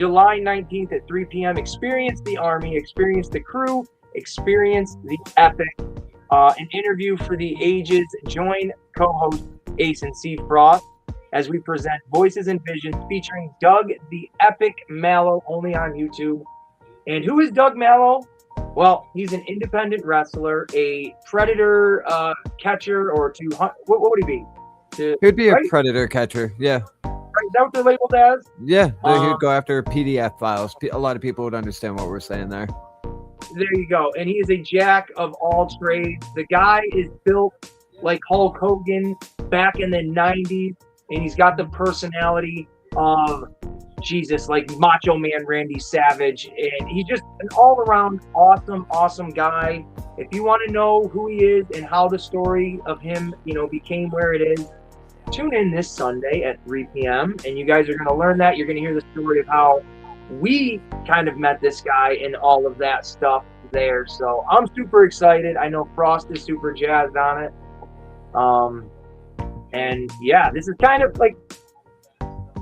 July 19th at 3 p.m. Experience the Army, experience the crew, experience the epic. An interview for the ages. Join co-host Ace and C Frost as we present Voices and Visions featuring Doug the Epic Mallow, only on YouTube. And who is Doug Mallow? Well, he's an independent wrestler, a predator catcher, or to hunt. What would he be? He'd be a predator catcher, yeah. Right, is that what they're labeled as? Yeah, he'd go after PDF files. A lot of people would understand what we're saying there. There you go. And he is a jack of all trades. The guy is built like Hulk Hogan back in the 90s, and he's got the personality of Jesus, like Macho Man Randy Savage. And he's just an all-around awesome guy. If you want to know who he is and how the story of him, became where it is, tune in this Sunday at 3 p.m. and you guys are going to learn that. You're going to hear the story of how we kind of met this guy and all of that stuff there. So I'm super excited. I know Frost is super jazzed on it. And yeah, this is kind of like,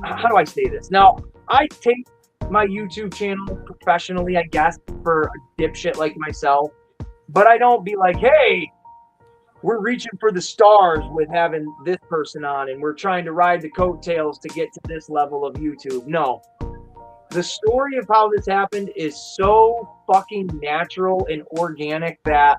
how do I say this? Now, I take my YouTube channel professionally, I guess, for a dipshit like myself, but I don't be like, hey, we're reaching for the stars with having this person on and we're trying to ride the coattails to get to this level of YouTube. No. The story of how this happened is so fucking natural and organic that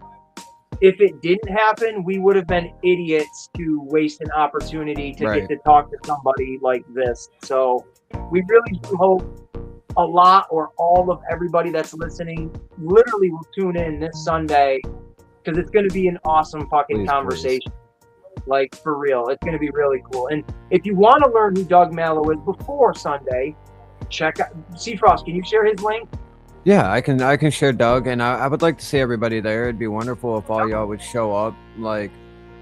if it didn't happen, we would have been idiots to waste an opportunity to get to talk to somebody like this. So we really do hope a lot or all of everybody that's listening literally will tune in this Sunday, because it's going to be an awesome fucking conversation. Like, for real. It's going to be really cool. And if you want to learn who Doug Mallow is before Sunday, check out C-Frost. Can you share his link? Yeah, I can share Doug, and I would like to see everybody there. It'd be wonderful if all y'all would show up. Like,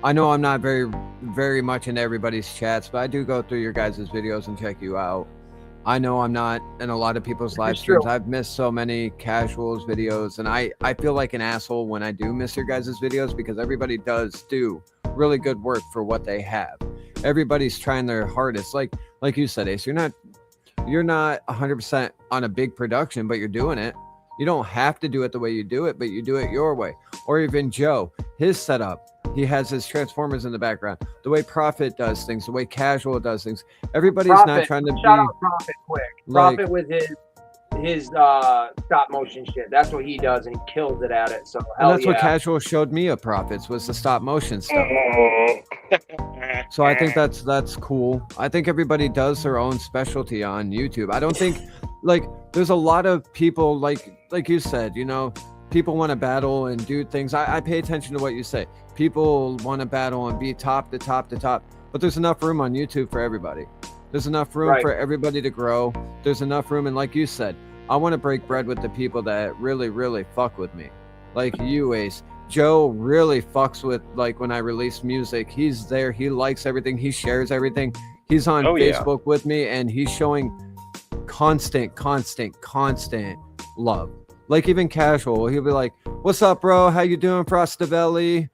I know I'm not very much into everybody's chats, but I do go through your guys' videos and check you out. I know I'm not in a lot of people's live streams. I've missed so many casuals videos, and I feel like an asshole when I do miss your guys' videos, because everybody does do really good work for what they have. Everybody's trying their hardest. Like you said, Ace, you're not 100% on a big production, but you're doing it. You don't have to do it the way you do it, but you do it your way. Or even Joe, his setup. He has his Transformers in the background. The way Prophet does things, the way Casual does things. Everybody's not trying to shout out Prophet quick. Prophet with his stop motion shit. That's what he does, and he kills it at it. So that's what Casual showed me of Prophets, was the stop motion stuff. So I think that's cool. I think everybody does their own specialty on YouTube. I don't think there's a lot of people like you said, people want to battle and do things. I pay attention to what you say. People want to battle and be top to top, but there's enough room on YouTube for everybody. There's enough room for everybody to grow. There's enough room. And like you said, I want to break bread with the people that really, really fuck with me. Like you, Ace. Joe really fucks with, when I release music. He's there. He likes everything. He shares everything. He's on Facebook with me, and he's showing constant love. Like even Casual, he'll be like, "What's up, bro? How you doing, Frostavelli?"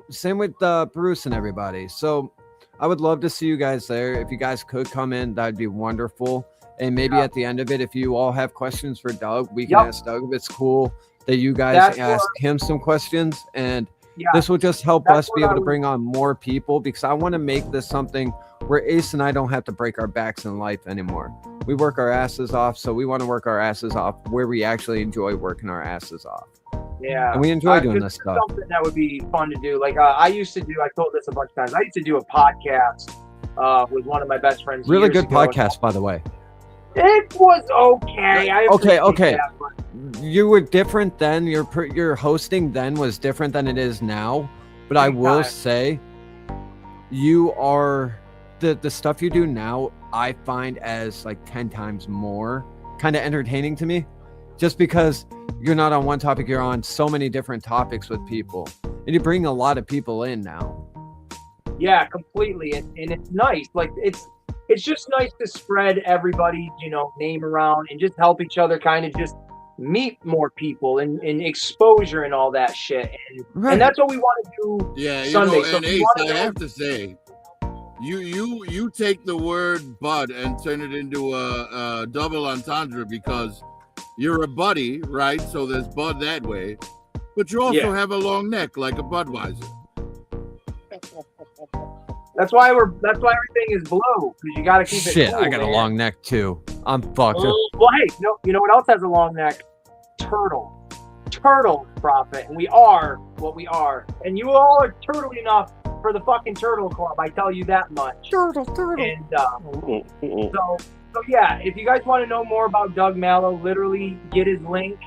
Same with Bruce and everybody. So I would love to see you guys there. If you guys could come in, that'd be wonderful. And maybe at the end of it, if you all have questions for Doug, we can ask Doug if it's cool that you guys ask him some questions. And this will just help us be able to bring on more people, because I want to make this something where Ace and I don't have to break our backs in life anymore. We work our asses off, so we want to work our asses off where we actually enjoy working our asses off. Yeah. And we enjoy doing this stuff. Something that would be fun to do. Like I used to do, I told this a bunch of times, I used to do a podcast with one of my best friends. Really good podcast, by the way. It was okay. Okay. You were different then. Your hosting then was different than it is now. But I will say, you are the stuff you do now, I find as 10 times more kind of entertaining to me, just because you're not on one topic, you're on so many different topics with people, and you bring a lot of people in now. Yeah, completely. And it's nice. It's just nice to spread everybody's, name around and just help each other kind of just meet more people and exposure and all that shit. And that's what we want to do Sunday. And Ace, I have to say, You take the word bud and turn it into a double entendre because you're a buddy, right? So there's bud that way, but you also have a long neck like a Budweiser. That's why everything is blue, because you got to keep it Shit, cool, I got man. a long neck too. I'm fucked. Well, hey, you know what else has a long neck? Turtle Prophet, and we are what we are, and you all are turtly enough for the fucking Turtle Club. I tell you that much. Turtle. And so yeah, if you guys want to know more about Doug Mallow, literally get his link.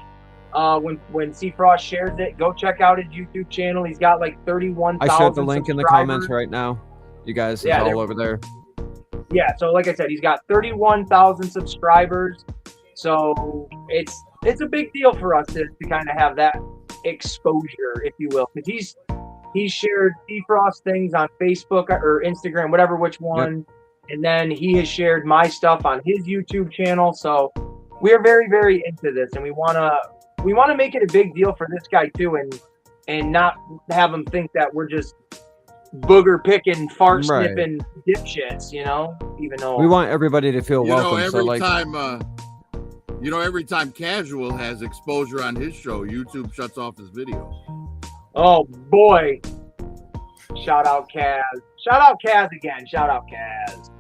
When C-Frost shares it, go check out his YouTube channel. He's got like 31,000 I shared the link in the comments right now. You guys, it's all over there. Yeah, so like I said, he's got 31,000 subscribers. So it's a big deal for us to kind of have that exposure, if you will, because he's shared C-Frost things on Facebook or Instagram, whatever which one, and then he has shared my stuff on his YouTube channel. So we're very, very into this, and we want to make it a big deal for this guy too, and not have him think that we're just booger picking, fart sniffing dipshits, even though we want everybody to feel welcome. Every time Casual has exposure on his show, YouTube shuts off his video. Oh boy. Shout out Kaz. Shout out Kaz again. Shout out Kaz.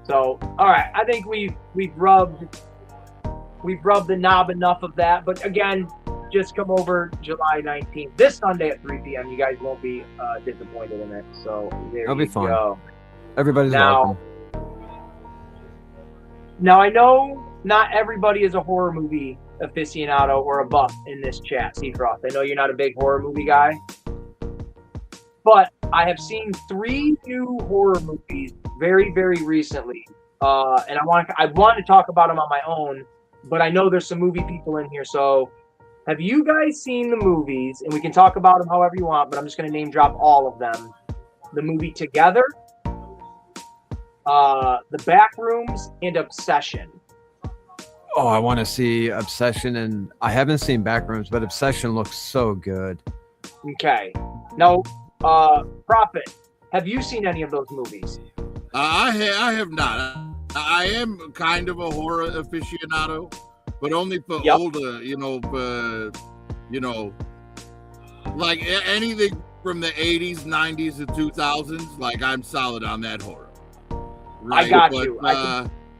So, all right, I think we've rubbed the knob enough of that, but again, just come over July 19th, this Sunday at 3 p.m. You guys won't be disappointed in it. So it'll be fun. Go. Everybody's welcome. Now I know not everybody is a horror movie aficionado or a buff in this chat, C-Frost. I know you're not a big horror movie guy, but I have seen 3 new horror movies very, very recently, and I want to talk about them on my own. But I know there's some movie people in here, so. Have you guys seen the movies? And we can talk about them however you want, but I'm just going to name drop all of them. The movie Together, The Backrooms, and Obsession. Oh, I want to see Obsession, and I haven't seen Backrooms, but Obsession looks so good. Okay. Now, Prophet, have you seen any of those movies? I have not. I am kind of a horror aficionado. But only for older, like anything from the 80s, 90s, and 2000s, like I'm solid on that horror. Right? I got you.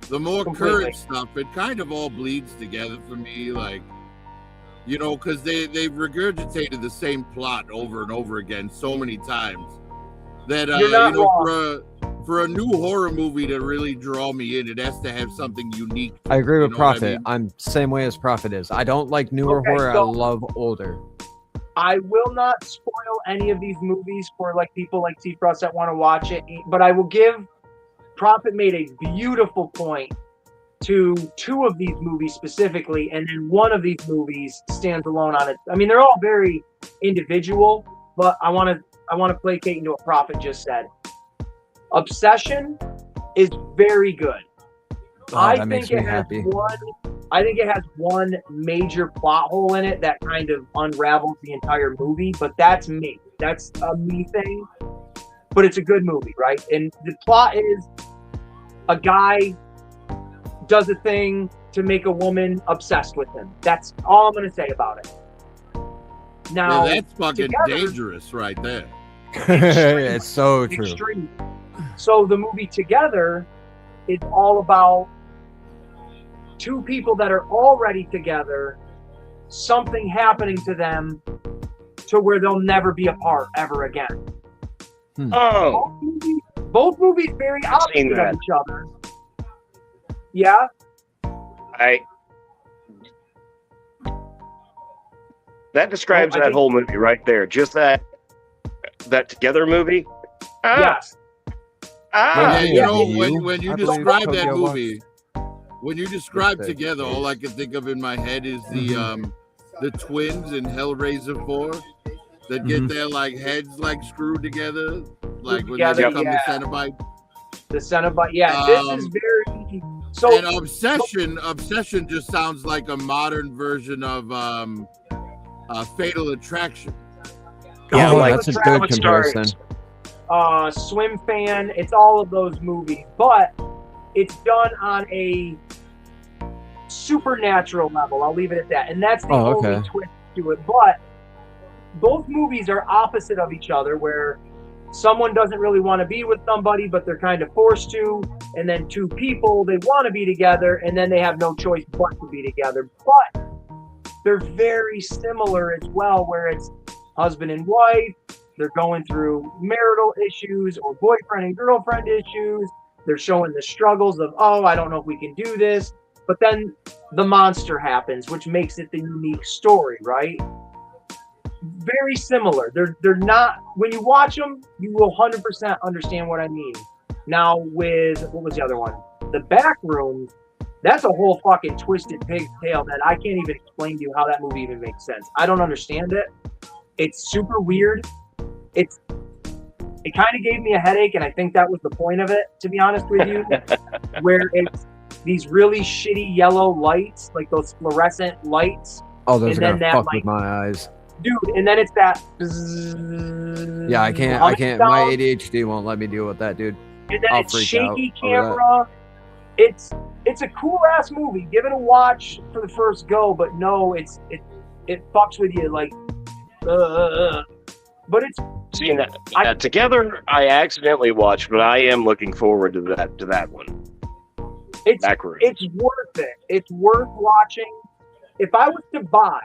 The more current stuff, it kind of all bleeds together for me, like, because they've regurgitated the same plot over and over again so many times that, for a new horror movie to really draw me in, it has to have something unique. I agree with Prophet. I'm same way as Prophet is. I don't like newer horror. So I love older. I will not spoil any of these movies for like people like C-Frost that want to watch it, but I will give Prophet made a beautiful point to 2 of these movies specifically, and then one of these movies stands alone on it. I mean, they're all very individual, but I want to placate into what Prophet just said. Obsession is very good. Oh, I think it has one major plot hole in it that kind of unravels the entire movie, but that's me. That's a me thing. But it's a good movie, right? And the plot is a guy does a thing to make a woman obsessed with him. That's all I'm going to say about it. Now, that's fucking dangerous right there. It's so true. Extreme. So the movie Together is all about 2 people that are already together, something happening to them to where they'll never be apart ever again. Oh. Both movies very opposite of each other. Yeah? That describes that whole movie right there. Just that Together movie. Yes. When you describe that movie, when you describe Together, all I can think of in my head is the twins in Hellraiser 4 that get their like heads like screwed together, like when they become the Cenobite. The Cenobite, this is very. So and Obsession just sounds like a modern version of Fatal Attraction. Yeah, that's a good comparison. Swim Fan. It's all of those movies, but it's done on a supernatural level. I'll leave it at that. And that's the only twist to it. But both movies are opposite of each other, where someone doesn't really want to be with somebody, but they're kind of forced to. And then two people, they want to be together, and then they have no choice but to be together. But they're very similar as well, where it's husband and wife. They're going through marital issues or boyfriend and girlfriend issues. They're showing the struggles of, oh, I don't know if we can do this. But then the monster happens, which makes it the unique story, right? Very similar. They're not, when you watch them, you will 100% understand what I mean. Now with, what was the other one? The Back Room, that's a whole fucking twisted pig's tail that I can't even explain to you how that movie even makes sense. I don't understand it. It's super weird. It kind of gave me a headache, and I think that was the point of it, to be honest with you, where it's these really shitty yellow lights, like those fluorescent lights. Oh, those are gonna fuck with my eyes. Dude, and then it's that. Yeah, I can't. My ADHD won't let me deal with that, dude. And then it's shaky camera. It's a cool ass movie. Give it a watch for the first go, but no, it fucks with you like. But it's. Seeing that Together, I accidentally watched, but I am looking forward to that one. It's worth it. It's worth watching. If I was to buy,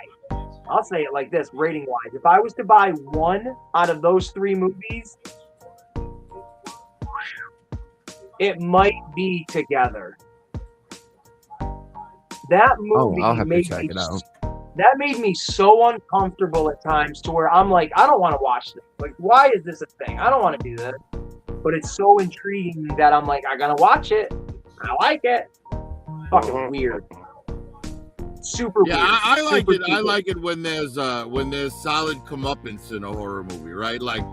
I'll say it like this, rating wise, if I was to buy one out of those three movies, it might be Together. That movie I'll have to check it out. That made me so uncomfortable at times to where I'm like, I don't want to watch this. Like, why is this a thing? I don't want to do this. But it's so intriguing that I'm like, I gotta watch it. I like it. Fucking weird. Super weird. Yeah, I like Super it. I weird. like it when there's solid comeuppance in a horror movie, right? Like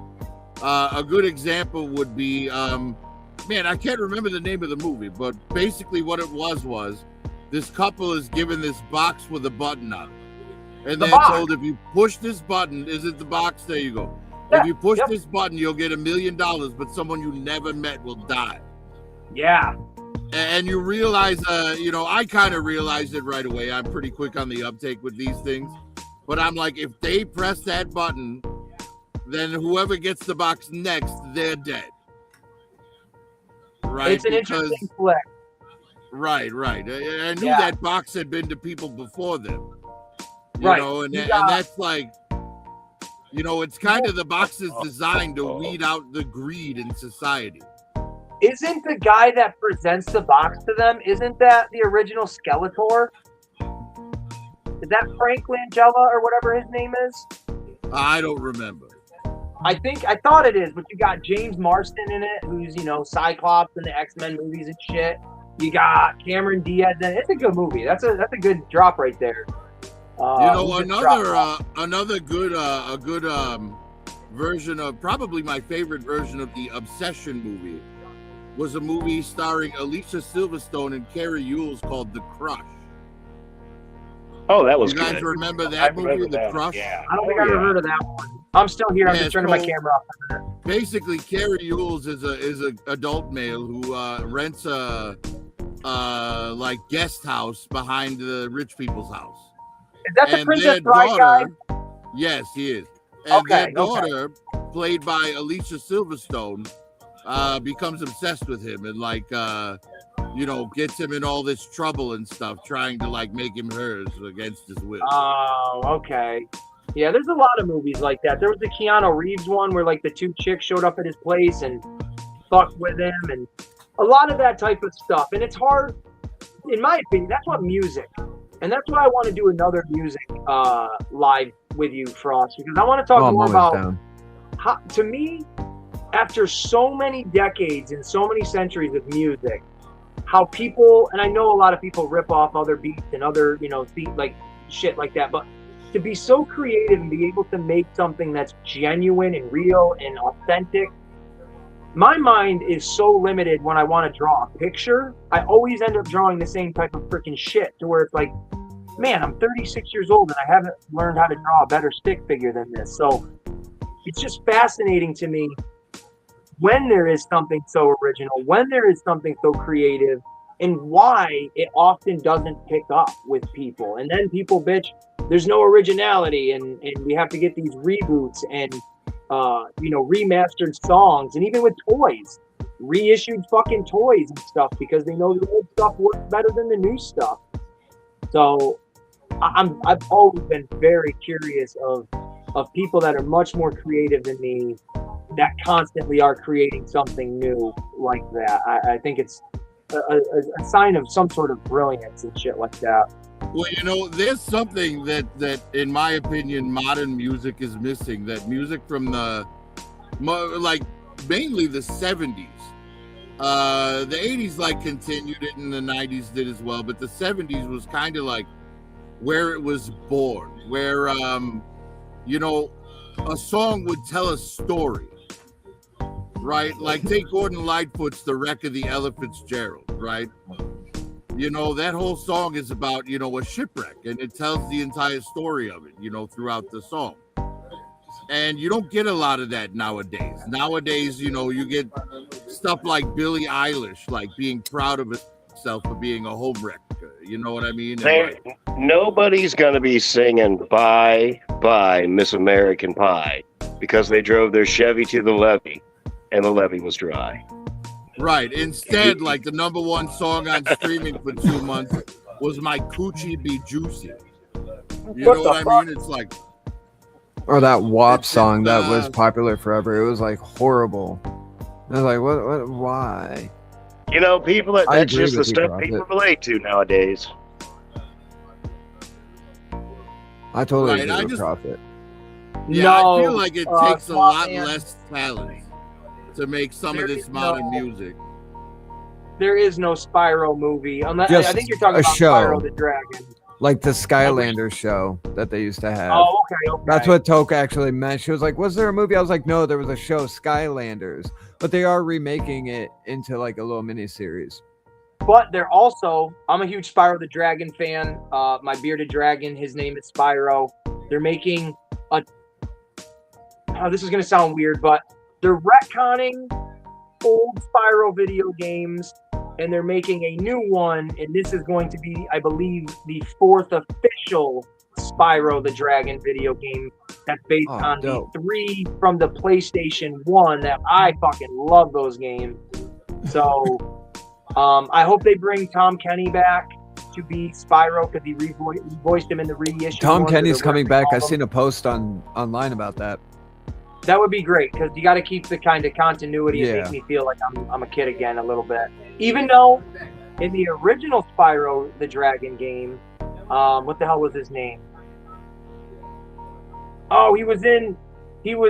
a good example would be man, I can't remember the name of the movie, but basically what it was this couple is given this box with a button on it. And they're told, if you push this button, is it the box? There you go. Yeah, if you push this button, you'll get $1 million, but someone you never met will die. Yeah. And you realize, I kind of realized it right away. I'm pretty quick on the uptake with these things. But I'm like, if they press that button, then whoever gets the box next, they're dead. Right? It's an interesting flick. Right. I knew that box had been to people before them. You know, and that's like, it's kind of the box is designed to weed out the greed in society. Isn't the guy that presents the box to them, isn't that the original Skeletor? Is that Frank Langella or whatever his name is? I don't remember. I thought it is, but you got James Marsden in it, who's, Cyclops in the X-Men movies and shit. You got Cameron Diaz in it. It's a good movie. That's a good drop right there. Another good version of, probably my favorite version of the Obsession movie was a movie starring Alicia Silverstone and Carrie Yules called The Crush. Oh, that was good. You guys remember that movie, The Crush? Yeah. I don't think I've ever heard of that one. I'm still here. I'm just turning my camera off. Basically, Carrie Yules is a adult male who rents a guest house behind the rich people's house. Is that the Princess Bride guy? Yes, he is. And their daughter, played by Alicia Silverstone, becomes obsessed with him and gets him in all this trouble and stuff, trying to make him hers against his will. Oh, okay. Yeah, there's a lot of movies like that. There was the Keanu Reeves one where the two chicks showed up at his place and fucked with him, and a lot of that type of stuff. And it's hard, in my opinion, that's what music. And that's why I want to do another music live with you, Frost, because I want to talk more about how, to me, after so many decades and so many centuries of music, how people, and I know a lot of people rip off other beats and other, shit like that, but to be so creative and be able to make something that's genuine and real and authentic, my mind is so limited when I want to draw a picture. I always end up drawing the same type of freaking shit to where it's like, man, I'm 36 years old and I haven't learned how to draw a better stick figure than this. So it's just fascinating to me when there is something so original, when there is something so creative, and why it often doesn't pick up with people. And then people bitch, there's no originality, and we have to get these reboots and remastered songs, and even with toys, reissued fucking toys and stuff, because they know the old stuff works better than the new stuff. So I've always been very curious of people that are much more creative than me, that constantly are creating something new like that. I think it's a sign of some sort of brilliance and shit like that. Well, there's something that in my opinion, modern music is missing. That music from mainly the 70s. The 80s continued it, and the 90s did as well, but the 70s was kind of like where it was born, where a song would tell a story, right? Like take Gordon Lightfoot's The Wreck of the Ella Fitzgerald, right? That whole song is about, a shipwreck, and it tells the entire story of it, throughout the song. And you don't get a lot of that nowadays. Nowadays, you get stuff like Billie Eilish, like being proud of herself for being a homewrecker. You know what I mean? Nobody's going to be singing Bye, Bye, Miss American Pie, because they drove their Chevy to the levee, and the levee was dry. Right. Instead, the number one song on streaming for 2 months was My Coochie Be Juicy. You know what I mean? It's like... Or that WAP song that was popular forever. It was horrible. I was like, what, why? People that's just the stuff people relate to nowadays. I totally agree with Prophet. Yeah, I feel like it takes a lot less talent to make some of this modern music. There is no Spyro movie. I think you're talking about Spyro the Dragon. Like the Skylanders show that they used to have. Oh, okay. That's what Toke actually meant. She was like, was there a movie? I was like, no, there was a show, Skylanders. But they are remaking it into a little mini series. But they're also, I'm a huge Spyro the Dragon fan. My bearded dragon, his name is Spyro. They're making this is going to sound weird, but they're retconning old Spyro video games, and they're making a new one, and this is going to be, I believe, the 4th official Spyro the Dragon video game that's based on the 3 from the PlayStation 1 that I fucking love those games. So I hope they bring Tom Kenny back to be Spyro, because he voiced him in the reissue. Tom Kenny's coming back. I seen a post online about that. That would be great, because you got to keep the kind of continuity and make me feel like I'm a kid again a little bit. Even though in the original Spyro the Dragon game, what the hell was his name? Oh, he was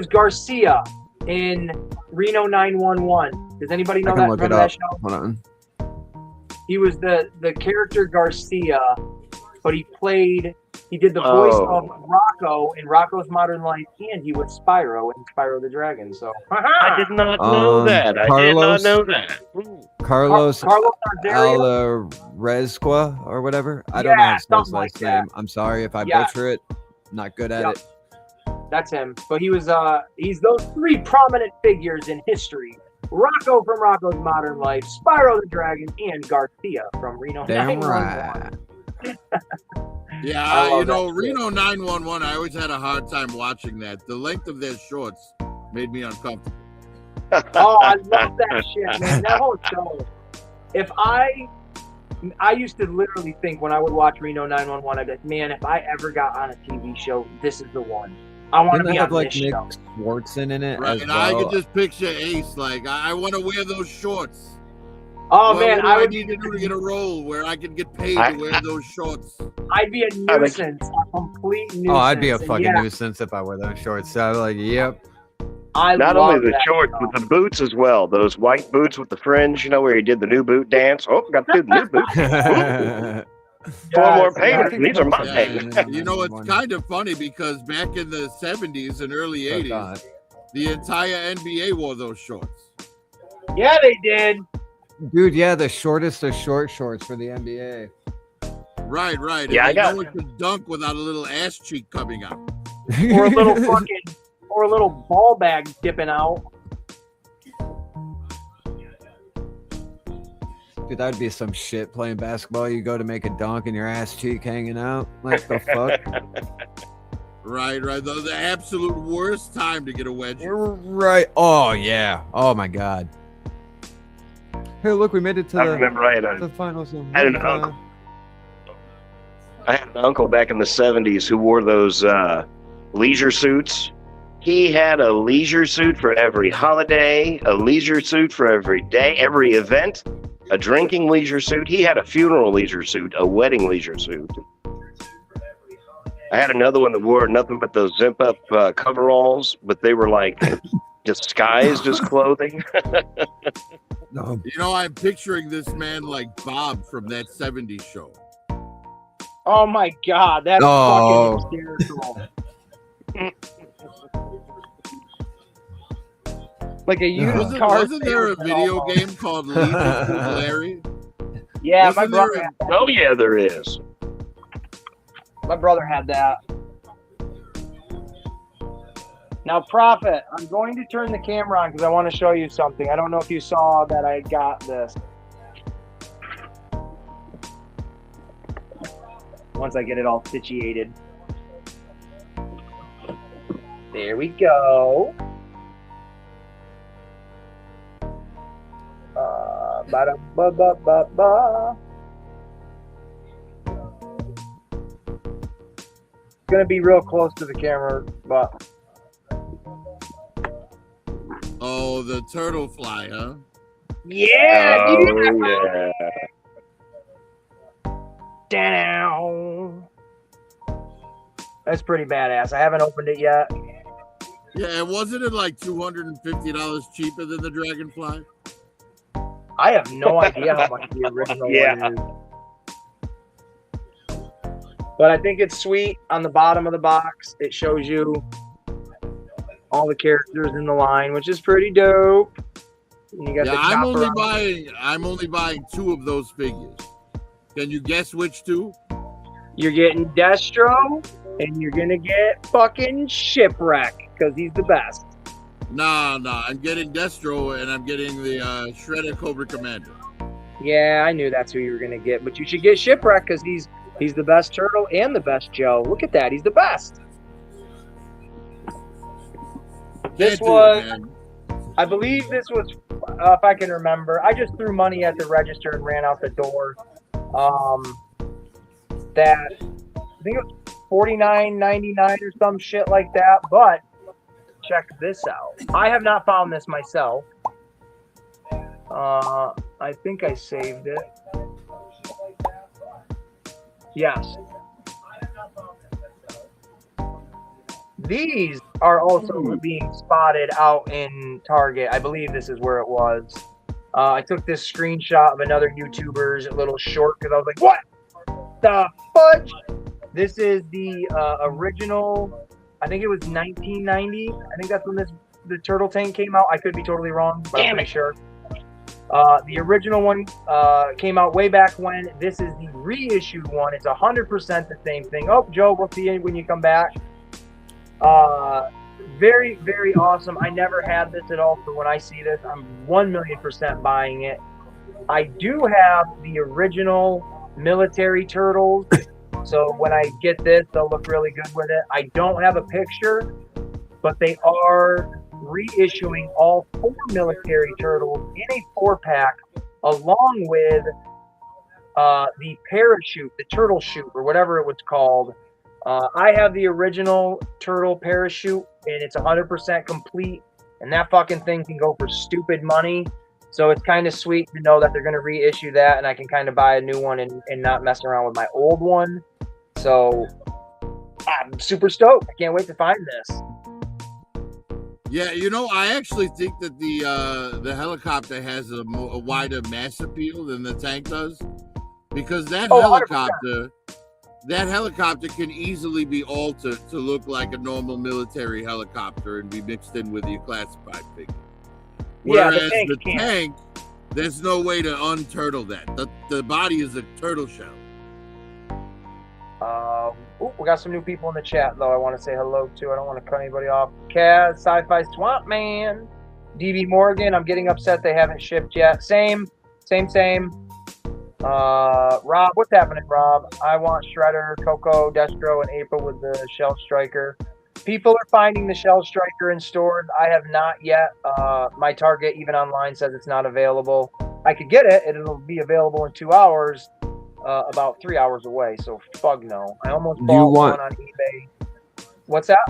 Garcia in Reno 911. Does anybody know that from that show? Hold on. He was the character Garcia, but he did the voice of Rocco in Rocco's Modern Life, and he was Spyro in Spyro the Dragon. So I did not know that. Carlos Alvarezqua or whatever. I don't know his last name. I'm sorry if I butcher it. I'm not good at it. That's him. But he's those 3 prominent figures in history. Rocco from Rocco's Modern Life, Spyro the Dragon, and Garcia from Reno 911. Yeah, Reno 911, I always had a hard time watching that. The length of their shorts made me uncomfortable. Oh, I love that shit, man. That whole show. If I used to literally think when I would watch Reno 911, I'd be like, man, if I ever got on a TV show, this is the one. I want to be on this Nick show. Swartzen in it, right? As And well. I could just picture Ace I want to wear those shorts. Oh man, what do I need to do to get a role where I can get paid to wear those shorts? I'd be a nuisance, a complete nuisance. Oh, I'd be a fucking nuisance if I wore those shorts. So I'm like, yep. Not only the shorts, but the boots as well. Those white boots with the fringe, where he did the new boot dance. Oh, got to do the new boots. 4 more payments. These are my payments. It's kind of funny because back in the 70s and early 80s, the entire NBA wore those shorts. Yeah, they did. Dude, yeah, the shortest of short shorts for the NBA. Right. Yeah, and no one could dunk without a little ass cheek coming out. Or a little ball bag dipping out. Dude, that'd be some shit playing basketball. You go to make a dunk and your ass cheek hanging out. Like the fuck? Right. The absolute worst time to get a wedge. Right. Oh, yeah. Oh, my God. Hey, look, we made it to I remember I had the finals. I had an uncle. I had an uncle back in the 70s who wore those leisure suits. He had a leisure suit for every holiday, a leisure suit for every day, every event, a drinking leisure suit. He had a funeral leisure suit, a wedding leisure suit. I had another one that wore nothing but those zip-up coveralls, but they were like disguised as clothing. No. You know, I'm picturing this man like Bob from that 70s show. Oh my God, that's Oh. fucking hysterical. Like a used car. Wasn't there a video game called Leave It to Larry? Yeah, Wasn't my brother. there Had, Oh, yeah, there is. my brother had that. Now, Prophet, I'm going to turn the camera on because I want to show you something. I don't know if you saw that I got this. Once I get it all situated. There we go. Ba-da-ba-ba-ba-ba. It's gonna be real close to the camera, but Oh, the turtle fly, huh? yeah, dude. Oh, yeah. Down. That's pretty badass. I haven't opened it yet. Yeah, and wasn't it like $250 cheaper than the Dragonfly? I have no idea how much the original Yeah. one is. But I think it's sweet. On the bottom of the box, it shows you all the characters in the line, which is pretty dope. And you got Yeah, the I'm only buying 2 of those figures. Can you guess which 2? You're getting Destro, and you're gonna get fucking Shipwreck because he's the best. Nah, I'm getting Destro and I'm getting the Shredder Cobra Commander. Yeah, I knew that's who you were gonna get, but you should get Shipwreck because he's the best turtle and the best Joe. Look at that, he's the best. This Can't do it, was, man. I believe this was, if I can remember, I just threw money at the register and ran out the door. That I think it was $49.99 or some shit like that. But check this out. I have not found this myself. I think I saved it. Yes. These are also being spotted out in Target. I believe this is where it was. I took this screenshot of another YouTuber's little short because I was like, what the fudge? This is the original, I think it was 1990. I think that's when the Turtle Tank came out. I could be totally wrong, but I'm pretty sure. The original one came out way back when. This is the reissued one. It's 100% the same thing. Oh, Joe, we'll see you when you come back. Very, very awesome. I never had this at all, so when I see this, I'm 1,000,000% buying it. I do have the original military turtles, so when I get this, they'll look really good with it. I don't have a picture, but they are reissuing all 4 military turtles in a 4-pack, along with the parachute, the turtle chute, or whatever it was called. I have the original turtle parachute, and it's 100% complete, and that fucking thing can go for stupid money. So it's kind of sweet to know that they're going to reissue that, and I can kind of buy a new one and not mess around with my old one. So I'm super stoked. I can't wait to find this. Yeah, you know, I actually think that the helicopter has a wider mass appeal than the tank does, because that helicopter can easily be altered to look like a normal military helicopter and be mixed in with your classified figure. Whereas the tank, there's no way to unturtle that. The body is a turtle shell. We got some new people in the chat, though. I want to say hello to. I don't want to cut anybody off. Kaz, Sci-Fi Swamp Man, DB Morgan. I'm getting upset they haven't shipped yet. Same. Rob, what's happening, Rob? I want Shredder, Coco, Destro, and April with the Shell Striker. People are finding the Shell Striker in stores. I have not yet. My Target, even online, says it's not available. I could get it. It'll be available in 2 hours, about 3 hours away. So, fuck no. I almost bought one on eBay. What's that?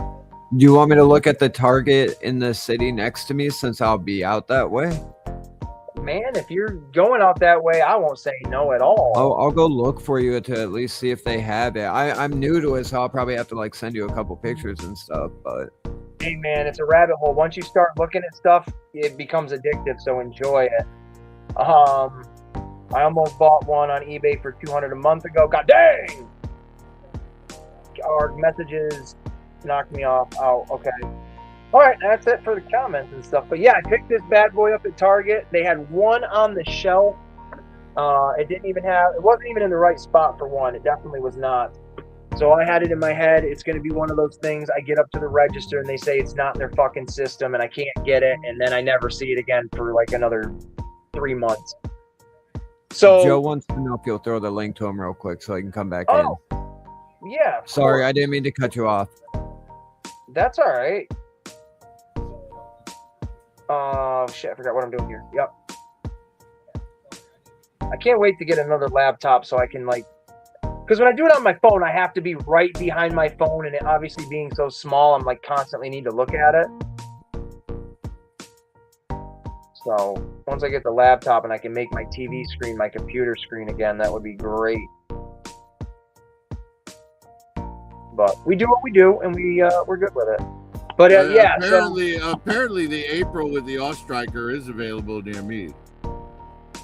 Do you want me to look at the Target in the city next to me since I'll be out that way? Man, if you're going out that way, I won't say no at all. I'll go look for you to at least see if they have it. I'm new to it, so I'll probably have to like send you a couple pictures and stuff. But hey, man, it's a rabbit hole. Once you start looking at stuff, it becomes addictive. So enjoy it. I almost bought one on eBay for $200 a month ago. God dang! Our messages knocked me off. Oh, okay. All right, that's it for the comments and stuff. But yeah, I picked this bad boy up at Target. They had one on the shelf. It wasn't even in the right spot for one. It definitely was not. So I had it in my head. It's going to be one of those things. I get up to the register and they say it's not in their fucking system and I can't get it. And then I never see it again for like another 3 months. So Joe wants to know if you'll throw the link to him real quick so he can come back in. Yeah. Sorry, I didn't mean to cut you off. That's all right. Shit, I forgot what I'm doing here. Yep. I can't wait to get another laptop so I can because when I do it on my phone, I have to be right behind my phone, and it obviously being so small, I'm constantly need to look at it. So once I get the laptop and I can make my TV screen my computer screen again, that would be great. But we do what we do, and we're good with it. But yeah, apparently the April with the Ostriker is available near me.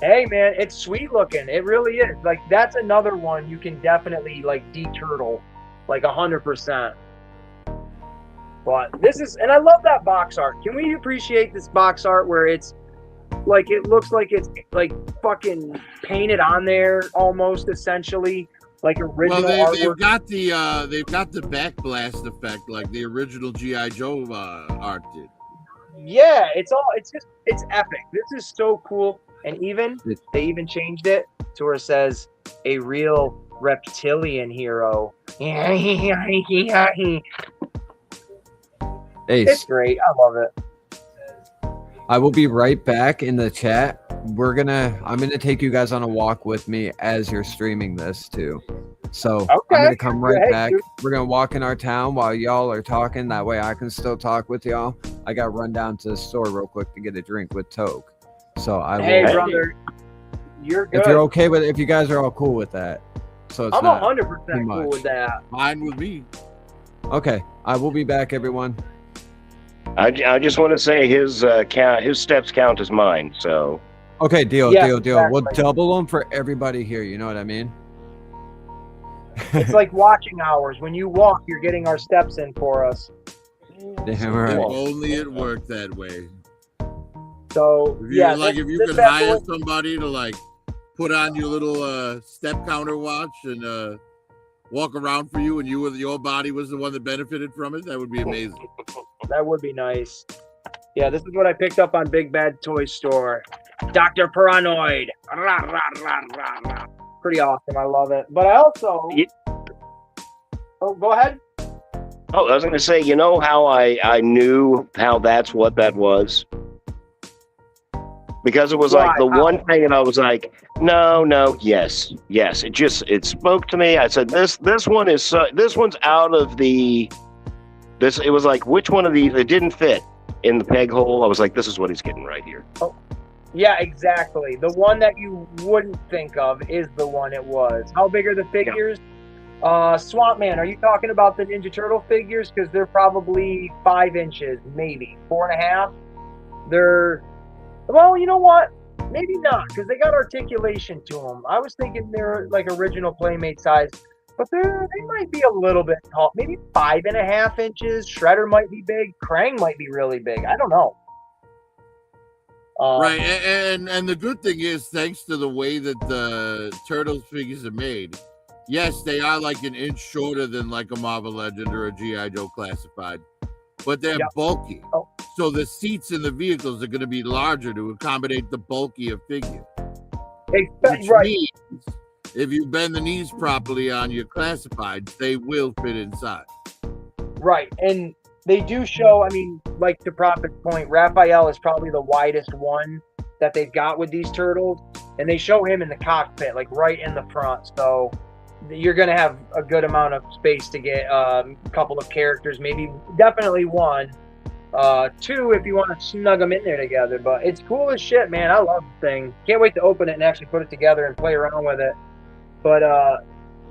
Hey man, it's sweet looking. It really is. That's another one you can definitely de-turtle, 100%. But this is, and I love that box art. Can we appreciate this box art where it's it looks like it's fucking painted on there almost, essentially. Original well, they've got the backblast effect like the original G.I. Joe art did. Yeah, it's epic. This is so cool. And they even changed it to where it says a real reptilian hero. Ace. It's great. I love it. I will be right back in the chat. I'm gonna take you guys on a walk with me as you're streaming this too. So okay. I'm gonna come right back. Dude. We're gonna walk in our town while y'all are talking. That way I can still talk with y'all. I got to run down to the store real quick to get a drink with Toke. So Hey brother, you're good. If you're okay with it, if you guys are all cool with that. So it's I'm not 100% cool with that. Fine with me. Okay, I will be back, everyone. I just want to say his steps count as mine. So okay, deal. Exactly. We'll double them for everybody here. You know what I mean? It's like watching hours. When you walk, you're getting our steps in for us. Damn right. If only it worked that way. So if you could hire somebody to put on your little step counter watch and walk around for you, and your body was the one that benefited from it, that would be amazing. That would be nice. Yeah, this is what I picked up on Big Bad Toy Store. Dr. Paranoid. Rah, rah, rah, rah, rah. Pretty awesome. I love it. But I also... Oh, go ahead. Oh, I was going to say, you know how I knew how that's what that was? Because it was the one thing, and I was like, no, yes. It spoke to me. I said, this one's out of the... It was which one of these? It didn't fit in the peg hole. I was like, this is what he's getting right here. Oh, yeah, exactly. The one that you wouldn't think of is the one it was. How big are the figures? Yeah. Swamp Man, are you talking about the Ninja Turtle figures? Because they're probably 5 inches, maybe 4.5. Well, you know what? Maybe not, because they got articulation to them. I was thinking they're original Playmate size. But they might be a little bit tall, maybe 5.5 inches. Shredder might be big. Krang might be really big. I don't know. Right, and the good thing is, thanks to the way that the Turtles figures are made, yes, they are an inch shorter than a Marvel Legend or a G.I. Joe Classified, but they're bulky. Oh. So the seats in the vehicles are going to be larger to accommodate the bulkier figure. which Right. means if you bend the knees properly on your classifieds, they will fit inside. Right. And they do show, I mean, like to Prophet's point, Raphael is probably the widest one that they've got with these turtles. And they show him in the cockpit, like right in the front. So you're going to have a good amount of space to get a couple of characters, maybe definitely one. Two, if you want to snug them in there together. But it's cool as shit, man. I love the thing. Can't wait to open it and actually put it together and play around with it. But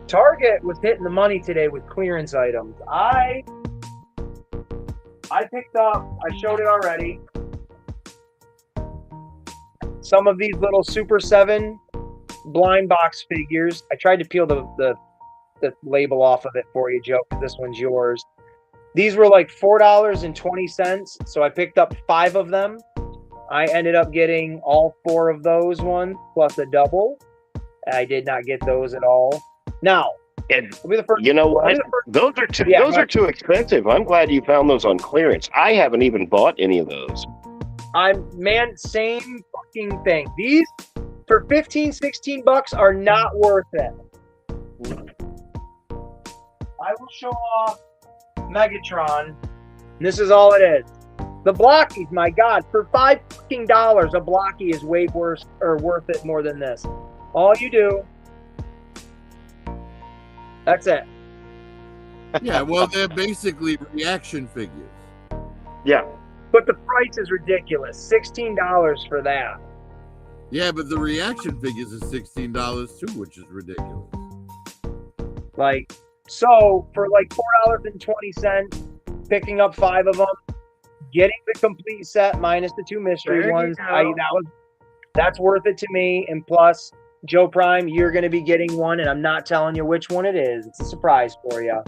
Target was hitting the money today with clearance items. I picked up, I showed it already, some of these little Super 7 blind box figures. I tried to peel the label off of it for you, Joe, because this one's yours. These were like $4.20, so I picked up 5 of them. I ended up getting all 4 of those ones, plus a double. I did not get those at all. Now, And I'll be the first. you know I'll what? be the first. Those are too Yeah, those are too expensive. I'm glad you found those on clearance. I haven't even bought any of those. Man, same fucking thing. These for $15-16 are not worth it. I will show off Megatron. This is all it is. The blockies, my God, for $5 a blocky is way worse or worth it more than this. All you do. That's it. Yeah, well, they're basically reaction figures. Yeah. But the price is ridiculous. $16 for that. Yeah, but the reaction figures is $16 too, which is ridiculous. Like, so for like $4.20, picking up 5 of them, getting the complete set minus the 2 mystery There you ones, go. that's worth it to me. And plus, Joe Prime, you're going to be getting one, and I'm not telling you which one it is. It's a surprise for you.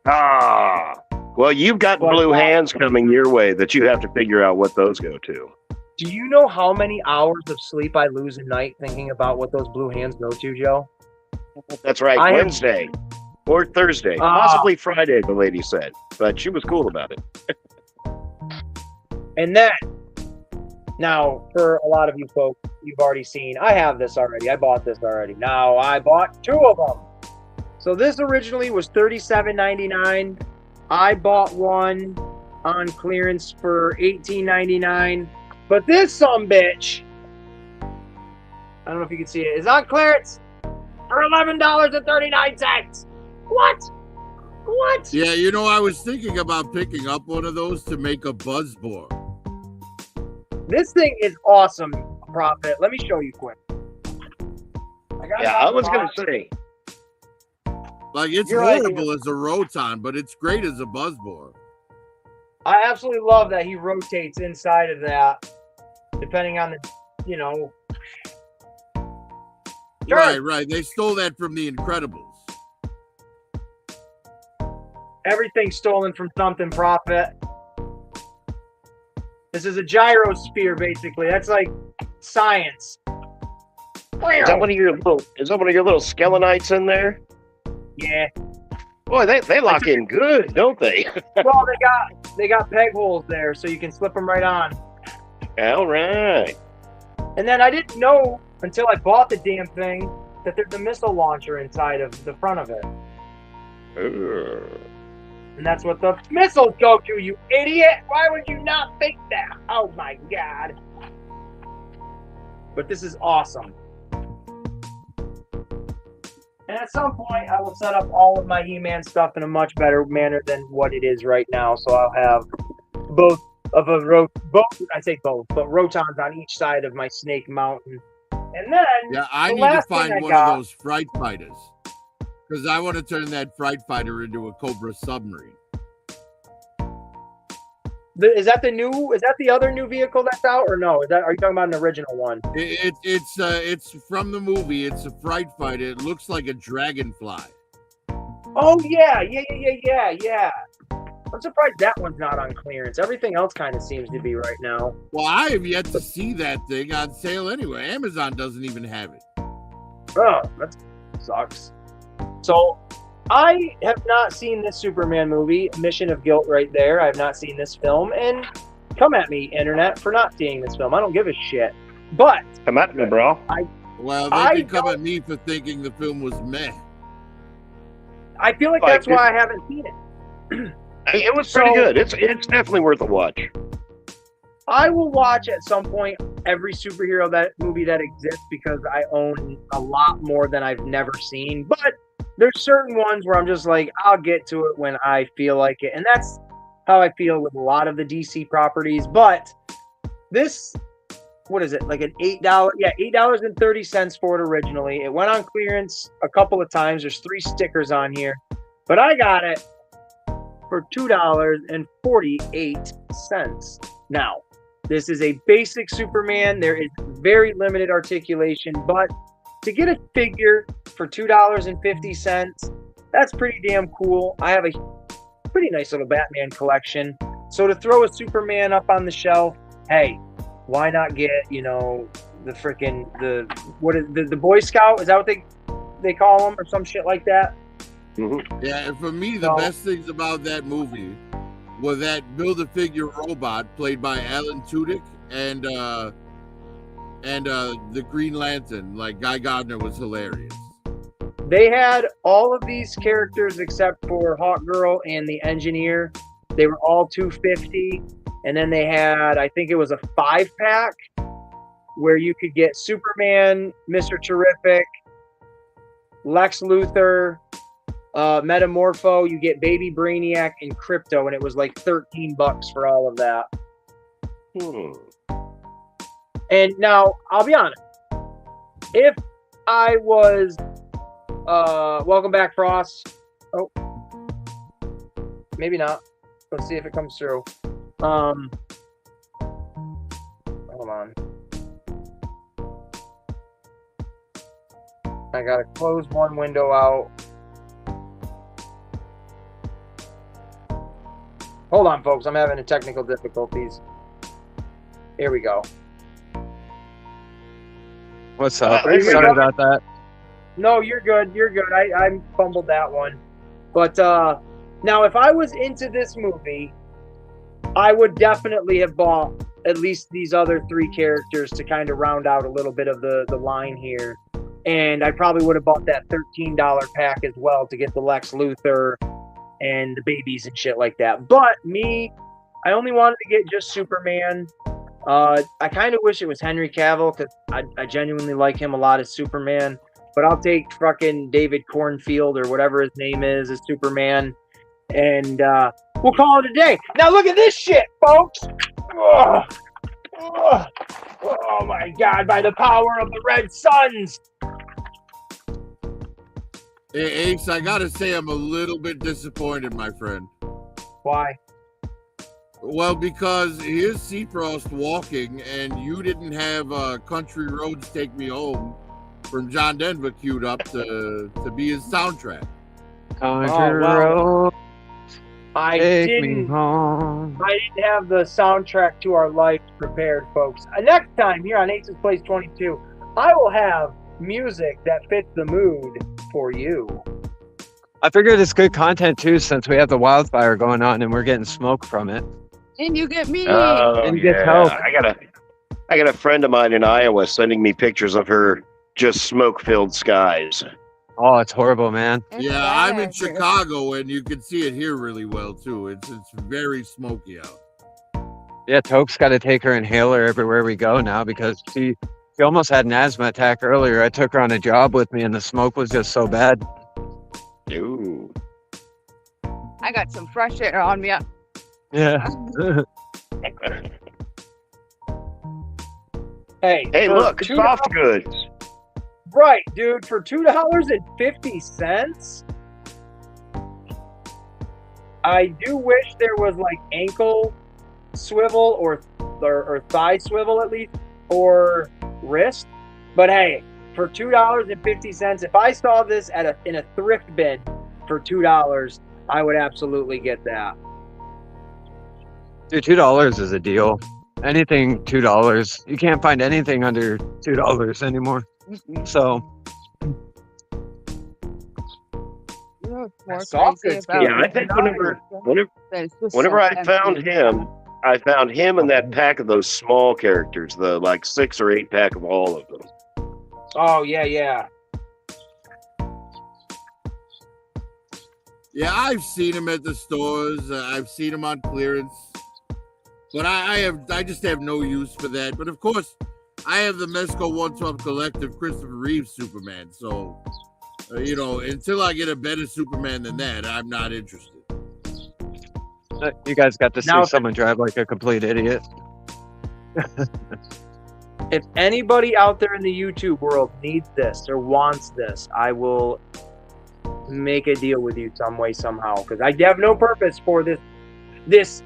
Ah. Well, you've got But, blue hands coming your way that you have to figure out what those go to. Do you know how many hours of sleep I lose a night thinking about what those blue hands go to, Joe? That's right. I am- Wednesday or Thursday, Ah. possibly Friday, the lady said, but she was cool about it. And then, now, for a lot of you folks, you've already seen, I have this already. I bought this already. Now, I bought 2 of them. So this originally was $37.99. I bought one on clearance for $18.99. But this sumbitch, I don't know if you can see it, is on clearance for $11.39. What? What? Yeah, you know, I was thinking about picking up one of those to make a buzzball. This thing is awesome, Prophet. Let me show you quick. got Yeah, I was going to say. Like, it's You're right. horrible as a roton, but it's great as a buzzball. I absolutely love that he rotates inside of that, depending on the, you know. Sure. Right, right. They stole that from the Incredibles. Everything stolen from something, Prophet. This is a gyrosphere, basically. That's like science. Is that one of your little Skelenites in there? Yeah. Boy, they lock in good, don't they? Well, they got peg holes there, so you can slip them right on. All right. And then I didn't know until I bought the damn thing that there's a missile launcher inside of the front of it. And that's what the missiles go to, you idiot! Why would you not think that? Oh my god. But this is awesome. And at some point, I will set up all of my He-Man stuff in a much better manner than what it is right now. So I'll have both, I say both, but rotons on each side of my Snake Mountain. And then, Yeah, I the need to last thing find I one got- of those Fright Fighters. Because I want to turn that Fright Fighter into a Cobra submarine. is that the other new vehicle that's out, or no? Are you talking about an original one? It's from the movie. It's a Fright Fighter. It looks like a dragonfly. Oh yeah. I'm surprised that one's not on clearance. Everything else kind of seems to be right now. Well, I have yet to see that thing on sale anyway. Amazon doesn't even have it. Oh, that sucks. So, I have not seen this Superman movie, Mission of Guilt right there. I have not seen this film, and come at me, internet, for not seeing this film. I don't give a shit. But Come at me, bro. Well, they can come at me for thinking the film was meh. I feel like that's why I haven't seen it. It was pretty good. It's definitely worth a watch. I will watch at some point every superhero movie that exists because I own a lot more than I've never seen. But there's certain ones where I'm just like, I'll get to it when I feel like it. And that's how I feel with a lot of the DC properties. But this, what is it? Like an $8? Yeah, $8.30 for it originally. It went on clearance a couple of times. There's 3 stickers on here. But I got it for $2.48. Now, this is a basic Superman. There is very limited articulation, but to get a figure for $2.50, that's pretty damn cool. I have a pretty nice little Batman collection. So to throw a Superman up on the shelf, hey, why not get, the freaking, the Boy Scout? Is that what they call them or some shit like that? Mm-hmm. Yeah, and for me, the best things about that movie was that Build-A-Figure robot played by Alan Tudyk and the Green Lantern, like Guy Gardner, was hilarious. They had all of these characters except for Hawkgirl and the Engineer. They were all $250, and then they had, I think it was a 5-pack where you could get Superman, Mr. Terrific, Lex Luthor, Metamorpho, you get Baby Brainiac and Crypto, and it was like $13 for all of that. And now, I'll be honest, if I was welcome back, Frost. Oh, maybe not. Let's see if it comes through. Hold on. I gotta close one window out. Hold on, folks. I'm having technical difficulties. Here we go. What's up? Sorry about that. No, you're good. You're good. I fumbled that one. But now, if I was into this movie, I would definitely have bought at least these other 3 characters to kind of round out a little bit of the line here. And I probably would have bought that $13 pack as well to get the Lex Luthor and the babies and shit like that. But me, I only wanted to get just Superman. I kind of wish it was Henry Cavill because I genuinely like him a lot as Superman. But I'll take fucking David Cornfield or whatever his name is as Superman. And we'll call it a day. Now look at this shit, folks. Oh my God, by the power of the Red Suns. Hey, Ace, I gotta say I'm a little bit disappointed, my friend. Why? Well, because here's Seafrost walking, and you didn't have Country Roads Take Me Home from John Denver queued up to be his soundtrack. Country Roads Take Me Home. I didn't have the soundtrack to our life prepared, folks. Next time here on Ace's Place 22, I will have music that fits the mood for you. I figured it's good content too, since we have the wildfire going on and we're getting smoke from it. And you get me. And you get help. I got a friend of mine in Iowa sending me pictures of her just smoke-filled skies. Oh, it's horrible, man. Yeah, I'm in Chicago, and you can see it here really well too. It's very smoky out. Yeah, Toke's got to take her inhaler everywhere we go now because she almost had an asthma attack earlier. I took her on a job with me, and the smoke was just so bad. Ooh. I got some fresh air on me. Yeah. Hey, look, soft goods. Right, dude, for $2.50. I do wish there was like ankle swivel or thigh swivel at least, or wrist. But hey, for $2.50, if I saw this in a thrift bin for $2, I would absolutely get that. Dude, $2 is a deal. Anything $2. You can't find anything under $2 anymore. So yeah, I think whenever I found him and that pack of those small characters, the like 6 or 8 pack of all of them. Oh yeah, yeah. Yeah, I've seen them at the stores. I've seen them on clearance, but I just have no use for that. But of course, I have the Mezco 112 Collective Christopher Reeve Superman. So, until I get a better Superman than that, I'm not interested. You guys got to see Now- someone drive like a complete idiot. If anybody out there in the YouTube world needs this or wants this, I will make a deal with you some way, somehow, because I have no purpose for this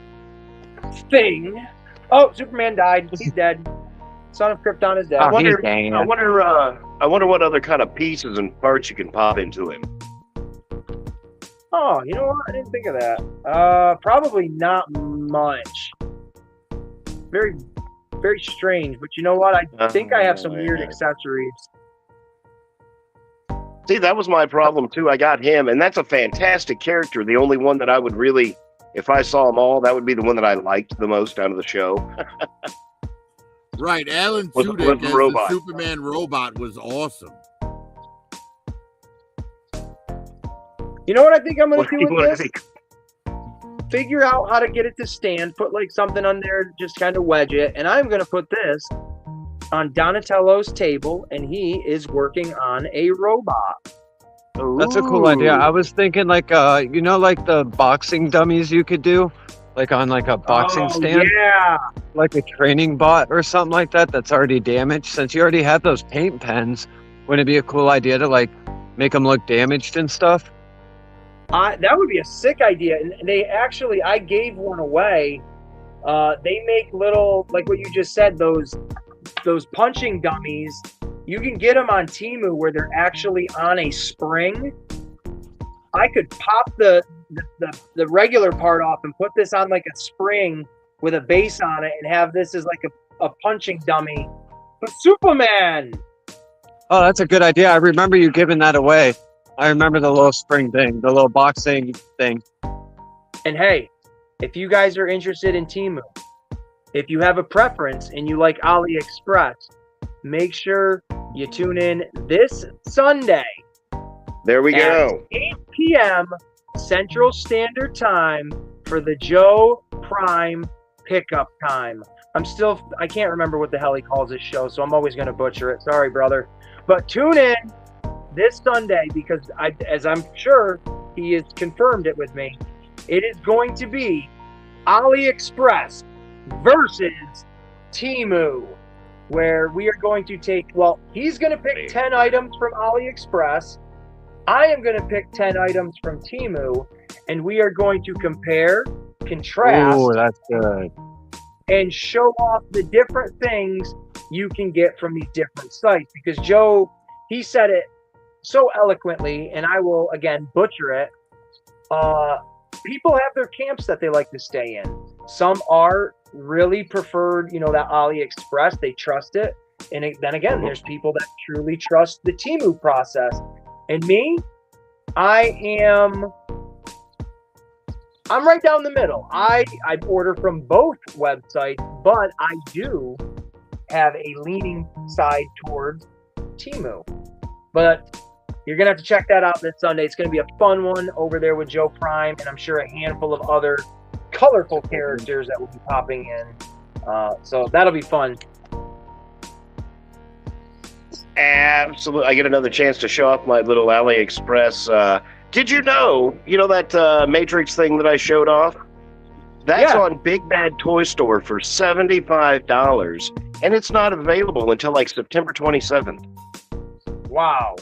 thing. Oh, Superman died. He's dead. Son of Krypton is dead. Oh, I wonder, he's dang I it. wonder what other kind of pieces and parts you can pop into him. Oh, you know what? I didn't think of that. Probably not much. Very, very strange. But you know what? I think I have some weird yeah. accessories. See, that was my problem too. I got him, and that's a fantastic character. The only one that I would really, if I saw them all, that would be the one that I liked the most out of the show. Right, Alan Was Tudyk the as robot. the Superman robot was awesome. You know what I think I'm going What to do do you with want this? to think? Figure out how to get it to stand, put like something on there, just kind of wedge it, and I'm going to put this on Donatello's table, and he is working on a robot. That's a cool idea. I was thinking like like the boxing dummies you could do, like on like a boxing stand, Yeah. like a training bot or something like that that's already damaged. Since you already have those paint pens, wouldn't it be a cool idea to like make them look damaged and stuff? That would be a sick idea. And I gave one away. They make little, like what you just said, those punching dummies. You can get them on Temu where they're actually on a spring. I could pop the regular part off and put this on like a spring with a base on it and have this as like a punching dummy. But Superman! Oh, that's a good idea. I remember you giving that away. I remember the little spring thing, the little boxing thing. And hey, if you guys are interested in Temu, if you have a preference and you like AliExpress, make sure you tune in this Sunday, There we go. 8 p.m. Central Standard Time for the Joe Prime pickup time. I can't remember what the hell he calls his show, so I'm always going to butcher it. Sorry, brother. But tune in this Sunday because, as I'm sure he has confirmed it with me, it is going to be AliExpress versus Temu, where we are going to he's going to pick 10 items from AliExpress. I am going to pick 10 items from Temu, and we are going to compare, contrast, Oh, that's good. and show off the different things you can get from these different sites. Because Joe, he said it so eloquently, and I will, again, butcher it. People have their camps that they like to stay in. Some are really preferred, that AliExpress, they trust it. And then again, there's people that truly trust the Temu process. And me, I'm right down the middle. I order from both websites, but I do have a leaning side towards Temu. But you're going to have to check that out this Sunday. It's going to be a fun one over there with Joe Prime, and I'm sure a handful of other colorful characters that will be popping in. So that'll be fun. Absolutely. I get another chance to show off my little AliExpress. Did you know that Matrix thing that I showed off? That's Yeah. on Big Bad Toy Store for $75, and it's not available until like September 27th. Wow.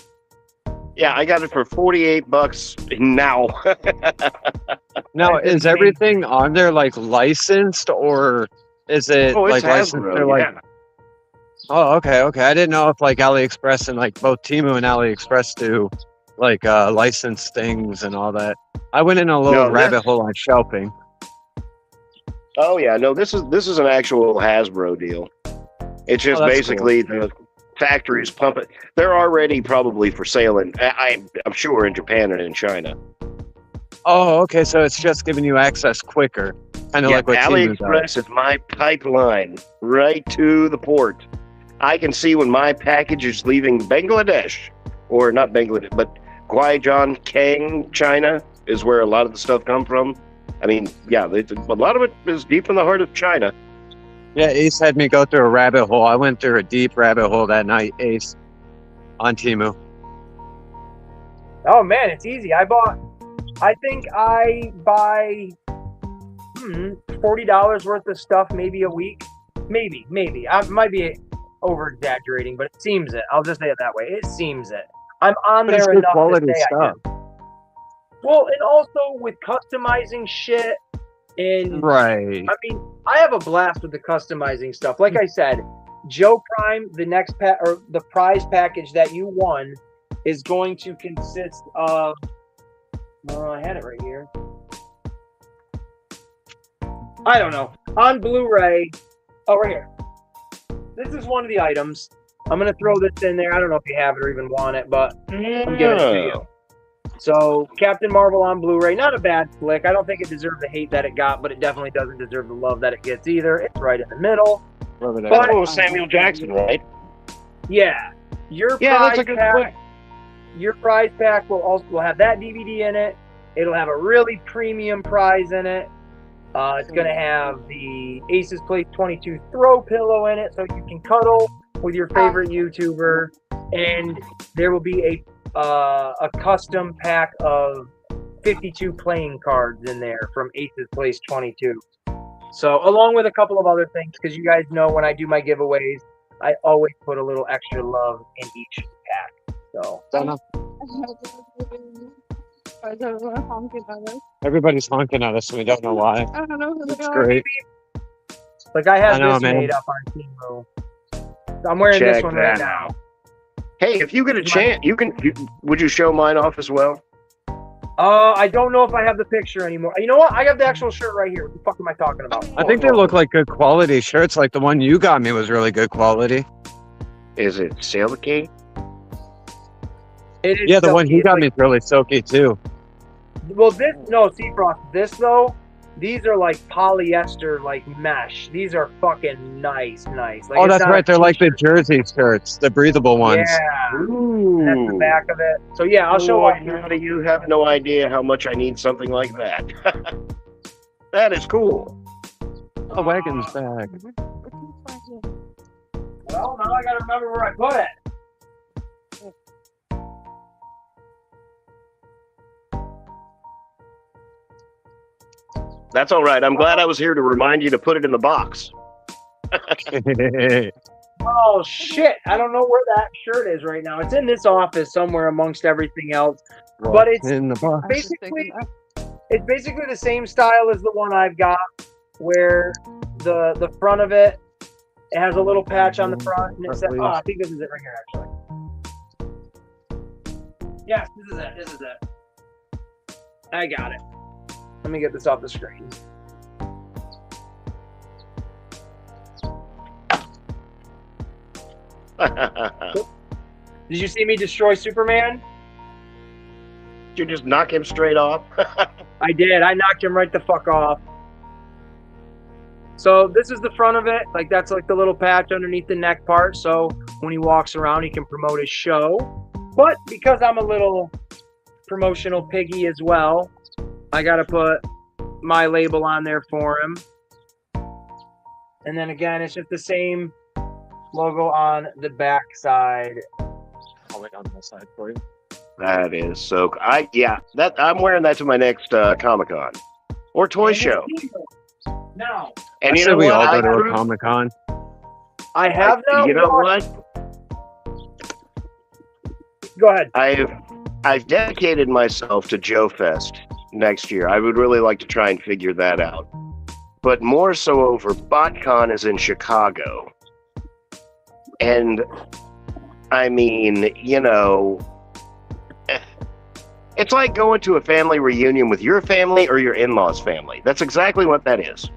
Yeah, I got it for $48 now. Now, That's is insane. everything on there like licensed, or is it Oh, it's like licensed? Hasbro, Or, like, yeah. oh, okay. I didn't know if like AliExpress and like both Temu and AliExpress do like licensed things and all that. I went in a little No, rabbit hole on shopping. Oh yeah, no, this is an actual Hasbro deal. It's just that's basically the factories pump it. They're already probably for sale in I'm sure in Japan and in China. Oh, okay. So it's just giving you access quicker, kind of Yeah, like what Temu does. AliExpress is my pipeline right to the port. I can see when my package is leaving Bangladesh, or not Bangladesh, but Guizhou, Kang, China is where a lot of the stuff comes from. I mean, yeah, a lot of it is deep in the heart of China. Yeah, Ace had me go through a rabbit hole. I went through a deep rabbit hole that night, Ace, on Temu. Oh man, it's easy. I think I buy $40 worth of stuff maybe a week. Maybe. I might be over exaggerating, but it seems it. I'll just say it that way. It seems it. I'm on But it's there good enough quality to say stuff. I do. Well, and also with customizing shit and Right. I mean, I have a blast with the customizing stuff. Like I said, Joe Prime, the next or the prize package that you won is going to consist of. I had it right here. I don't know. On Blu-ray. Oh, right here. This is one of the items. I'm gonna throw this in there. I don't know if you have it or even want it, but I'm giving it to you. So, Captain Marvel on Blu-ray, not a bad flick. I don't think it deserved the hate that it got, but it definitely doesn't deserve the love that it gets either. It's right in the middle. But, Oh, Samuel Jackson, right? yeah, your Yeah, that's prize a good pack. flick. Your prize pack will have that DVD in it. It'll have a really premium prize in it. It's gonna have the Aces Place 22 throw pillow in it, so you can cuddle with your favorite YouTuber, and there will be a custom pack of 52 playing cards in there from Aces Place 22. So, along with a couple of other things, because you guys know when I do my giveaways, I always put a little extra love in each pack. So, Everybody's honking at us, and we don't know why. I don't know who they It's are. great. like I have I know, this man. made up on Temu. I'm wearing this Check one right that now. Hey, if you get a chance, would you show mine off as well? I don't know if I have the picture anymore. You know what? I have the actual shirt right here. What the fuck am I talking about? I think they look like good quality shirts. Like the one you got me was really good quality. Is it Silky? It is Yeah, the one silky. he It's got like- me is really silky too. Well, Seafrost. This though, these are like polyester, like mesh. These are fucking nice. Like, Oh, it's that's not a right. They're like the t-shirt. jersey shirts, the breathable ones. Yeah, Ooh. that's the back of it. So yeah, I'll show Boy, off. how do you have no idea how much I need something like that? That is cool. The wagon's back. Well, now I gotta remember where I put it. That's all right. I'm glad I was here to remind you to put it in the box. Oh shit! I don't know where that shirt is right now. It's in this office somewhere amongst everything else. But it's in the box. basically the same style as the one I've got, where the front of it has a little patch on the front, and it says, "Oh, I think this is it right here, actually." Yes, this is it. I got it. Let me get this off the screen. Did you see me destroy Superman? You just knock him straight off. I did. I knocked him right the fuck off. So this is the front of it. Like that's like the little patch underneath the neck part. So when he walks around, he can promote his show. But because I'm a little promotional piggy as well, I got to put my label on there for him. And then again, it's just the same logo on the back side. I'll wait on the side for you. That is so. I'm wearing that to my next Comic-Con or toy show. Now, And I you said know we what? all go to a proved- Comic Con. I have now. You know what? Go ahead. I've dedicated myself to Joe Fest next year. I would really like to try and figure that out. But more so over BotCon is in Chicago. And I mean, you know, it's like going to a family reunion with your family or your in-laws' family. That's exactly what that is.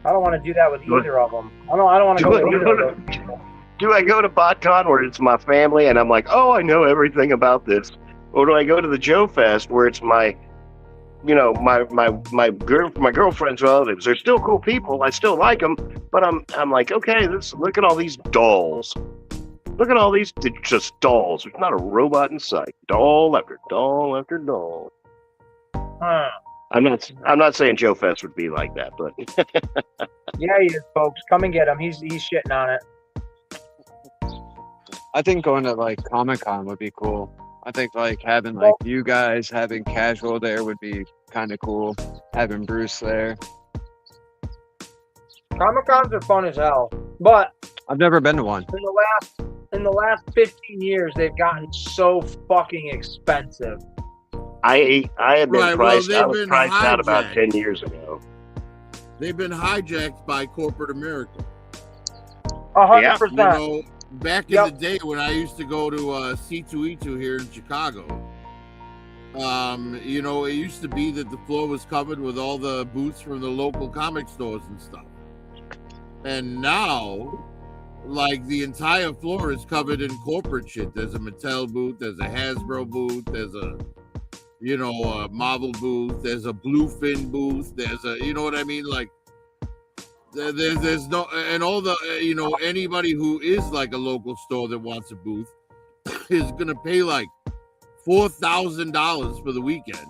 I don't want to do that with either of them. I don't want to go with either of them. Do I go to BotCon where it's my family and I'm like, oh, I know everything about this? Or do I go to the Joe Fest where it's my you know, my girlfriend's relatives. They're still cool people. I still like them, but I'm like, okay, look at all these dolls. Look at all these just dolls. There's not a robot in sight. Doll after doll after doll. Huh. I'm not saying Joe Fest would be like that, but Yeah, he is, folks. Come and get him. He's shitting on it. I think going to like Comic-Con would be cool. I think like having like you guys having casual there would be kind of cool. Having Bruce there. Comic-Cons are fun as hell, but I've never been to one. in the last 15 years, they've gotten so fucking expensive. I had been Right, well, priced. I they've was been priced out about hijacked. 10 years ago. They've been hijacked by corporate America. 100%. You know, back in Yep. the day when I used to go to C2E2 here in Chicago, you know, it used to be that the floor was covered with all the booths from the local comic stores and stuff. And now, like, the entire floor is covered in corporate shit. There's a Mattel booth, there's a Hasbro booth, there's a, you know, a Marvel booth, there's a Bluefin booth, there's a, you know what I mean? Like, there's no, and all the, you know, anybody who is like a local store that wants a booth is gonna pay like $4,000 for the weekend.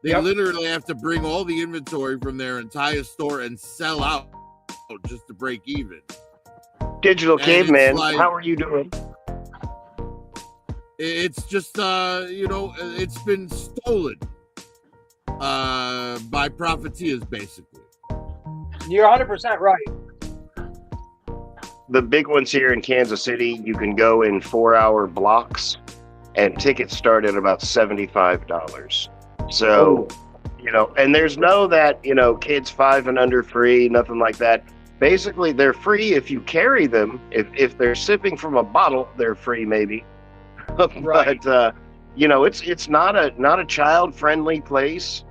They Yep. literally have to bring all the inventory from their entire store and sell out just to break even. Digital And Caveman, it's like- how are you doing? It's just, you know, it's been stolen by profiteers, basically. You're 100% right. The big ones here in Kansas City, you can go in 4-hour blocks, and tickets start at about $75. So, you know, and there's no that, you know, kids 5 and under free, nothing like that. Basically, they're free if you carry them. If they're sipping from a bottle, they're free maybe. Right. But you know, it's not a child friendly place.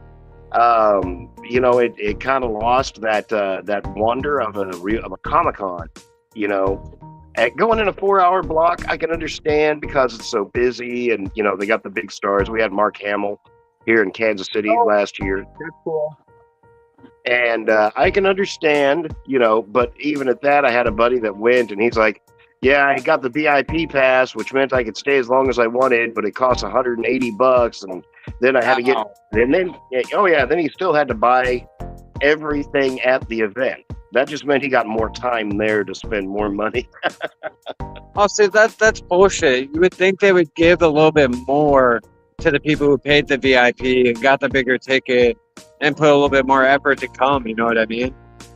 You know, it kind of lost that wonder of a Comic-Con. You know, going in a 4-hour block, I can understand because it's so busy, and you know they got the big stars. We had Mark Hamill here in Kansas City last year. That's cool. And I can understand, you know, but even at that, I had a buddy that went, and he's like, yeah, I got the VIP pass, which meant I could stay as long as I wanted, but it cost $180, and then I had to get, and then, oh yeah, then he still had to buy everything at the event. That just meant he got more time there to spend more money. Oh, see, that's bullshit. You would think they would give a little bit more to the people who paid the VIP and got the bigger ticket and put a little bit more effort to come. You know what I mean?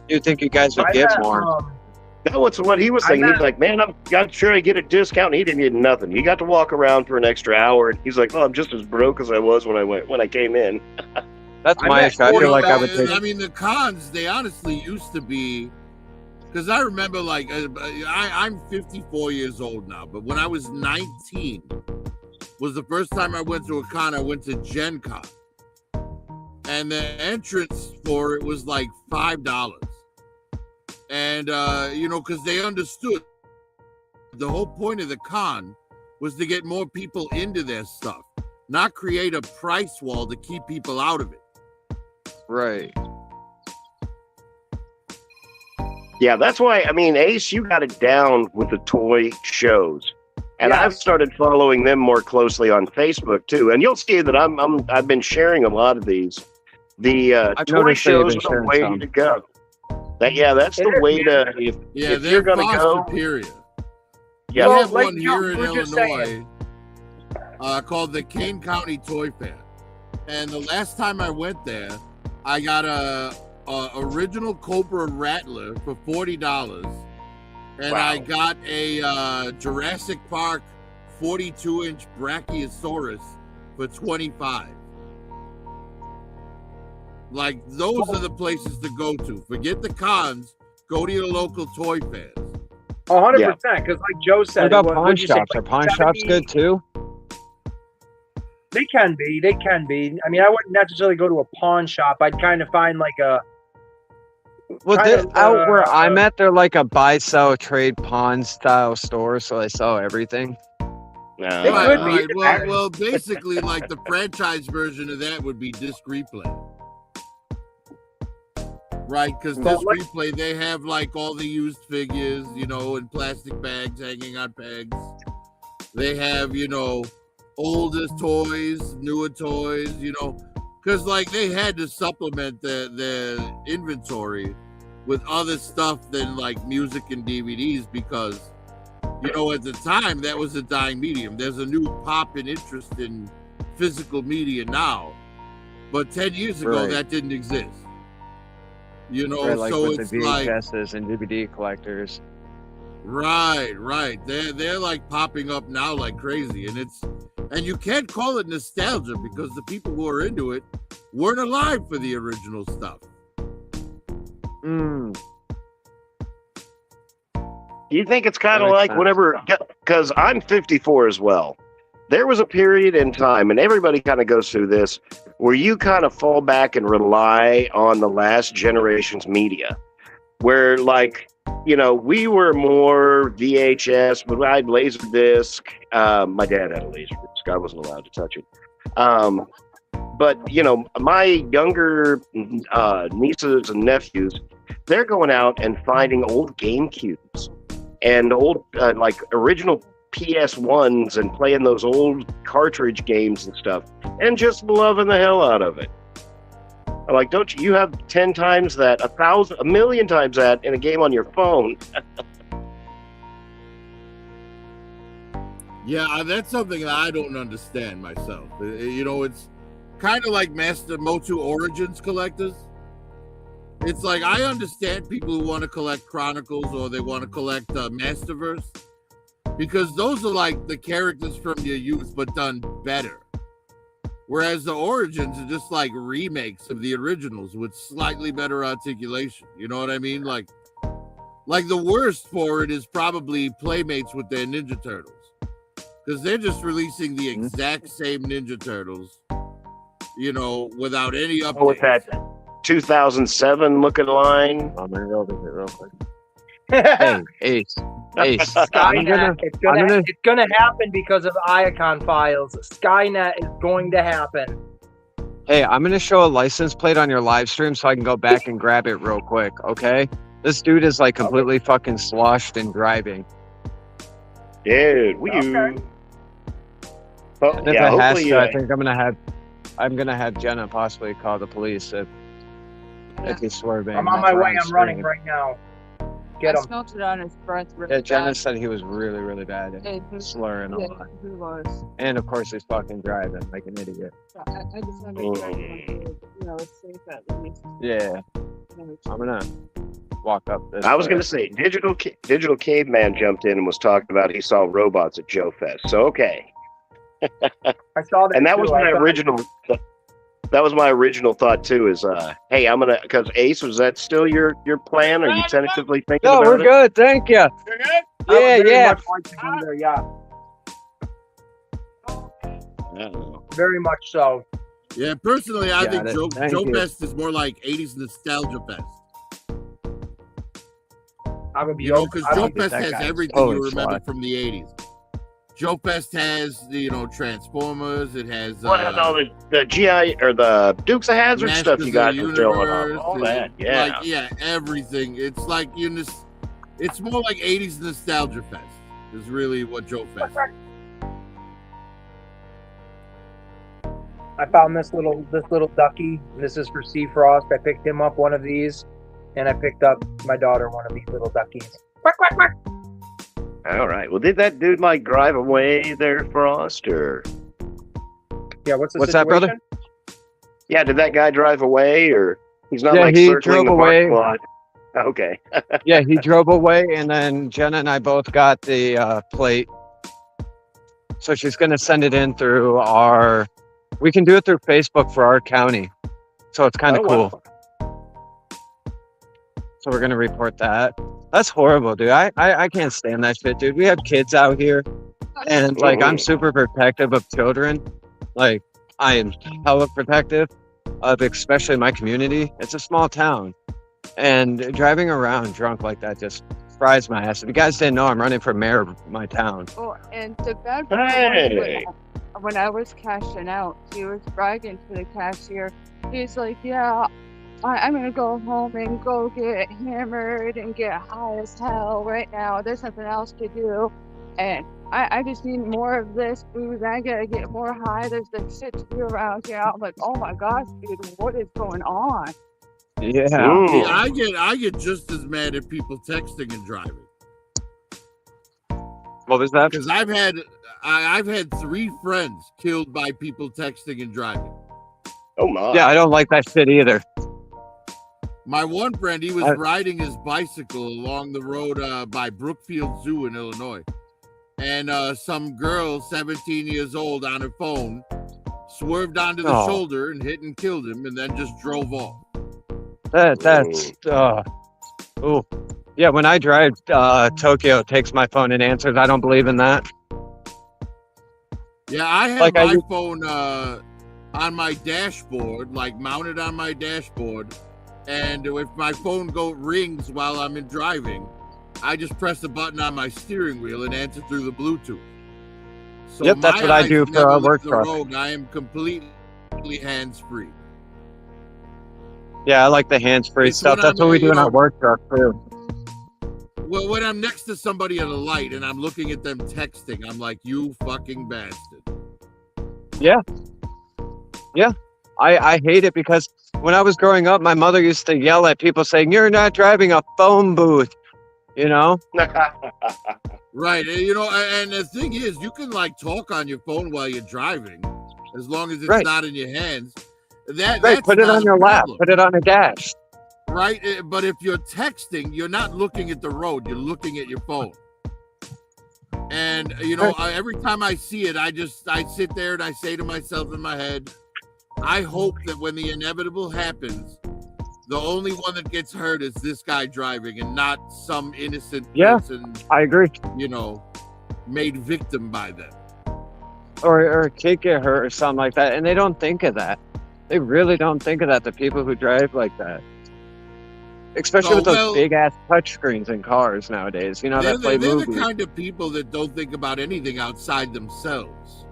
You'd think you guys would give more. That was what he was saying. He's like, man, I'm sure I get a discount. And he didn't get nothing. He got to walk around for an extra hour. And he's like, oh, I'm just as broke as I was when I came in. That's my issue. I feel like I would take. I mean, the cons, they honestly used to be, because I remember, like, I'm 54 years old now, but when I was 19, was the first time I went to a con. I went to Gen Con. And the entrance for it was like $5. And, you know, because they understood the whole point of the con was to get more people into their stuff, not create a price wall to keep people out of it. Right. Yeah, that's why, I mean, Ace, you got it down with the toy shows. And Yes. I've started following them more closely on Facebook too. And you'll see that I've been sharing a lot of these. The I've toy noticed that you've shows been are the sharing way some. to go. That's the It is, way to, Yeah, if they're you're going to far go. superior. Yeah, We Well, have like one you here in were just Illinois called the Kane County Toy Fair. And the last time I went there, I got a original Cobra Rattler for $40. And Wow. I got a Jurassic Park 42-inch Brachiosaurus for $25. Like, those are the places to go to. Forget the cons. Go to your local toy fairs. 100%. Because like Joe said, What about what- pawn what'd you say, shops? like Are pawn 70? shops good too? They can be. They can be. I mean, I wouldn't necessarily go to a pawn shop. I'd kind of find like a. Well, kind of, out where I'm at, they're like a buy, sell, trade, pawn style store, so they sell everything. It Right, could be. right. Well, basically, like the franchise version of that would be Disc Replay. Right, because Well, Disc like- Replay, they have like all the used figures, you know, in plastic bags hanging on pegs. They have, you know, older toys, newer toys, you know, because like they had to supplement their inventory with other stuff than like music and DVDs because, you know, at the time that was a dying medium. There's a new pop and interest in physical media now, but 10 years ago Right. that didn't exist. You know, Right, like so with it's the like VHSs and DVD collectors. right. They're like popping up now like crazy, and you can't call it nostalgia because the people who are into it weren't alive for the original stuff. Mm. Do you think it's kind That of makes like sense. whenever, because I'm 54 as well. There was a period in time, and everybody kind of goes through this, where you kind of fall back and rely on the last generation's media. Where, like, you know, we were more VHS, but I had Laserdisc. My dad had a Laserdisc. I wasn't allowed to touch it. But, you know, my younger nieces and nephews, they're going out and finding old GameCubes and old, like, original PS1s and playing those old cartridge games and stuff and just loving the hell out of it. I'm like, don't you have 10 times that, 1,000, 1,000,000 times that in a game on your phone? Yeah, that's something that I don't understand myself. You know, it's kind of like Master Motu Origins collectors. It's like I understand people who want to collect Chronicles or they want to collect Masterverse because those are like the characters from your youth but done better. Whereas the Origins are just like remakes of the originals with slightly better articulation. You know what I mean? Like the worst for it is probably Playmates with their Ninja Turtles. Because they're just releasing the exact same Ninja Turtles, you know, without any updates. Oh, with that 2007 looking line. I'm gonna go visit real quick. Hey, Ace. Ace. I'm gonna, It's I'm gonna- gonna happen because of Iacon files. Skynet is going to happen. hey, I'm gonna show a license plate on your live stream so I can go back and grab it real quick, okay? This dude is like completely fucking sloshed and driving. Dude, Okay. Oh, And if yeah, it has hopefully, to, I think I'm gonna have Jenna possibly call the police if he's swerving. I'm on my way. I'm running right now. Get I him. smelled it on his breath really Yeah, Jenna bad. said he was really, really bad at Hey, who- slurring a yeah, lot. he was. And of course he's fucking driving like an idiot. I just understand, you know, it's safe at least. Yeah, I'm gonna walk up this I was way. going to say, Digital Caveman jumped in and was talking about he saw robots at Joe Fest. So, okay. I saw that. And that too. was I my thought- original. That was my original thought too. Is hey, I'm gonna because Ace, was that still your plan? Are you tentatively thinking No, about we're it? good. Thank you. I would Yeah, very yeah. much like to be there, yeah, Uh-oh. very much so. Yeah, personally, I Got think it. Joe Thank you. Fest is more like 80s nostalgia fest. I would be. You know, because I Joe would be- Fest that has guy's everything totally you remember flawed. from the 80s. Joe Fest has, you know, Transformers. It has Well, no, the GI or the Dukes of Hazzard stuff you got Masters for of the showing Universe, off. All and, that, yeah. like, yeah, everything. It's like it's more like 80s nostalgia fest. Is really what Joe Fest is. I found this little ducky. This is for Sea Frost. I picked him up one of these, and I picked up my daughter one of these little duckies. Quack, quack, quack. All right. Well, did that dude like drive away there, Frost, or Yeah, what's the What's that, situation? brother? yeah, did that guy drive away, or he's not Yeah, like he circling drove the away. parking lot? Okay. Yeah, he drove away, and then Jenna and I both got the plate. So she's gonna send it in through our. We can do it through Facebook for our county, so it's kind of Oh, cool. wow. So we're gonna report that. That's horrible, dude. I can't stand that shit, dude. We have kids out here, and like I'm Mhm. super protective of children. Like I am hella protective of especially my community. It's a small town, and driving around drunk like that just surprise my ass. If you guys didn't know, I'm running for mayor of my town. Oh, and the bad part Hey. was when I was cashing out, he was bragging to the cashier. He's like, yeah, I'm gonna go home and go get hammered and get high as hell right now. There's nothing else to do. And I just need more of this booze. I gotta get more high. There's the shit to do around here. I'm like, oh my gosh, dude, what is going on? Yeah. See, Ooh. I get just as mad at people texting and driving What was that? because I've had 3 friends killed by people texting and driving. Oh my. Yeah, I don't like that shit either. My one friend, he was I- riding his bicycle along the road by Brookfield Zoo in Illinois, and some girl, 17 years old, on her phone, swerved onto the Oh. shoulder and hit and killed him, and then just drove off. That's oh yeah. When I drive Tokyo, it takes my phone and answers. I don't believe in that. Yeah, I have Like, my I- phone on my dashboard, like mounted on my dashboard, and if my phone rings while I'm in driving, I just press the button on my steering wheel and answer through the Bluetooth. So Yep, that's my what I eyes do for never our leave work the truck. road. I am completely hands-free. Yeah, I like the hands-free It's stuff. when That's I'm, what we you do in our know- work truck too. Well, when I'm next to somebody at a light and I'm looking at them texting, I'm like, you fucking bastard. I hate it because when I was growing up, my mother used to yell at people saying, "You're not driving a phone booth," you know. Right. And the thing is, you can like talk on your phone while you're driving, as long as it's Right. not in your hands. Right, That's put it not on a your lap, problem, put it on a dash. right? But if you're texting, you're not looking at the road, you're looking at your phone. And every time I see it, I sit there and I say to myself in my head, I hope that when the inevitable happens, the only one that gets hurt is this guy driving and not some innocent Yeah. person, I agree. made victim by them. Or a kid get hurt or something like that, and they don't think of that. They really don't think of that. The people who drive like that, especially Oh, with those well- big ass touchscreens in cars nowadays. You know They're, that play they're the movies. kind of people that don't think about anything outside themselves,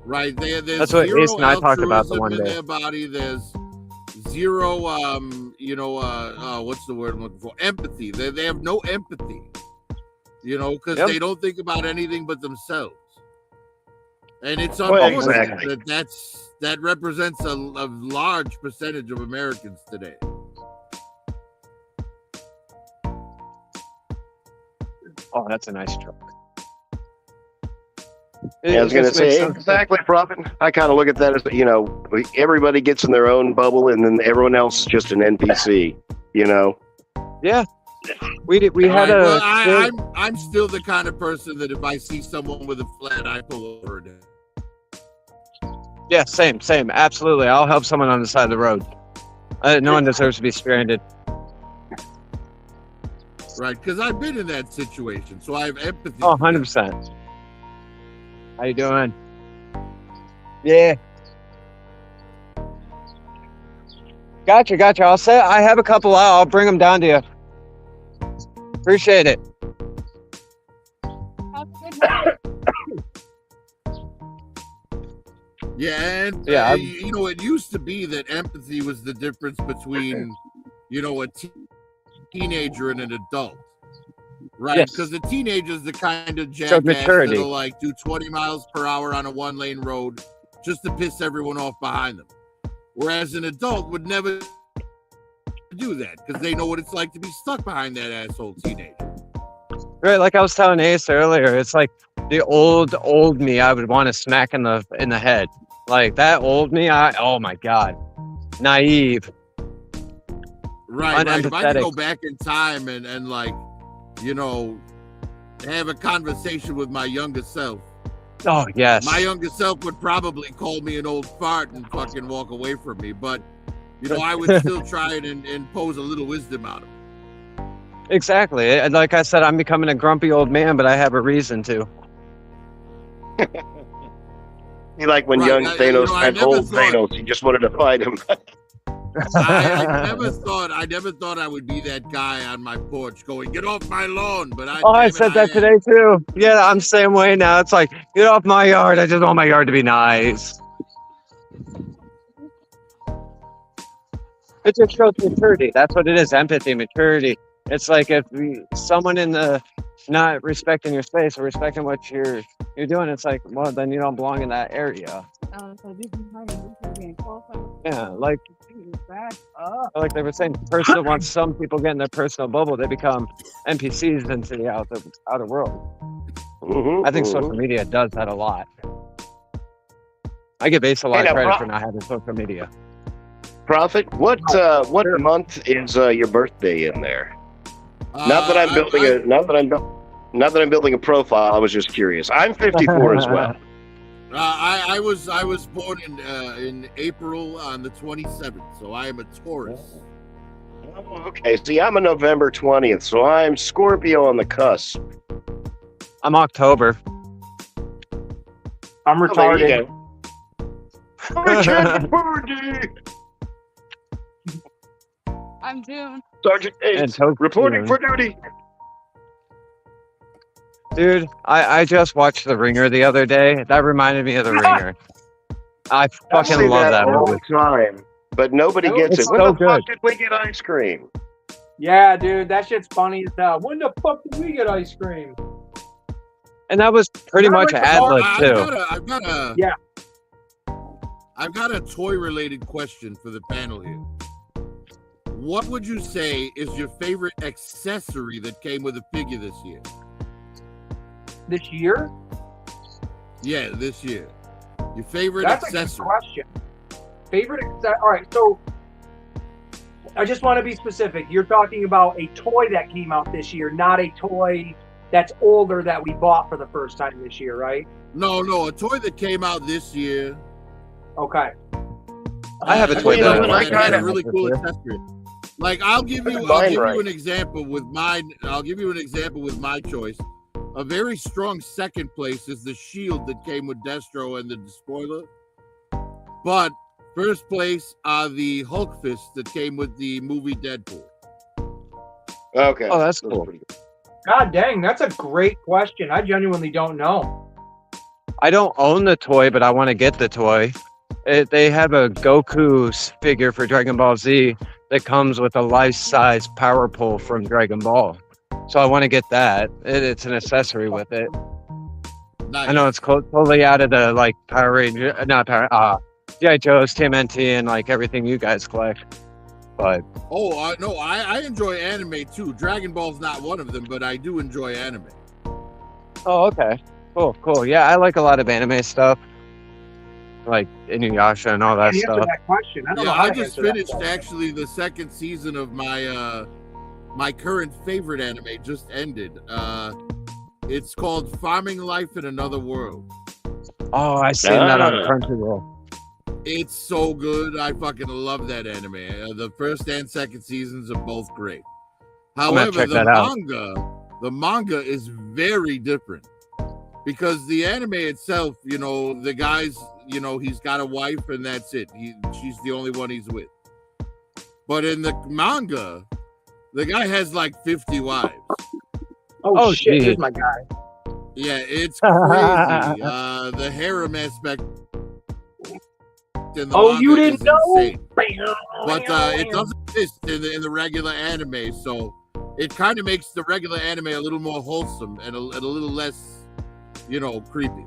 right? There's That's what zero Ace and I talked about the altruism one in day. their body. There's zero, what's the word I'm looking for? Empathy. They have no empathy, because Yep. they don't think about anything but themselves. And it's Well, unfortunate exactly. that represents a large percentage of Americans today. Oh, that's a nice truck. Yeah, I was going to say, exactly, Prophet. I kind of look at that as, everybody gets in their own bubble and then everyone else is just an NPC, Yeah, we had Right, a. well, kid- I'm still the kind of person that if I see someone with a flat, I pull over it. Yeah, same, absolutely. I'll help someone on the side of the road. No one deserves to be stranded. Right, because I've been in that situation, so I have empathy. Oh, 100%. How you doing? Yeah. Gotcha. I have a couple out. I'll bring them down to you. Appreciate it. Have a good night. Yeah, and Yeah, it used to be that empathy was the difference between, a teenager and an adult. Right, Yes. because the teenager's the kind of Shows jackass maturity. that'll like do 20 miles per hour on a 1-lane road just to piss everyone off behind them. Whereas an adult would never do that because they know what it's like to be stuck behind that asshole teenager. Right, like I was telling Ace earlier, it's like the old me I would want to smack in the head. Like that old me, oh my god. Naive. Right. If I could go Unempathetic. back in time and like, have a conversation with my younger self. Oh yes. My younger self would probably call me an old fart and fucking walk away from me. But, I would still try and impose a little wisdom out of it. Exactly. And like I said, I'm becoming a grumpy old man, but I have a reason to. You like when Right, young I Thanos never met old thought- Thanos, you just wanted to fight him. I never thought I would be that guy on my porch going, "Get off my lawn!" But I said that today too. Yeah, I'm same way now. It's like, get off my yard. I just want my yard to be nice. It just shows maturity. That's what it is. Empathy, maturity. It's like if someone in the not respecting your space or respecting what you're doing, it's like, well, then you don't belong in that area. Yeah, like they were saying, once some people get in their personal bubble, they become NPCs into the outer world. I think social media does that a lot. I give Ace a lot of credit for not having social media. Prophet, what month is your birthday in there? Not that I'm building a profile. I was just curious. I'm 54 as well. I was born in April on the 27th, so I am a Taurus. Oh, okay. See, I'm a November 20th, so I'm Scorpio on the cusp. I'm October. I'm retarded. I'm June. Sergeant Ace, reporting for duty. Dude, I just watched The Ringer the other day. That reminded me of The Ringer. I fucking love that all movie. the time, but nobody gets It's it. When so the fuck good. did we get ice cream? Yeah, dude, that shit's funny as hell. When the fuck did we get ice cream? And that was pretty much an ad lib too. I've got a toy-related question for the panel here. What would you say is your favorite accessory that came with a figure this year? This year? Yeah, this year. Your favorite That's accessory. a good question. Favorite accessory? All right, so I just want to be specific. You're talking about a toy that came out this year, not a toy that's older that we bought for the first time this year, right? No, a toy that came out this year. Okay. I have a toy that that had a really cool accessory. Like I'll give you an example with mine. I'll give you an example with my choice. A very strong second place is the shield that came with Destro and the spoiler. But first place are the Hulk fists that came with the movie Deadpool. Okay. Oh, that's cool. God dang, that's a great question. I genuinely don't know. I don't own the toy, but I want to get the toy. They have a Goku figure for Dragon Ball Z that comes with a life-size power pole from Dragon Ball. So I want to get that. It's an accessory with it. Nice. I know it's totally out of the like Power Ranger, not Power, G.I. Joe's, TMNT, and like everything you guys collect. But no, I enjoy anime too. Dragon Ball's not one of them, but I do enjoy anime. oh, okay, cool. Yeah, I like a lot of anime stuff, like Inuyasha and all that Can you answer stuff. that question? I don't know Yeah, how I to just answer that finished question. actually the second season of my my current favorite anime just ended. It's called Farming Life in Another World. Oh, I seen that on Crunchyroll. It's so good. I fucking love that anime. The first and second seasons are both great. gonna However, check that out. the manga is very different because the anime itself, you know, the guy's, you know, he's got a wife and that's it. She's the only one he's with. But in the manga, the guy has like 50 wives. Oh, shit, geez. here's my guy. Yeah, it's crazy. The harem aspect. In the Oh, manga you didn't is know? insane. But it doesn't exist in the regular anime, so it kind of makes the regular anime a little more wholesome and a little less, you know, creepy.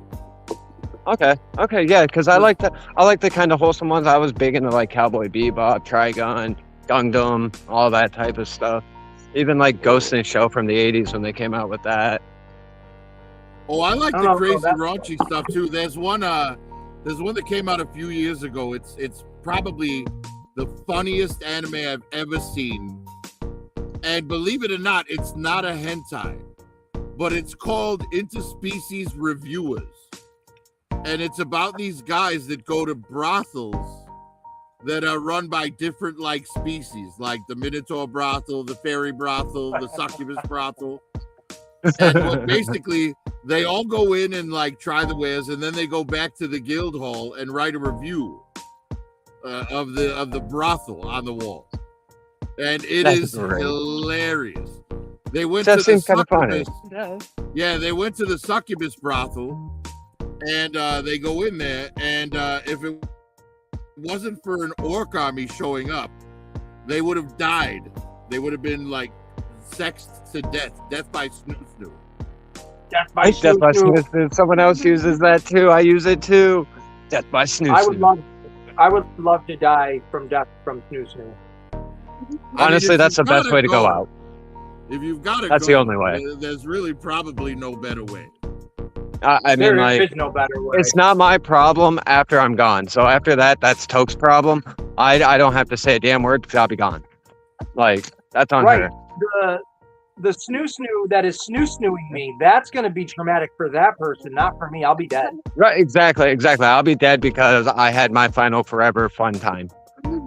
Okay, yeah, because I like the kind of wholesome ones. I was big into like Cowboy Bebop, Trigun, Gundam, all that type of stuff. Even like Ghost in the Shell from the 80s when they came out with that. Oh, I like I the don't know crazy about that. raunchy stuff too. There's one that came out a few years ago. It's probably the funniest anime I've ever seen. And believe it or not, it's not a hentai, but it's called Interspecies Reviewers. And it's about these guys that go to brothels that are run by different like species, like the Minotaur brothel, the fairy brothel, the succubus brothel. And basically they all go in and like try the wares, and then they go back to the guild hall and write a review of the brothel on the wall, and it That's is great. hilarious. They went That to the seems kinda funny. succubus. Does. Yeah, they went to the succubus brothel, and they go in there, and if it wasn't for an orc army showing up, they would have died. They would have been like sexed to death by Snoo Snoo. Death by Death by Snoo Snoo. Snoo. Someone else uses that too. I use it too. Death by Snoo Snoo. I would love to die from death from Snoo Snoo. Honestly, if that's the you've best gotta way to go out. If you've got to That's the only way. There's really probably no better way. I mean, There like, is no better way. it's not my problem after I'm gone. So after that, that's Toke's problem. I don't have to say a damn word because I'll be gone. Like, that's on Right. her. The Snoo Snoo that is Snoo Snooing me, that's going to be traumatic for that person, not for me. I'll be dead. Right, exactly. I'll be dead because I had my final forever fun time.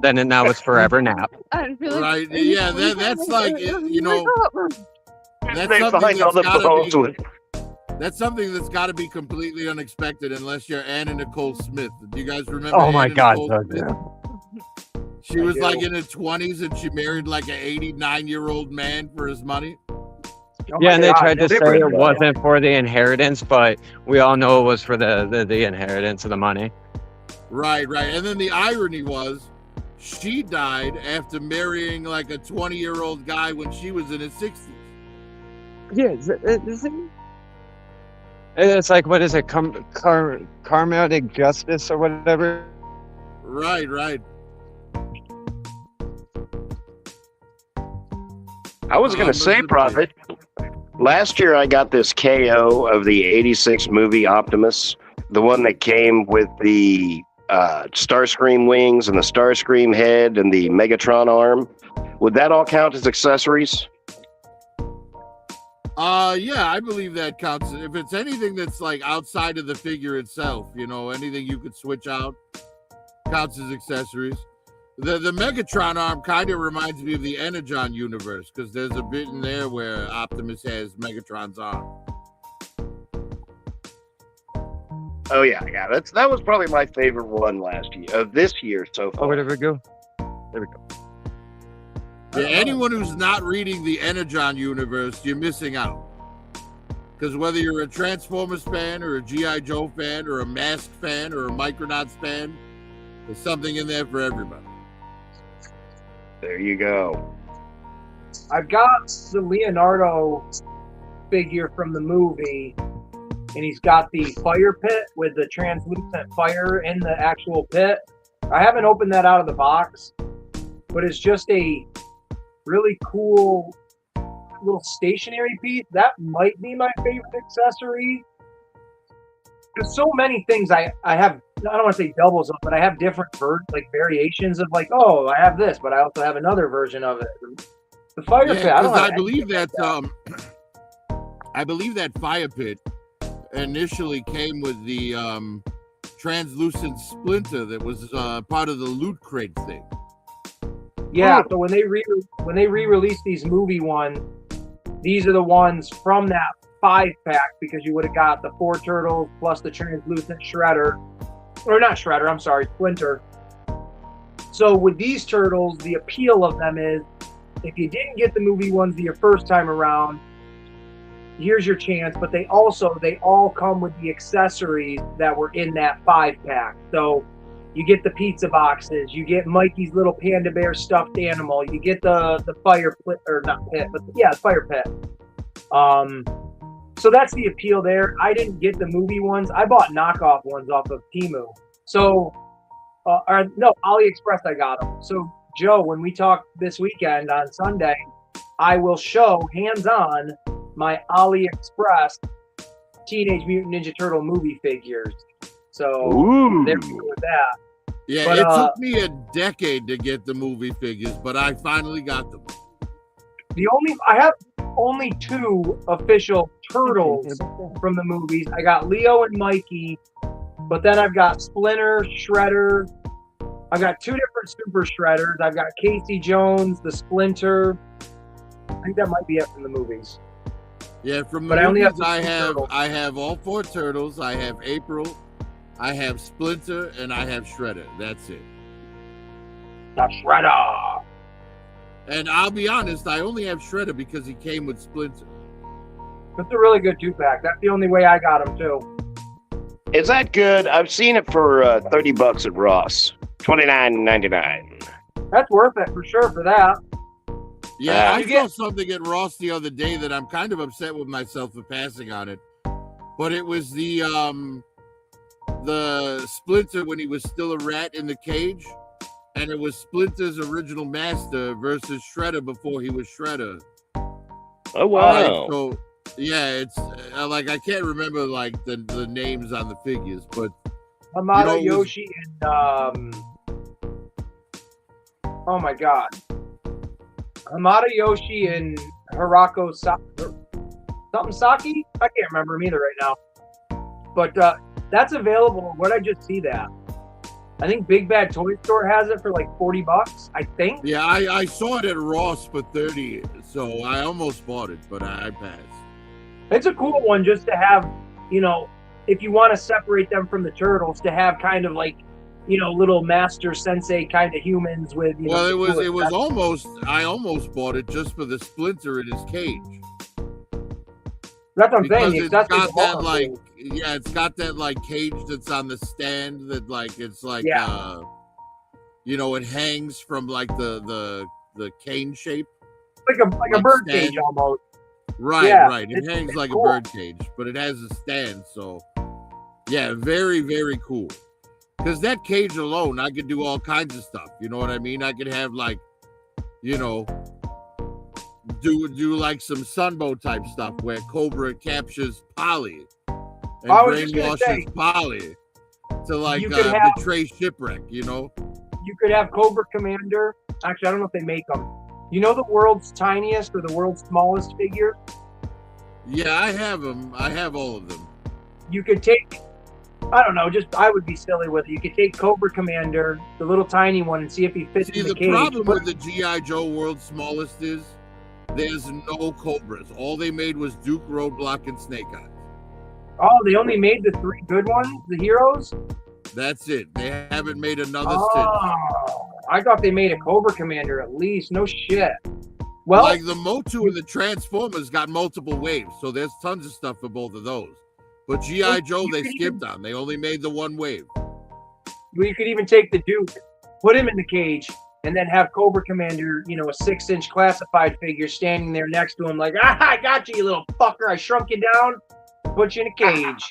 Then and now it's forever nap. I feel like Right, yeah, that's like, you know, that's They something find all that's the gotta bones be, with. that's something that's got to be completely unexpected unless you're Anna Nicole Smith. Do you guys remember? Oh my Anna God, Nicole Doug, Smith? yeah. She I was do. like in her 20s and she married like an 89-year-old man for his money. Oh Yeah, my and they God, tried to no say different. it wasn't for the inheritance, but we all know it was for the inheritance of the money. Right. And then the irony was she died after marrying like a 20-year-old guy when she was in his 60s. Yeah, it's like, what is it, karmatic justice or whatever? Right. I was going to say, Prophet, last year I got this KO of the 86 movie Optimus, the one that came with the Starscream wings and the Starscream head and the Megatron arm. Would that all count as accessories? Yeah, I believe that counts. If it's anything that's like outside of the figure itself, you know, anything you could switch out counts as accessories. The Megatron arm kind of reminds me of the Energon universe because there's a bit in there where Optimus has Megatron's arm. Oh yeah. That was probably my favorite one last year, this year so far. Oh, where did it go? There we go. Yeah, anyone who's not reading the Energon universe, you're missing out. Because whether you're a Transformers fan or a G.I. Joe fan or a Mask fan or a Micronauts fan, there's something in there for everybody. There you go. I've got the Leonardo figure from the movie, and he's got the fire pit with the translucent fire in the actual pit. I haven't opened that out of the box, but it's just a really cool little stationary piece. That might be my favorite accessory. There's so many things I have. I don't want to say doubles of, but I have different variations of like, oh, I have this, but I also have another version of it. The fire pit. I don't. I believe that I believe that fire pit initially came with the translucent splinter that was part of the Loot Crate thing. Yeah. So when they re-released these movie ones, these are the ones from that 5-pack because you would have got the 4 turtles plus the translucent shredder. Or not Shredder, I'm sorry, Splinter. So with these turtles, the appeal of them is if you didn't get the movie ones your first time around, here's your chance. But they all come with the accessories that were in that 5-pack. So you get the pizza boxes, you get Mikey's little panda bear stuffed animal, you get the fire pit, or not pit, but yeah, fire pit. So that's the appeal there. I didn't get the movie ones. I bought knockoff ones off of Temu. So, AliExpress I got them. So, Joe, when we talk this weekend on Sunday, I will show hands-on my AliExpress Teenage Mutant Ninja Turtle movie figures. So, Ooh. there we go with that. Yeah, But, it took me a decade to get the movie figures, but I finally got them. I have only 2 official turtles from the movies. I got Leo and Mikey, but then I've got Splinter, Shredder. I've got 2 different Super Shredders. I've got Casey Jones, the Splinter. I think that might be it from the movies. Yeah, from the But I only movies, have 2 turtles. I have all 4 turtles. I have April, I have Splinter, and I have Shredder. That's it. The Shredder. And I'll be honest, I only have Shredder because he came with Splinter. That's a really good 2-pack. That's the only way I got him too. Is that good? I've seen it for $30 at Ross, $29.99. That's worth it for sure for that. Yeah, I you saw get- something at Ross the other day that I'm kind of upset with myself for passing on it. But it was the Splinter when he was still a rat in the cage, and it was Splinter's original master versus Shredder before he was Shredder. Oh, Right, wow. so yeah, it's like I can't remember like the names on the figures, but Hamato You know, it was- Yoshi and oh my god, Hamato Yoshi and Hirako something Saki. I can't remember him either right now. But that's available. Where did I just see that? I think Big Bad Toy Store has it for like $40. I think. yeah, I saw it at Ross for 30, so I almost bought it, but I passed. It's a cool one just to have, you know, if you want to separate them from the turtles, to have kind of like, you know, little master sensei kind of humans with. You Well, know, it was almost. I almost bought it just for the Splinter in his cage That's what I'm because saying. The it's accessories got that are like cool. yeah, it's got that like cage that's on the stand that like it's like Yeah. you know, it hangs from like the cane shape. like a like bird stand. cage almost. Right, Yeah, right. It it's hangs like cool. a bird cage, but it has a stand. So, yeah, very, very cool. Because that cage alone, I could do all kinds of stuff. You know what I mean? I could have like, you know, do like some Sunbow type stuff where Cobra captures Polly and I was just gonna say, brainwashes Polly to like you could have- betray Shipwreck. You know? You could have Cobra Commander. Actually, I don't know if they make them. You know the world's tiniest or the world's smallest figure? Yeah, I have them. I have all of them. You could take, I don't know, just I would be silly with it. You could take Cobra Commander, the little tiny one, and see if he fits See, in the the cage. problem But- with the G.I. Joe World's Smallest is there's no Cobras. All they made was Duke, Roadblock, and Snake Eyes. oh, they only made the 3 good ones, the heroes? That's it. They haven't made another since. Oh, I thought they made a Cobra Commander at least. No shit. Well, Like the Motu and the Transformers got multiple waves, so there's tons of stuff for both of those. But G.I. Joe, they skipped on. They only made the one wave. you could even take the Duke, put him in the cage, and then have Cobra Commander, you know, a 6-inch classified figure standing there next to him like, I got you, you little fucker. I shrunk you down, put you in a cage.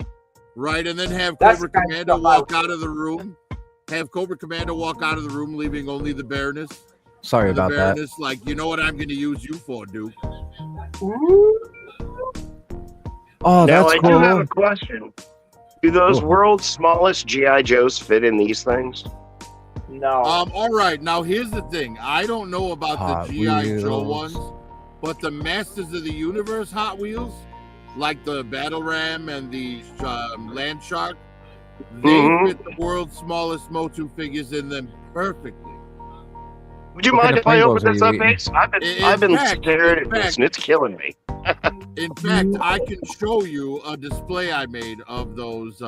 Right, and then have That's Cobra the kind of Commander stuff I walk out of the room. Have Cobra Commander walk out of the room, leaving only the Baroness. Sorry And the about that. Baroness, like, you know what I'm going to use you for, Duke? Ooh. Oh, Now, that's I do have cool. a question. Do those Cool. world's smallest G.I. Joes fit in these things? No. All right. Now here's the thing. I don't know about Hot the G.I. Joe Wheels. ones, but the Masters of the Universe Hot Wheels, like the Battle Ram and the Land Shark, they Mhm. fit the world's smallest Motu figures in them perfectly. Would you What mind kind if of I Pringles open are this you up, eating? Ace? In I've been fact- staring in at this, fact- and it's killing me. In fact, I can show you a display I made of those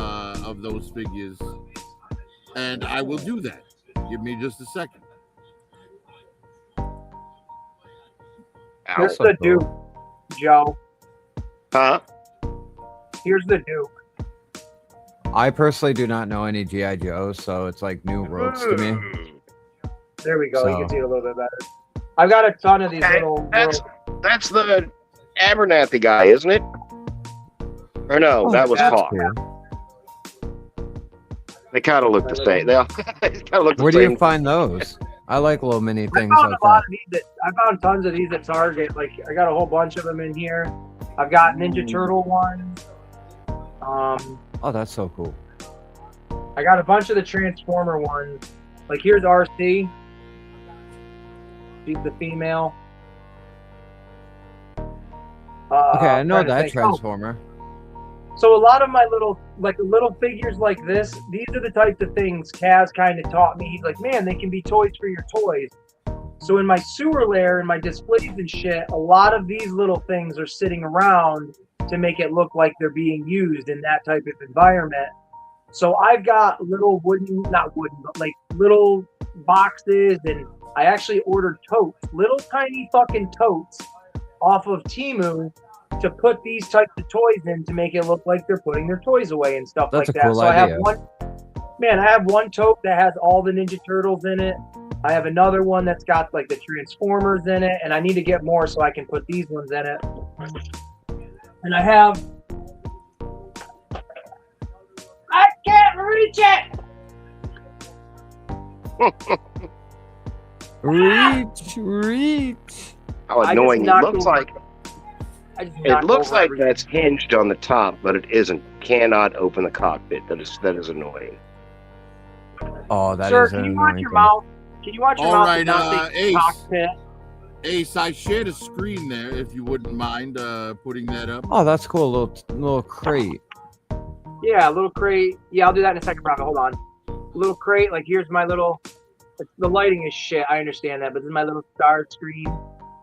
figures, and I will do that. Give me just a second. Here's Also the cool. Duke, Joe. Huh? Here's the Duke. I personally do not know any GI Joes, so it's like new worlds to me. There we go. You So- can see it a little bit better. I've got a ton of these Okay, little. That's the Abernathy guy, isn't it? Or no, Oh, that was that's Hawk. cool. They kind of look the same. They all kind of look the Where do same. you find those? I like little mini I things found like a lot that. of these. I found tons of these at Target. Like I got a whole bunch of them in here. I've got Ninja Turtle ones. Oh, that's so cool. I got a bunch of the Transformer ones. Like here's RC. She's the female. Okay, I know trying to that think. Transformer. So a lot of my little figures like this, these are the types of things Kaz kind of taught me. He's like, man, they can be toys for your toys. So in my sewer lair and my displays and shit, a lot of these little things are sitting around to make it look like they're being used in that type of environment. So I've got little not wooden, but like little boxes, and I actually ordered totes, little tiny fucking totes off of Temu to put these types of toys in to make it look like they're putting their toys away and stuff That's like a that. cool So I have idea. I have one tote that has all the Ninja Turtles in it. I have another one that's got like the Transformers in it, and I need to get more so I can put these ones in it. And I can't reach it! Reach. How I just annoying! It knocked looks over- like I just it knocked looks over like everything. that's hinged on the top, but it isn't. Cannot open the cockpit. That is annoying. Oh, that Sir, is can an you watch annoying your thing. mouth? Can you watch your All mouth right, and not say Ace. cockpit? Ace, I shared a screen there. If you wouldn't mind putting that up. Oh, that's cool. Little crate. Yeah, a little crate. Yeah, I'll do that in a second, Bravo. Hold on. Little crate. Like, here's my little. The lighting is shit. I understand that, but this is my little star screen.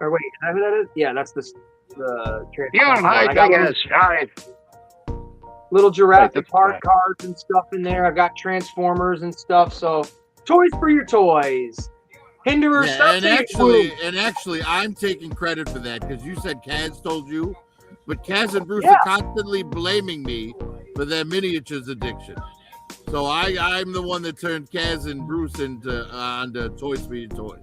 Or wait, is that who that is? Yeah, that's the My thing is, little Jurassic Right, Park cards and stuff in there. I've got Transformers and stuff. So, toys for your toys. Hinderer, Yeah, stop saying and actually, I'm taking credit for that because you said Kaz told you, but Kaz and Bruce Yeah. are constantly blaming me for their miniatures addiction. So I'm the one that turned Kaz and Bruce onto Toys for Your Toys.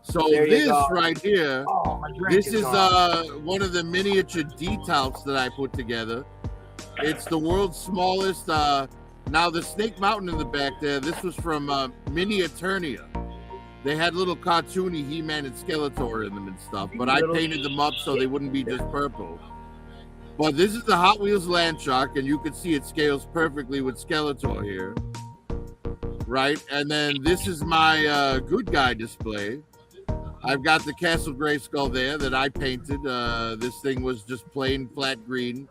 So There you this go. right here, Oh, my drink this is is gone. one of the miniature detouts that I put together. It's the world's smallest. Now the Snake Mountain in the back there. This was from Mini Eternia. They had little cartoony He-Man and Skeletor in them and stuff, but I painted them up so they wouldn't be just purple. But this is the Hot Wheels Land Shark, and you can see it scales perfectly with Skeletor here, right? And then this is my good guy display. I've got the Castle Grayskull there that I painted. This thing was just plain flat green.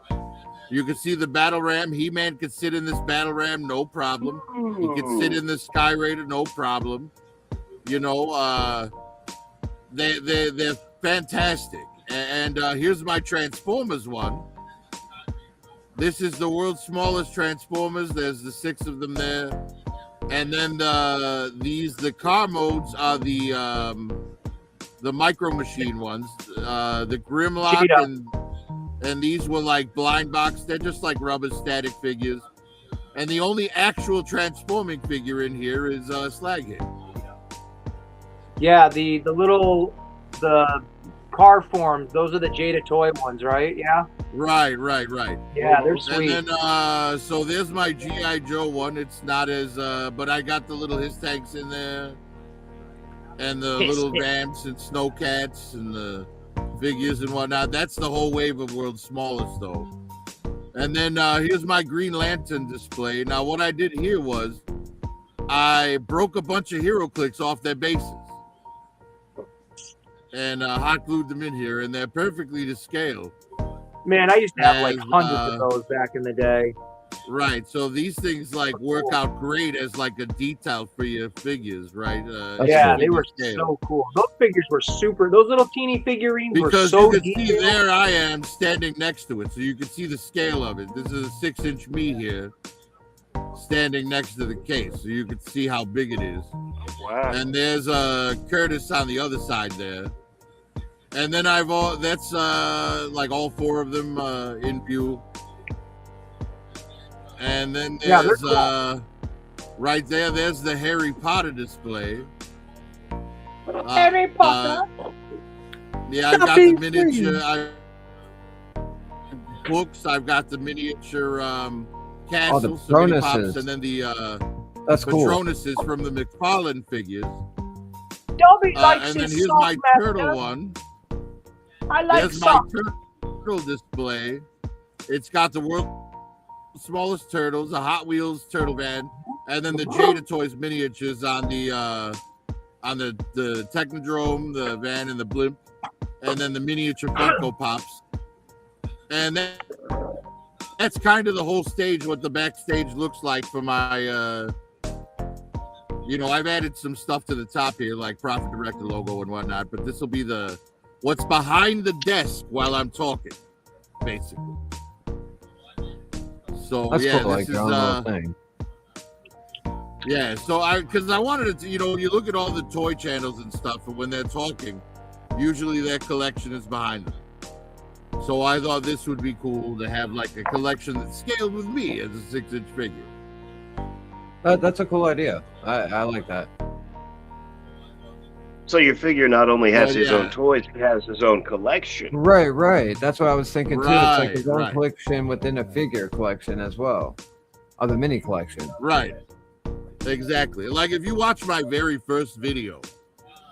You can see the Battle Ram. He-Man could sit in this Battle Ram, no problem. He could sit in the Sky Raider, no problem. You know, they're fantastic. And here's my Transformers one. This is the world's smallest Transformers. There's the 6 of them there. And then the car modes are the Micro Machine ones. The Grimlock and these were like blind box. They're just like rubber static figures. And the only actual transforming figure in here is Slaghead. Yeah, the car forms. Those are the Jada toy ones, right? Yeah. Right. Yeah, they're sweet. And then, so there's my G.I. Joe one. It's not as, but I got the little His Tanks in there. And the little Vamps and Snowcats and the figures and whatnot. That's the whole wave of World's Smallest, though. And then here's my Green Lantern display. Now, what I did here was I broke a bunch of Hero Clicks off their bases. And hot glued them in here, and they're perfectly to scale. Man, I used to have like And, hundreds of those back in the day. Right. So these things like work out great as like a detail for your figures, right? Yeah, to they were scale. so cool. Those figures were super. Those little teeny figurines Because were so you can see detailed. there I am standing next to it, so you can see the scale of it. This is a 6-inch me here, standing next to the case, so you can see how big it is. Wow. And there's Curtis on the other side there. And then that's like all 4 of them in view. And then Yeah, they're there's right there's the Harry Potter display. Harry Potter. Yeah, I've got the miniature books. I've got the miniature castle, the so mini pops, Patronuses. and then the That's cool. Patronuses from the McFarlane figures. Dobby likes And then his here's sock, my master. turtle one. I like There's my socks. turtle display. It's got the world's smallest turtles, a Hot Wheels turtle van, and then the Jada Toys miniatures on the Technodrome, the van, and the blimp, and then the miniature Funko Pops. And that's kind of the whole stage, what the backstage looks like for my I've added some stuff to the top here, like Profit Director logo and whatnot, but this will be what's behind the desk while I'm talking, basically. So That's yeah, cool. Like this your is own little thing. yeah. So because I wanted to, you look at all the toy channels and stuff, and when they're talking, usually their collection is behind them. So I thought this would be cool to have like a collection that's scaled with me as a 6-inch figure. That's a cool idea. I like that. So your figure not only has Well, his yeah. own toys, he has his own collection. Right. That's what I was thinking too. It's like his own Right. collection within a figure collection as well, of the mini collection. Right. Exactly. Like if you watch my very first video,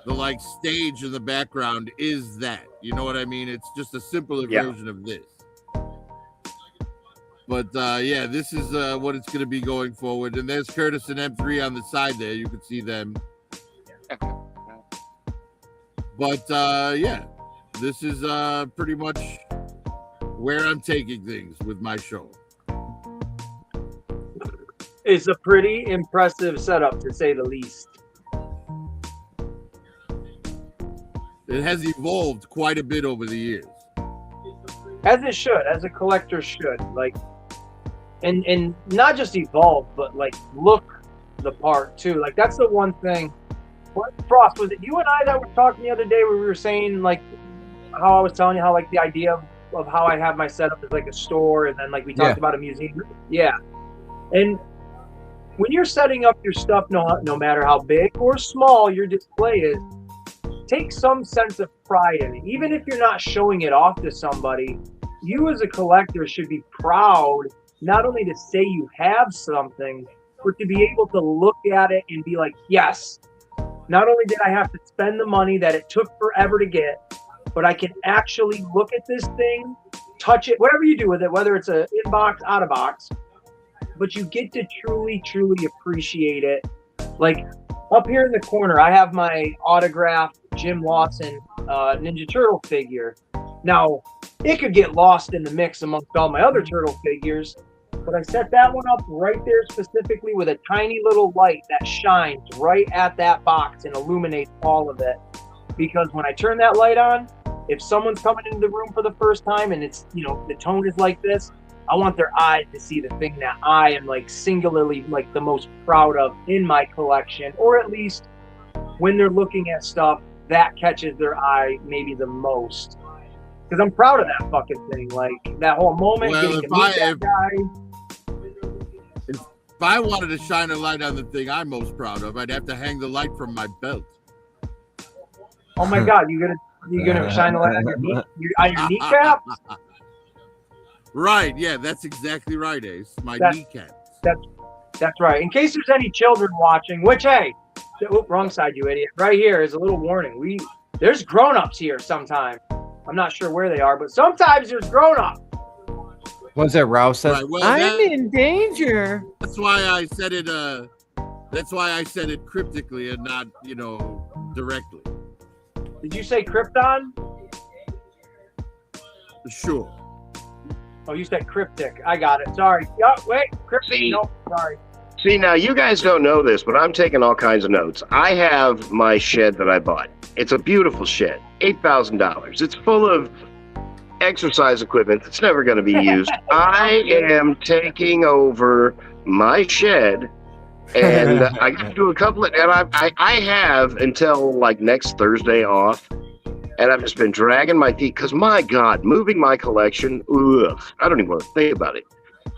the like stage in the background is that. You know what I mean? It's just a simpler Yeah. version of this. But yeah, this is what it's going to be going forward. And there's Curtis and M3 on the side there. You can see them. But yeah, this is pretty much where I'm taking things with my show. It's a pretty impressive setup, to say the least. It has evolved quite a bit over the years. As it should, as a collector should. Like, and not just evolve, but like look the part too. Like that's the one thing. What, Frost, was it you and I that were talking the other day where we were saying like how I was telling you how like the idea of how I have my setup is like a store, and then like we talked Yeah. about a museum. Yeah. And when you're setting up your stuff, no matter how big or small your display is, take some sense of pride in it. Even if you're not showing it off to somebody, you as a collector should be proud not only to say you have something, but to be able to look at it and be like, yes, not only did I have to spend the money that it took forever to get, but I can actually look at this thing, touch it, whatever you do with it, whether it's a in-box, out-of-box, but you get to truly, truly appreciate it. Like up here in the corner, I have my autographed Jim Lawson Ninja Turtle figure. Now, it could get lost in the mix amongst all my other turtle figures, but I set that one up right there specifically with a tiny little light that shines right at that box and illuminates all of it. Because when I turn that light on, if someone's coming into the room for the first time and it's, the tone is like this, I want their eyes to see the thing that I am like singularly like the most proud of in my collection, or at least when they're looking at stuff that catches their eye maybe the most. Because I'm proud of that fucking thing. Like that whole moment, Well, getting to meet that guy. If I wanted to shine a light on the thing I'm most proud of, I'd have to hang the light from my belt. Oh my God, you're gonna shine a light on your kneecap? Right, yeah, that's exactly right, Ace. My kneecaps. That's right. In case there's any children watching, which hey, wrong side, you idiot. Right here is a little warning. There's grown-ups here sometimes. I'm not sure where they are, but sometimes there's grown-ups. Was it Rouse says, Right, well, I'm in danger. That's why I said it. That's why I said it cryptically and not, directly. Did you say Krypton? Sure. Oh, you said cryptic. I got it. Sorry. Oh, wait. Cryptic. See? No, sorry. See, now you guys don't know this, but I'm taking all kinds of notes. I have my shed that I bought. It's a beautiful shed, $8,000. It's full of exercise equipment that's never going to be used. I am taking over my shed, and I got to do a couple of, and I have until like next Thursday off, and I've just been dragging my feet because my God, moving my collection, ugh, I don't even want to think about it.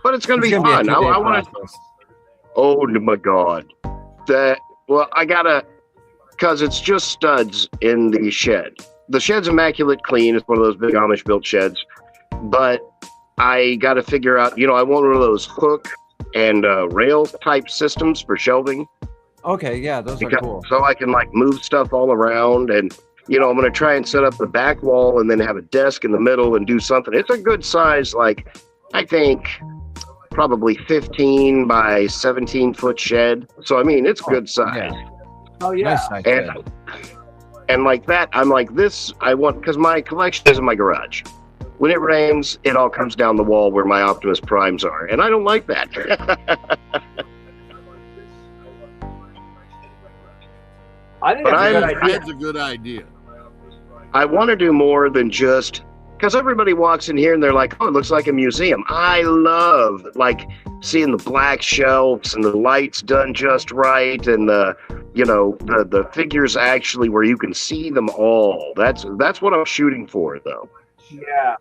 But it's going to be fun. I want to. Oh my God, I gotta, because it's just studs in the shed. The shed's immaculate clean. It's one of those big Amish built sheds, but I got to figure out, I want one of those hook and rail type systems for shelving. Okay, yeah, those are cool. So I can like move stuff all around, and I'm going to try and set up the back wall and then have a desk in the middle and do something. It's a good size, like I think probably 15 by 17 foot shed. So, I mean, it's good size. Yeah. Oh, yeah. Nice size shed. And like that, I'm like this, because my collection is in my garage. When it rains, it all comes down the wall where my Optimus Primes are. And I don't like that. I think that's a good idea. That's a good idea. I want to do more than just, because everybody walks in here and they're like, oh, it looks like a museum. I love like seeing the black shelves and the lights done just right, and the figures actually where you can see them all. That's what I'm shooting for, though. Yeah.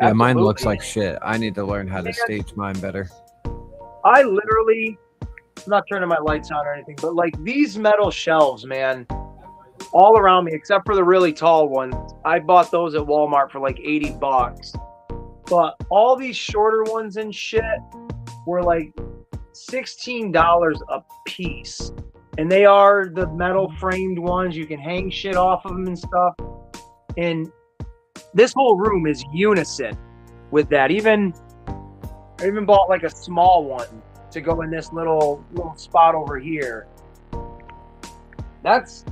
Yeah, mine looks Absolutely. like shit. I need to learn how to stage mine better. I literally, I'm not turning my lights on or anything, but like these metal shelves, man, all around me, except for the really tall ones. I bought those at Walmart for like $80. But all these shorter ones and shit were like $16 a piece. And they are the metal framed ones. You can hang shit off of them and stuff. And this whole room is unison with that. I even bought like a small one to go in this little spot over here. That's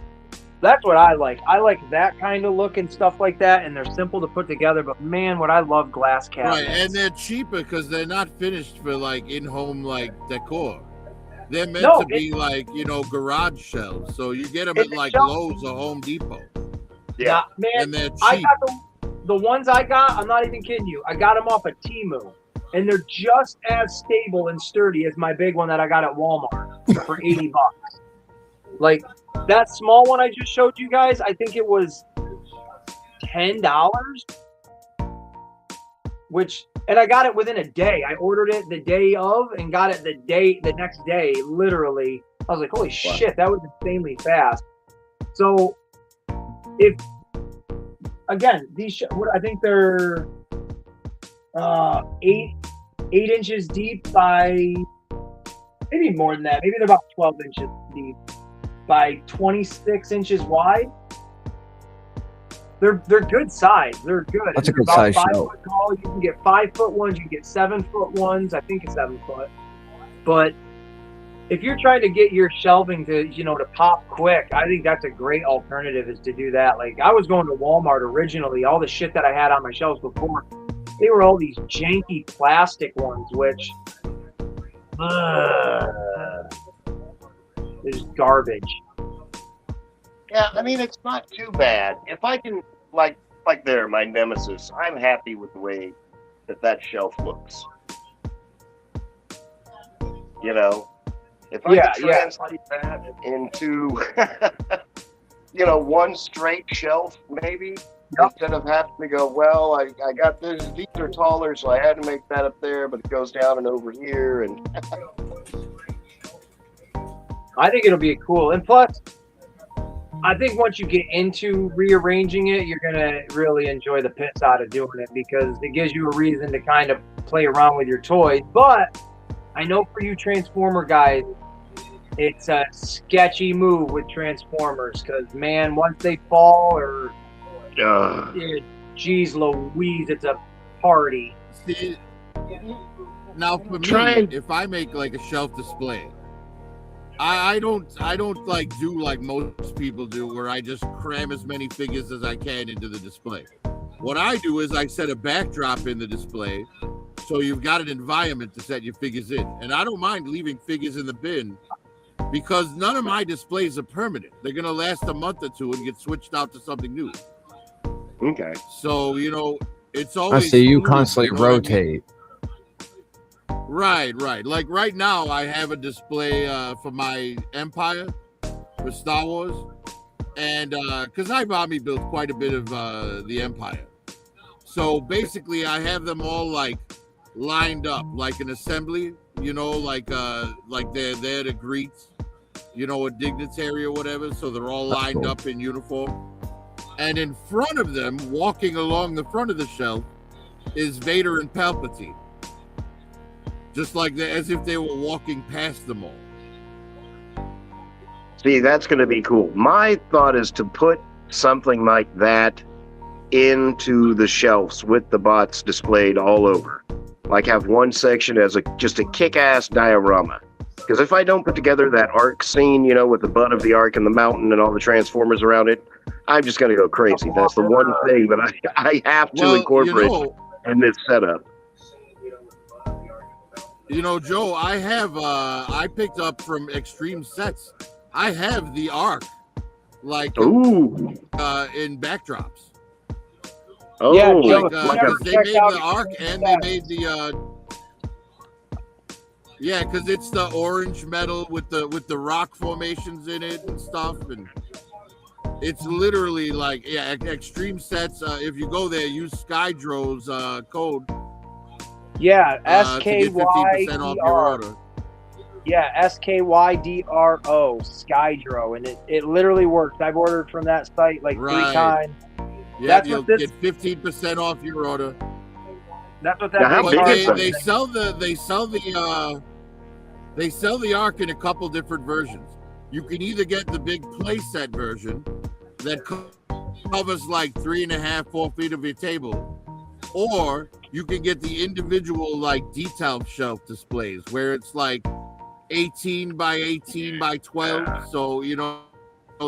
what I like. I like that kind of look and stuff like that, and they're simple to put together. But man, what I love glass cabinets. Right, and they're cheaper because they're not finished for like in-home like decor. They're meant to be like, garage shelves. So you get them at like Lowe's or Home Depot. Yeah, man. And they're cheap. I got the ones I got. I'm not even kidding you. I got them off of Temu, and they're just as stable and sturdy as my big one that I got at Walmart for $80. Like that small one I just showed you guys, I think it was $10. And I got it within a day. I ordered it the day of and got it the next day, literally. I was like, holy shit, that was insanely fast. So again, these, I think they're 8 inches deep by, maybe more than that. Maybe they're about 12 inches deep by 26 inches wide. They're good size. They're good. That's a good About size 5 shelf. foot tall. You can get 5 foot ones. You can get 7 foot ones. I think it's 7 foot. But if you're trying to get your shelving to pop quick, I think that's a great alternative, is to do that. Like I was going to Walmart originally. All the shit that I had on my shelves before, they were all these janky plastic ones, which is garbage. Yeah, I mean, it's not too bad. If I can, like there, my Nemesis, I'm happy with the way that shelf looks. If I could translate that into, one straight shelf, maybe, instead of having to go, well, I got this, these are taller, so I had to make that up there, but it goes down and over here, and I think it'll be cool. And plus, I think once you get into rearranging it, you're going to really enjoy the piss out of doing it, because it gives you a reason to kind of play around with your toys. But I know for you Transformer guys, it's a sketchy move with Transformers, because, man, once they fall, or geez Louise, it's a party. See, now for me, if I make like a shelf display, I don't like do like most people do, where I just cram as many figures as I can into the display. What I do is I set a backdrop in the display, so you've got an environment to set your figures in. And I don't mind leaving figures in the bin, because none of my displays are permanent. They're gonna last a month or two and get switched out to something new. okay. So it's I always. see you fluid, constantly what I mean? rotate. Right. Like right now, I have a display for my Empire for Star Wars, and because I've army built quite a bit of the Empire, so basically I have them all like lined up like an assembly, like they're there to greet, a dignitary or whatever. So they're all lined up in uniform, and in front of them, walking along the front of the shelf, is Vader and Palpatine. Just like as if they were walking past them all. See, that's going to be cool. My thought is to put something like that into the shelves with the bots displayed all over. Like have one section as just a kick-ass diorama. Because if I don't put together that arc scene, with the butt of the arc and the mountain and all the Transformers around it, I'm just going to go crazy. That's the one thing that I have to incorporate in this setup. Joe, I have I picked up from Extreme Sets. I have the arc, like Ooh. in backdrops. Oh, Yeah, Joe, Like, you like never because they checked made out the arc and they made the yeah, because it's the orange metal with the rock formations in it and stuff, and it's literally like extreme sets. If you go there, use Skydro's code yeah, to get 15% off your SKYDR. order. Yeah, SKYDRO, Skydro, and it literally works. I've ordered from that site like 3 Right. times. Yeah, That's you'll what this- get 15% off your order. That's what Now, that how big big But card is they, it? they sell the arc in a couple different versions. You can either get the big playset version that covers like 3.5, 4 feet of your table, or you can get the individual like detail shelf displays where it's like 18 by 18 by 12. So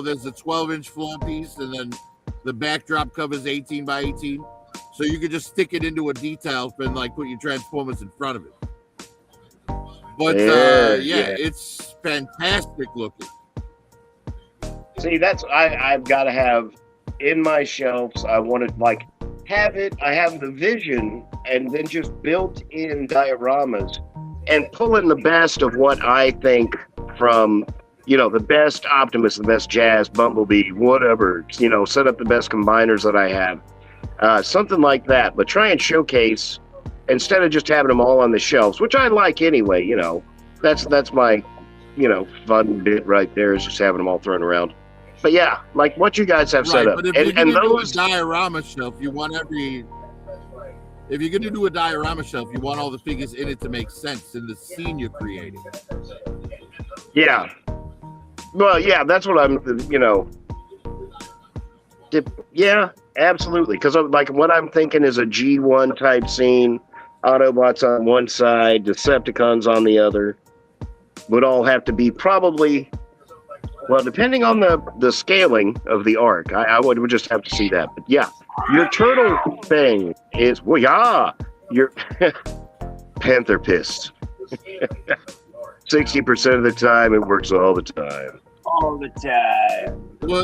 there's a 12-inch floor piece, and then the backdrop covers 18 by 18. So you could just stick it into a detail and like put your Transformers in front of it. But Yeah. it's fantastic looking. See, that's I've got to have in my shelves. I want to like have it. I have the vision, and then just built-in dioramas, and pull in the best of what I think from the best Optimus, the best Jazz, Bumblebee, whatever. Set up the best combiners that I have, something like that. But try and showcase instead of just having them all on the shelves, which I like anyway. That's my fun bit right there, is just having them all thrown around. But yeah, like what you guys have set up, But if you're and gonna do a those. diorama shelf, you want if you're gonna do a diorama shelf, you want all the figures in it to make sense in the scene you're creating. Yeah. Well, yeah, that's what I'm. Yeah, absolutely. Because like what I'm thinking is a G1 type scene. Autobots on one side, Decepticons on the other. Would all have to be probably. Well, depending on the scaling of the arc, I would just have to see that. But yeah, your turtle thing is, well, yeah, your Panther Pissed. 60% of the time, it works all the time. all the time. Well,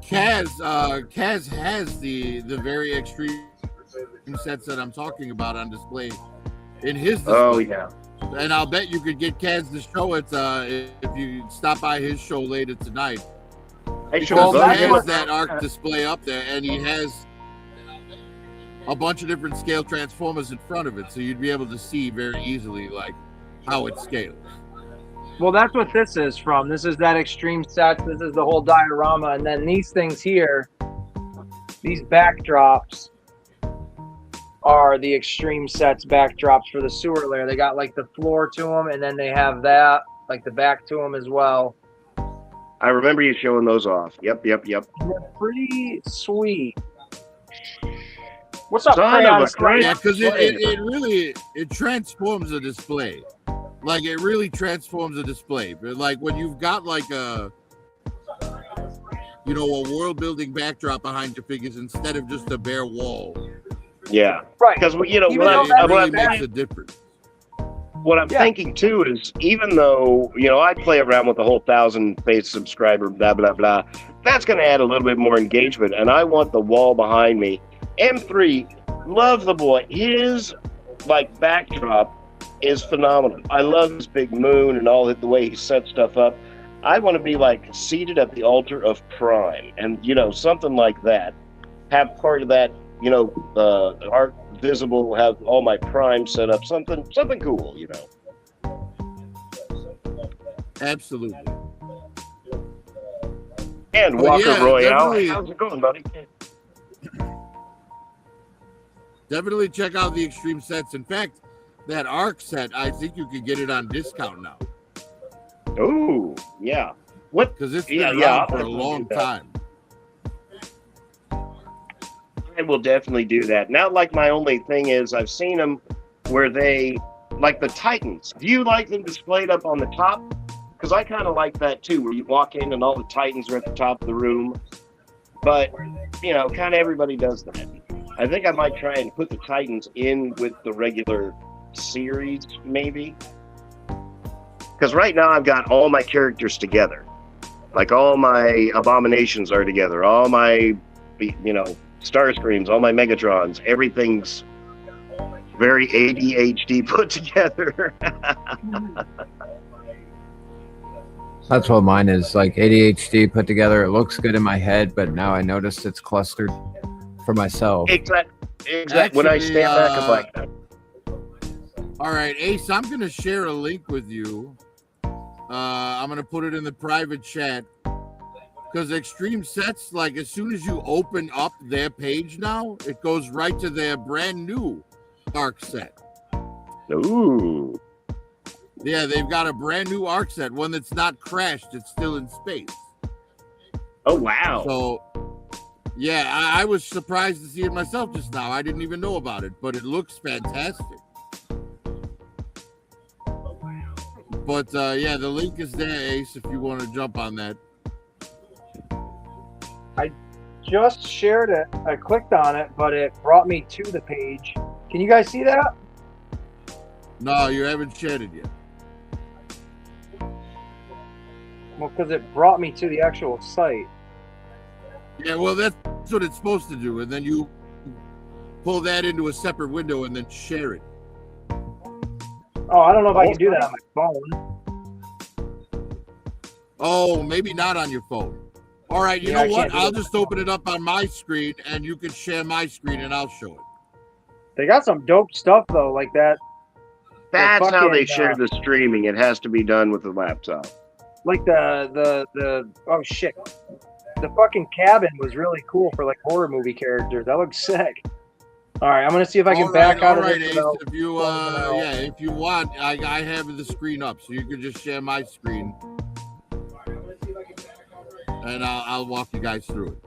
Kaz has the very extreme sets that I'm talking about on display in his display. Oh, yeah. And I'll bet you could get Kaz to show it if you stop by his show later tonight. Hey, Because Well, he that's has what- that arc display up there, and he has a bunch of different scale Transformers in front of it, so you'd be able to see very easily like how it scales. Well, that's what this is from. This is that extreme set. This is the whole diorama. And then these things here, these backdrops are the extreme sets backdrops for the sewer layer. They got like the floor to them, and then they have that, like the back to them as well. I remember you showing those off. Yep. And they're pretty sweet. What's up, Son of Crayon a Slime? Yeah, because it really transforms a display. Like it really transforms a display. But like when you've got like a world building backdrop behind your figures instead of just a bare wall. Yeah. Right. Because, Even It though that's really what makes a difference. what I'm Yeah. thinking too is, even though I play around with the whole 1,000 face subscriber blah blah blah, that's going to add a little bit more engagement, and I want the wall behind me. M3, love the boy. His like backdrop is phenomenal. I love his big moon and all the way he sets stuff up. I want to be like seated at the altar of Prime, and something like that. Have part of that, art visible. Have all my Prime set up. Something cool, Absolutely. And Well, Walker yeah, Royale. definitely. How's it going, buddy? Definitely check out the extreme sets. In fact, that arc set, I think you could get it on discount now Oh, yeah. What? because it's been Yeah, around I'll for a definitely long do that. time. I will definitely do that. Now, like, my only thing is, I've seen them where they, like the Titans. Do you like them displayed up on the top? Because I kind of like that too, where you walk in and all the Titans are at the top of the room. But, kind of everybody does that. I think I might try and put the Titans in with the regular series, maybe. Because right now I've got all my characters together. Like all my Abominations are together. All my, Starscreams, all my Megatrons, everything's very ADHD put together. That's what mine is, like ADHD put together. It looks good in my head, but now I noticed it's clustered for myself. Exactly. When I stand back, I'm like, all right, Ace, I'm going to share a link with you. I'm going to put it in the private chat because Extreme Sets, like as soon as you open up their page now, it goes right to their brand new arc set. ooh. Yeah, they've got a brand new arc set, one that's not crashed. It's still in space. Oh, wow. So, yeah, I was surprised to see it myself just now. I didn't even know about it, but it looks fantastic. But, yeah, the link is there, Ace, if you want to jump on that. Just shared it. I clicked on it, but it brought me to the page. Can you guys see that? No, you haven't shared it yet. Well, because it brought me to the actual site. Yeah, well, that's what it's supposed to do. And then you pull that into a separate window and then share it. Oh, I don't know if I can do that on my phone. Oh, maybe not on your phone. All right, you Yeah, know I what? can't do I'll that. just open it up on my screen and you can share my screen and I'll show it. They got some dope stuff though, like that. That's how they fucking, share the streaming. It has to be done with the laptop. Like the oh shit. The fucking cabin was really cool for like horror movie characters. That looks sick. All right, I'm gonna see if I can back out of all right, this. Ace, without- if you yeah, if you want, I have the screen up, so you can just share my screen, and I'll walk you guys through it.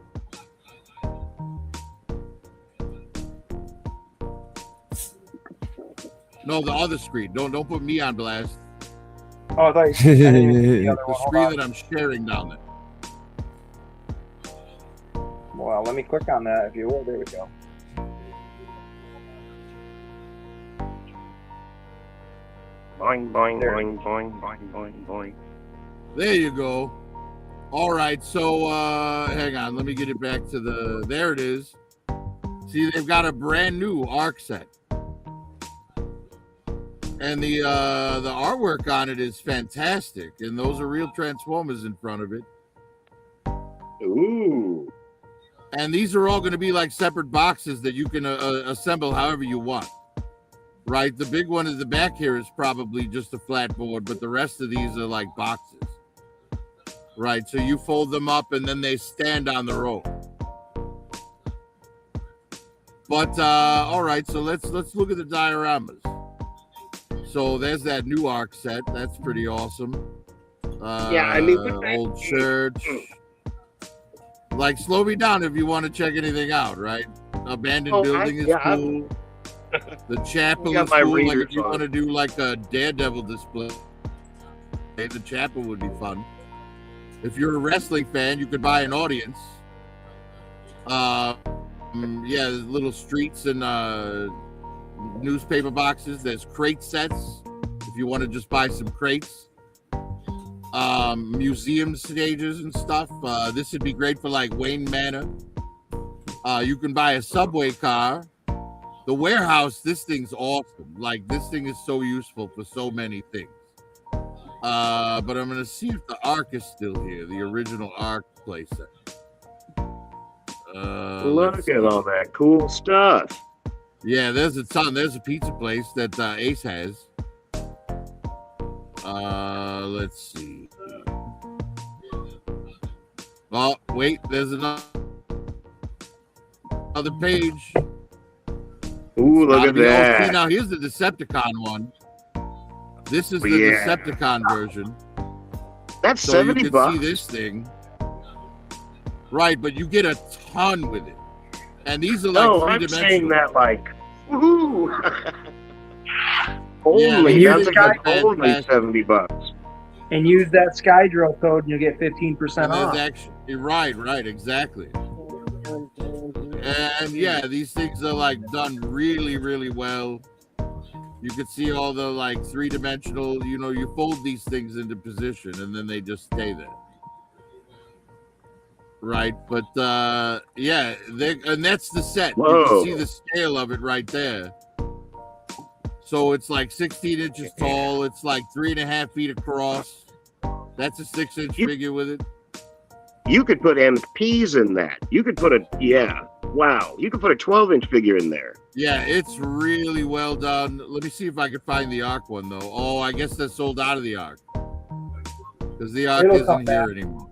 No, the other screen. Don't put me on blast. Oh, I thought you said I didn't even see the other The one. Hold screen on. that I'm sharing down there. Well, let me click on that if you will. There we go. Boing, boing, There. boing, boing, boing, boing, boing. There you go. All right, so hang on, let me get it back to the. There it is. See, they've got a brand new arc set, and the artwork on it is fantastic, and those are real Transformers in front of it. Ooh. And these are all going to be like separate boxes that you can assemble however you want. Right, the big one in the back here is probably just a flat board, but the rest of these are like boxes. Right, so you fold them up and then they stand on their own. But all right, so let's look at the dioramas. So there's that new arc set. That's pretty awesome. Yeah, I mean, with that- old church. Like, slow me down if you want to check anything out. Right, abandoned building is cool. The chapel got is my cool. Like readers if you on. want to do like a Daredevil display, the chapel would be fun. If you're a wrestling fan, you could buy an audience. Yeah, there's little streets and newspaper boxes. There's crate sets if you want to just buy some crates. Museum stages and stuff. This would be great for like Wayne Manor. You can buy a subway car. The warehouse, this thing's awesome. Like, this thing is so useful for so many things. But I'm going to see if the Ark is still here, the original Ark playset. Look at all that cool stuff. Yeah, there's a ton. There's a pizza place that Ace has. Let's see. Oh, wait, there's another page. Ooh, look at See, that. now here's the Decepticon one. This is the Yeah. Decepticon version. That's So you $70 can bucks. see this thing. Right, but you get a ton with it. And these are like No, I'm three-dimensional. saying that like, woohoo. Only, Yeah, that's these like are only fantastic. $70. And use that Skydrill code, and you'll get 15% And there's off. actually, right, exactly. And yeah, these things are like done really, really well. You can see all the like three-dimensional, you fold these things into position and then they just stay there. right? But yeah, and that's the set. You Whoa. can see the scale of it right there. So it's like 16 inches tall. It's like 3.5 feet across. That's a 6-inch figure with it. You could put MPs in that. You could put wow. You could put a 12-inch figure in there. Yeah, it's really well done. Let me see if I can find the Ark one though. Oh, I guess that's sold out of the Ark because the Ark It'll come isn't here anymore.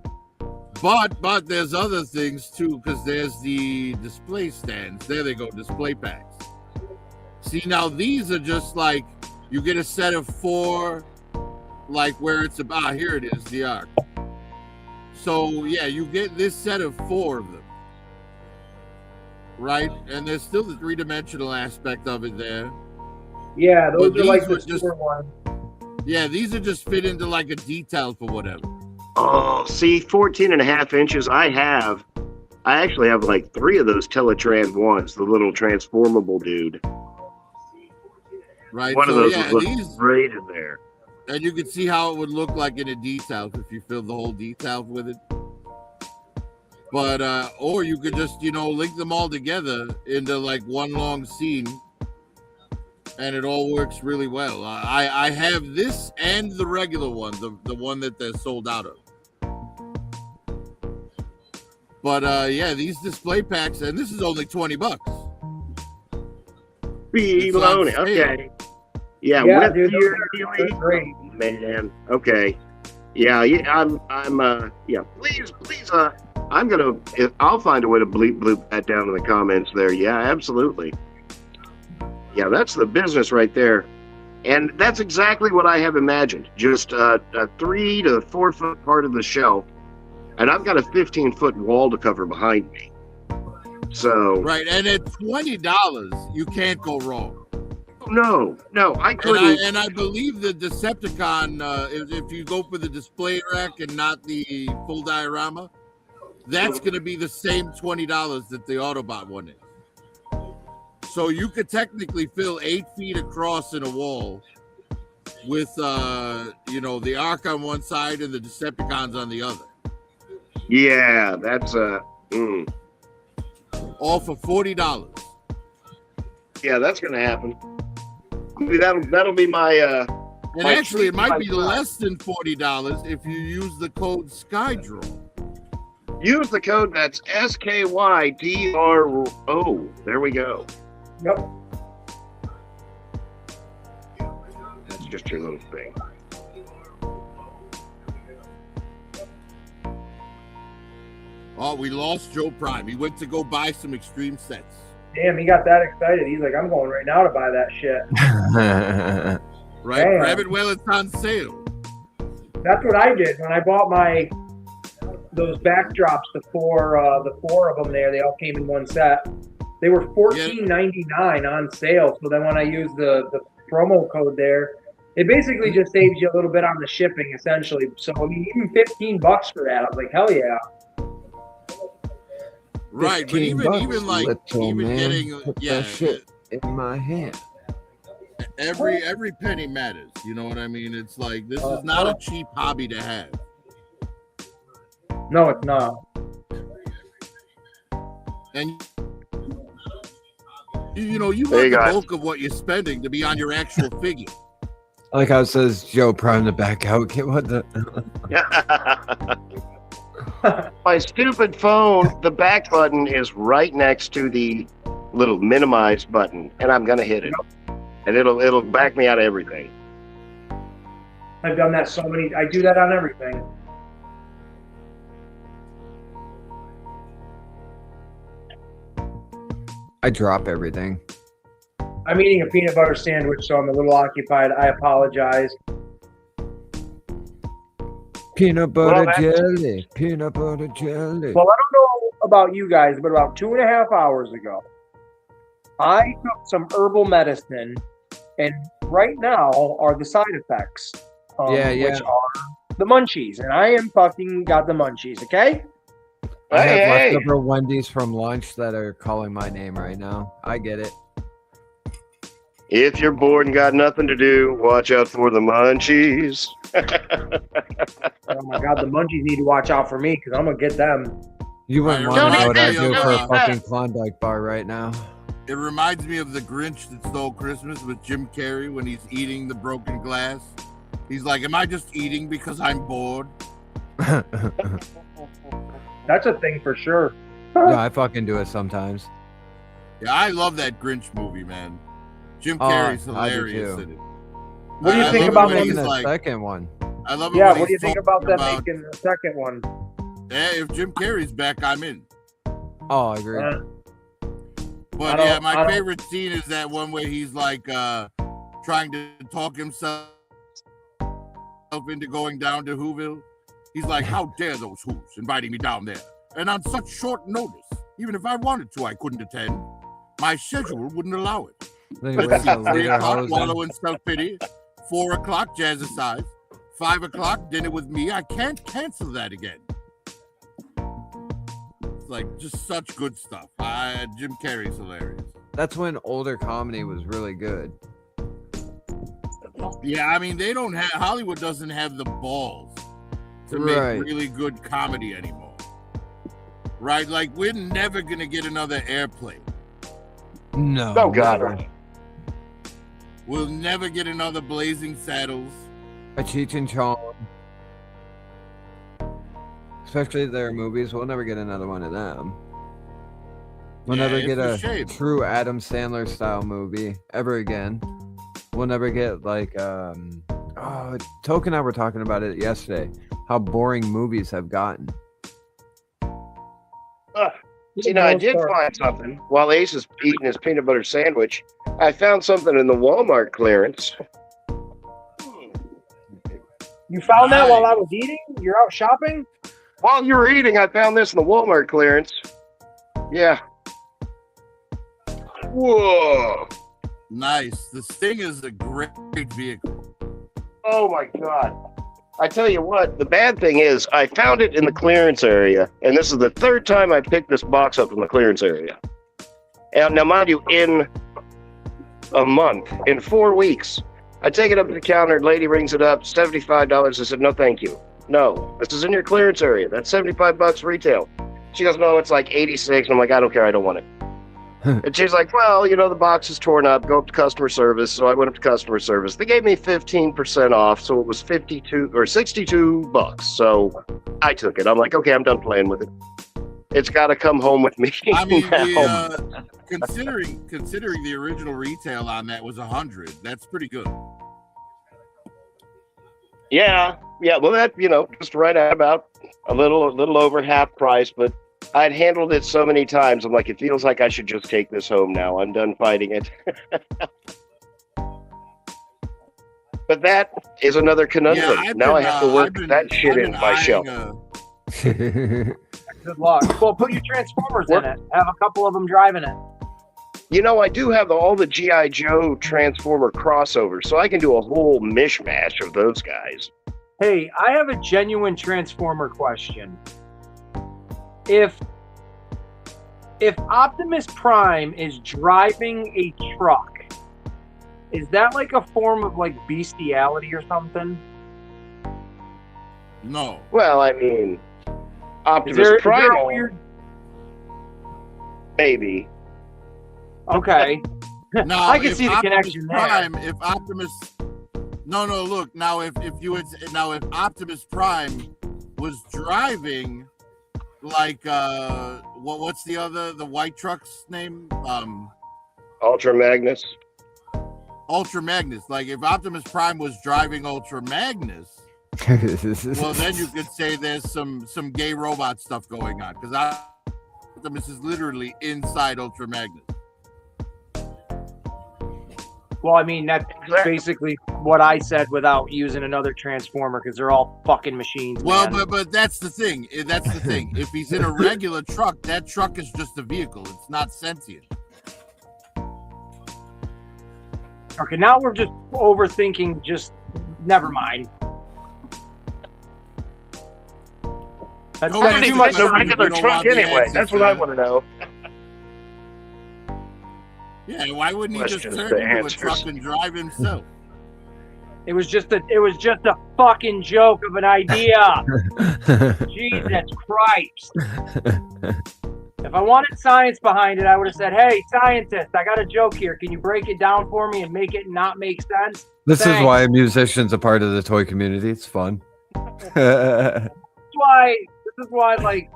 But there's other things too, because there's the display stands. There they go, display packs. See, now these are just like you get a set of 4, like where it's about. Here it is, the Ark. So yeah, you get this set of 4 of them, right? And there's still the 3-dimensional aspect of it there. Yeah, those But are like these the were just- super ones. Yeah, these are just fit into like a detail for whatever. Oh, see, 14.5 inches. I actually have like 3 of those Teletrans ones, the little transformable dude. Right. One of So those yeah, would these, look great in there. and you can see how it would look like in a detail if you fill the whole detail with it. But or you could just, link them all together into like one long scene, and it all works really well. I have this and the regular one, the one that they're sold out of. But yeah, these display packs, and this is only $20. It's on Baloney. sale. Okay. Yeah, Yeah, with dude, your they're great. man. Okay. Yeah, yeah. Please, I'll find a way to bleep that down in the comments there. Yeah, absolutely. Yeah, that's the business right there. And that's exactly what I have imagined. Just a 3 to 4 foot part of the shelf. And I've got a 15-foot wall to cover behind me. So Right, and at $20, you can't go wrong. no, I couldn't. And I believe the Decepticon, if you go for the display rack and not the full diorama, that's going to be the same $20 that the Autobot one is. So you could technically fill 8 feet across in a wall with, the Ark on one side and the Decepticons on the other. Yeah, that's All for $40. yeah, that's gonna happen. Maybe that'll be my And My actually, it might be treat, my less than $40 if you use the code SkyDraw. use the code that's SKYDRO. There we go. Yep. That's just your little thing. Oh, we lost Joe Prime. He went to go buy some extreme sets. Damn, he got that excited. He's like, I'm going right now to buy that shit. Right? Damn. Grab it while it's on sale. That's what I did when I bought those backdrops. The four of them there. They all came in one set. They were $14.99 on sale. So then when I used the promo code there, it basically just saves you a little bit on the shipping, essentially. So I mean, even $15 for that, I was like, hell yeah. Right, but even getting Put that shit in my hand. every penny matters. You know what I mean? It's like this is not a cheap hobby to have. No, it's not. And you want Hey, the guys. bulk of what you're spending to be on your actual figure. I like how it says Joe Prime to back out. Okay, what the? My stupid phone, the back button is right next to the little minimize button, and I'm gonna hit it, and it'll back me out of everything. I've done that I do that on everything. I drop everything. I'm eating a peanut butter sandwich, so I'm a little occupied. I apologize. Peanut butter that's- jelly. Peanut butter jelly. Well, I don't know about you guys, but about 2.5 hours ago, I took some herbal medicine, and right now are the side effects. Yeah. Which are the munchies, and I am fucking got the munchies, okay? I have Hey. leftover Wendy's from lunch that are calling my name right now. I get it. If you're bored and got nothing to do, watch out for the munchies. Oh my god, the munchies need to watch out for me because I'm gonna get them. You wouldn't Right, want to know don't what I eat do this, for don't a eat that. fucking Klondike bar right now. It reminds me of The Grinch That Stole Christmas with Jim Carrey when he's eating the broken glass. He's like, am I just eating because I'm bored? That's a thing for sure. Yeah, I fucking do it sometimes. Yeah, I love that Grinch movie, man. Jim Oh, Carrey's I do hilarious too. in it. What do you I think love it about when them? he's the like, second one? I love it Yeah, when what do you he's think about talking them making the second one? If Jim Carrey's back, I'm in. Oh, I agree. Uh, But I yeah, don't- my I don't- favorite scene is that one where he's like trying to talk himself into going down to Whoville. He's like, how dare those Who's inviting me down there? And on such short notice, even if I wanted to, I couldn't attend. My schedule wouldn't allow it. Then he Let's wears see, the 3 leader o'clock, hose. wallow in self-pity. 4 o'clock, jazzercise. 5 o'clock, dinner with me. I can't cancel that again. It's like just such good stuff. Jim Carrey's hilarious. That's when older comedy was really good. Yeah, I mean, they don't have, Hollywood doesn't have the balls to make Right. really good comedy anymore. Right? Like, we're never going to get another Airplane. No. Oh, God. never. We'll never get another Blazing Saddles. A Cheech and Chong. Especially their movies. We'll never get another one of them. We'll Yeah, never it's get a a shame. true Adam Sandler style movie ever again. We'll never get like Toke and I were talking about it yesterday. How boring movies have gotten. You know, I did find something while Ace is eating his peanut butter sandwich. I found something in the Walmart clearance. You found that Nice. while I was eating? You're out shopping? While you were eating, I found this in the Walmart clearance. Yeah. Whoa. Nice. The Sting is a great vehicle. Oh my God. I tell you what, the bad thing is I found it in the clearance area, and this is the third time I picked this box up in the clearance area. And now, mind you, in a month, in 4 weeks, I take it up to the counter, lady rings it up, $75. I said, no, thank you. No, this is in your clearance area. That's $75 retail. She goes, no, it's like 86. And I'm like, I don't care. I don't want it. And she's like, well, you know, the box is torn up. Go up to customer service. So I went up to customer service. They gave me 15% off. So it was 52 or $62. So I took it. I'm like, okay, I'm done playing with it. It's got to come home with me. I mean, now. considering the original retail on that was 100, that's pretty good. Yeah. Well, that, you know, just right at about a little over half price, but I'd handled it so many times. I'm like, it feels like I should just take this home now. I'm done fighting it. But that is another conundrum. I've Now been, I have to work I've been- that shit I've in been my eyeing shelf. Good luck. Well, put your Transformers in it. Have a couple of them driving it. You know, I do have all the G.I. Joe Transformer crossovers, so I can do a whole mishmash of those guys. Hey, I have a genuine Transformer question. If Optimus Prime is driving a truck, is that like a form of like bestiality or something? No. Well, I mean, Is Optimus there a Prime, weird? maybe. Okay. Now, I can if see the Optimus connection there. Prime, if Optimus, no, look now. If Optimus Prime was driving, like what's the white truck's name? Ultra Magnus. Ultra Magnus. Like if Optimus Prime was driving Ultra Magnus, well then you could say there's some gay robot stuff going on because Optimus is literally inside Ultra Magnus. Well, I mean, that's Exactly. basically what I said without using another Transformer because they're all fucking machines. Well, man. but that's the thing. That's the thing. If he's in a regular truck, that truck is just a vehicle. It's not sentient. Okay, now we're just overthinking. Just never mind. That's Nobody too thinks much. about a it. regular You don't truck want the anyway. answers That's what to I that. want to know. Yeah, why wouldn't he just Questions turn to into a answers. truck and drive himself? It was just a fucking joke of an idea. Jesus Christ. If I wanted science behind it, I would have said, hey, scientist, I got a joke here. Can you break it down for me and make it not make sense? This Thanks. is why a musician's a part of the toy community. It's fun. This is why like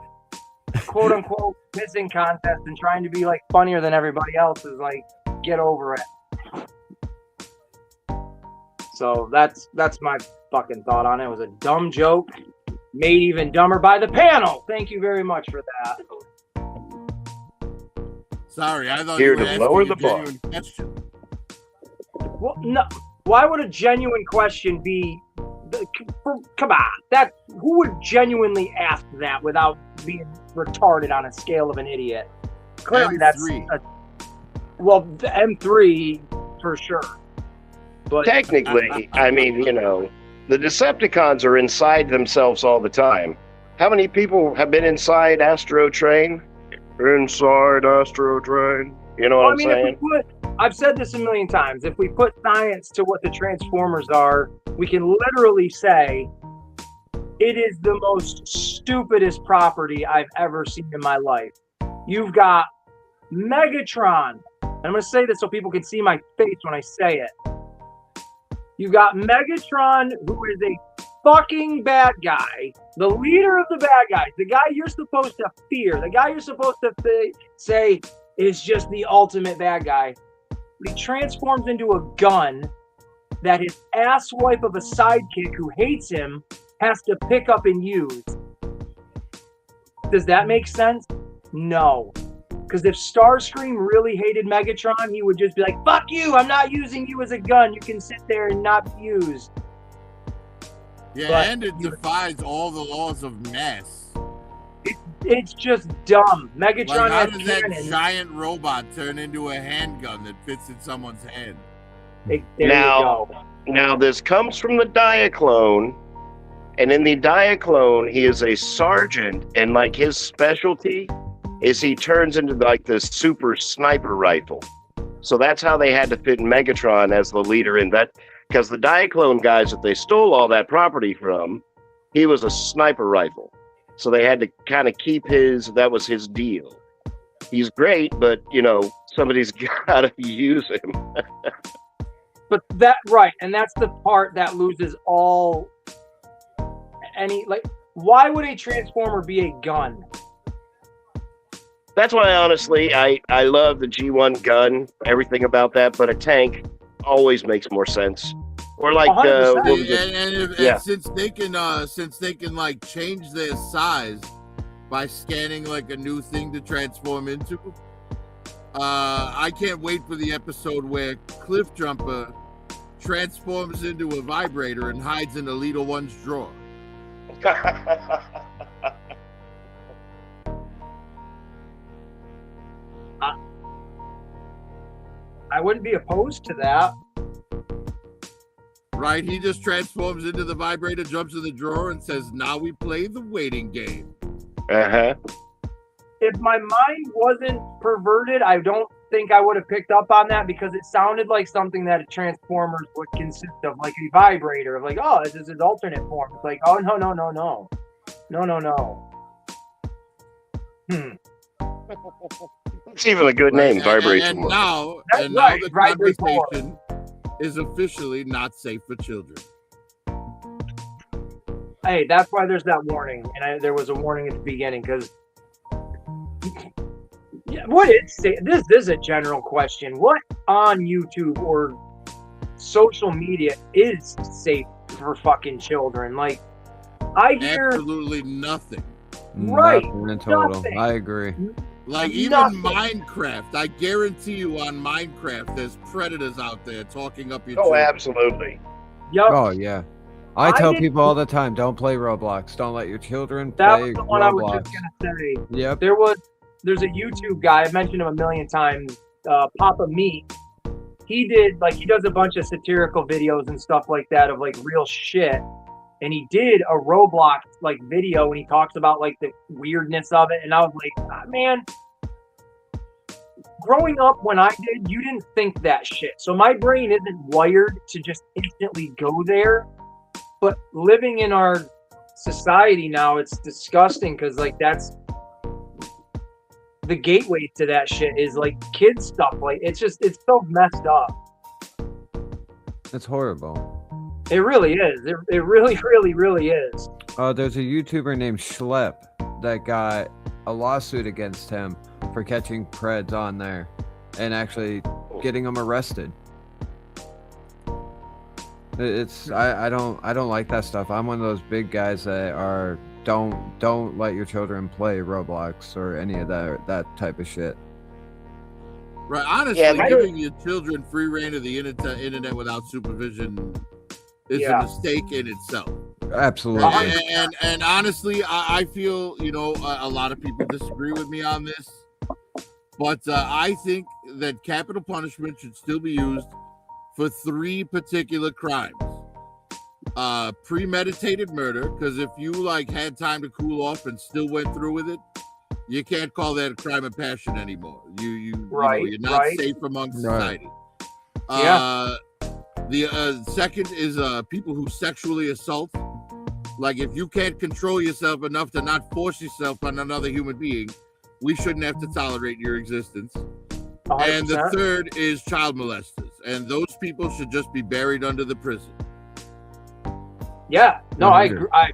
quote unquote missing contest and trying to be like funnier than everybody else is like, get over it. So that's my fucking thought on it. It was a dumb joke, made even dumber by the panel. Thank you very much for that. Sorry, I thought Here you were to asking lower a the bar. genuine question. Well, no. Why would a genuine question be? Come on, that who would genuinely ask that without being retarded on a scale of an idiot? Clearly, M3. Well, the M3 for sure. But Technically, I mean, the Decepticons are inside themselves all the time. How many people have been inside Astro Train? Inside Astro Train. You know what I'm saying? I've said this a million times. If we put science to what the Transformers are, we can literally say it is the most stupidest property I've ever seen in my life. You've got Megatron. And I'm going to say this so people can see my face when I say it. You've got Megatron, who is a fucking bad guy, the leader of the bad guys, the guy you're supposed to fear, the guy you're supposed to say is just the ultimate bad guy. But he transforms into a gun that his asswipe of a sidekick who hates him has to pick up and use. Does that make sense? No. Because if Starscream really hated Megatron, he would just be like, fuck you, I'm not using you as a gun. You can sit there and not be used. Yeah, But- and it defies all the laws of mass. It's just dumb. Megatron Like, how has does that cannons. giant robot turn into a handgun that fits in someone's hand? There Now- you go. Now, this comes from the Diaclone, and in the Diaclone, he is a sergeant, and like his specialty is he turns into like this super sniper rifle. So that's how they had to fit Megatron as the leader in that, because the Diaclone guys that they stole all that property from, he was a sniper rifle. So they had to kind of keep that was his deal. He's great, but somebody's got to use him. But and that's the part that loses all why would a Transformer be a gun? That's why, honestly, I love the G1 gun, everything about that, but a tank always makes more sense. Or like, 100%. what was it? And since they can like change their size by scanning like a new thing to transform into, I can't wait for the episode where Cliff Jumper transforms into a vibrator and hides in Alita 1's drawer. I wouldn't be opposed to that. Right? He just transforms into the vibrator, jumps in the drawer, and says, "Now we play the waiting game." Uh-huh. If my mind wasn't perverted, I don't think I would have picked up on that because it sounded like something that a Transformers would consist of, like a vibrator. Of like, oh, this is his alternate form. It's like, oh, no. It's even a good name, Vibration. And now That's right, the Vibrate conversation is officially not safe for children. Hey, that's why there's that warning, and there was a warning at the beginning because. Yeah, what is safe? This is a general question. What on YouTube or social media is safe for fucking children? Like, I hear Absolutely nothing. Right, Nothing in total. nothing. I agree. Like even Nothing. Minecraft, I guarantee you on Minecraft, there's predators out there talking up your Oh, children. absolutely. yup. Oh yeah. I I tell didn't- people all the time, don't play Roblox. Don't let your children That play was the one I was Roblox. just gonna say. Yep. There's a YouTube guy, I've mentioned him a million times, Papa Meat. He does a bunch of satirical videos and stuff like that of like real shit. And he did a Roblox like video and he talks about like the weirdness of it. And I was like, man, growing up when I did, you didn't think that shit. So my brain isn't wired to just instantly go there. But living in our society now, it's disgusting because like that's the gateway to that shit is like kid stuff. Like it's so messed up. It's horrible. It really is. It really, really, really is. There's a YouTuber named Schlepp that got a lawsuit against him for catching Preds on there and actually getting them arrested. It's I don't like that stuff. I'm one of those big guys that are don't let your children play Roblox or any of that type of shit. Right. Honestly, giving your children free reign of the internet without supervision is a mistake in itself. Absolutely. And honestly, I feel, a lot of people disagree with me on this, but I think that capital punishment should still be used for 3 particular crimes. Premeditated murder, because if you had time to cool off and still went through with it, you can't call that a crime of passion anymore. You're not safe among society. The second is people who sexually assault. Like if you can't control yourself enough to not force yourself on another human being, we shouldn't have to tolerate your existence. 100%. And the third is child molesters, and those people should just be buried under the prison. Yeah, no, I agree. I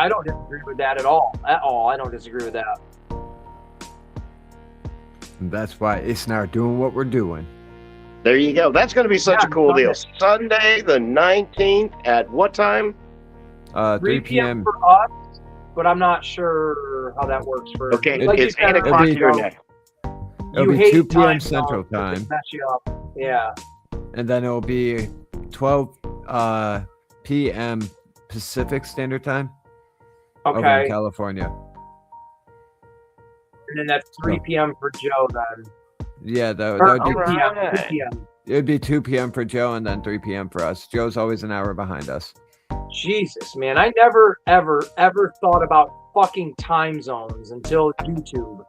don't disagree with that at all. I don't disagree with that. And that's why it's not doing what we're doing. There you go. That's going to be such a cool deal. Sunday the 19th at what time? 3 p.m. for us, but I'm not sure how that works for. Okay, it's 8 o'clock here now. It'll be 2 p.m. Central Time. Mess you up. Yeah. And then it'll be 12 p.m. Pacific Standard Time. Okay. Over in California. And then that's 3 p.m. for Joe then. Yeah, that would be 2 p.m. It would be 2 p.m. for Joe and then 3 p.m. for us. Joe's always an hour behind us. Jesus, man. I never, ever, ever thought about fucking time zones until YouTube.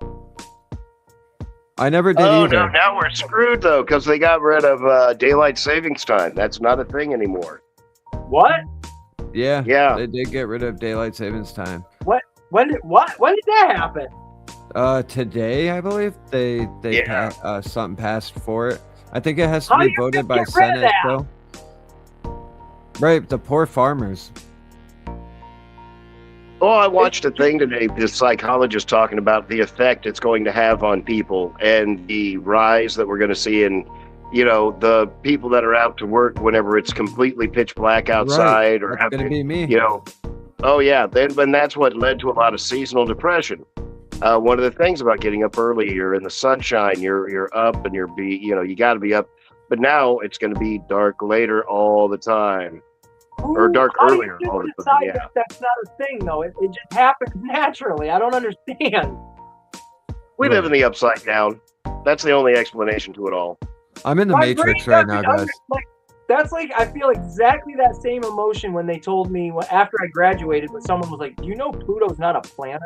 I never did either. No, now we're screwed, though, because they got rid of daylight savings time. That's not a thing anymore. What? Yeah. Yeah. They did get rid of daylight savings time. When did that happen? Today, I believe they something passed for it. I think it has to How be do you voted by get rid of Senate that? still. Right, the poor farmers. Oh, I watched a thing today. This psychologist talking about the effect it's going to have on people and the rise that we're going to see in, the people that are out to work whenever it's completely pitch black outside, or That's going to be me. Oh yeah, then that's what led to a lot of seasonal depression. One of the things about getting up early, you're in the sunshine, you're up, and you got to be up. But now it's going to be dark later all the time. Or dark earlier all the time. Yeah. That's not a thing, though. It just happens naturally. I don't understand. We live in the upside down. That's the only explanation to it all. I'm in the Matrix right now, guys. That's I feel exactly that same emotion when they told me after I graduated, when someone was like, "Do you know Pluto's not a planet?"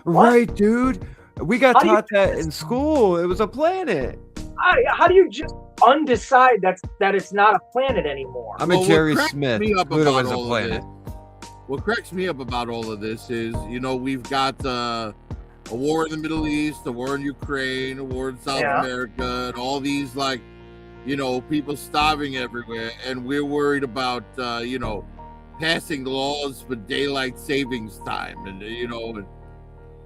Right, dude. We got taught that in school. It was a planet. How do you just undecide that it's not a planet anymore? I'm a Jerry Smith. Pluto is a planet. What cracks me up about all of this is, we've got a war in the Middle East, a war in Ukraine, a war in South America, and all these people starving everywhere, and we're worried about passing laws for daylight savings time, and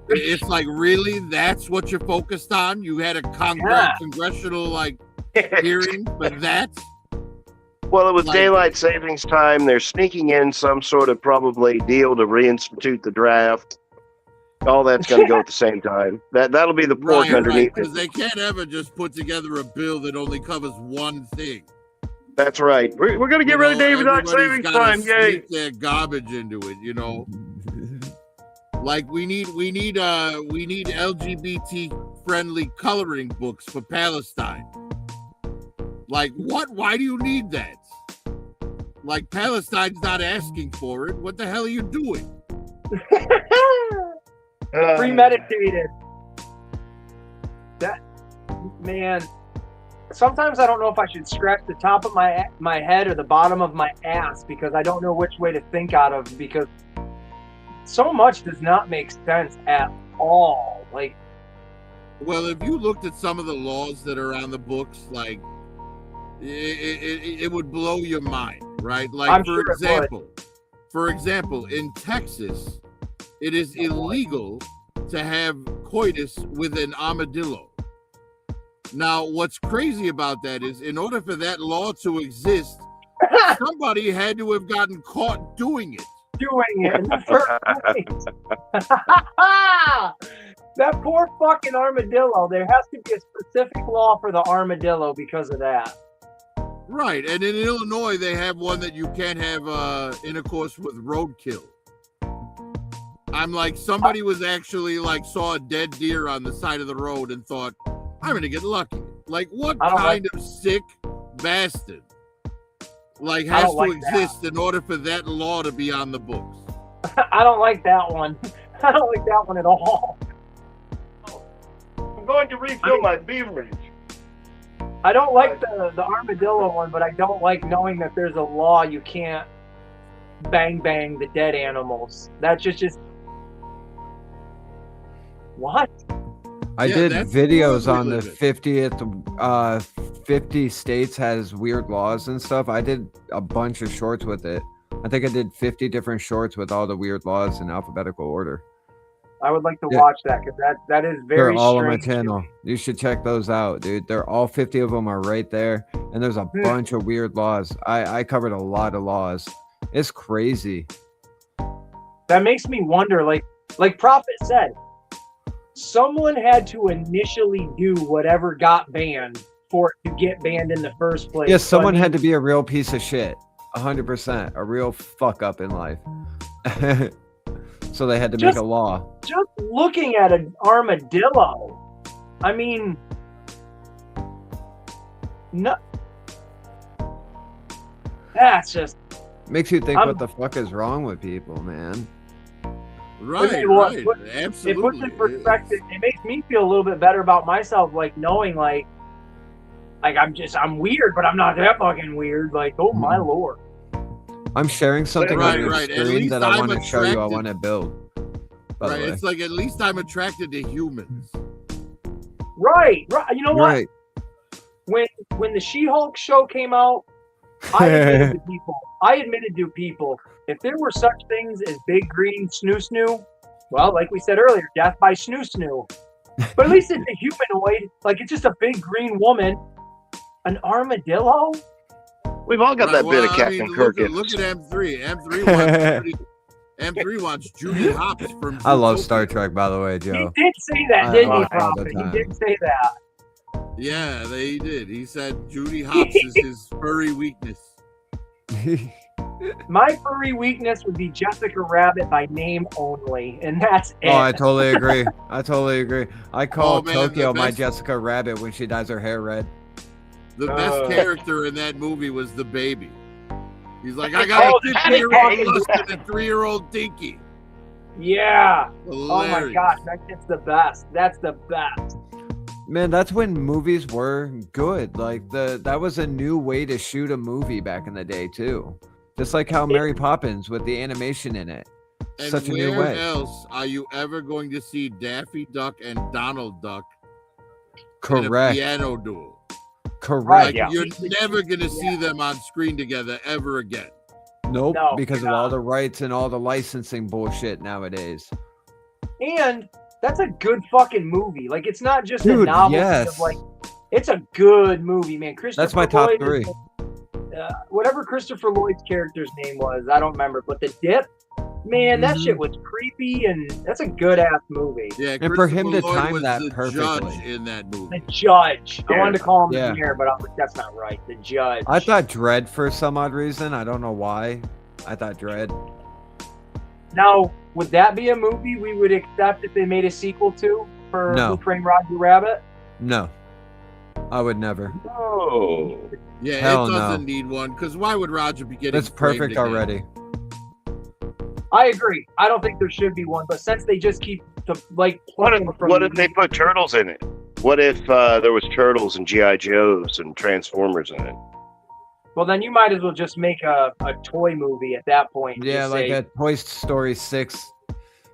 it's really that's what you're focused on. You had a congressional hearing for that. Well, it was daylight savings time. They're sneaking in some sort of probably deal to reinstitute the draft. All that's going to go at the same time. That'll be the pork underneath. Because they can't ever just put together a bill that only covers one thing. That's right. We're going to get rid of daylight savings time. Yay! Their garbage into it, we need LGBT friendly coloring books for Palestine. What? Why do you need that? Palestine's not asking for it. What the hell are you doing? Premeditated. man, sometimes I don't know if I should scratch the top of my head or the bottom of my ass because I don't know which way to think out of, because so much does not make sense at all. Like, well, if you looked at some of the laws that are on the books, like it would blow your mind, right? Like, I'm for sure example, in Texas, it is illegal to have coitus with an armadillo. Now, what's crazy about that is, in order for that law to exist, somebody had to have gotten caught doing it. in the first place. That poor fucking armadillo. There has to be a specific law for the armadillo because of that. Right, and in Illinois, they have one that you can't have intercourse with roadkill. I'm like, somebody was actually like, saw a dead deer on the side of the road and thought, I'm gonna get lucky. Like, what kind of sick bastard like has to exist in order for that law to be on the books? I don't like that one. I don't like that one at all. I'm going to refill my beverage. I don't like the armadillo one, but I don't like knowing that there's a law you can't bang the dead animals. That's just what? I did videos on the 50th 50 states has weird laws and stuff. I did a bunch of shorts with it. I think I did 50 different shorts with all the weird laws in alphabetical order. I would like to watch that, because that is very They're all strange. on my channel. You should check those out, dude. They're all 50 of them are right there, and there's a bunch of weird laws. I covered a lot of laws. It's crazy. That makes me wonder, like Prophet said, someone had to initially do whatever got banned for it to get banned in the first place. Yes, someone had to be a real piece of shit. 100%. A real fuck up in life. So they had to make a law. Just looking at an armadillo, I mean, no, that's just makes you think, what the fuck is wrong with people, man? Right, absolutely. It puts in perspective. It makes me feel a little bit better about myself, like knowing, like I'm weird, but I'm not that fucking weird. Like, oh my lord. I'm sharing something on your At screen least that I want to show you. I attracted- want to build. By the way. It's like, at least I'm attracted to humans. Right. You know what? Right. When the She-Hulk show came out, I admitted to people, if there were such things as big green snoo, well, like we said earlier, death by snoo. But at least it's a humanoid. Like, it's just a big green woman. An armadillo? We've all got that bit of Captain Kirk in Look us. at M3 wants Judy Hopps from I love Zootopia. Star Trek, by the way, Joe. He did say that, I didn't love he, it all the Prophet? He time. did say that. Yeah, he did. He said Judy Hopps is his furry weakness. My furry weakness would be Jessica Rabbit by name only, and that's it. Oh, I totally agree. I call man, Tokyo the my best- Jessica Rabbit when she dyes her hair red. The best character in that movie was the baby. He's like, I got a 50-year-old husband and a 3-year-old dinky. Yeah. Hilarious. Oh my gosh, that kid's the best. That's the best. Man, that's when movies were good. Like that was a new way to shoot a movie back in the day too. Just like how Mary Poppins with the animation in it. And Such a new where way. else are you ever going to see Daffy Duck and Donald Duck in a Correct. piano duel? Correct. Like, you're never going to see them on screen together ever again. Nope. No, because of you're all not. the rights and all the licensing bullshit nowadays. And that's a good fucking movie. Like, it's not just a Dude, novelty yes. of, like, it's a good movie, man. That's my top Lloyd, 3. Whatever Christopher Lloyd's character's name was, I don't remember. But The Dip, man, that shit was creepy, and that's a good ass movie. Yeah, And for him to Christopher Lloyd time was that the perfectly. judge in that movie. The Judge. I wanted to call him Yeah. the mayor, but I was like, that's not right. The Judge. I thought Dread for some odd reason. I don't know why. I thought Dread. Now, would that be a movie we would accept if they made a sequel to for No. Who Framed Roger Rabbit? No. I would never. Oh. Yeah, Hell it doesn't no. need one, because why would Roger be getting That's framed perfect again? already. I agree. I don't think there should be one, but since they just keep What if they put turtles in it? What if there was Turtles and GI Joes and Transformers in it? Well, then you might as well just make a toy movie at that point. Yeah, Just like say, a Toy Story 6.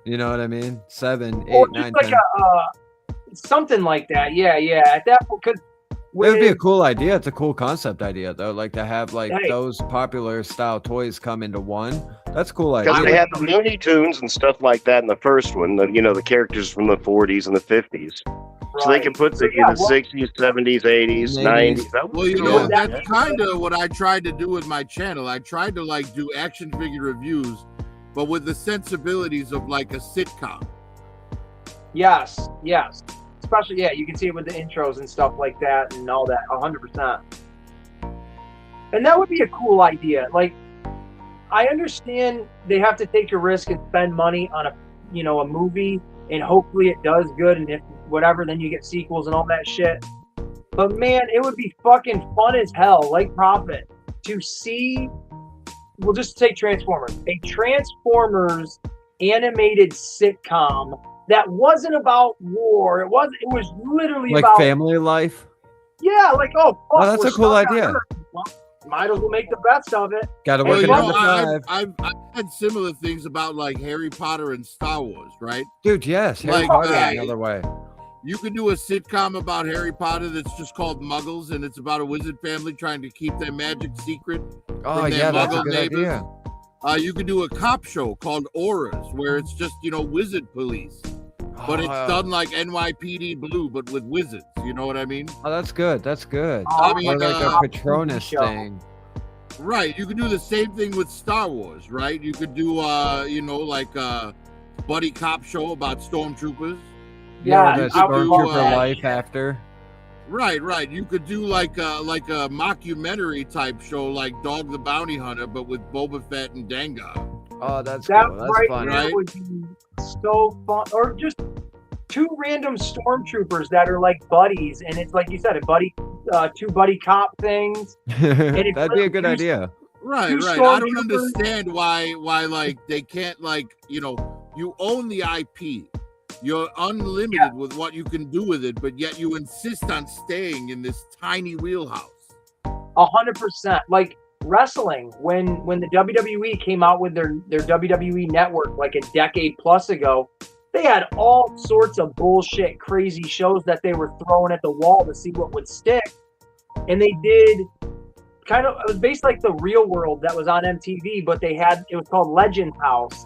You know what I mean? 7, 8, or 9, just like 10. something like that. Yeah. At that point, because It would be a cool idea. It's a cool concept idea, though. Like to have like Hey. those popular style toys come into one. That's a cool Because idea. they had the Looney Tunes and stuff like that in the first one. The characters from the 40s and the 50s. So they can put the, Yeah, the 60s, 70s, 80s, 90s. That Well, you was know, cool. that's kind of what I tried to do with my channel. I tried to like do action figure reviews, but with the sensibilities of like a sitcom. Yes. Especially, yeah, you can see it with the intros and stuff like that and all that, 100%. And that would be a cool idea. Like, I understand they have to take a risk and spend money on a movie, and hopefully it does good, and if whatever, then you get sequels and all that shit. But man, it would be fucking fun as hell, like Prophet, to see. We'll just take Transformers, a Transformers animated sitcom that wasn't about war. It was literally Like about family life. yeah, like fuck, Oh, that's we're a cool stuck on idea. Earth. Well, might as well make the best of it. Got to Well, work you it know, out to 5. I've had similar things about like Harry Potter and Star Wars, right? Dude, yes. Harry like, Potter uh, another way. You could do a sitcom about Harry Potter that's just called Muggles, and it's about a wizard family trying to keep their magic secret. Oh, from their yeah, that's a Muggle good neighbors. idea. You could do a cop show called Auras, where it's just wizard police, but it's done like NYPD Blue, but with wizards. You know what I mean? Oh, that's good. That's good. I mean, Or like a Patronus show. thing. Right. You could do the same thing with Star Wars, right? You could do like a buddy cop show about stormtroopers. Yeah, the I would love Stormtrooper that life shit. after. Right. You could do like a mockumentary type show, like Dog the Bounty Hunter, but with Boba Fett and Dengar. Oh, that's That cool. That's right fun. there Right? would be so fun. Or just two random stormtroopers that are like buddies, and it's like you said, two buddy cop things. it's That'd be a like good two- idea. Right. Two I don't stormtroopers. understand why like they can't you own the IP. You're unlimited with what you can do with it, but yet you insist on staying in this tiny wheelhouse. 100%. Like wrestling, when the WWE came out with their WWE network like a decade plus ago, they had all sorts of bullshit, crazy shows that they were throwing at the wall to see what would stick. And they did it was based like the Real World that was on MTV, but it was called Legends House.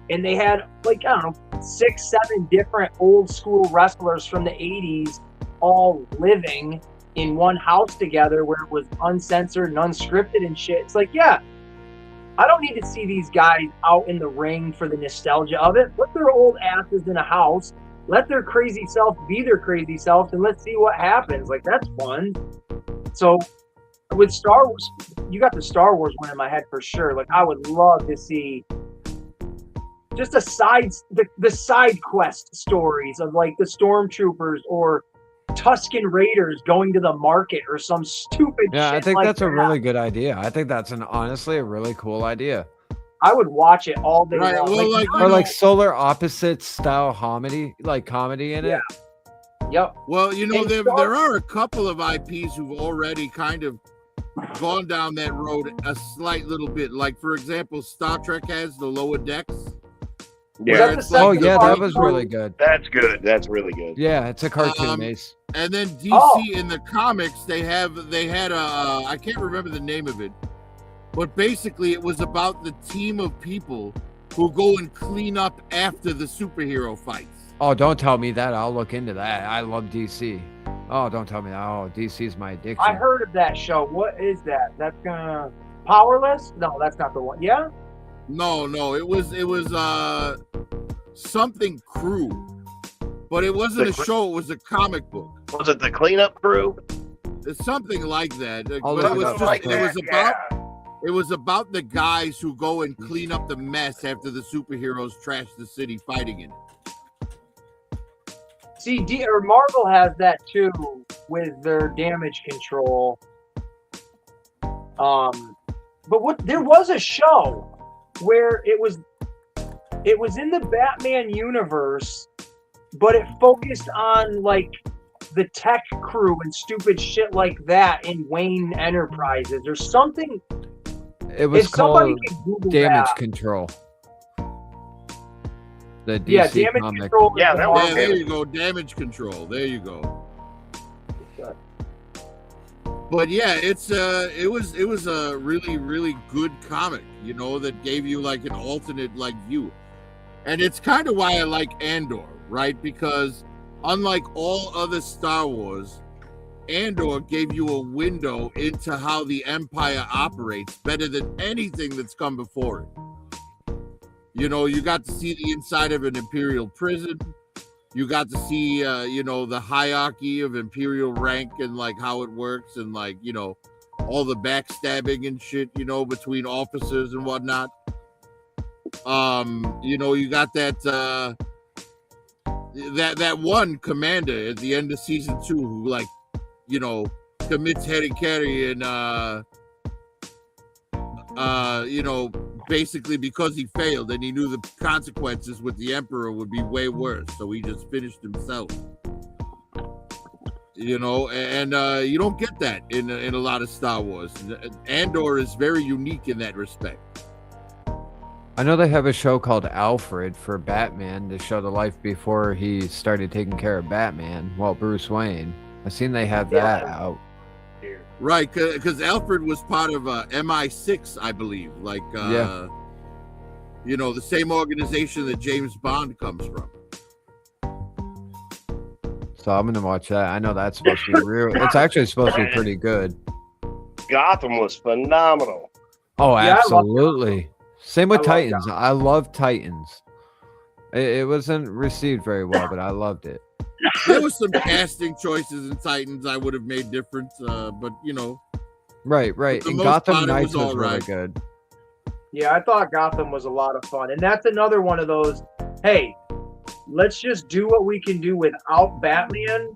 And they had like, I don't know, 6, 7 different old school wrestlers from the 80s all living in one house together where it was uncensored and unscripted and shit. It's like, yeah, I don't need to see these guys out in the ring for the nostalgia of it. Put their old asses in a house, let their crazy self be their crazy self, and let's see what happens. Like, that's fun. So with Star Wars, you got the Star Wars one in my head for sure. Like, I would love to see just the side quest stories of like the stormtroopers or Tusken Raiders going to the market or some stupid Yeah, shit I think like that's a that. really good idea. I think that's honestly a really cool idea. I would watch it all day Right, long. well, like, Or like solar opposites style comedy, like comedy in it. Yep. Well, And there are a couple of IPs who've already kind of gone down that road a slight little bit. Like, for example, Star Trek has the Lower Decks. Yeah, that the second Oh yeah, part? that was really good. that's good. That's really good. Yeah, it's a cartoon, Um, Mace. And then DC Oh. in the comics, they had a I can't remember the name of it, but basically it was about the team of people who go and clean up after the superhero fights. Oh, don't tell me that. I'll look into that. I love DC. Oh, don't tell me that. Oh, DC's my addiction. I heard of that show. What is that? That's gonna Powerless? No, that's not the one. Yeah? No, it was something crew, but it wasn't a show. It was a comic book. Was it the Cleanup Crew? It's something like that. I'll But look it up real quick. it was about the guys who go and clean up the mess after the superheroes trash the city fighting in it. See, Marvel has that too with their damage control. But there was a show where it was in the Batman universe, but it focused on like the tech crew and stupid shit like that in Wayne Enterprises. There's something. It was If somebody called can Google Damage that, Control. The DC yeah, Damage comic. Control. is Yeah, the that one. was Yeah, there you go. Damage Control. There you go. But yeah, it was a really, really good comic, you know, that gave you like an alternate like view. And it's kind of why I like Andor, right? Because unlike all other Star Wars, Andor gave you a window into how the Empire operates better than anything that's come before it. You know, you got to see the inside of an Imperial prison. You got to see, you know, the hierarchy of Imperial rank and like how it works and like, you know, all the backstabbing and shit, you know, between officers and whatnot. You know, you got that that one commander at the end of season 2 who like, you know, commits herikari and you know, basically because he failed and he knew the consequences with the Emperor would be way worse, so he just finished himself. You know, and you don't get that in a lot of Star Wars. Andor is very unique in that respect. I know they have a show called Alfred for Batman to show the life before he started taking care of Batman, well, Bruce Wayne. I've seen they have that out. Right, because Alfred was part of MI6, I believe. Like, Yeah. you know, the same organization that James Bond comes from. So I'm gonna watch that. I know that's supposed to be real. It's actually supposed to be pretty good. Gotham was phenomenal. Oh, Yeah, I love absolutely. Same with I love Titans. I love Titans. It wasn't received very well, but I loved it. There was some casting choices in Titans I would have made different, but you know. Right. For the And most Gotham part, it Knights was was really alright. good. Yeah, I thought Gotham was a lot of fun. And that's another one of those, hey, let's just do what we can do without Batman.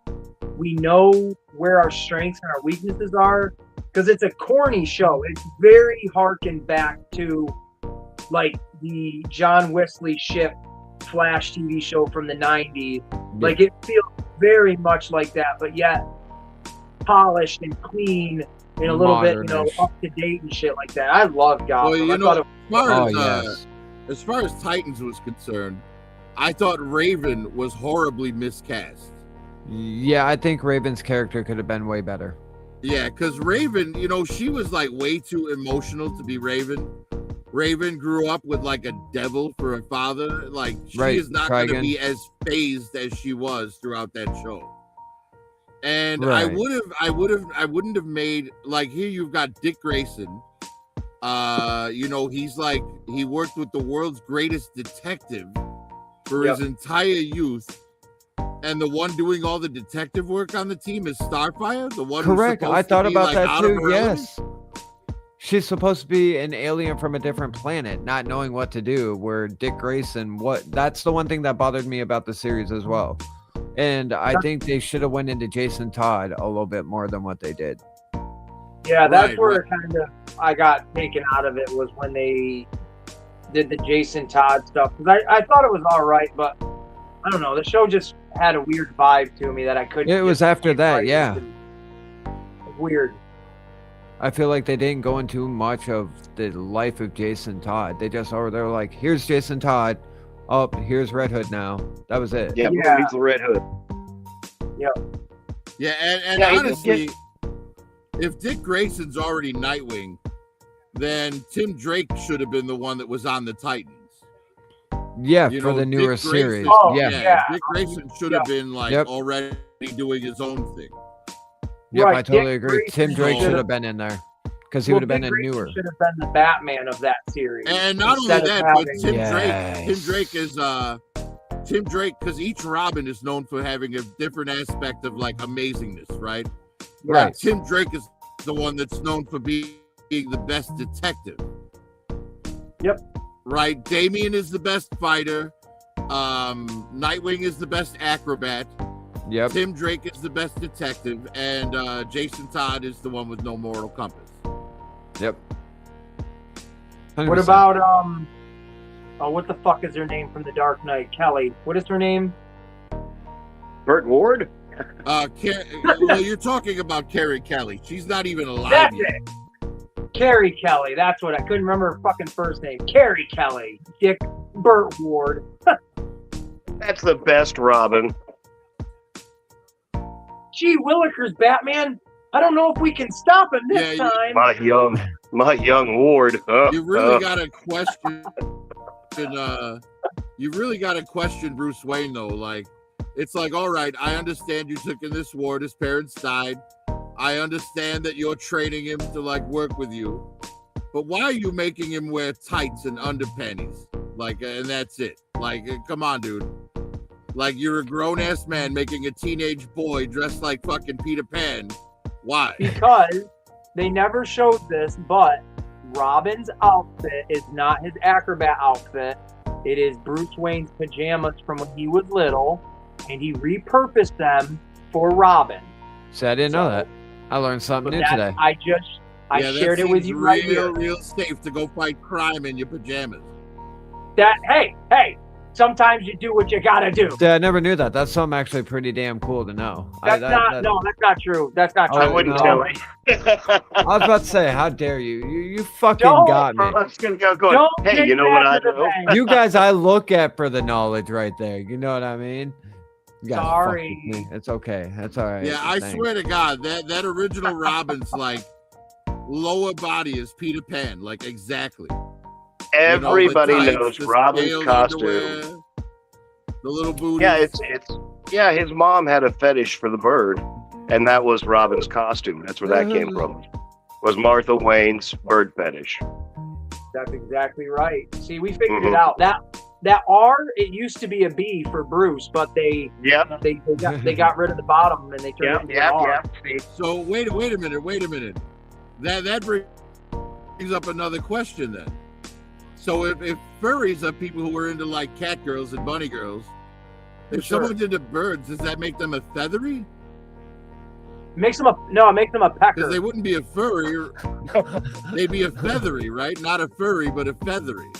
We know where our strengths and our weaknesses are because it's a corny show. It's very harkened back to like the John Wesley Shipp Flash TV show from the 90s. Like it feels very much like that, but yet polished and clean and a little bit, you know, Modernish. up to date and shit like that. I love Gotham. Well, you I know, thought it yes. as far as Titans was concerned, I thought Raven was horribly miscast. Yeah, I think Raven's character could have been way better. Yeah, because Raven, you know, she was like way too emotional to be Raven. Raven grew up with like a devil for a father. Like she Right, is not going to Trigon. be as phased as she was throughout that show. And Right. I wouldn't have made like here you've got Dick Grayson. You know, he's like he worked with the world's greatest detective for his entire youth. And the one doing all the detective work on the team is Starfire, the one who's Correct. supposed I to thought be, about like, that out of too. her element. Yes. She's supposed to be an alien from a different planet, not knowing what to do. Where Dick Grayson, that's the one thing that bothered me about the series as well. And I think they should have went into Jason Todd a little bit more than what they did. Yeah, that's Right, where kind of I got taken out of it was when they did the Jason Todd stuff. 'Cause I thought it was all right, but I don't know. The show just had a weird vibe to me that I couldn't. It was get after that, right yeah. into. Weird. I feel like they didn't go into much of the life of Jason Todd. They just they're like, here's Jason Todd. Oh, here's Red Hood now. That was it. Yeah, Yeah. he's the Red Hood. Yeah, and Yeah, he honestly, if Dick Grayson's already Nightwing, then Tim Drake should have been the one that was on the Titans. Yeah, You for know, the newer Dick Grayson- series. Oh, yeah. yeah. Dick Grayson should have been like Yep. already doing his own thing. Yep, Right, I totally Dick agree. Tim Grayson Drake should should've- have been in there because he would have been Dick a Grayson newer. should have been the Batman of that series. And not only instead of that, but having- Tim Yes. Drake is Tim Drake, because each Robin is known for having a different aspect of like amazingness, right? Right. Tim Drake is the one that's known for being the best detective. Yep. Right. Damian is the best fighter. Nightwing is the best acrobat. Yep. Tim Drake is the best detective, and Jason Todd is the one with no moral compass. Yep. What 100%. about what the fuck is her name from The Dark Knight? Kelly. What is her name? Burt Ward? Well, you're talking about Carrie Kelly. She's not even alive That's yet. it. Carrie Kelly. That's what I couldn't remember her fucking first name. Carrie Kelly. Dick Burt Ward. That's the best Robin. Gee, Willikers, Batman. I don't know if we can stop him this time. My young Ward. You really got to question. You really got to question Bruce Wayne though. Like, it's like, all right, I understand you took in this war. His parents died. I understand that you're training him to like work with you, but why are you making him wear tights and underpanties? Like, and that's it. Like, come on, dude. Like, you're a grown ass man making a teenage boy dressed like fucking Peter Pan. Why? Because they never showed this, but Robin's outfit is not his acrobat outfit. It is Bruce Wayne's pajamas from when he was little, and he repurposed them for Robin. See, I didn't know that. I learned something new today. I shared it with you right here. Real safe to go fight crime in your pajamas. Hey, sometimes you do what you gotta do. Yeah, I never knew that. That's something actually pretty damn cool to know. That's not true. That's not true. I wouldn't tell you. I was about to say, how dare you? You fucking Don't. got me. I was gonna go. Don't Hey, take you know what I that to the know? bank. You guys, I look at for the knowledge right there. You know what I mean? You guys fuck Sorry. with me. It's okay. That's all right. Yeah, I Thanks. swear to God, that original Robin's like lower body is Peter Pan, like exactly. Everybody You know, the tights, knows the Robin's scaled costume. underwear, the little booty. Yeah, his mom had a fetish for the bird, and that was Robin's costume. That's where that came from. Was Martha Wayne's bird fetish. That's exactly right. See, we figured it out. That R, it used to be a B for Bruce, but they got rid of the bottom and they turned it into an R. So wait a minute. That brings up another question then. So if furries are people who are into like cat girls and bunny girls, if someone's into birds, does that make them a feathery? It makes them a pecker. Because they wouldn't be a furry, they'd be a feathery, right? Not a furry, but a feathery.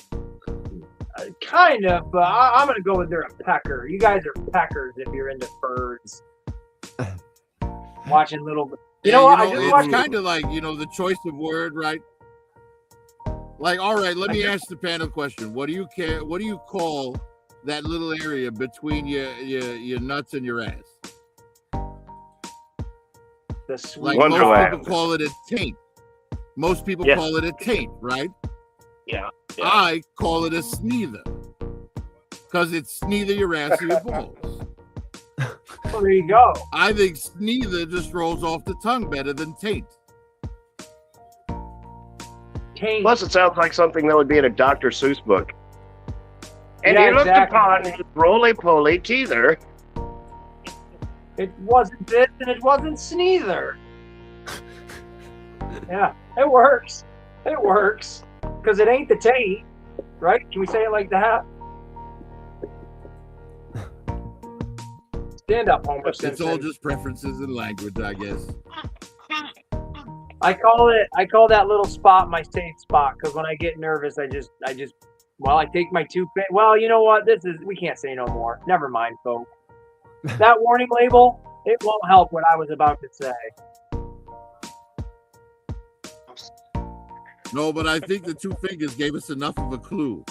Kind of, but I'm gonna go with they're a pecker. You guys are peckers if you're into birds. Watching little, It's kind of like the choice of word, right? Like, all right, let me ask the panel question. What do you care? What do you call that little area between your nuts and your ass? The sweet Like Wonderland. most people call it a taint. Most people Yes. call it a taint, right? Yeah. I call it a sneether because it's neither your ass or your balls. There you go. I think sneether just rolls off the tongue better than taint. Taint. Plus, it sounds like something that would be in a Dr. Seuss book. And Yeah, he looked exactly. upon his roly-poly teether. It wasn't this and it wasn't sneether. Yeah, it works. It works. Because it ain't the taint, right? Can we say it like that? Stand up, Homer It's Simpson. all just preferences in language, I guess. I call that little spot my safe spot because when I get nervous, I take my toothpaste. Well, you know what? We can't say no more. Never mind, folks. That warning label, it won't help what I was about to say. No, but I think the two fingers gave us enough of a clue.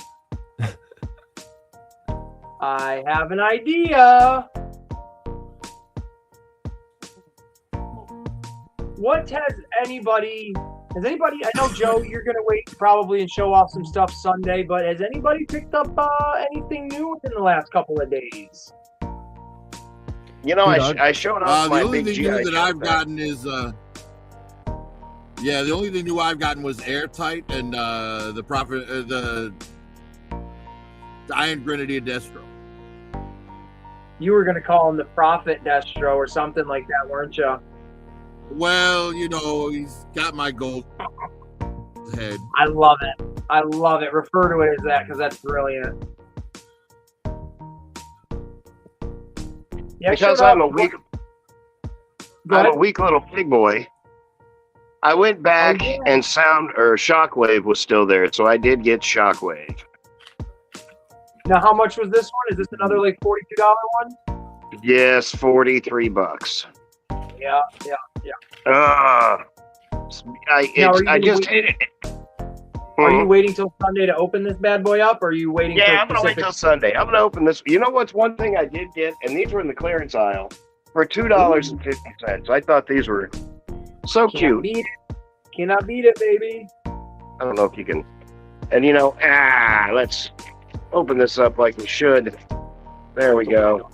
I have an idea. Has anybody, I know, Joe, you're going to wait probably and show off some stuff Sunday, but has anybody picked up anything new within the last couple of days? You know, I showed off The my only big thing GI new that Joe I've bag. gotten is, the only thing new I've gotten was Airtight and the Iron Grenadier Destro. You were going to call him the Prophet Destro or something like that, weren't you? Well, he's got my gold head. I love it. Refer to it as that because that's brilliant. Yeah, Because shut I'm a up. weak, Go I'm a ahead. weak little pig boy. I went back Oh, yeah. and Shockwave was still there, so I did get Shockwave. Now, how much was this one? Is this another like $42 one? Yes, $43. Yeah. Ah, Now, are you I gonna just wait- hate it. Are you waiting till Sunday to open this bad boy up, or are you waiting? Yeah, till I'm gonna wait till Sunday. I'm gonna open this. You know what's one thing I did get, and these were in the clearance aisle for $2.50. I thought these were so Cannot cute. beat it. Cannot beat it, baby. I don't know if you can. And let's open this up like we should. There we go.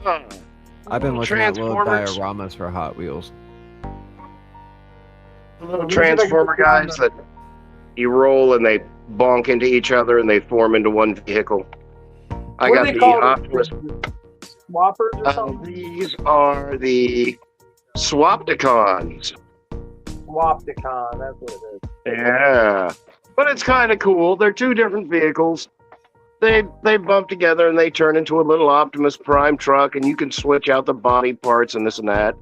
Ah, I've been looking at little Transformers. dioramas for Hot Wheels. The little Let me see if I can transformer put it on guys that you roll and they bonk into each other and they form into one vehicle. I What got do they the call Optimus. Swappers or something? These are the Swapticons. Swapticon, that's what it is. Yeah, but it's kind of cool. They're two different vehicles. They bump together and they turn into a little Optimus Prime truck, and you can switch out the body parts and this and that.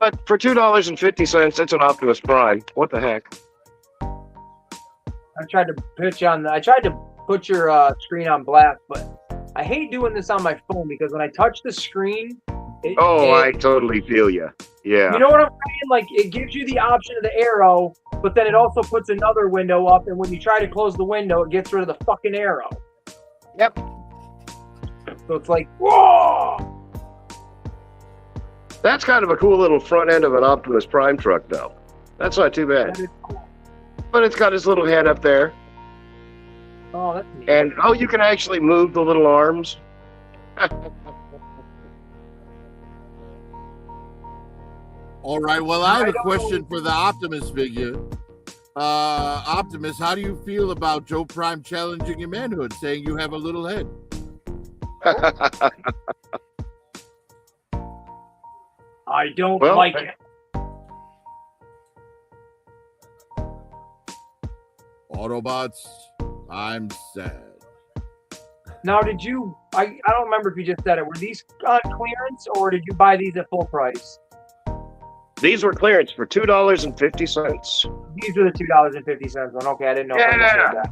But for $2.50, it's an Optimus Prime. What the heck? I tried to put your screen on blast, but I hate doing this on my phone because when I touch the screen, I totally feel you. Yeah. You know what I'm saying? Like, it gives you the option of the arrow, but then it also puts another window up, and when you try to close the window, it gets rid of the fucking arrow. Yep. So it's like, whoa! That's kind of a cool little front end of an Optimus Prime truck, though. That's not too bad. That is cool. But it's got his little head up there. Oh, that's neat. And, you can actually move the little arms. All right. Well, I have a question for the Optimus figure. Optimus, how do you feel about Joe Prime challenging your manhood, saying you have a little head? I don't Well, like it. Autobots, I'm sad. Now, did you? I don't remember if you just said it. Were these on clearance, or did you buy these at full price? These were clearance for $2.50. These are the $2.50 one. Okay, I didn't know. If I Yeah. said that.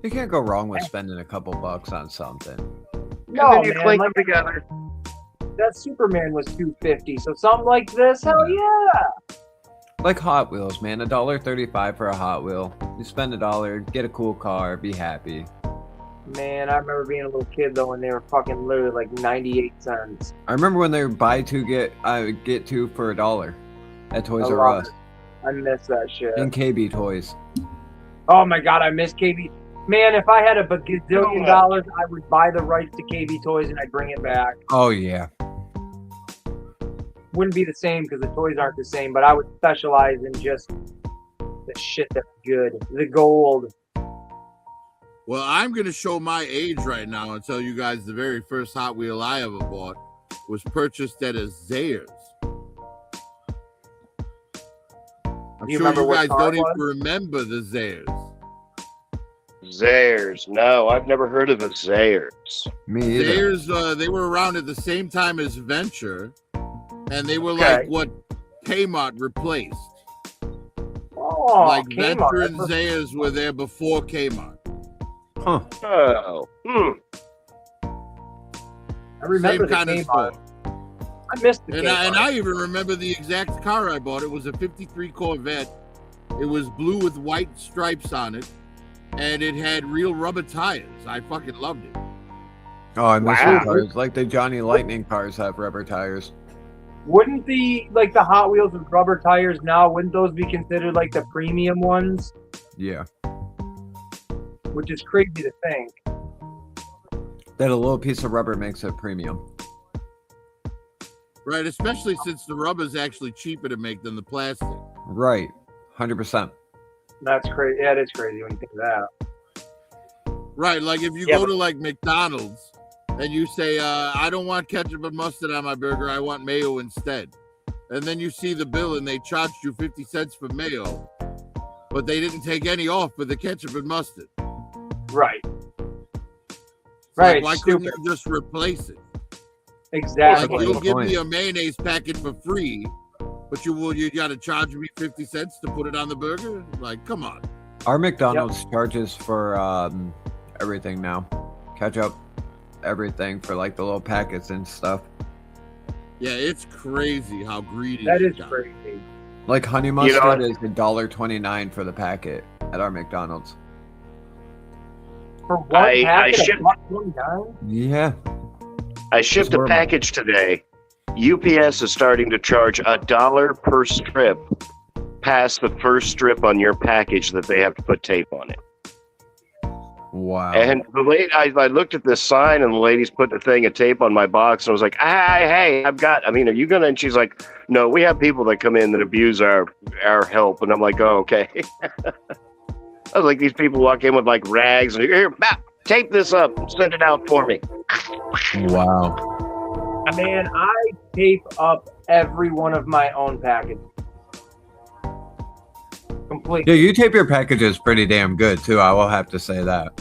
You can't go wrong with spending a couple bucks on something. No, and then you man, clink like, them together. that Superman was $2.50. So something like this, hell yeah! Like Hot Wheels, man. $1.35 for a Hot Wheel. You spend $1, get a cool car, be happy. Man, I remember being a little kid though when they were fucking literally like 98 cents. I remember when they were buy two get two for $1 at Toys I R love Us I miss that shit. and KB Toys. Oh my god, I miss KB. Man, if I had a gazillion dollars, I would buy the rights to KB Toys and I'd bring it back. Oh yeah. Wouldn't be the same because the toys aren't the same, but I would specialize in just the shit that's good. The gold. Well, I'm going to show my age right now and tell you guys the very first Hot Wheel I ever bought was purchased at a Zayres. I'm You sure remember you what guys car don't it even was? remember the Zayres. Zayres. No, I've never heard of a Zayres. Me either. Zayres, they were around at the same time as Venture, and they were Okay. like what Kmart replaced. Oh, Like Kmart. Venture and Zayres were there before Kmart. Huh. Oh. I remember Same kind the of Kmart. store. I missed the And Kmart. I even remember the exact car I bought. It was a 53 Corvette. It was blue with white stripes on it, and it had real rubber tires. I fucking loved it. Oh, I miss Wow. the cars. Like the Johnny Lightning cars have rubber tires. Wouldn't the Hot Wheels with rubber tires now, wouldn't those be considered like the premium ones? Yeah. Which is crazy to think. That a little piece of rubber makes it premium. Right, especially since the rubber's actually cheaper to make than the plastic. Right. 100%. That's crazy. Yeah, it is crazy when you think of that. Right, like if you Yeah, go to like McDonald's and you say, I don't want ketchup and mustard on my burger, I want mayo instead. And then you see the bill and they charged you 50 cents for mayo, but they didn't take any off for the ketchup and mustard. Right. It's Right, like, why it's couldn't stupid. you just replace it? Exactly. Like you'll Good give point. me a mayonnaise packet for free, but you got to charge me 50 cents to put it on the burger? Like, come on. Our McDonald's charges for everything now. ketchup, everything for like the little packets and stuff. Yeah, it's crazy how greedy That they is got. crazy. Like honey know mustard what? is $1.29 for the packet at our McDonald's. For one I packet shipped- of $1.29? Yeah. I shipped a horrible. package today. UPS is starting to charge $1 per strip past the first strip on your package that they have to put tape on it. Wow. And the lady, I looked at this sign, and the lady's put the thing of tape on my box, and I was like, hey, are you gonna? And she's like, no, we have people that come in that abuse our help. And I'm like, oh, okay. I was like, these people walk in with like rags, and here, tape this up, send it out for me. Wow. Man, I tape up every one of my own packages. Completely. Yeah, you tape your packages pretty damn good too. I will have to say that.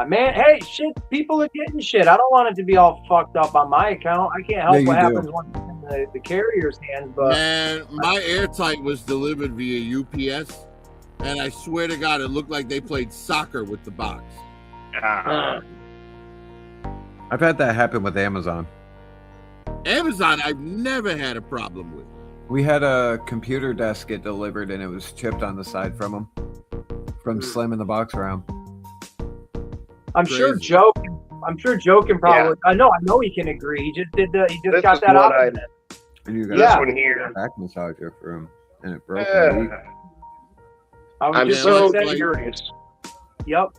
Man, hey, shit, people are getting shit. I don't want it to be all fucked up on my account. I can't help Yeah, you what do. happens when it's in the carrier's hands, but Man, my airtight was delivered via UPS, and I swear to God, it looked like they played soccer with the box. I've had that happen with Amazon. Amazon, I've never had a problem with. We had a computer desk get delivered and it was chipped on the side from them from slamming the box around. I'm sure Crazy. Joe can probably. I know he can agree. He just did he just This got is that what out. And you got Yeah. This one here. a back massager for him and it broke. in a week. I was I'm just so gonna say, curious. Yep.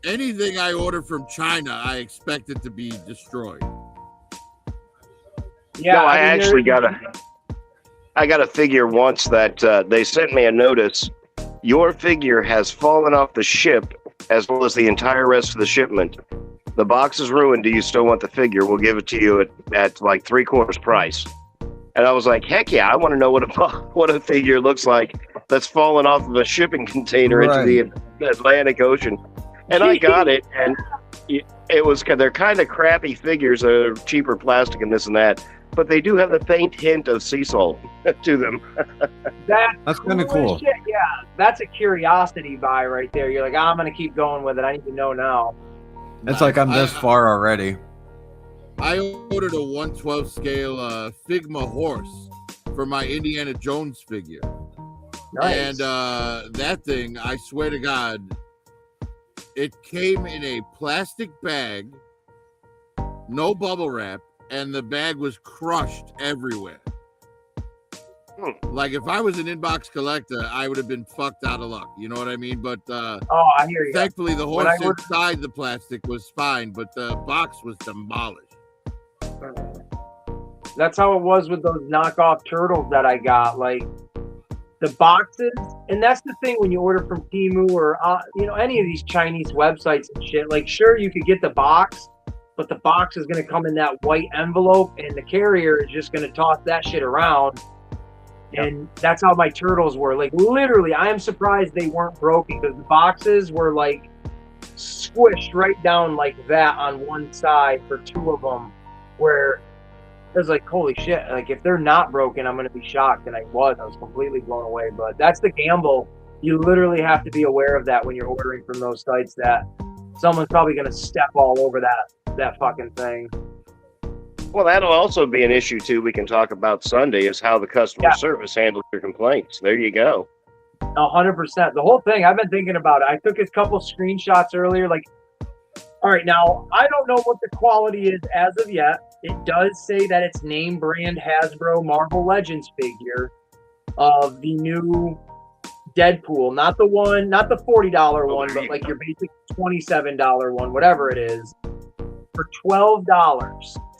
Anything I order from China, I expect it to be destroyed. Yeah. No, I mean, actually there- I got a figure once that they sent me a notice. Your figure has fallen off the ship, as well as the entire rest of the shipment. The box is ruined. Do you still want the figure? We'll give it to you at like 3/4 price. And I was like, heck yeah, I want to know what a figure looks like that's fallen off of a shipping container into the Atlantic Ocean. And I got it, and they're kind of crappy figures. They're cheaper plastic and this and that, but they do have a faint hint of sea salt to them. That's kind of cool. Shit, yeah, that's a curiosity buy right there. You're like, I'm gonna keep going with it. I need to know now. It's like I'm this far already. I ordered a 1/12 scale Figma horse for my Indiana Jones figure. Nice. And that thing, I swear to God, it came in a plastic bag, no bubble wrap, and the bag was crushed everywhere. Like if I was an inbox collector, I would have been fucked out of luck. You know what I mean? But Oh, I hear you. thankfully, the When horse I ordered- inside the plastic was fine, but the box was demolished. That's how it was with those knockoff turtles that I got. Like the boxes, and that's the thing when you order from Temu or any of these Chinese websites and shit. Like, sure, you could get the box, but the box is going to come in that white envelope, and the carrier is just going to toss that shit around. And that's how my turtles were. Like, literally, I am surprised they weren't broken because the boxes were like squished right down like that on one side for two of them, where it was like, holy shit, like if they're not broken, I'm going to be shocked. And I was completely blown away. But that's the gamble. You literally have to be aware of that when you're ordering from those sites, that someone's probably going to step all over that fucking thing. Well, that'll also be an issue too. We can talk about Sunday is how the customer service handles your complaints. There you go. 100%. The whole thing, I've been thinking about it. I took a couple screenshots earlier. Like, all right, now I don't know what the quality is as of yet. It does say that it's name brand Hasbro Marvel Legends figure of the new Deadpool, not the $40 one, but like your basic $27 one, whatever it is, for $12.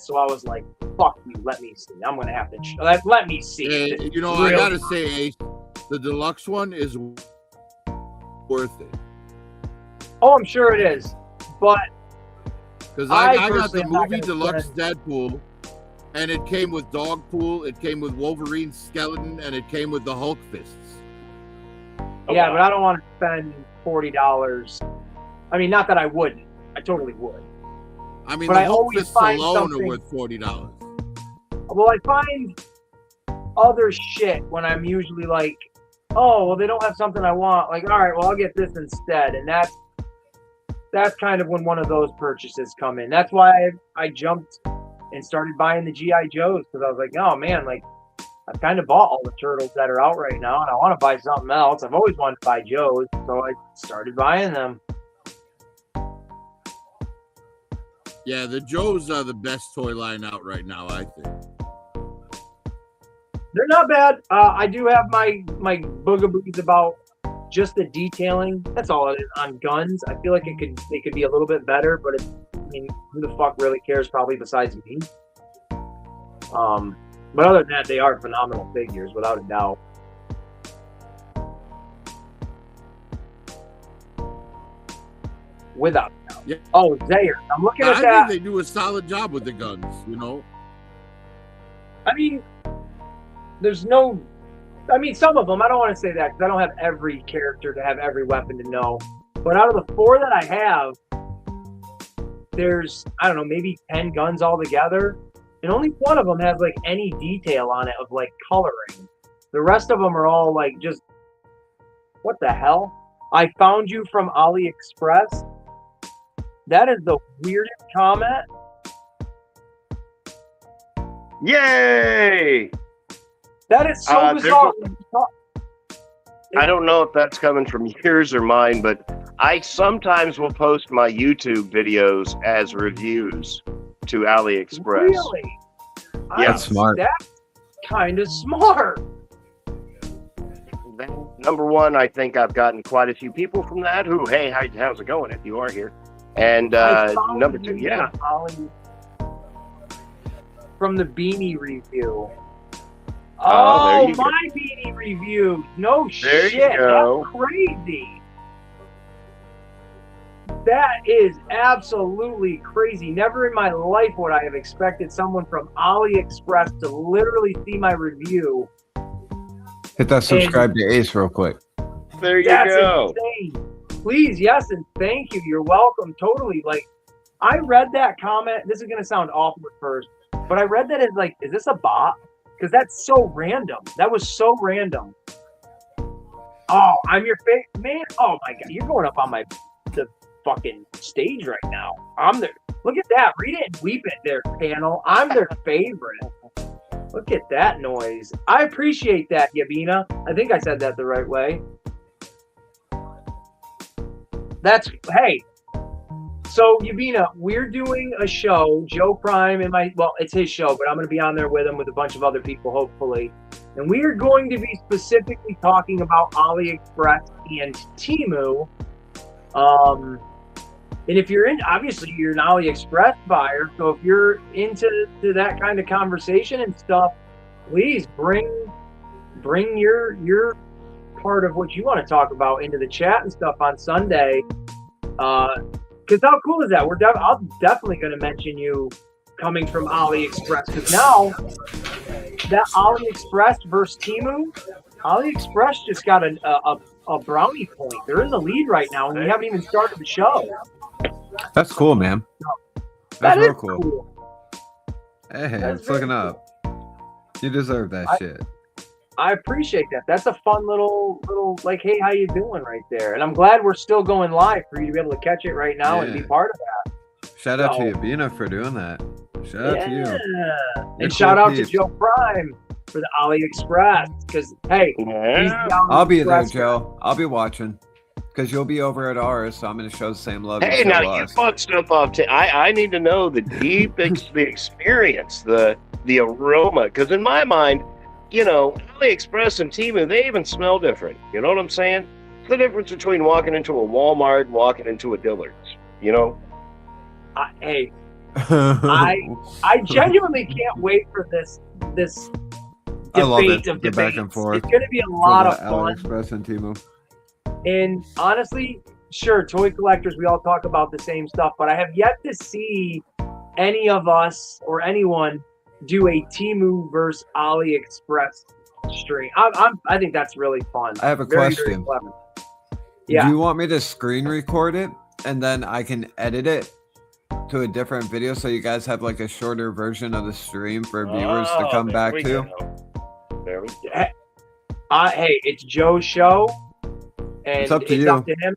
So I was like, fuck you, let me see. I'm going to have to, let me see. And, you know, I got to say, Ace, the deluxe one is worth it. Oh, I'm sure it is. But because I got personally the am not movie gonna Deluxe spend- Deadpool, and it came with Dogpool, it came with Wolverine's skeleton, and it came with the Hulk fists. yeah, but I don't want to spend $40. I mean, not that I wouldn't. I totally would. I mean, But the I Hulk always fists find alone are something- worth $40. Well, I find other shit when I'm usually like, oh, well, they don't have something I want. Like, all right, well, I'll get this instead. And that's kind of when one of those purchases come in. That's why I jumped and started buying the GI Joes, because I was like, oh man, like I've kind of bought all the turtles that are out right now, and I want to buy something else. I've always wanted to buy Joes, so I started buying them. Yeah, the Joes are the best toy line out right now, I think. They're not bad. I do have my bugaboos about just the detailing. That's all it is on guns. I feel like they could be a little bit better, but I mean, who the fuck really cares? Probably besides me. But other than that, they are phenomenal figures, without a doubt. Without a doubt. Yeah. Oh, Zaire. I'm looking at I that. think they do a solid job with the guns, you know. I mean, some of them, I don't want to say that because I don't have every character to have every weapon to know. But out of the 4 that I have, there's, I don't know, maybe 10 guns altogether. And only one of them has like any detail on it of like coloring. The rest of them are all like just, what the hell? I found you from AliExpress. That is the weirdest comment. Yay! That is so bizarre. I don't know if that's coming from yours or mine, but I sometimes will post my YouTube videos as reviews to AliExpress. Really? Yeah. That's smart. That's kind of smart. Number one, I think I've gotten quite a few people from that who, hey, how's it going if you are here? And number 2, yeah. From the beanie review. Oh, there you my beanie review. No There shit. you go. That's crazy. That is absolutely crazy. Never in my life would I have expected someone from AliExpress to literally see my review. Hit that subscribe to Ace real quick. There you That's go. insane. Please, yes, and thank you. You're welcome. Totally. Like, I read that comment. This is going to sound awful at first, but I read that as like, is this a bot? Because that's so random. That was so random. Oh, I'm your favorite man. Oh my god, you're going up on the fucking stage right now. I'm there. Look at that. Read it and weep it there, panel. I'm their favorite. Look at that noise. I appreciate that, Yabina. I think I said that the right way. Hey. So, Yabina, we're doing a show, Joe Prime and it's his show, but I'm going to be on there with him with a bunch of other people, hopefully. And we are going to be specifically talking about AliExpress and Temu. And if you're obviously you're an AliExpress buyer, so if you're into that kind of conversation and stuff, please bring your part of what you want to talk about into the chat and stuff on Sunday. Because how cool is that? I'm definitely going to mention you coming from AliExpress, because now that AliExpress versus Temu, AliExpress just got a brownie point. They're in the lead right now, and we haven't even started the show. That's cool, man. That's That real is cool. Hey, That's it's looking very up. You deserve that shit. I appreciate that. That's a fun little like, hey, how you doing right there? And I'm glad we're still going live for you to be able to catch it right now and be part of that. Shout out So- to Yabina for doing that. Shout out to you. And You're shout cool out to peeps. Joe Prime for the AliExpress, because hey, he's Yeah. the I'll be there, AliExpress Joe. I'll be watching. Because you'll be over at ours, so I'm going to show the same love. Hey, you show now you us. fuck stuff up. I need to know the deep the experience, the aroma. Because in my mind, you know, AliExpress and Temu, they even smell different. You know what I'm saying? It's the difference between walking into a Walmart and walking into a Dillard's. You know? Hey, I genuinely can't wait for this I love debate it. of The debates. back and forth It's going to be a for lot the of fun. AliExpress and Temu. And honestly, sure, toy collectors, we all talk about the same stuff, but I have yet to see any of us or anyone do a Temu versus AliExpress stream. I think that's really fun. I have a Very, question. very clever. Yeah. Do you want me to screen record it and then I can edit it to a different video so you guys have like a shorter version of the stream for viewers to come there back we to? go. There we go. Hey, it's Joe's show, and It's up to you. up to him.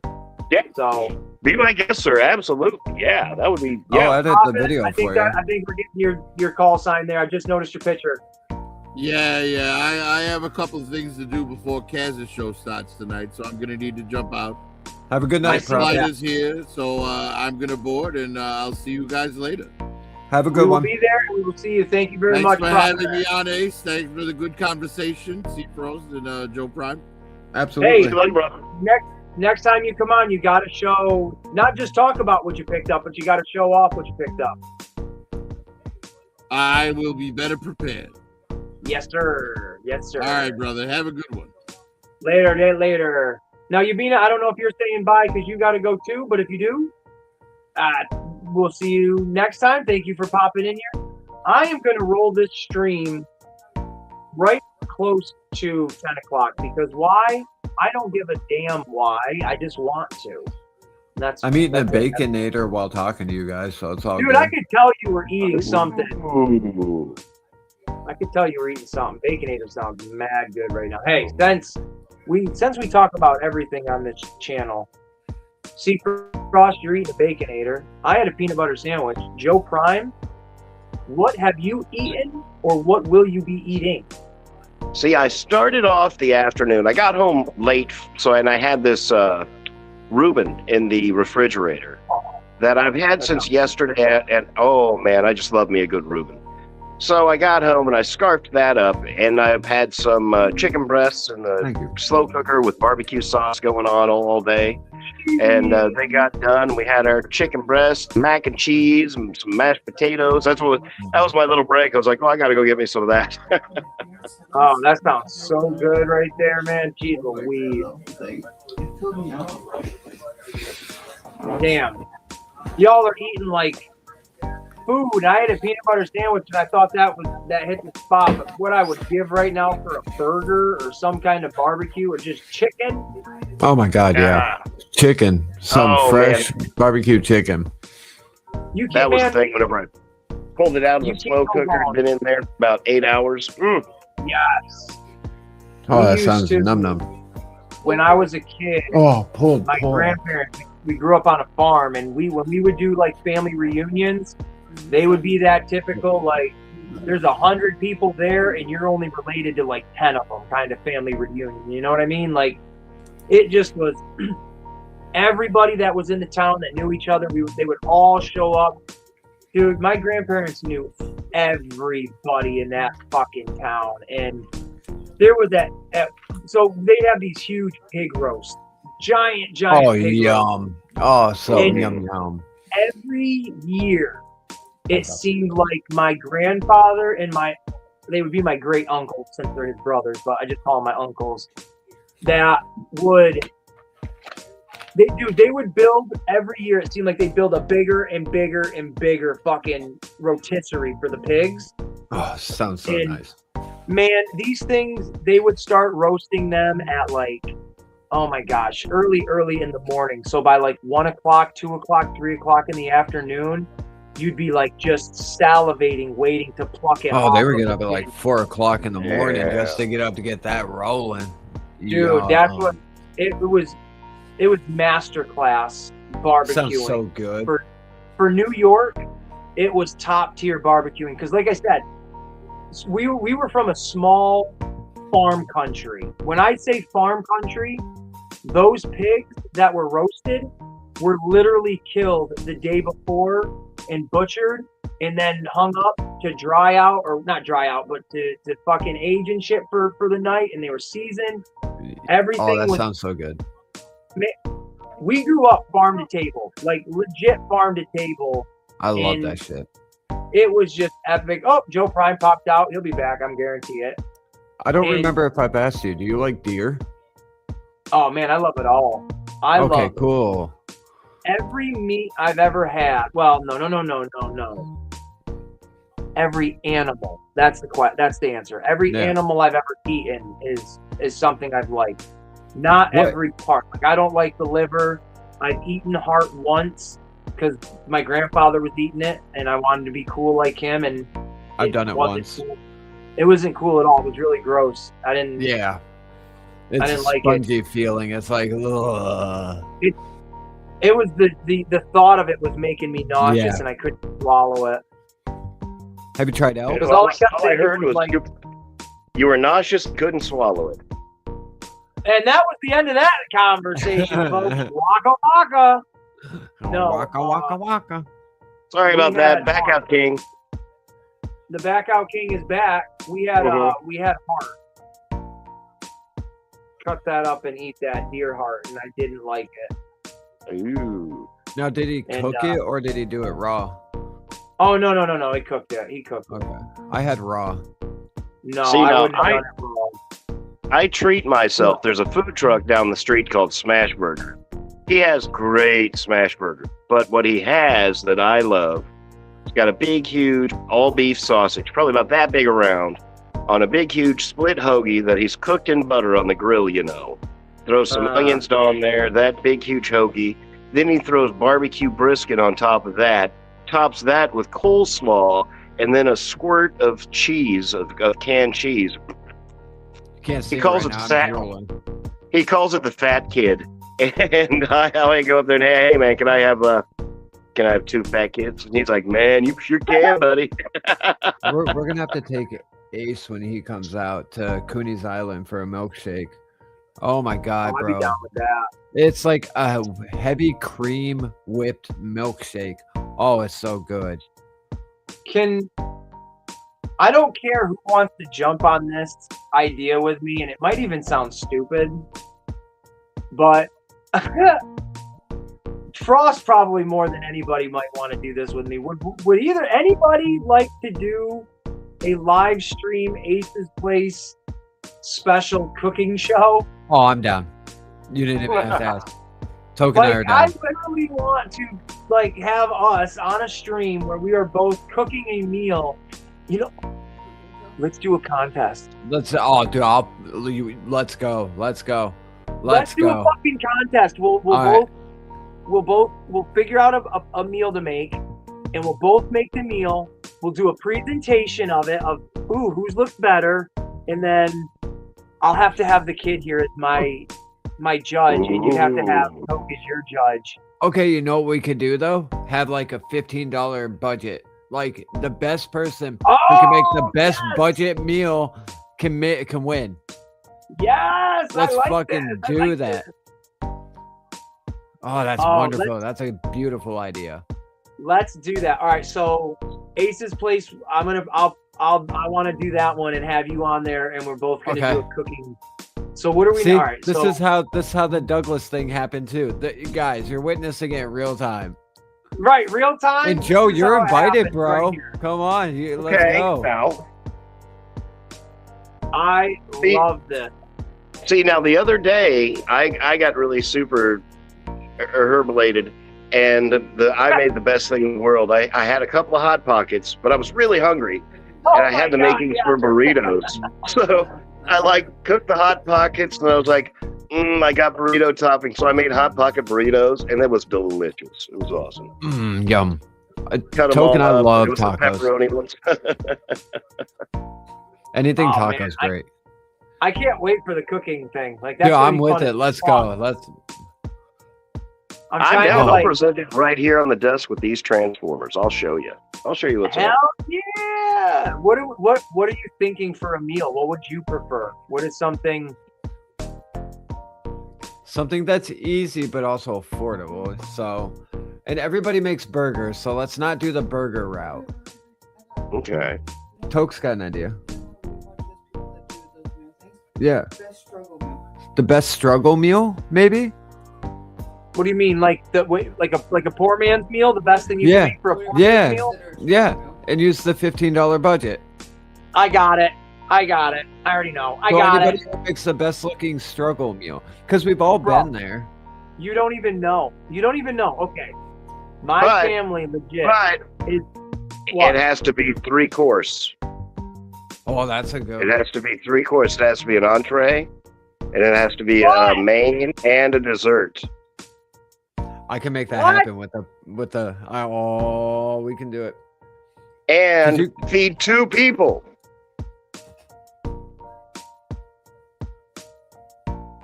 Yeah. So Be my guest, sir. Absolutely. Yeah, that would be. Yeah. I'll edit the Prophet, video I think for you. I think we're getting your call sign there. I just noticed your picture. Yeah. I have a couple of things to do before Kaz's show starts tonight, so I'm gonna need to jump out. Have a good My night, flight Prophet. is here, so I'm gonna board, and I'll see you guys later. Have a We good will one. be there, and we will see you. Thank you very Thanks much, for Prophet. having me on, Ace. Thanks for the good conversation, C Pros and Joe Prime. Absolutely. Good, brother. Next time you come on, you got to show, not just talk about what you picked up, but you got to show off what you picked up. I will be better prepared. Yes, sir. Yes, sir. All right, brother. Have a good one. Later. Now, Yabina, I don't know if you're staying by because you got to go too, but if you do, we'll see you next time. Thank you for popping in here. I am going to roll this stream right close to 10 o'clock because why? I don't give a damn why. I just want to. I'm eating a that's it. Baconator while talking to you guys, so it's all Dude, good. I could tell you were eating something. Ooh. I could tell you were eating something. Baconator sounds mad good right now. Hey, since we talk about everything on this channel, see Frost, you're eating a Baconator. I had a peanut butter sandwich. Joe Prime, what have you eaten or what will you be eating? See, I started off the afternoon. I got home late, and I had this Reuben in the refrigerator that I've had since yesterday. And oh man, I just love me a good Reuben. So I got home and I scarfed that up, and I've had some chicken breasts in the Thank you. slow cooker with barbecue sauce going on all day. And they got done. We had our chicken breast, mac and cheese, and some mashed potatoes. That was my little break. I was like, oh, I got to go get me some of that. Oh, that sounds so good right there, man. Jeez Louise. Damn. Y'all are eating like food. I had a peanut butter sandwich and I thought that hit the spot. But what I would give right now for a burger or some kind of barbecue or just chicken. Oh my God, yeah. Chicken. Some Oh, fresh barbecue chicken. You That keep, was the man, thing whenever I pulled it out of You the keep slow going cooker. on. Been in there about 8 hours. yes. Oh, We that used sounds to- num num. When I was a kid, Oh, pulled. my grandparents, we grew up on a farm, and when we would do like family reunions, they would be that typical like there's 100 people there and you're only related to like 10 of them kind of family reunion. You know what I mean? Like it just was everybody that was in the town that knew each other. They would all show up. Dude, my grandparents knew everybody in that fucking town, and there was so they'd have these huge pig roasts, giant Oh, pig roasts. yum. Oh, so And- yum. Every year it seemed like my grandfather and they would be my great uncles since they're his brothers, but I just call them my uncles, that they would build every year. It seemed like they'd build a bigger and bigger and bigger fucking rotisserie for the pigs. Oh, sounds so And- nice. Man, these things, they would start roasting them at like, oh my gosh, early in the morning. So by like 1 o'clock, 2 o'clock, 3 o'clock in the afternoon, you'd be like just salivating, waiting to pluck it Oh, off they were of getting the up at pig. like 4 o'clock in the morning Yeah. just to get up to get that rolling. Dude, that's what it was. It was masterclass barbecuing. sounds so good. For New York, it was top tier barbecuing because, like I said, we were from a small farm country. When I say farm country, those pigs that were roasted were literally killed the day before and butchered and then hung up to dry out, or not dry out, but to fucking age and shit for the night, and they were seasoned. Everything Oh, that was. sounds so good. We grew up farm to table, like legit farm to table. I love And- that shit. It was just epic. Oh, Joe Prime popped out. He'll be back. I'm guarantee it. I don't and- remember if I've asked you. Do you like deer? Oh man, I love it all. I Okay, love cool. every meat I've ever had. Well, no. Every animal. That's the answer. Every Yeah. animal I've ever eaten is something I've liked. Not What? every part. Like I don't like the liver. I've eaten heart once because my grandfather was eating it, and I wanted to be cool like him. And I've done it wasn't once. cool. It wasn't cool at all. It was really gross. I didn't. Yeah. It's didn't a like it. spongy feeling. It's like, ugh. It was the thought of it was making me nauseous, and I couldn't swallow it. Have you tried elk? Because all I kept all I thinking heard was like, you were nauseous, couldn't swallow it. and that was the end of that conversation, folks. Waka waka. No, Waka waka waka. Sorry about We that. had Back out, King. The Back Out King is back. We had heart. Cut that up and eat that deer heart, and I didn't like it. Ooh. Now, did he And, cook it or did he do it raw? Oh no! He cooked it. He cooked it. Okay, I had raw. No, See, I now, wouldn't have done it wrong. I treat myself. There's a food truck down the street called Smash Burger. He has great smash burger, but what he has that I love, he's got a big, huge all beef sausage, probably about that big around, on a big, huge split hoagie that he's cooked in butter on the grill. Throws some onions on there, that big, huge hoagie. Then he throws barbecue brisket on top of that, tops that with coleslaw, and then a squirt of cheese, of canned cheese. You can't see He calls right it now, I'm fat. drooling. He calls it the Fat Kid. And I go up there and, hey man, can I have 2 fat kids? And he's like, man, you sure can, buddy. We're gonna have to take Ace when he comes out to Cooney's Island for a milkshake. Oh my god, I'd be bro! down with that. It's like a heavy cream whipped milkshake. Oh, it's so good. I don't care who wants to jump on this idea with me, and it might even sound stupid, but Frost probably more than anybody might want to do this with me. Would either anybody like to do a live stream Ace's Place special cooking show? Oh, I'm down. You didn't even have to ask. Token and I are I down. literally want to have us on a stream where we are both cooking a meal. Let's do a contest. Let's dude, let's go. Let's go. Let's do a fucking contest. We'll figure out a meal to make, and we'll both make the meal. We'll do a presentation of it whose looks better, and then I'll have to have the kid here as my judge, and you have to have Coke as your judge. Okay, you know what we could do though? Have like a $15 budget. Like the best person who can make the best budget meal can win. Yes, Let's I like fucking this. do that. Oh, that's wonderful. That's a beautiful idea. Let's do that. All right, so Ace's Place. I want to do that one and have you on there, and we're both gonna do a cooking. So what are we? See, all right, this is how the Douglas thing happened too. Guys, you're witnessing it in real time. Right, real time. And Joe, This is you're how it invited, happens bro. right here. Come on, let's go. Now. I love this. See, now the other day, I got really super herbalated, and I made the best thing in the world. I had a couple of Hot Pockets, but I was really hungry, and I had the makings for burritos. So I cooked the Hot Pockets, and I was like, I got burrito topping, so I made Hot Pocket burritos, and it was delicious. It was awesome. Yum. Cut 'em Token, all I up. love It was the tacos. pepperoni ones. Anything Oh, tacos, man, great. I can't wait for the cooking thing. That's Dude, gonna I'm be with fun. it. Let's go. Let's. I'm I'm trying down. to I'll present it right here on the desk with these transformers. I'll show you. What's hell up. yeah! What are you thinking for a meal? What would you prefer? What is something? Something that's easy but also affordable. So, and everybody makes burgers, so let's not do the burger route. Okay. Toke's got an idea. Yeah. The best struggle meal, maybe? What do you mean, like a poor man's meal? The best thing you Yeah. can make for a poor Yeah. man's meal? Yeah. And use the $15 budget. I got it. I already know. I So got anybody it. who makes the best looking struggle meal. Because we've all Bro. been there. You don't even know. Okay. My But- family legit But is what? it has to be 3-course. Oh, that's a good It one. has to be 3-course. It has to be an entree, and it has to be What? a main and a dessert. I can make that What? happen with the oh, we can do it. And Did feed 2 people.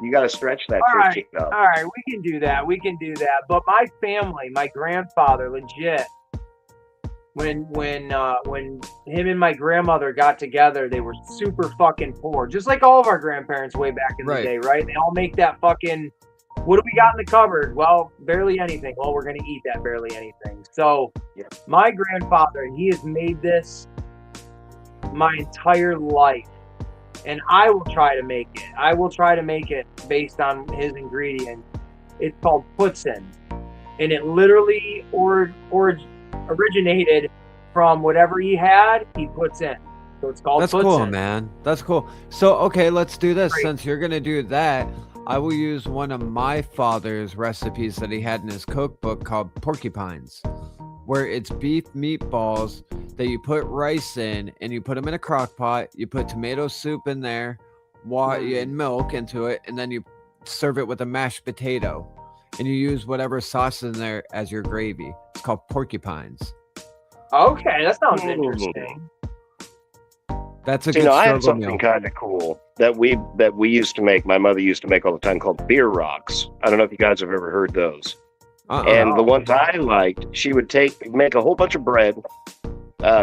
You got to stretch that All right, 15 up. all right, we can do that. We can do that. But my family, my grandfather, legit. When him and my grandmother got together, they were super fucking poor, just like all of our grandparents way back in the Right. day, right? They all make that fucking. What do we got in the cupboard? Well, barely anything. Well, we're gonna eat that barely anything. So, Yep. my grandfather, he has made this my entire life, and I will try to make it. I will try to make it based on his ingredient. It's called Putsin, and it literally originated from whatever he had, he puts in. So it's called That's Putsin. cool, man. That's cool. So, okay, let's do this. Great. Since you're going to do that, I will use one of my father's recipes that he had in his cookbook called porcupines, where it's beef meatballs that you put rice in and you put them in a crock pot. You put tomato soup in there, and milk into it, and then you serve it with a mashed potato. And you use whatever sauce in there as your gravy. It's called porcupines. Okay, that sounds Mm. interesting. That's a So, good I had struggle meal. something kind of cool that we used to make. My mother used to make all the time called beer rocks. I don't know if you guys have ever heard those. And the ones I liked, she would make a whole bunch of bread,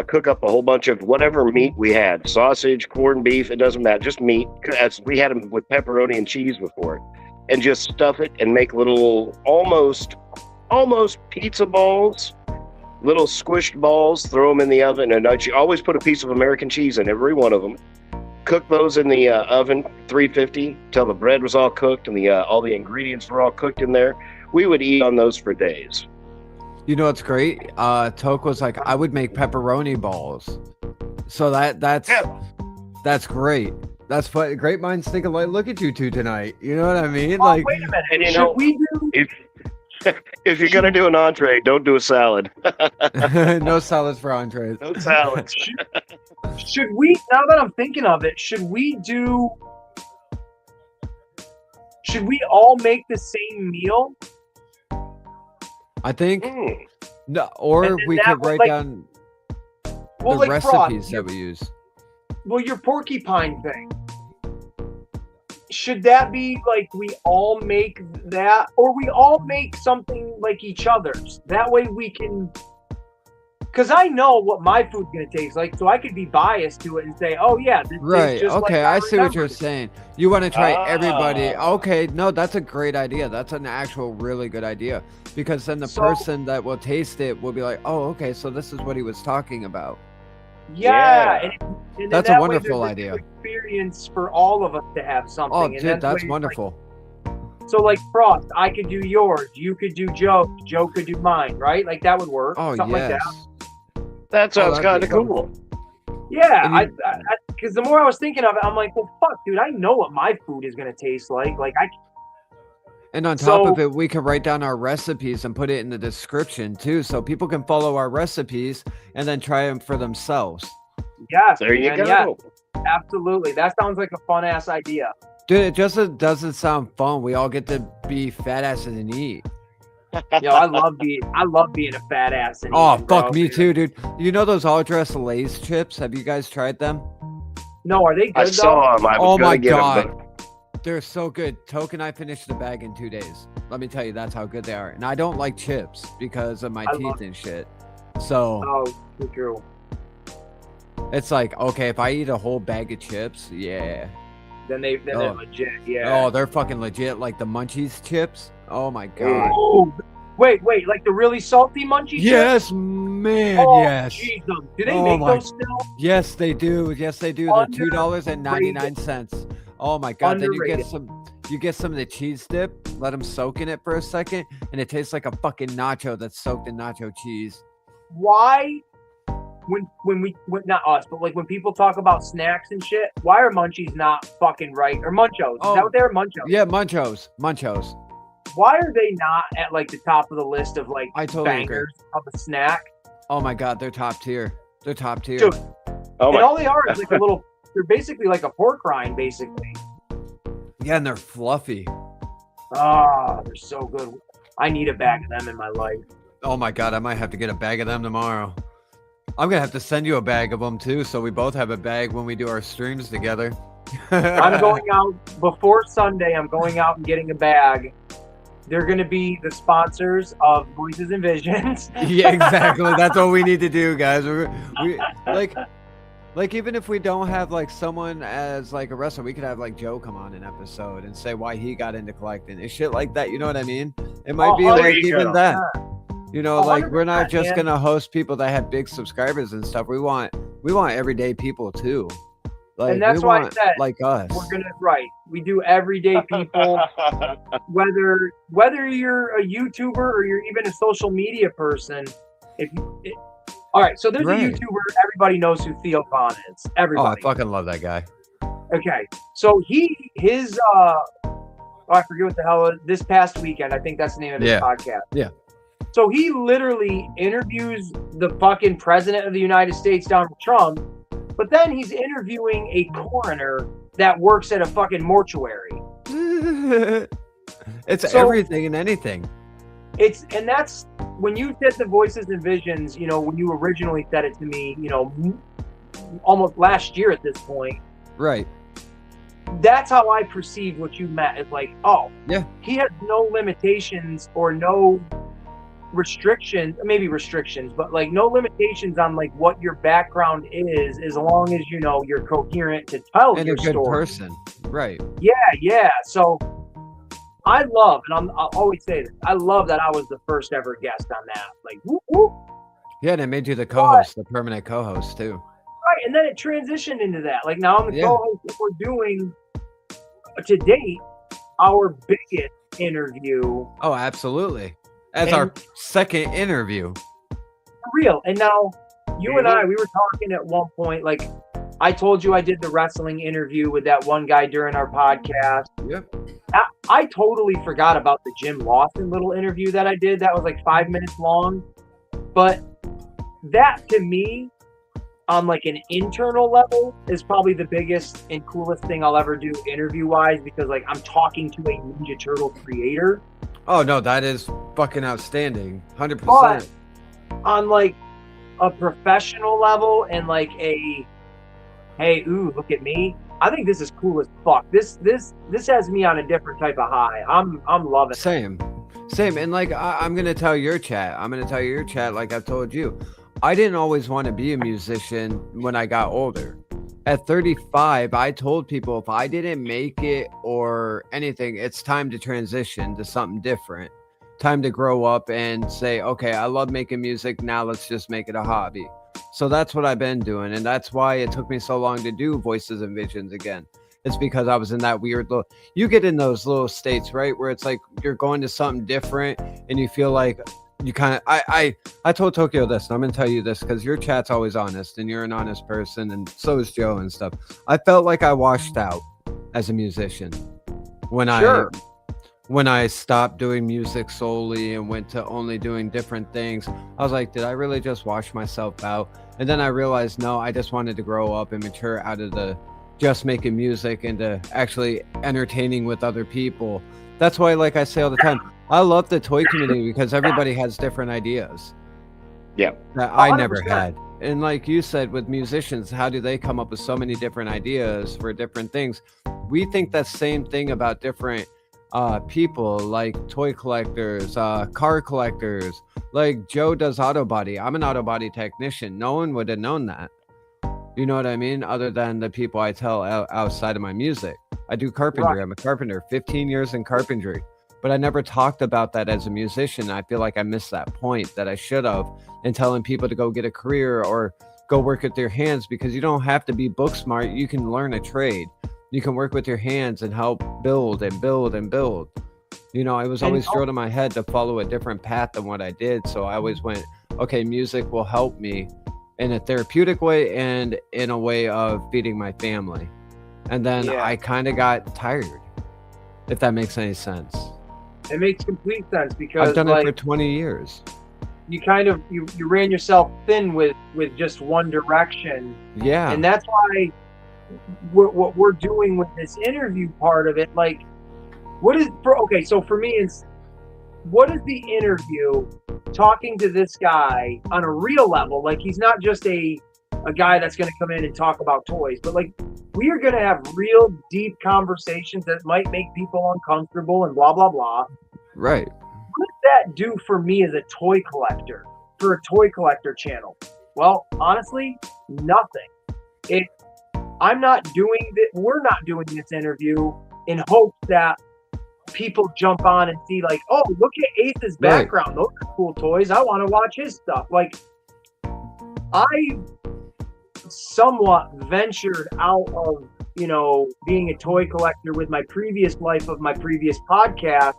cook up a whole bunch of whatever meat we had, sausage, corned beef, it doesn't matter, just meat. As we had them with pepperoni and cheese before, and just stuff it and make little almost pizza balls, little squished balls, throw them in the oven, and she always put a piece of American cheese in every one of them. Cook those in the oven, 350, till the bread was all cooked and all the ingredients were all cooked in there. We would eat on those for days. You know what's great? Toke was like, I would make pepperoni balls. So that's great. That's what great minds think alike. Look at you two tonight. You know what I mean? Oh, Like, wait a minute. And you Should know, we do? if you're gonna do an entree, don't do a salad. no salads for entrees. No salads. Should we? Now that I'm thinking of it, should we all make the same meal? I think Mm. no, or And then we that could would, write like- down Well, the like Frost, recipes that we use. well, your porcupine thing. Should that be like we all make that, or we all make something like each other's? That way we can. Because I know what my food's gonna taste like, so I could be biased to it and say, "Oh yeah, this Right. tastes just Okay. like I see what you're remembered." saying. You want to try everybody. Ah. Okay. No, that's a great idea. That's an actual really good idea, because then the So- person that will taste it will be like, oh, okay, so this is what he was talking about. Yeah, Yeah. and then That's a that way wonderful there's idea. new experience for all of us to have something. Oh, and dude, that's way, wonderful. Like, so, like Frost, I could do yours, you could do Joe, Joe could do mine, right? Like that would work. Oh, something like yes. that. That sounds that'd kind be of cool. Yeah, And you- because the more I was thinking of it, I'm like, well, fuck, dude, I know what my food is gonna taste like. Like And on top of So- it, we could write down our recipes and put it in the description too, so people can follow our recipes and then try them for themselves. yes, There you man, go. yeah, absolutely. That sounds like a fun ass idea. Dude, it just doesn't sound fun. We all get to be fat asses and eat. Yo, I love being a fat ass. And Oh, eating, fuck bro. me too, dude. You know those all dressed Lay's chips? Have you guys tried them? No, are they good I though? saw him. I was Oh gonna my get 'em, God. but They're so good. Toke and I finished the bag in 2 days. Let me tell you, that's how good they are. And I don't like chips because of my I teeth love- and shit. So Oh, too true. it's like, okay, if I eat a whole bag of chips, yeah. Then they're Oh. legit. Yeah. Oh, they're fucking legit. Like the Munchies chips. Oh my God. Oh, wait, like the really salty munchie chips? Yes, man. Oh, Yes. Jesus. Do they Oh make my- those still? Yes, they do. Yes, they do. They're $2.99. Oh my God. Then Underrated. you get some of the cheese dip, let them soak in it for a second, and it tastes like a fucking nacho that's soaked in nacho cheese. Why, when not us, but like when people talk about snacks and shit, why are munchies not fucking right? Or munchos? Is Oh. that what they're munchos? Yeah, Munchos. Munchos. Why are they not at like the top of the list of like I totally agree. bangers of a snack? Oh my God, they're top tier. They're top tier. Dude. oh And my, all they are is like a little. They're basically like a pork rind, basically. Yeah, and they're fluffy. Ah, they're so good. I need a bag of them in my life. Oh my God, I might have to get a bag of them tomorrow. I'm gonna have to send you a bag of them too, so we both have a bag when we do our streams together. I'm going out before Sunday. I'm going out and getting a bag. They're going to be the sponsors of Voices and Visions. Yeah, exactly. That's what we need to do, guys. We like even if we don't have like someone as like a wrestler, we could have like Joe come on an episode and say why he got into collecting and shit like that. You know what I mean? It might be like even that. You know, like we're not just gonna host people that have big subscribers and stuff. We want everyday people too. Like, and that's why I said like us. We're gonna we do everyday people, whether you're a YouTuber or you're even a social media person. All right, so there's a YouTuber. Everybody knows who Theo Vaughn is. Everybody. Oh, I fucking love that guy. Okay, so his I forget what the hell this past weekend. I think that's the name of his podcast. Yeah. So he literally interviews the fucking president of the United States, Donald Trump, but then he's interviewing a coroner that works at a fucking mortuary. It's everything and anything. And that's when you said the Voices and Visions, you know, when you originally said it to me, you know, almost last year at this point. Right. That's how I perceived what you meant. It's like, oh, yeah, he has no limitations or no restrictions, maybe restrictions, but like no limitations on like what your background is, as long as you know you're coherent to tell and your a good story. Person, right? Yeah. So I love, and I'll always say this, I love that I was the first ever guest on that. Like, whoop, whoop. Yeah, and it made you the co-host, the permanent co-host too. Right, and then it transitioned into that. Like now I'm the co-host that we're doing to date our biggest interview. Oh, absolutely. As our second interview. For real. And now you and I, we were talking at one point, like I told you I did the wrestling interview with that one guy during our podcast. Yep. I totally forgot about the Jim Lawson little interview that I did. That was like 5 minutes long. But that to me, on like an internal level, is probably the biggest and coolest thing I'll ever do interview-wise, because like I'm talking to a Ninja Turtle creator. Oh no, that is fucking outstanding. 100%. But on like a professional level and like a hey, ooh, look at me. I think this is cool as fuck. This has me on a different type of high. I'm loving it. Same. And like I'm gonna tell your chat. Like I've told you. I didn't always want to be a musician when I got older. At 35, I told people if I didn't make it or anything, it's time to transition to something different. Time to grow up and say, okay, I love making music. Now let's just make it a hobby. So that's what I've been doing. And that's why it took me so long to do Voices and Visions again. It's because I was in that weird little, you get in those little states, right? Where it's like you're going to something different and you feel like, you kind of, I told Tokyo this, and I'm going to tell you this because your chat's always honest and you're an honest person, and so is Joe and stuff. I felt like I washed out as a musician when I stopped doing music solely and went to only doing different things. I was like, did I really just wash myself out? And then I realized, no, I just wanted to grow up and mature out of the just making music into actually entertaining with other people. That's why, like I say all the time, I love the toy community because everybody has different ideas. Yeah. That I never had. And like you said, with musicians, how do they come up with so many different ideas for different things? We think that same thing about different people, like toy collectors, car collectors. Like Joe does auto body. I'm an auto body technician. No one would have known that. You know what I mean? Other than the people I tell outside of my music. I do carpentry. Right. I'm a carpenter, 15 years in carpentry. But I never talked about that as a musician. I feel like I missed that point that I should have in telling people to go get a career or go work with their hands, because you don't have to be book smart. You can learn a trade. You can work with your hands and help build and build and build. You know, it was always drilled in my head to follow a different path than what I did. So I always went, okay, music will help me in a therapeutic way and in a way of feeding my family. And then I kind of got tired, if that makes any sense. It makes complete sense because I've done it for 20 years. You kind of you ran yourself thin with just one direction. Yeah. And that's why what we're doing with this interview part of it, like, so for me, it's what is the interview talking to this guy on a real level? Like, he's not just a guy that's going to come in and talk about toys, but like we are going to have real deep conversations that might make people uncomfortable and blah, blah, blah. Right. What does that do for me as a toy collector, for a toy collector channel? Well, honestly, nothing. I'm not doing that. We're not doing this interview in hopes that people jump on and see like, oh, look at Ace's background. Those are cool toys. I want to watch his stuff. Like, I somewhat ventured out of, being a toy collector with my previous life of my previous podcast,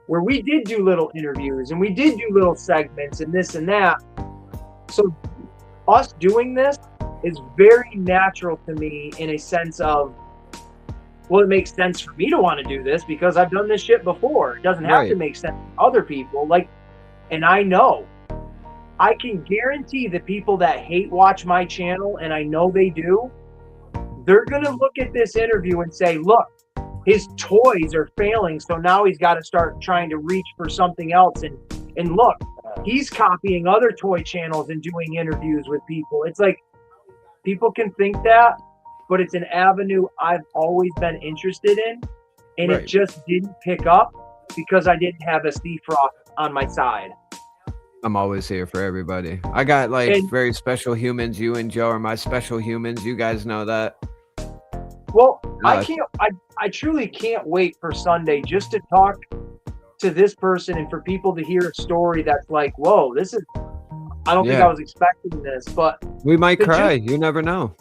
where we did do little interviews and we did do little segments and this and that. So us doing this is very natural to me in a sense of, well, it makes sense for me to want to do this because I've done this shit before. It doesn't have to make sense to other people. And I know, I can guarantee the people that hate watch my channel, and I know they do, they're going to look at this interview and say, look, his toys are failing, so now he's got to start trying to reach for something else. And look, he's copying other toy channels and doing interviews with people. It's like, people can think that, but it's an avenue I've always been interested in, and it just didn't pick up because I didn't have a Steve Frost on my side. I'm always here for everybody. I got very special humans. You and Joe are my special humans. You guys know that. Well, I truly can't wait for Sunday just to talk to this person and for people to hear a story that's like, whoa, I don't think I was expecting this, but we might cry. You never know.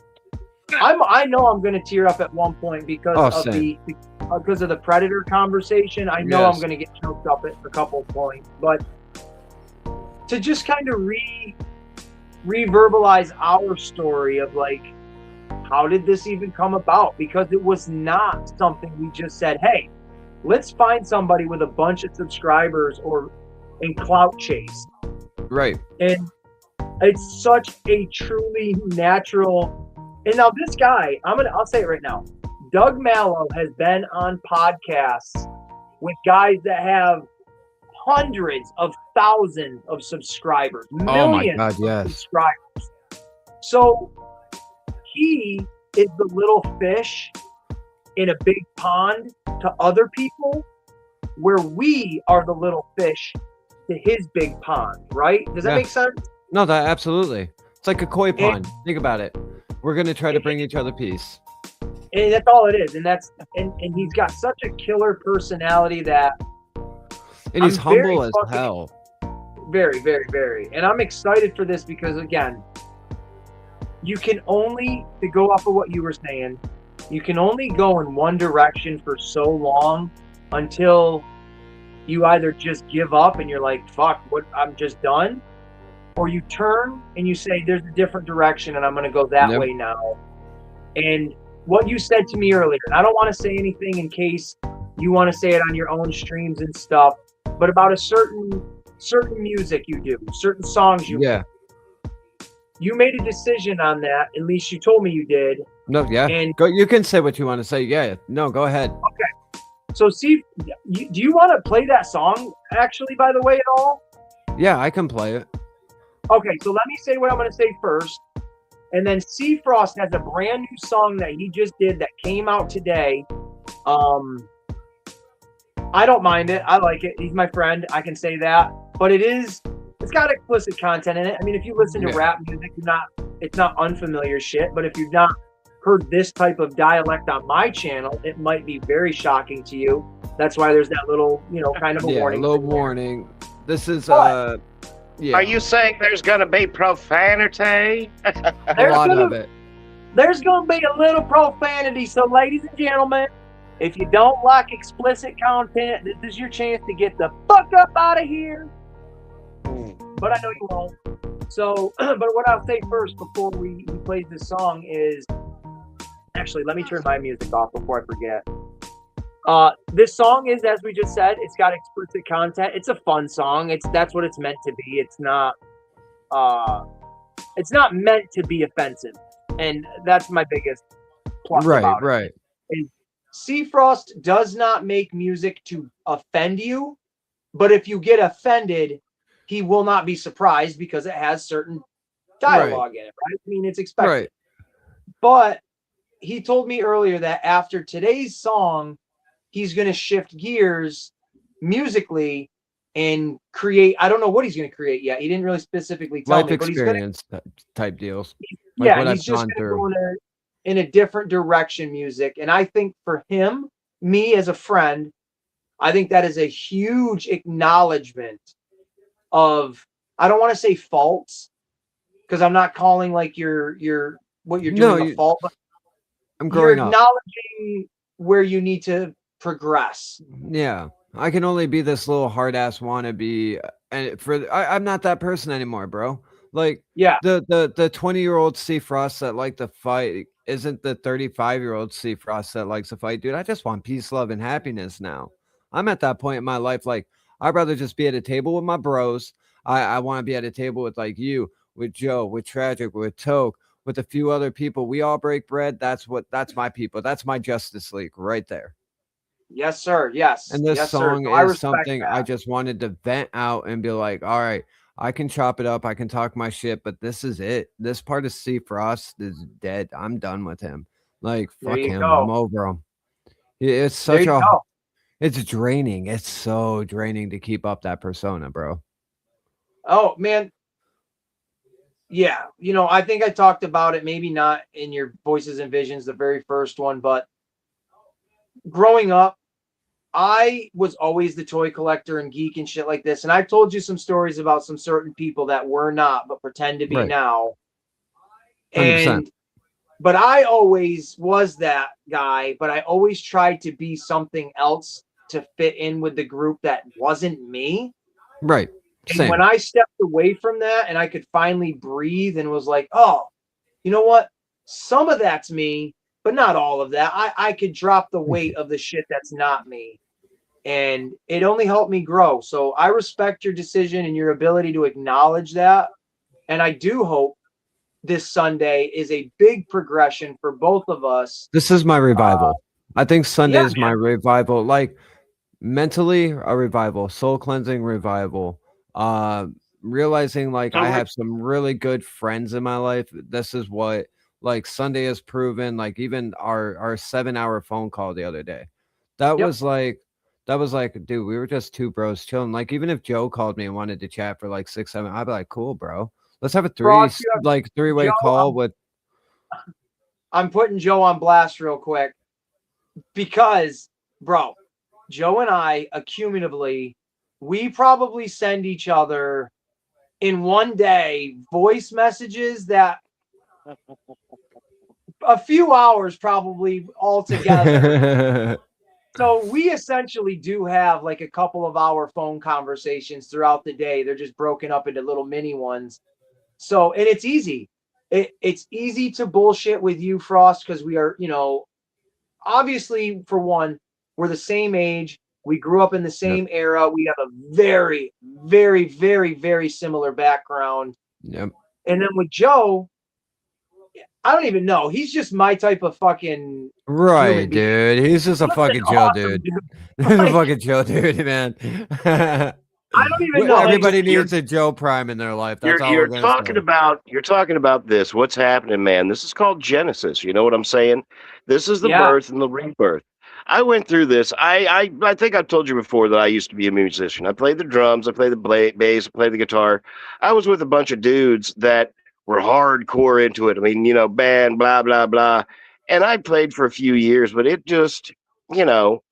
I know I'm going to tear up at one point because of the Predator conversation. I know I'm going to get choked up at a couple of points, but to just kind of re-verbalize our story of like, how did this even come about? Because it was not something we just said, hey, let's find somebody with a bunch of subscribers and clout chase. Right. And it's such a truly natural. And now this guy, I'll say it right now. Doug Mallow has been on podcasts with guys that have hundreds of thousands of subscribers, millions of subscribers. So he is the little fish in a big pond to other people, where we are the little fish to his big pond, right? Does that make sense? No, that absolutely. It's like a koi pond. Think about it. We're going to try to bring each other peace. And that's all it is. And he's got such a killer personality that. And he's humble as hell. Very, very, very. And I'm excited for this because, again, you can only, to go off of what you were saying, you can only go in one direction for so long until you either just give up and you're like, fuck, I'm just done. Or you turn and you say, there's a different direction and I'm going to go that way now. And what you said to me earlier, and I don't want to say anything in case you want to say it on your own streams and stuff, but about a certain music you do, certain songs you do. You made a decision on that. At least you told me you did. No, and you can say what you want to say. Yeah. No, go ahead. Okay. So, see, do you want to play that song, actually, by the way, at all? Yeah, I can play it. Okay, so let me say what I'm going to say first. And then C Frost has a brand new song that he just did that came out today. I don't mind it. I like it. He's my friend. I can say that. But it's got explicit content in it. I mean, if you listen to rap music, it's not unfamiliar shit. But if you've not heard this type of dialect on my channel, it might be very shocking to you. That's why there's that little, kind of a warning. Yeah, little warning. This is, Are you saying there's going to be profanity? A lot of it. There's going to be a little profanity. So, ladies and gentlemen, if you don't like explicit content, this is your chance to get the fuck up out of here. But I know you won't. So, but what I'll say first before we play this song is, actually, let me turn my music off before I forget. This song is, as we just said, it's got explicit content. It's a fun song. That's what it's meant to be. It's not meant to be offensive, and that's my biggest plus about it. Right. C Frost does not make music to offend you, but if you get offended, he will not be surprised because it has certain dialogue in it, right? I mean, it's expected. Right. But he told me earlier that after today's song, he's going to shift gears musically and create. I don't know what he's going to create yet. He didn't really specifically tell Life me, but he's going to. experience type deals. Like Yeah, what he's I've just gone going to through. go in a different direction, music. And I think for him, me as a friend, I think that is a huge acknowledgement of. I don't want to say faults because I'm not calling like your what you're No, doing a fault, but I'm you're growing up. acknowledging where you need to progress. Yeah, I can only be this little hard ass wannabe, and I'm not that person anymore, bro. Like Yeah, the 20-year-old C Frost that like to fight isn't the 35-year-old C Frost that likes to fight, dude. I just want peace, love, and happiness now. I'm at that point in my life, like I'd rather just be at a table with my bros. I want to be at a table with like you, with Joe, with Tragic, with Toke, with a few other people. We all break bread. That's my people. That's my Justice League right there. yes, sir. Yes, And this yes, sir. song So I is respect something I that. just wanted to vent out and be like, all right, I can chop it up. I can talk my shit, but this is it. This part of C Frost is dead. I'm done with him. Like, There fuck you him. I'm go. over him. It's There such you a, go. it's draining. It's so draining to keep up that persona, bro. Oh man, yeah. You know, I think I talked about it. Maybe not in your Voices and Visions, the very first one, but growing up, I was always the toy collector and geek and shit like this. And I've told you some stories about some certain people that were not, but pretend to be Right. now. 100%. But I always was that guy, but I always tried to be something else to fit in with the group that wasn't me. Right. And Same. when I stepped away from that and I could finally breathe and was like, oh, you know what? Some of that's me, but not all of that. I could drop the weight of the shit that's not me. And it only helped me grow. So I respect your decision and your ability to acknowledge that. And I do hope this Sunday is a big progression for both of us. This is my revival. I think Sunday yeah, is my revival. Like, mentally a revival, soul cleansing revival. Realizing like I have some really good friends in my life. This is what like Sunday has proven. Like even our 7-hour phone call the other day, that Yep. was like dude, we were just two bros chilling. Like even if Joe called me and wanted to chat for like 6-7, I'd be like, cool, bro, let's have a Frost, you have- three-way Joe, call with. I'm putting Joe on blast real quick because, bro, Joe and I accumulatively, we probably send each other in one day voice messages that a few hours probably all together. So we essentially do have like a couple of hour phone conversations throughout the day. They're just broken up into little mini ones. So, and it's easy. It's easy to bullshit with you, Frost, because we are, you know, obviously, for one, we're the same age. We grew up in the same era. We have a very, very, very, very similar background. Yep. And then with Joe, I don't even know. He's just my type of fucking Right, dude. He's just a Listen, fucking Joe, awesome, dude. He's a Like- fucking Joe, dude, man. I don't even know. Everybody Like, needs a Joe Prime in their life. That's all You're we're gonna talking say. about this. What's happening, man? This is called Genesis. You know what I'm saying? This is the Yeah. birth and the rebirth. I went through this. I think I've told you before that I used to be a musician. I played the drums, I played the bass, I played the guitar. I was with a bunch of dudes that were hardcore into it. I mean, you know, band, blah blah blah. And I played for a few years, but it just, you know,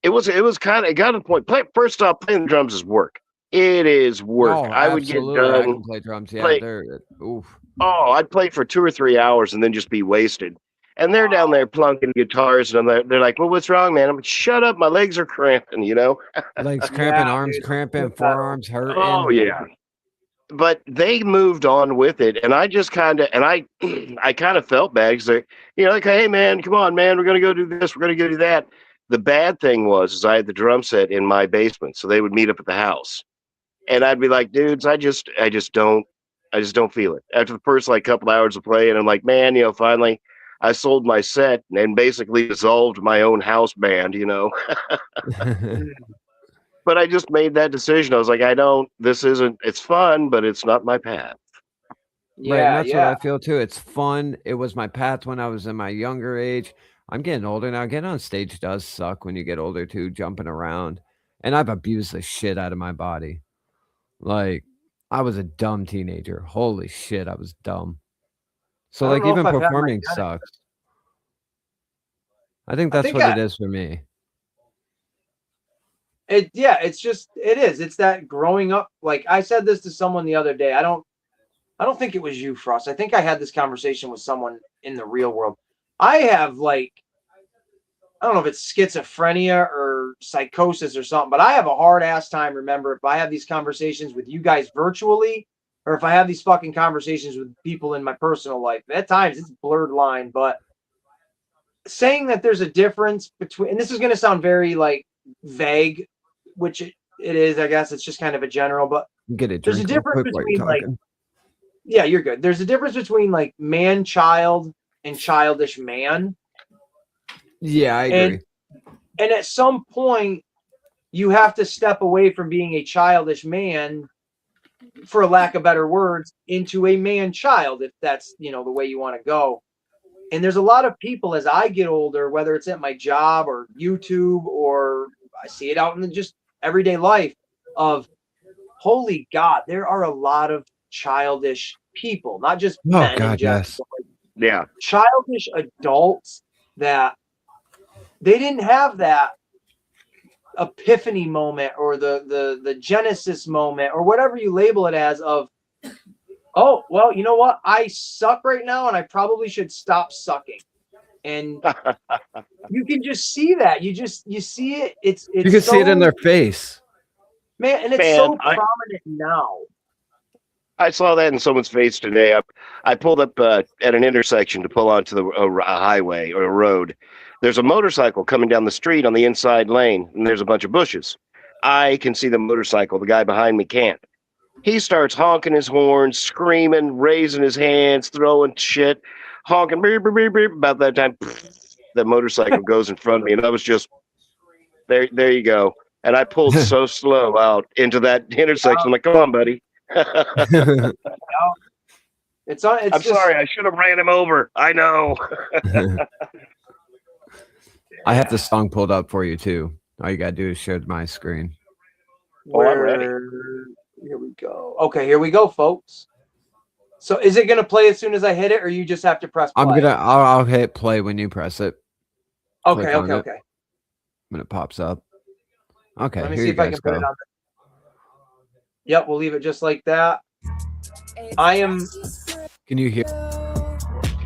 it got to the point. First off, playing the drums is work. It is work. Oh, I would get absolutely. I done. can play drums. Yeah, play- they're oof. Oh, I'd play for 2 or 3 hours and then just be wasted. And they're down there plunking guitars, and they're like, "Well, what's wrong, man?" I'm like, "Shut up, my legs are cramping," you know. Legs cramping, Yeah, arms dude. cramping, forearms hurting. Oh yeah. But they moved on with it, and I just kind of, I kind of felt bad because they, you know, like, "Hey, man, come on, man, we're gonna go do this, we're gonna go do that." The bad thing was I had the drum set in my basement, so they would meet up at the house, and I'd be like, "Dudes, I just don't feel it." After the first like couple hours of playing, I'm like, "Man, you know, finally, I sold my set and basically dissolved my own house band, you know." But I just made that decision. I was like, it's fun, but it's not my path. Right, and Yeah, that's what yeah. I feel too. It's fun. It was my path when I was in my younger age. I'm getting older now. Getting on stage does suck when you get older too, jumping around. And I've abused the shit out of my body. Like, I was a dumb teenager. Holy shit, I was dumb. So, I don't like, know if even I've had my performing Janet. sucks. I think I that's think what I, it is for me. it's just it is. It's that growing up. Like I said this to someone the other day. I don't think it was you, Frost. I think I had this conversation with someone in the real world. I have like I don't know if it's schizophrenia or psychosis or something, but I have a hard ass time remember if I have these conversations with you guys virtually or if I have these fucking conversations with people in my personal life. At times it's a blurred line, but saying that there's a difference between, and this is going to sound very like vague, which it is, I guess it's just kind of a general, but Get a there's a drink real difference quick while you're between like, talking. yeah, you're good. There's a difference between like man child and childish man. Yeah, I agree. And at some point, you have to step away from being a childish man, for lack of better words, into a man child, if that's, the way you want to go. And there's a lot of people as I get older, whether it's at my job or YouTube or I see it out in the just everyday life of, holy God, there are a lot of childish people, not just men in God, general, yes. but Yeah. childish adults that they didn't have that epiphany moment or the genesis moment or whatever you label it as of, oh, well, you know what? I suck right now and I probably should stop sucking. And you can just see that. You see it. It's You can see it in their face. man, and it's Man, so prominent now. I saw that in someone's face today. I pulled up at an intersection to pull onto a highway or a road. There's a motorcycle coming down the street on the inside lane, and there's a bunch of bushes. I can see the motorcycle. The guy behind me can't. He starts honking his horn, screaming, raising his hands, throwing shit, honking. Beep, beep, beep, beep. About that time, the motorcycle goes in front of me, and I was just there. There you go. And I pulled so slow out into that intersection. I'm like, come on, buddy. It's on. It's I'm just, sorry. I should have ran him over. I know. I have the song pulled up for you too. All you gotta do is share my screen. Oh, I'm ready. Here we go. Okay, here we go, folks. So is it gonna play as soon as I hit it, or you just have to press play? I'll hit play when you press it. Okay, click on okay, it. okay. When it pops up. Okay, Let me here see you if I guys can put go. it on. Yep, we'll leave it just like that. I am. Can you hear?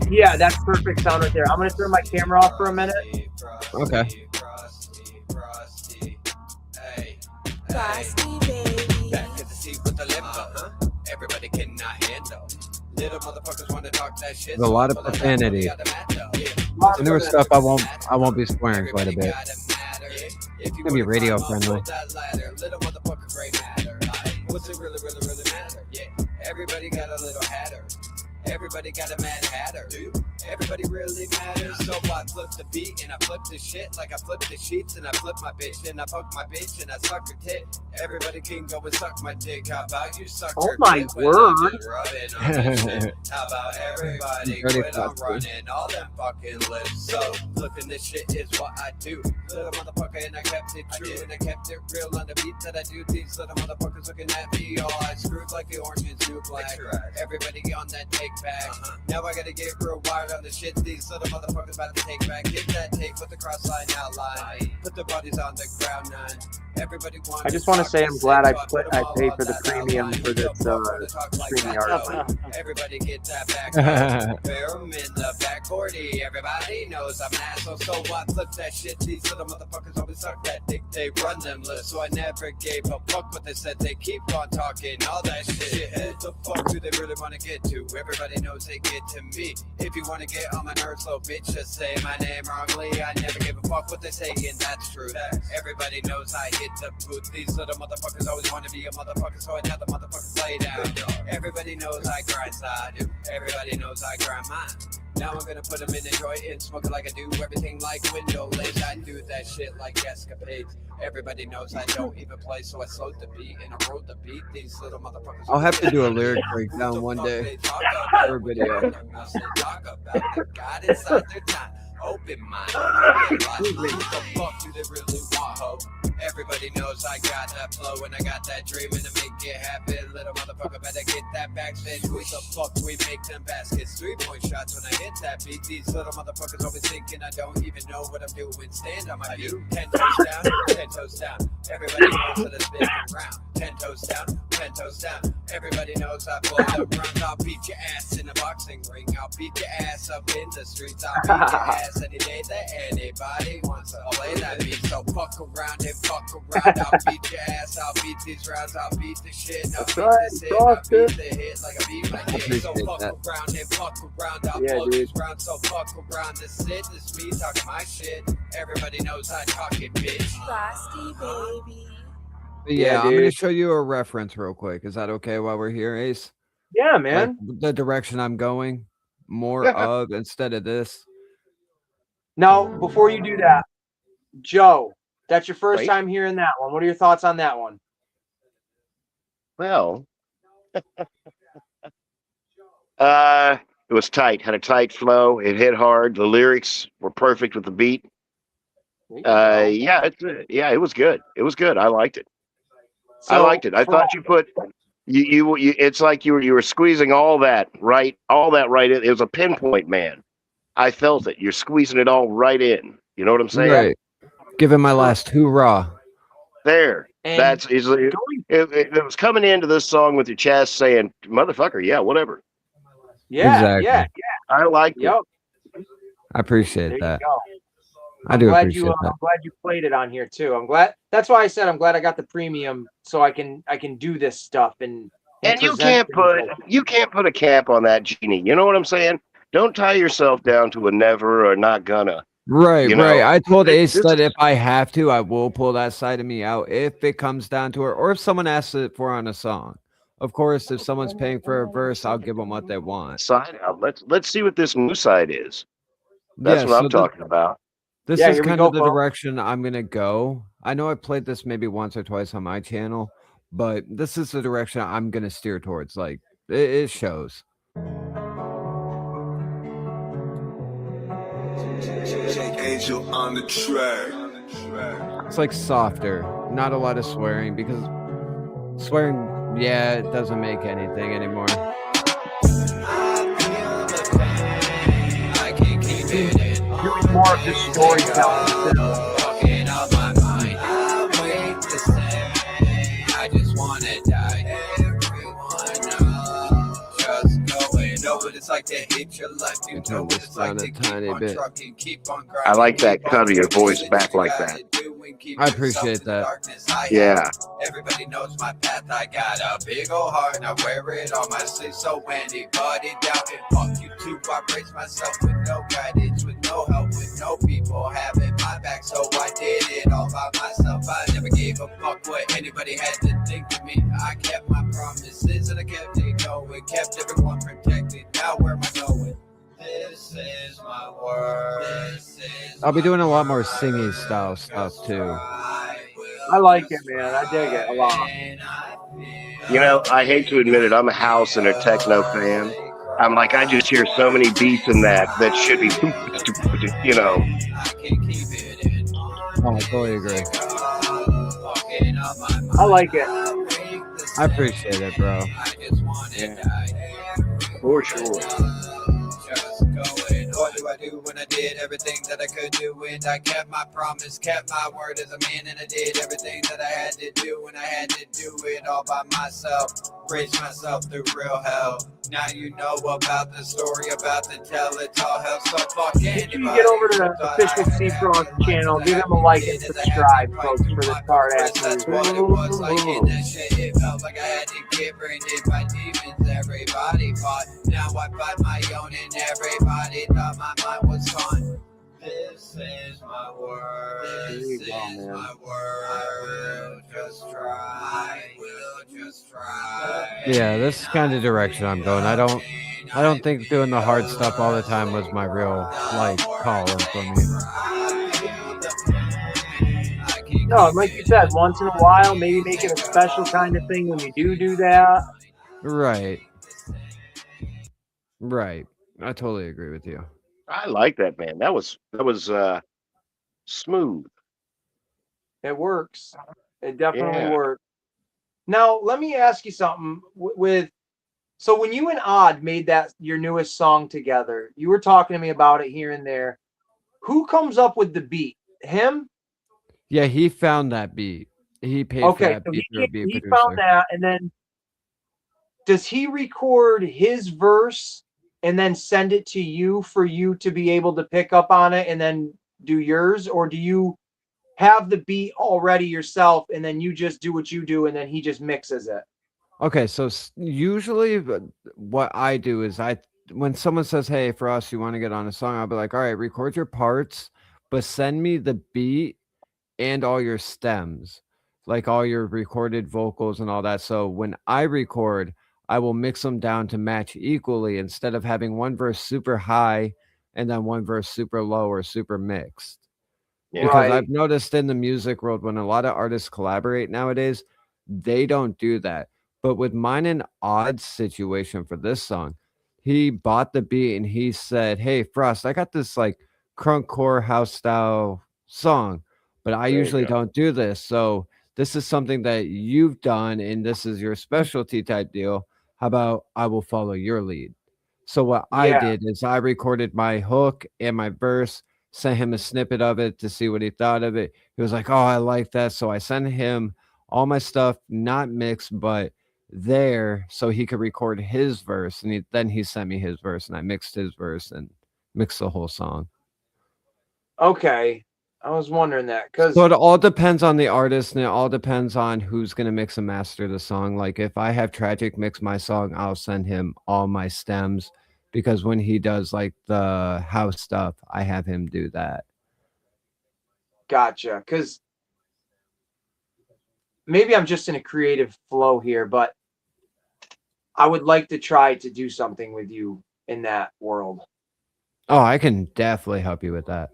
Yeah, that's perfect sound right there. I'm gonna turn my camera off for a minute. Okay. There's a lot of profanity. Some newer stuff I won't be swearing quite a bit. It's gonna be radio friendly. What's it really matter? Yeah, everybody got a little hatter. Everybody got a mad hatter. Everybody really matters. So I flip the beat and I flip the shit like I flip the sheets and I flip my bitch and I fuck my bitch and I suck her tit. Everybody can go and suck my dick. How about you suck Oh her my tit word. when I'm just rubbing on that shit? How about everybody quit on running all them fucking lips? So flipping this shit is what I do. Little motherfucker and I kept it true and I kept it real on the beat that I do. These little motherfuckers looking at me all I screwed like the orange and new black. Everybody on that take back. Now I gotta get real wired on the shit these little motherfuckers about to take back. Get that tape with the cross line outline. Put the bodies on the ground none. Everybody wants. I just want to say I'm glad I paid for the premium for this StreamYard. Everybody get that back. Boom in the back 40. Everybody knows I'm an asshole, so I flip that shit. These little motherfuckers always suck that dick. They run them lists, so I never gave a fuck what they said. They keep on talking all that shit. Who the fuck do they really want to get to? Everybody knows they get to me. If you want to get on my nerves, little bitch, just say my name wrongly. I never give a fuck what they say, and that's true. Everybody knows I hit the booth. These little motherfuckers always want to be a motherfucker, so another motherfucker play down. Everybody knows I grind, so I do. Everybody knows I grind mine. Now I'm gonna put them in Detroit and smoke it like I do everything like window lace. I do that shit like escapades. Everybody knows I don't even play, so I slowed the beat and I wrote the beat. These little motherfuckers. I'll have to do a lyric breakdown one day for a video. Talk about the God inside their time. Open mind. Who the fuck do they really want, ho? Everybody knows I got that flow and I got that dream and to make it happen. Little motherfucker better get that backspin. Who the fuck we make them baskets? 3-point shots when I hit that beat. These little motherfuckers always thinking I don't even know what I'm doing. Stand on my view. 10 toes down, 10 toes down. Everybody knows that it's been around. 10 toes down, 10 toes down. Everybody knows I blow the round. I'll beat your ass in a boxing ring. I'll beat your ass up in the streets. I'll beat your ass any day that anybody wants to play that beat. So fuck around and fuck around. I'll beat your ass. I'll beat these rounds. I'll beat the shit. I'll beat this hit. I'll beat the hit like I beat my dick. So fuck around and fuck around. I'll blow these rounds. So fuck around. This is me talking my shit. Everybody knows I talk it, bitch. Frosty baby. Yeah, I'm gonna show you a reference real quick. Is that okay while we're here, Ace? Yeah, man. Like the direction I'm going, more of instead of this. Now, before you do that, Joe, that's your first time hearing that one. What are your thoughts on that one? Well, it was tight. Had a tight flow. It hit hard. The lyrics were perfect with the beat. Yeah, it was good. It was good. I liked it. I liked it. I thought you put you. It's like you were squeezing all that right in. It was a pinpoint, man. I felt it. You're squeezing it all right in. You know what I'm saying? Right. Give him my last hoorah. There. That's easily. It was coming into this song with your chest saying, "Motherfucker, yeah, whatever." Yeah, exactly. yeah. I like it. I appreciate that. You go. I do appreciate that. I'm glad you played it on here too. I'm glad. That's why I said I'm glad I got the premium so I can do this stuff and you can't put a cap on that, Genie. You know what I'm saying? Don't tie yourself down to a never or not gonna. Right, right. I told Ace that if I have to, I will pull that side of me out if it comes down to it, or if someone asks it for on a song. Of course, if someone's paying for a verse, I'll give them what they want. Side out. Let's see what this new side is. That's what I'm talking about. This is kind of the direction I'm gonna go. I know I played this maybe once or twice on my channel, but this is the direction I'm gonna steer towards. Like it shows. Angel on the track. It's like softer, not a lot of swearing, because swearing, yeah, it doesn't make anything anymore. Doing more of the storytelling. I just wanna die. Everyone just going over. It's like to hate your life. You know what it's like to keep on trucking, keep on grinding. I like that cut of your voice back like that. I appreciate that. Yeah. Everybody knows my path. I got a big old heart and I wear it on my sleeve. So anybody doubting, fuck you too. I brace myself with no guidance, with no help, with no people having my back. So I did it all by myself. I never gave a fuck what anybody had to think of me. I kept my promises and I kept it going, kept everyone protected. Now where am I going? This is my word. I'll be doing a lot more singing style stuff too. I like it, man. I dig it a lot. You know, I hate to admit it, I'm a house and a techno fan. I'm like, I just hear so many beats in that should be, you know. Oh, I totally agree. I like it. I appreciate it, bro. Yeah. For sure. What do I do when I did everything that I could do? And I kept my promise, kept my word as a man, and I did everything that I had to do, and I had to do it all by myself. Raise myself through real hell. Now you know about the story, about to tell it all hell. So fuck anybody. You get over to the Official C Cross channel, give them a like and subscribe, folks, for this hard ass That's what it was like in that shit. It felt like I had to get branded by demons. Everybody fought. Now I fight my own, and everybody thought my mind was gone. This is my word. This is my word. I will just try. Yeah, this is kind of direction I'm going. I don't I don't think doing the hard stuff all the time was my real like calling for me. No, like you said, once in a while, maybe make it a special kind of thing when you do that. Right. Right. I totally agree with you. I like that, man. That was smooth. It works. It definitely Yeah. works. Now, let me ask you something. So when you and Odd made that your newest song together, you were talking to me about it here and there. Who comes up with the beat? Him? Yeah, he found that beat. He paid for Okay, that so beat through a beat he producer. found that, and then does he record his verse and then send it to you for you to be able to pick up on it and then do yours, or do you have the beat already yourself and then you just do what you do and then he just mixes it? Okay, so usually what I do is when someone says, "Hey, for us, you want to get on a song," I'll be like, "All right, record your parts, but send me the beat and all your stems, like all your recorded vocals and all that. So when I record, I will mix them down to match equally instead of having one verse super high and then one verse super low or super mixed." Yeah. Because Right. I've noticed in the music world, when a lot of artists collaborate nowadays, they don't do that. But with mine and Odd's situation for this song, he bought the beat and he said, "Hey, Frost, I got this like crunkcore house style song, but I There you usually go. don't do this. So this is something that you've done and this is your specialty type deal. How about I will follow your lead?" So what I Yeah. did is I recorded my hook and my verse, sent him a snippet of it to see what he thought of it. He was like, "Oh, I like that." So I sent him all my stuff, not mixed, but there, so he could record his verse. And then he sent me his verse, and I mixed his verse and mixed the whole song. Okay. I was wondering that because So it all depends on the artist, and it all depends on who's gonna mix and master the song. Like if I have Tragic mix my song, I'll send him all my stems because when he does like the house stuff, I have him do that. gotcha. Because maybe I'm just in a creative flow here, but I would like to try to do something with you in that world. Oh, I can definitely help you with that.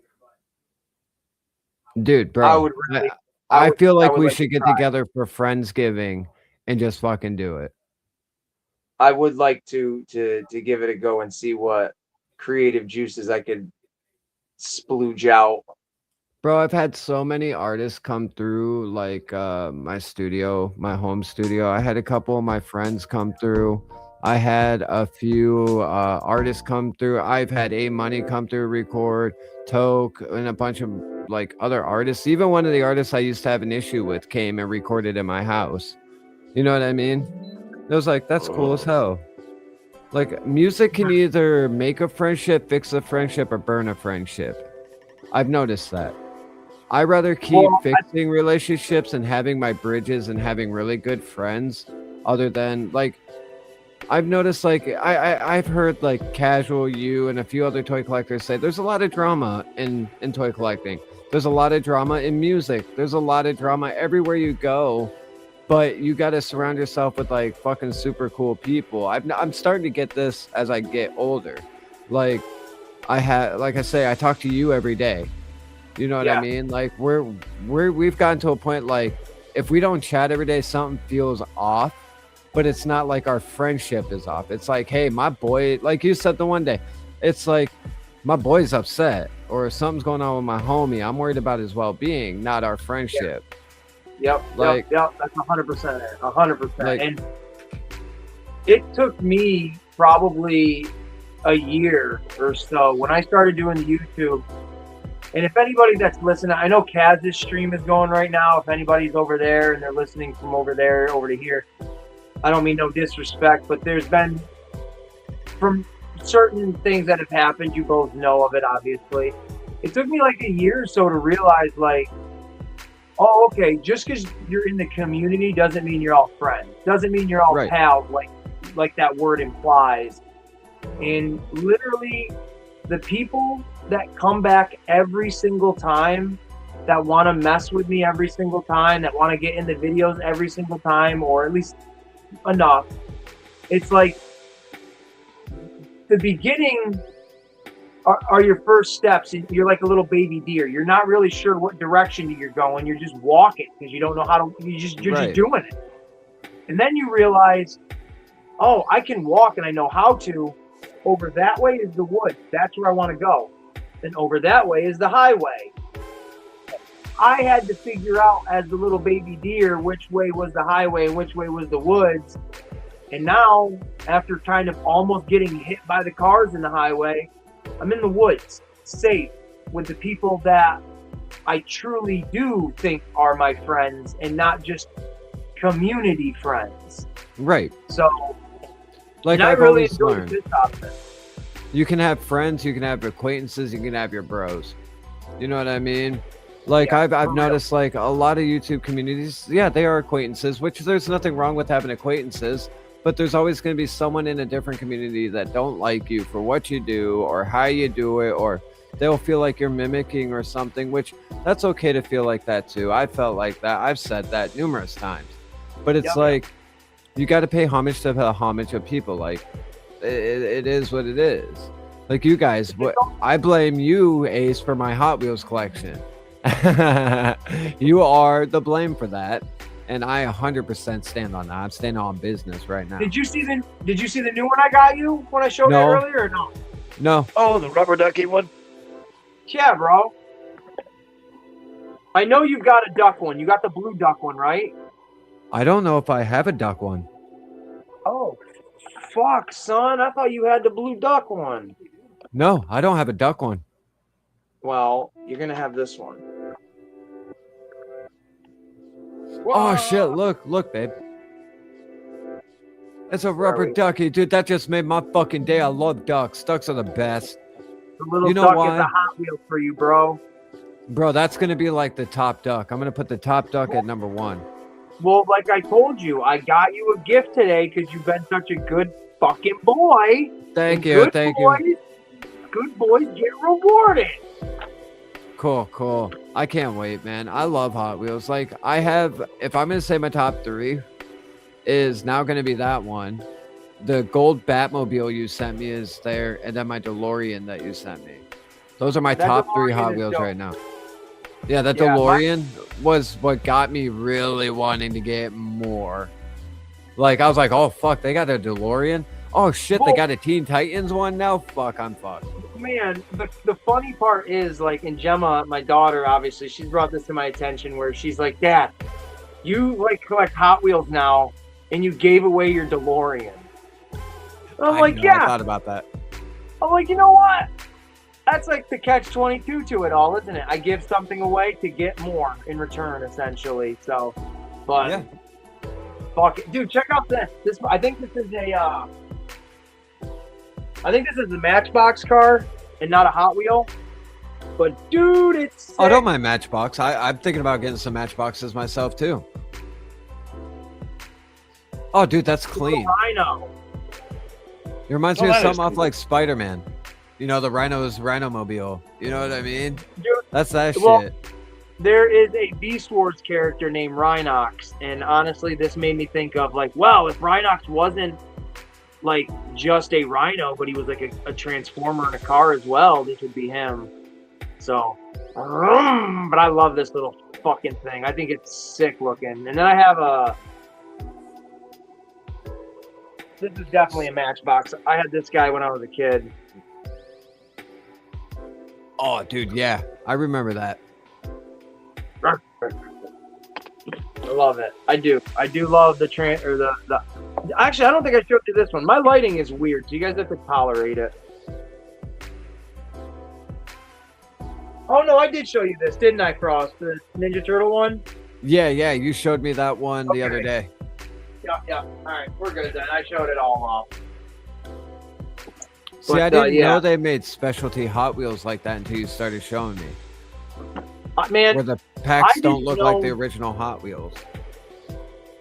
Dude, bro. I would really, I I would- feel I like would we like to should get try. together for Friendsgiving and just fucking do it. I would like to give it a go and see what creative juices I could splooge out. Bro, I've had so many artists come through, like my studio, my home studio. I had a couple of my friends come through. I had a few artists come through. I've had A Money come through, record, Toke, and a bunch of like other artists. Even one of the artists I used to have an issue with came and recorded in my house. You know what I mean? It was like, that's cool as hell. Like, music can either make a friendship, fix a friendship, or burn a friendship. I've noticed that. I rather keep fixing relationships and having my bridges and having really good friends, other than like I've noticed like I've heard like Casual, you, and a few other toy collectors say there's a lot of drama in toy collecting. There's a lot of drama in music. There's a lot of drama everywhere you go, but you got to surround yourself with like fucking super cool people. I'm starting to get this as I get older. Like I say, I talk to you every day. You know what I mean? Like we've gotten to a point like if we don't chat every day, something feels off, but it's not like our friendship is off. It's like, hey, my boy, like you said the one day, it's like my boy's upset or something's going on with my homie. I'm worried about his well-being, not our friendship. Yep. Like- Yep. That's 100%. 100%. Like- And it took me probably a year or so when I started doing the YouTube. And if anybody that's listening, I know Kaz's stream is going right now. If anybody's over there and they're listening from over there over to here, I don't mean no disrespect, but there's been from certain things that have happened, you both know of it, obviously. It took me like a year or so to realize, like, oh, okay, just because you're in the community doesn't mean you're all friends. Doesn't mean you're all Right. pals, like that word implies. And literally, the people that come back every single time, that want to mess with me every single time, that want to get in the videos every single time, or at least enough, it's like the beginning are your first steps. You're like a little baby deer. You're not really sure what direction you're going. You're just walking because you don't know how to. You're just doing it. And then you realize, oh, I can walk and I know how to. Over that way is the woods. That's where I want to go. And over that way is the highway. I had to figure out as the little baby deer which way was the highway and which way was the woods. And now, after kind of almost getting hit by the cars in the highway, I'm in the woods, safe, with the people that I truly do think are my friends and not just community friends. Right. So, like I I've really always enjoyed learned, this option. you can have friends, you can have acquaintances, you can have your bros. You know what I mean? Like Yeah, I've for real. noticed like a lot of YouTube communities, yeah, they are acquaintances, which there's nothing wrong with having acquaintances, but there's always going to be someone in a different community that don't like you for what you do or how you do it, or they'll feel like you're mimicking or something, which that's okay to feel like that too. I felt like that. I've said that numerous times, but it's Yep. like, you got to pay homage to the homage of people. Like it is what it is. Like you guys, I blame you, Ace, for my Hot Wheels collection. You are the blame for that, and I 100% stand on that. I'm standing on business right now. Did you see the new one I got you when I showed No. you earlier or no? No, Oh, the rubber ducky one. Yeah, bro. I know you've got a duck one. You got the blue duck one, right? I don't know if I have a duck one. Oh, fuck, son. I thought you had the blue duck one. No, I don't have a duck one. Well, you're going to have this one. Oh shit! Look, babe. It's a rubber ducky, dude. That just made my fucking day. I love ducks. Ducks are the best, The little You know duck why? is a Hot Wheel for you, bro. bro. That's gonna be like the top duck. I'm gonna put the top duck at number 1. Well, like I told you, I got you a gift today because you've been such a good fucking boy. Thank And you, good thank boys, you. Good boys get rewarded. Cool. I can't wait, man. I love Hot Wheels. Like I have, if I'm gonna say my top 3, is now gonna be that one. The gold Batmobile you sent me is there, and then my DeLorean that you sent me. Those are my That top 3 DeLorean Hot is Wheels dope. right now. Yeah, that Yeah, DeLorean was what got me really wanting to get more. Like I was like, oh fuck, they got a DeLorean. Oh shit, they Well- got a Teen Titans one now. Fuck, I'm fucked. Man, the funny part is, like, in Gemma, my daughter, obviously, she's brought this to my attention where she's like, Dad, you, like, collect Hot Wheels now, and you gave away your DeLorean. I'm I like, know, yeah. I thought about that. I'm like, you know what? That's like the catch-22 to it all, isn't it? I give something away to get more in return, essentially. So, but, Yeah. fuck it. Dude, check out this. I think this is a, Matchbox car and not a Hot Wheel. But, dude, it's sick. Oh, don't mind Matchbox. I'm thinking about getting some Matchboxes myself too. Oh, dude, that's clean. Rhino. It reminds Oh, me of that is something off cool. like Spider-Man. You know, the Rhino-mobile. You know what I mean? Dude, That's that Well- shit. there is a Beast Wars character named Rhinox, and honestly, this made me think of, like, wow, if Rhinox wasn't like just a rhino, but he was like a transformer in a car as well, this would be him. So, but I love this little fucking thing. I think it's sick looking. And then I have this is definitely a Matchbox. I had this guy when I was a kid. Oh, dude, yeah. I remember that. I love it. I do love the actually, I don't think I showed you this one. My lighting is weird, so you guys have to tolerate it. Oh no, I did show you this, didn't I, Cross? The Ninja Turtle one? Yeah, you showed me that one the other day. Yeah. Alright, we're good then. I showed it all off. See, But, I didn't yeah. know they made specialty Hot Wheels like that until you started showing me. Man, Where the packs I don't didn't look like the know- original Hot Wheels.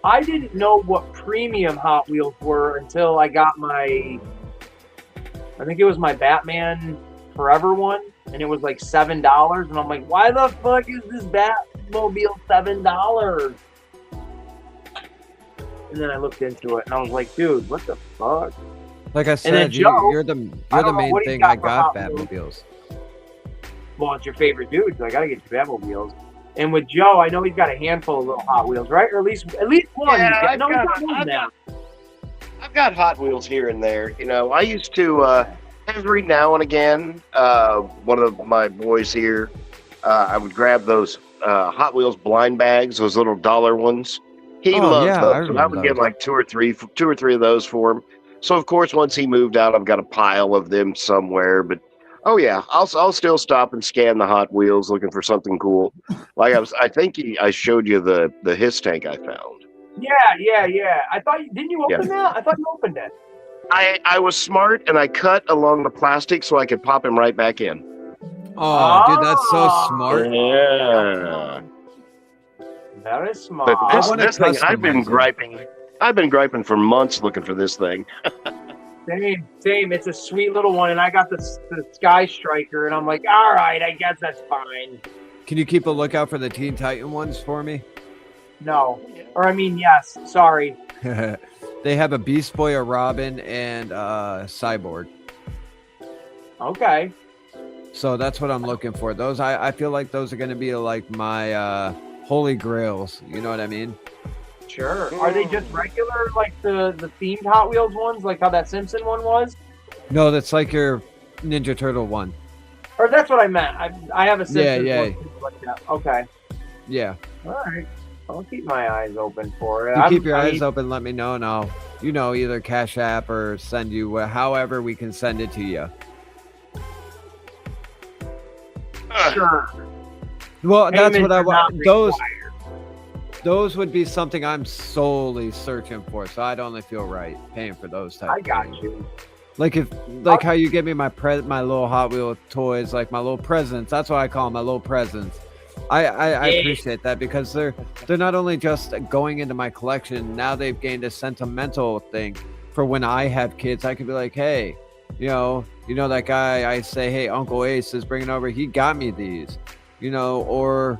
I didn't know what premium Hot Wheels were until I got I think it was my Batman Forever one, and it was like $7, and I'm like, why the fuck is this Batmobile $7? And then I looked into it, and I was like, dude, what the fuck? Like I then said, Joe, you're the I don't know main what he's thing got I for got Hot Wheels. Batmobiles. Well, it's your favorite dude, so I gotta get you Batmobiles. And with Joe, I know he's got a handful of little Hot Wheels, right? Or at least one. Yeah, He's got more than that. I've got Hot Wheels here and there. You know, I used to every now and again. One of my boys here, I would grab those Hot Wheels blind bags, those little dollar ones. He loves yeah, those. So I would those. get like two or three of those for him. So of course, once he moved out, I've got a pile of them somewhere. But oh yeah, I'll still stop and scan the Hot Wheels looking for something cool. Like I think I showed you the Hiss tank I found. Yeah. I thought didn't you open that? I thought you opened it. I was smart and I cut along the plastic so I could pop him right back in. Oh, dude, that's so smart. Yeah. That is smart. But this thing, I've been griping for months looking for this thing. Same. It's a sweet little one, and I got the Sky Striker, and I'm like, all right, I guess that's fine. Can you keep a lookout for the Teen Titan ones for me? No, or I mean, yes. Sorry. They have a Beast Boy, a Robin, and Cyborg. Okay. So that's what I'm looking for. Those I feel like those are going to be like my holy grails. You know what I mean? Sure. Are they just regular, like the themed Hot Wheels ones, like how that Simpson one was? No, that's like your Ninja Turtle one. Or that's what I meant. I have a Simpson Yeah. one like that. Okay. Yeah. All right. I'll keep my eyes open for it. You keep your eyes open. Let me know, and I'll, either Cash App or send you however we can send it to you. Sure. Well, that's Payments what I are not want. required. Those would be something I'm solely searching for, so I'd only feel right paying for those types. I got of things. you. Like how you give me my little Hot Wheel toys, like my little presents. That's what I call them, my little presents. I appreciate that because they're not only just going into my collection. Now they've gained a sentimental thing for when I have kids. I could be like, hey, you know that guy. I say, hey, Uncle Ace is bringing over. He got me these, or.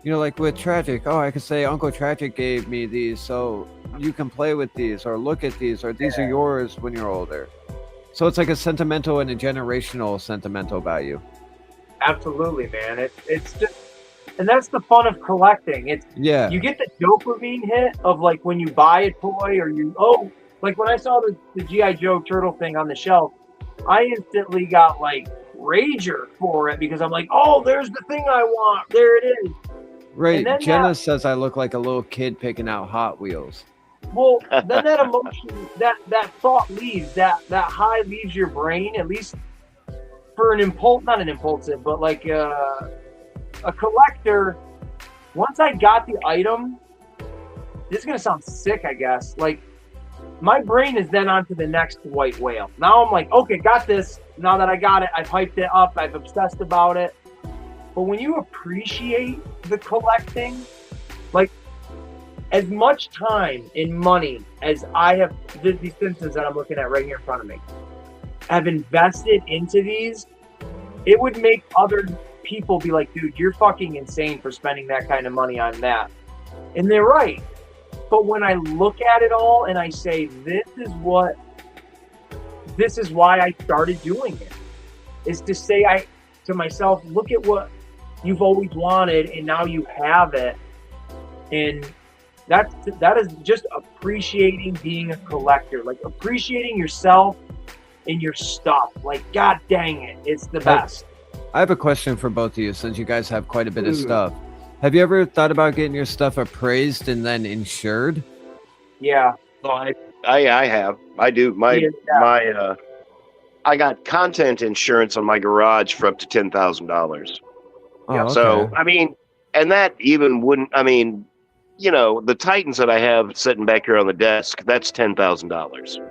Like with Tragic, I could say Uncle Tragic gave me these, so you can play with these, or look at these, or these are yours when you're older. So it's like a sentimental and a generational sentimental value. Absolutely, man. It's just, and that's the fun of collecting. You get the dopamine hit of like when you buy a toy or like when I saw the G.I. Joe turtle thing on the shelf, I instantly got like rager for it because I'm like, oh, there's the thing I want. There it is. Right. Jenna says I look like a little kid picking out Hot Wheels. Well, then that emotion, that thought leaves, that high leaves your brain, at least for not an impulsive, but like a collector. Once I got the item, this is going to sound sick, I guess. Like, my brain is then on to the next white whale. Now I'm like, okay, got this. Now that I got it, I've hyped it up. I've obsessed about it. But when you appreciate the collecting, like as much time and money as I have, these Simpsons that I'm looking at right here in front of me, have invested into these, it would make other people be like, dude, you're fucking insane for spending that kind of money on that. And they're right. But when I look at it all and I say, this is why I started doing it, is to say to myself, look at what you've always wanted and now you have it. And that is just appreciating being a collector, like appreciating yourself and your stuff. Like, god dang it, it's the best. I have a question for both of you since you guys have quite a bit of stuff. Have you ever thought about getting your stuff appraised and then insured? Yeah. I have. I do. I got content insurance on my garage for up to $10,000. Oh, okay. So, I mean, and that even wouldn't, the Titans that I have sitting back here on the desk, that's $10,000.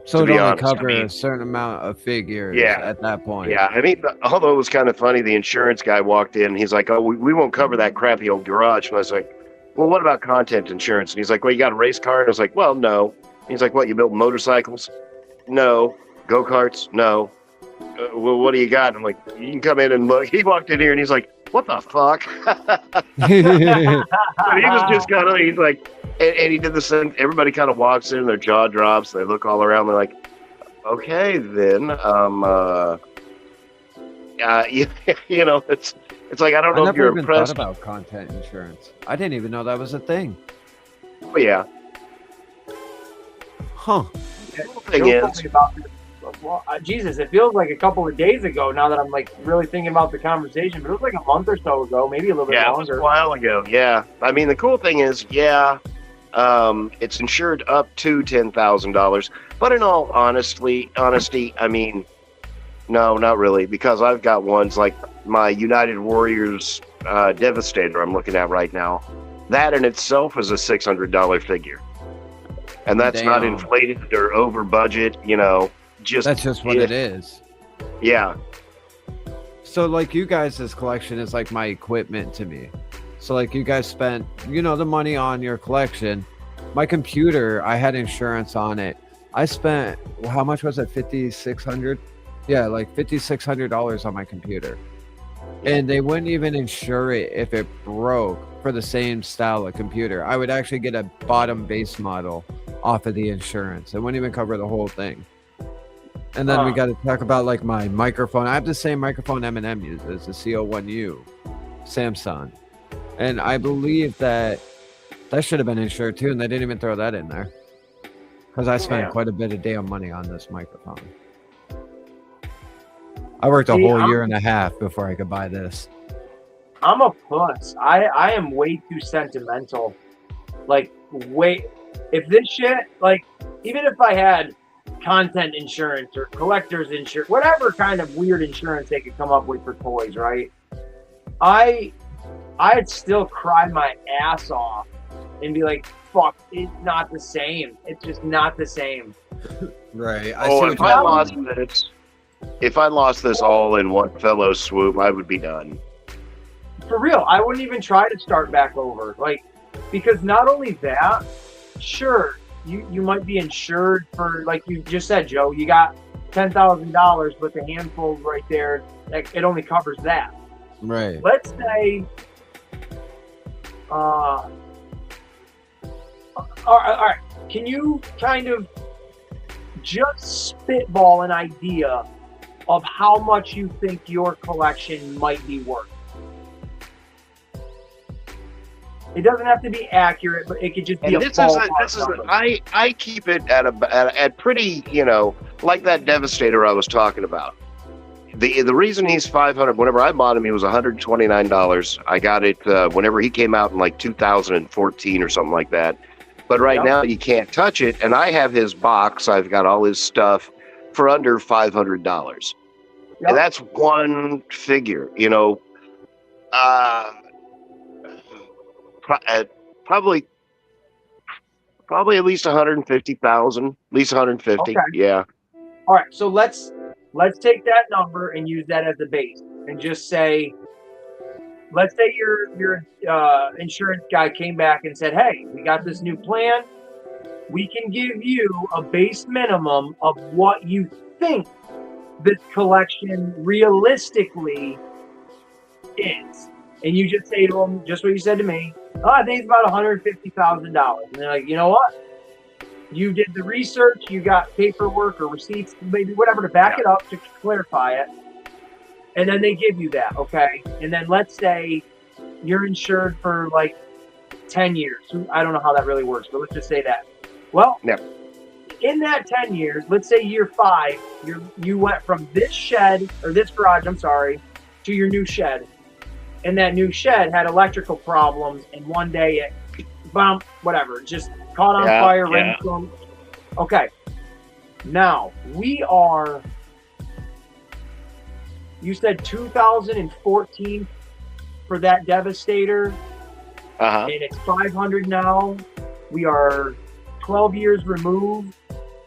So it only covers a certain amount of figures at that point. Yeah, I mean, although it was kind of funny, the insurance guy walked in, he's like, oh, we won't cover that crappy old garage. And I was like, well, what about content insurance? And he's like, well, you got a race car? And I was like, well, no. And he's like, what, you build motorcycles? No. Go-karts? No. Well, what do you got? And I'm like, you can come in and look. He walked in here and he's like, what the fuck? But he was just kind of, he's like, And he did the same. Everybody kind of walks in, their jaw drops. They look all around. They're like, okay, then, you know, it's like, I don't know I if you're never even impressed. thought about content insurance. I didn't even know that was a thing. Oh, yeah. Huh. The thing Joe told is, me about this. Well, Jesus, it feels like a couple of days ago now that I'm like really thinking about the conversation, but it was like a month or so ago, maybe a little bit yeah, it was longer. a while ago. Yeah. I mean, the cool thing is, it's insured up to $10,000. But in all honesty, I mean, no, not really, because I've got ones like my United Warriors Devastator I'm looking at right now. That in itself is a $600 figure. And that's not Damn. inflated or over budget, you know. That's just what it is. Yeah. So like you guys' collection is like my equipment to me. So like you guys spent, you know, the money on your collection. My computer, I had insurance on it. I spent, how much was it? $5,600? Yeah, like $5,600 on my computer. And they wouldn't even insure it if it broke for the same style of computer. I would actually get a bottom base model off of the insurance. It wouldn't even cover the whole thing. And then we got to talk about like my microphone. I have the same microphone Eminem uses, the CO1U, Samsung. And I believe that should have been insured too, and they didn't even throw that in there. Because I spent quite a bit of damn money on this microphone. I worked a whole year and a half before I could buy this. I'm a puss. I am way too sentimental. Like, if this shit, like, even if I had content insurance or collector's insurance, whatever kind of weird insurance they could come up with for toys, right? I'd still cry my ass off and be like, fuck, it's not the same. It's just not the same. Right. If I lost this all in one fellow swoop, I would be done. For real, I wouldn't even try to start back over. Like, because not only that, sure, you might be insured for, like you just said, Joe, you got $10,000, but the handful right there, like, it only covers that. Right. Let's say, all right, can you kind of just spitball an idea of how much you think your collection might be worth? It doesn't have to be accurate, but it could just be I keep it at pretty, you know, like that Devastator I was talking about. The reason he's $500, whenever I bought him, he was $129. I got it whenever he came out in like 2014 or something like that. But right now you can't touch it, and I have his box. I've got all his stuff for under $500, and that's one figure. You know, probably at least 150,000, at least 150. Okay. Yeah. All right, so let's take that number and use that as a base, and just say, let's say your insurance guy came back and said, hey, we got this new plan. We can give you a base minimum of what you think this collection realistically is. And you just say to them, just what you said to me, I think it's about $150,000. And they're like, you know what? You did the research, you got paperwork or receipts, maybe whatever to back it up, to clarify it. And then they give you that, okay? And then let's say you're insured for like 10 years. I don't know how that really works, but let's just say that. Well, in that 10 years, let's say year 5, you went from this shed, or this garage, I'm sorry, to your new shed. And that new shed had electrical problems, and one day it, whatever, just caught on fire, rainstorm. Okay. Now, you said 2014 for that Devastator, and it's 500 now. We are 12 years removed.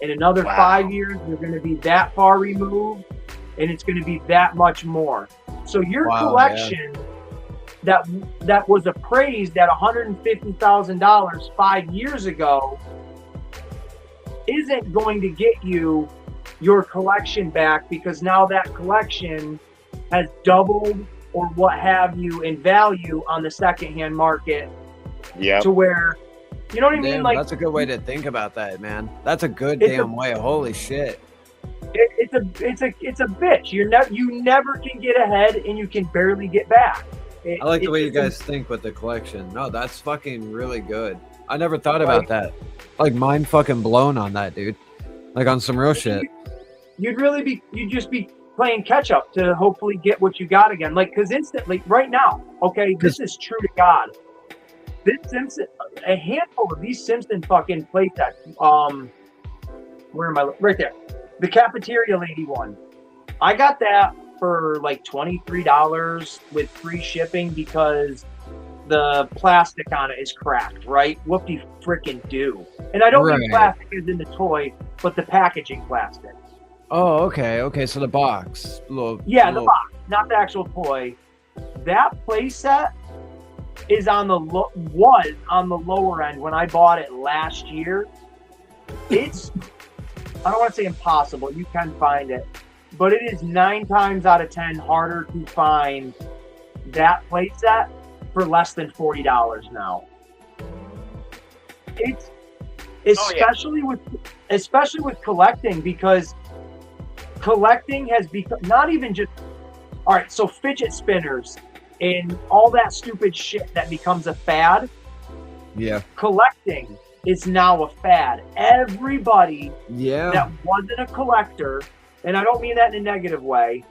In another 5 years, we're going to be that far removed, and it's going to be that much more. So your collection that was appraised at $150,000 5 years ago isn't going to get you your collection back, because now that collection has doubled or what have you in value on the secondhand market, to where You know what I mean? Damn, Like, that's a good way to think about that, man. That's a good It's a- damn way. Holy shit. it's a bitch. You never can get ahead, and you can barely get back. I like the way you it's a- guys think with the collection. No, that's fucking really good. I never thought about that. Like, mind fucking blown on that, dude. Like, on some real shit. You'd just be playing catch up to hopefully get what you got again. Like, because instantly, right now, okay, this is true to God. This Simpson, a handful of these Simpson fucking playsets. Where am I? Right there. The Cafeteria Lady one. I got that for like $23 with free shipping because the plastic on it is cracked, right? Whoopty freaking do. And I don't mean Right. plastic as in the toy, but the packaging plastic. Oh, okay. Okay, so the box. Yeah, the box, not the actual toy. That playset is was on the lower end when I bought it last year. It's, I don't want to say impossible. You can find it, but it is 9 times out of 10 harder to find that playset for less than $40 now. It's especially with collecting, because collecting has become not even just all right. So fidget spinners and all that stupid shit that becomes a fad. Yeah. Collecting is now a fad. Everybody Yeah. that wasn't a collector, and I don't mean that in a negative way,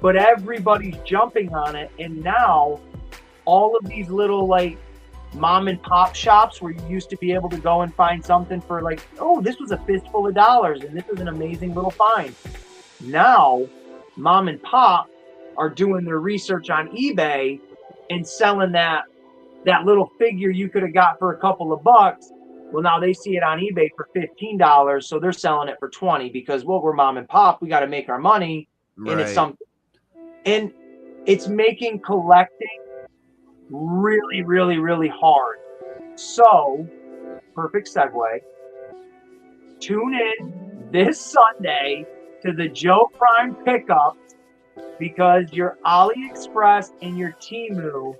but everybody's jumping on it. And now all of these little like mom and pop shops where you used to be able to go and find something for like, oh, this was a fistful of dollars and this is an amazing little find. Now mom and pop are doing their research on eBay and selling that little figure you could have got for a couple of bucks. Well, now they see it on eBay for $15, so they're selling it for $20 because, well, we're mom and pop, we got to make our money, and it's Right. something, and it's making collecting really, really, really hard. So, perfect segue. Tune in this Sunday to the Joe Prime pickup, because your AliExpress and your Temu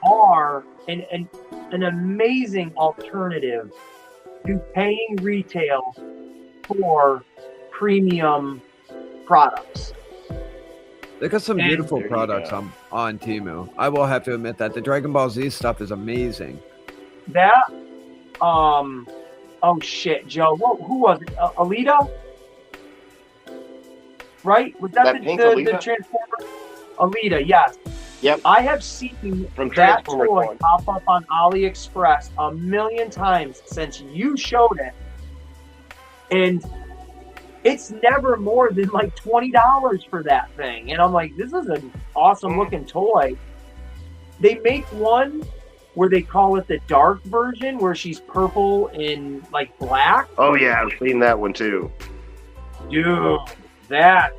are an amazing alternative to paying retail for premium products. They got some And- beautiful There you products go. on Temu. I will have to admit that the Dragon Ball Z stuff is amazing. That, oh shit, Joe, who was it? Alita? Right? Was that That the pink the Alita? Transformer? Alita, yes. Yep. I have seen From that Transformers toy 1. pop up on AliExpress a million times since you showed it. And it's never more than like $20 for that thing. And I'm like, this is an awesome looking toy. They make one where they call it the dark version, where she's purple and like black. Oh yeah, I've seen that one too. Dude, that's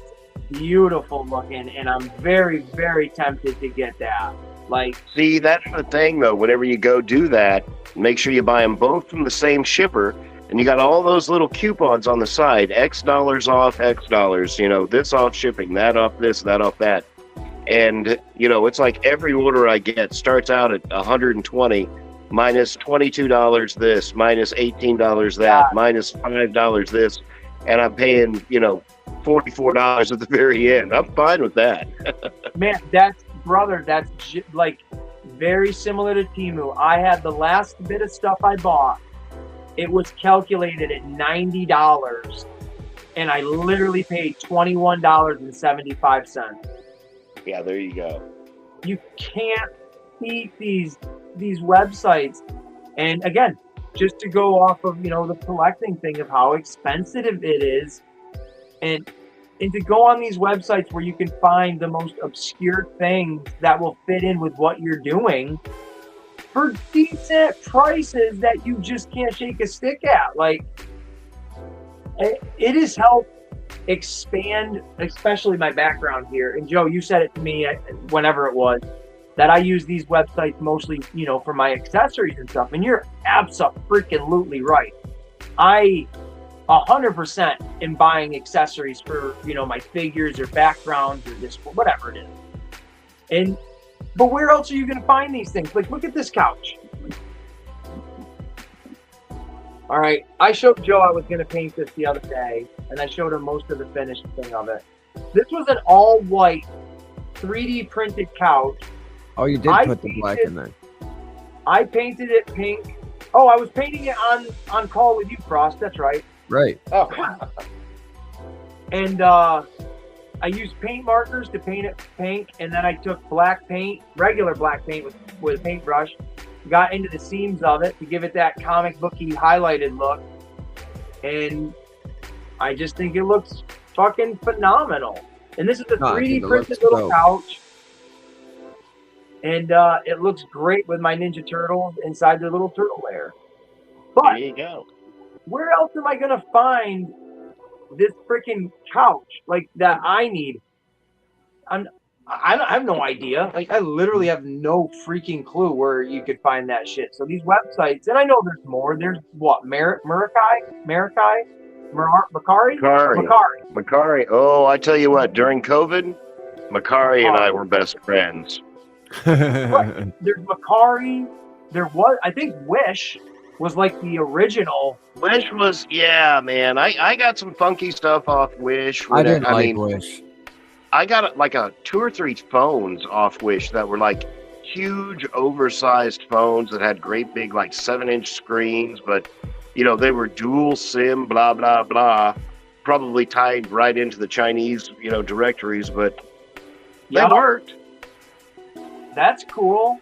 beautiful looking, and I'm very, very tempted to get that. Like, See, that's the thing though. Whenever you go do that, make sure you buy them both from the same shipper, and you got all those little coupons on the side: X dollars off, X dollars. You know, this off shipping, that off this, that off that. And you know, it's like every order I get starts out at 120, minus $22 this, minus $18 that, Yeah. minus $5 this, and I'm paying, you know, $44 at the very end. I'm fine with that. man, that's like very similar to Temu. I had the last bit of stuff I bought. It was calculated at $90, and I literally paid $21.75. Yeah, there you go. You can't beat these websites. And again, just to go off of, you know, the collecting thing of how expensive it is, and to go on these websites where you can find the most obscure things that will fit in with what you're doing for decent prices that you just can't shake a stick at. Like, it has helped expand, especially my background here. And Joe, you said it to me whenever it was, that I use these websites mostly, you know, for my accessories and stuff. And you're absolutely right. I 100% am buying accessories for, you know, my figures or backgrounds or this, whatever it is. But where else are you going to find these things? Like, look at this couch. All right, I showed Joe I was going to paint this the other day, and I showed him most of the finished thing of it. This was an all-white 3D printed couch. Oh, you did put the black in there. I painted it pink. Oh, I was painting it on call with you, Frost. That's right. Right. Oh. And I used paint markers to paint it pink, and then I took black paint, regular black paint with a paintbrush, got into the seams of it to give it that comic booky highlighted look. And I just think it looks fucking phenomenal. And this is a 3D printed little couch. And it looks great with my Ninja Turtles inside their little turtle lair. But there you go. Where else am I going to find this freaking couch like that I need? I have no idea. Like, I literally have no freaking clue where you could find that shit. So these websites, and I know there's more. There's what? Mercari. Oh, I tell you what, during COVID, Macari and I were best friends. Right. There's Macari. There was, I think, Wish was like the original. Wish was, yeah, man. I got some funky stuff off Wish. I didn't like Wish. I got like 2 or 3 phones off Wish that were like huge, oversized phones that had great big, like 7-inch screens, but you know, they were dual SIM, blah, blah, blah, probably tied right into the Chinese, you know, directories, but they worked. That's cool.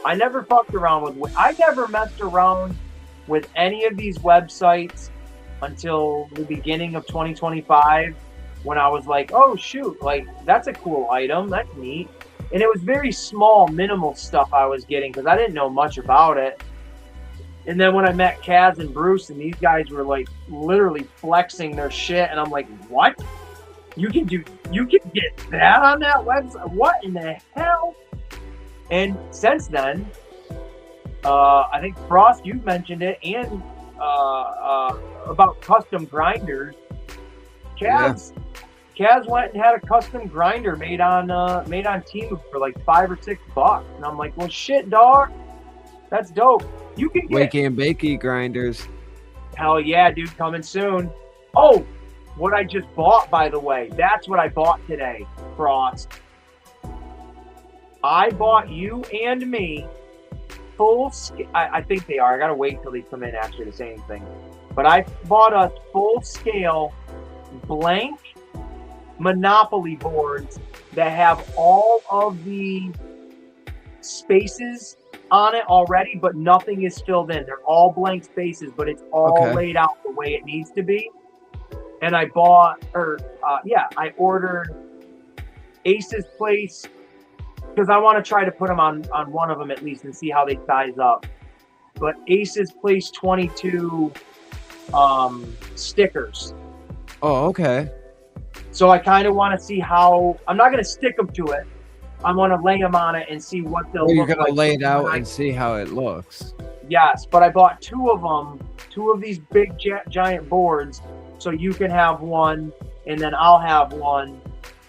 I never fucked around with, I never messed around with any of these websites until the beginning of 2025, when I was like, oh shoot, like that's a cool item, that's neat. And it was very small, minimal stuff I was getting because I didn't know much about it. And then when I met Kaz and Bruce, and these guys were like literally flexing their shit, and I'm like, what? You can get that on that website? What in the hell? And since then, I think Frost, you've mentioned it, and about custom grinders. Kaz went and had a custom grinder made on Temu for like $5 or $6, and I'm like, well, shit, dog, that's dope. You can get Wakey and Bakey grinders. Hell yeah, dude, coming soon. Oh, what I just bought, by the way, that's what I bought today, Frost. I bought you and me full scale. I think they are. I gotta wait till they come in actually to say anything. But I bought us full scale blank Monopoly boards that have all of the spaces on it already, but nothing is filled in. They're all blank spaces, but it's all laid out the way it needs to be. And I I ordered Ace's Place because I want to try to put them on one of them at least and see how they size up. But Ace's Place 22 stickers. Oh, okay. So I kind of want to see how. I'm not going to stick them to it. I want to lay them on it and see what they'll look like. You're going to lay it out and see how it looks. Yes, but I bought 2 of them, 2 of these big giant boards, so you can have one, and then I'll have one,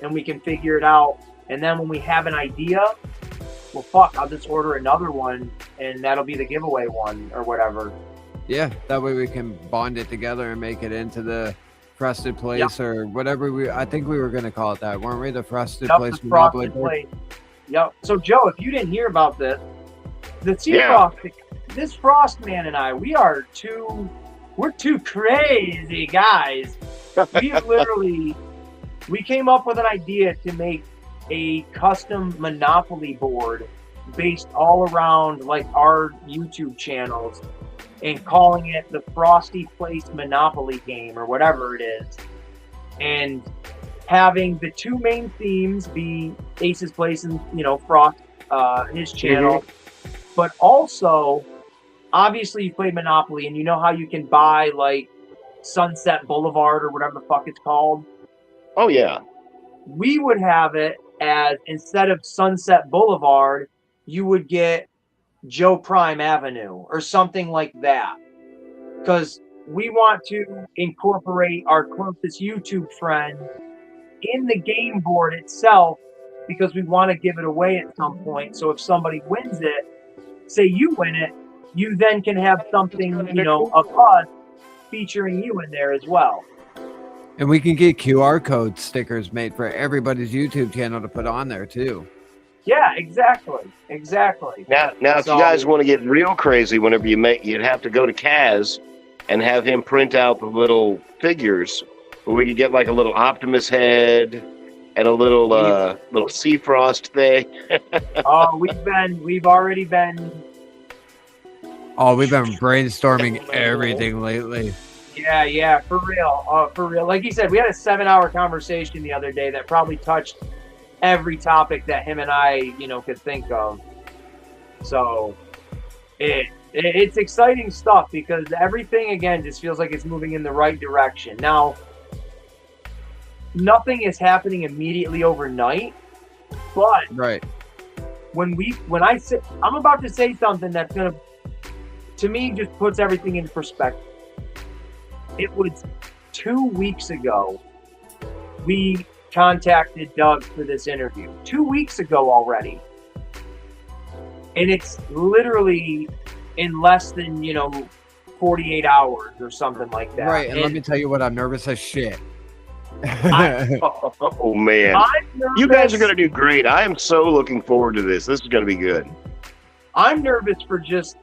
and we can figure it out. And then when we have an idea, well, fuck, I'll just order another one, and that'll be the giveaway one or whatever. Yeah, that way we can bond it together and make it into the Frosted Place or whatever I think we were going to call it that, weren't we? The Frosted Place. The Frosted Place. Yep. So, Joe, if you didn't hear about this, this Frost man and I, we're two crazy guys. We came up with an idea to make a custom Monopoly board based all around like our YouTube channels and calling it the Frosty Place Monopoly game or whatever it is. And having the 2 main themes be Ace's Place and, Frost, his channel. Mm-hmm. But also, obviously you play Monopoly and you know how you can buy like Sunset Boulevard or whatever the fuck it's called? Oh, yeah. We would have it as, instead of Sunset Boulevard, you would get Joe Prime Avenue or something like that. Because we want to incorporate our closest YouTube friend in the game board itself because we want to give it away at some point. So if somebody wins it, say you win it, you then can have something, of us featuring you in there as well. And we can get QR code stickers made for everybody's YouTube channel to put on there too. Yeah, exactly. Now, if you guys want to get real crazy, whenever you'd have to go to Kaz and have him print out the little figures, where we could get like a little Optimus head and a little Seafrost thing. Oh, we've already been. Oh, we've been brainstorming everything lately. Yeah, for real. Like you said, we had a 7-hour conversation the other day that probably touched every topic that him and I, could think of. So it's exciting stuff because everything, again, just feels like it's moving in the right direction. Now, nothing is happening immediately overnight, but right when I'm about to say something that's gonna, to me, just puts everything in perspective. It was 2 weeks ago we contacted Doug for this interview. 2 weeks ago already. And it's literally in less than, 48 hours or something like that. Right, and let me tell you what, I'm nervous as shit. Oh man, you guys are going to do great. I am so looking forward to this. This is going to be good. I'm nervous for just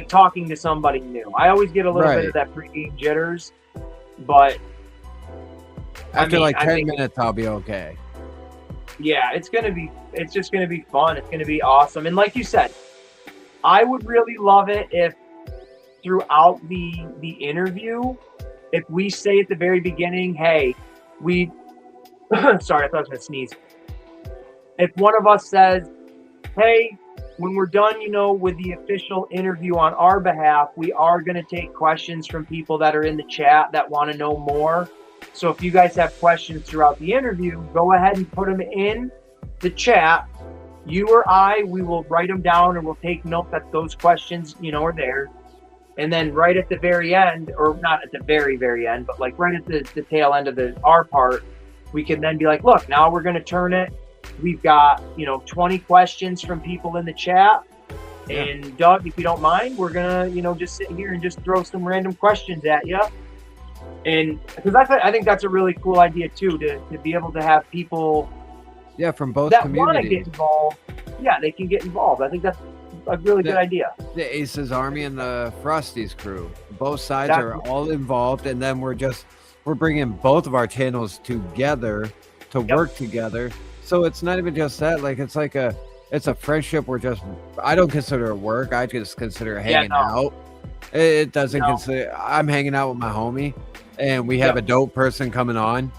talking to somebody new. I always get a little bit of that pregame jitters, but after 10 minutes, I'll be okay. Yeah, it's just gonna be fun. It's gonna be awesome. And like you said, I would really love it if throughout the interview, if we say at the very beginning, hey, sorry, I thought I was gonna sneeze. If one of us says, hey, when we're done, with the official interview on our behalf, we are going to take questions from people that are in the chat that want to know more. So if you guys have questions throughout the interview, go ahead and put them in the chat. You or I, we will write them down and we'll take note that those questions, are there. And then right at the very end, or not at the very, very end, but right at the tail end of our part, we can then be like, look, now we're going to turn it. We've got, 20 questions from people in the chat. Yeah. And Doug, if you don't mind, we're going to, just sit here and just throw some random questions at you. And because I think that's a really cool idea too, to be able to have people from both that communities want to get involved. Yeah, they can get involved. I think that's a really good idea. The Aces Army and the Frosties crew, both sides are all involved. And then we're bringing both of our channels together to work together. So it's not even just that, it's a friendship. I don't consider it work. I just consider it hanging out. It doesn't consider, I'm hanging out with my homie and we have a dope person coming on.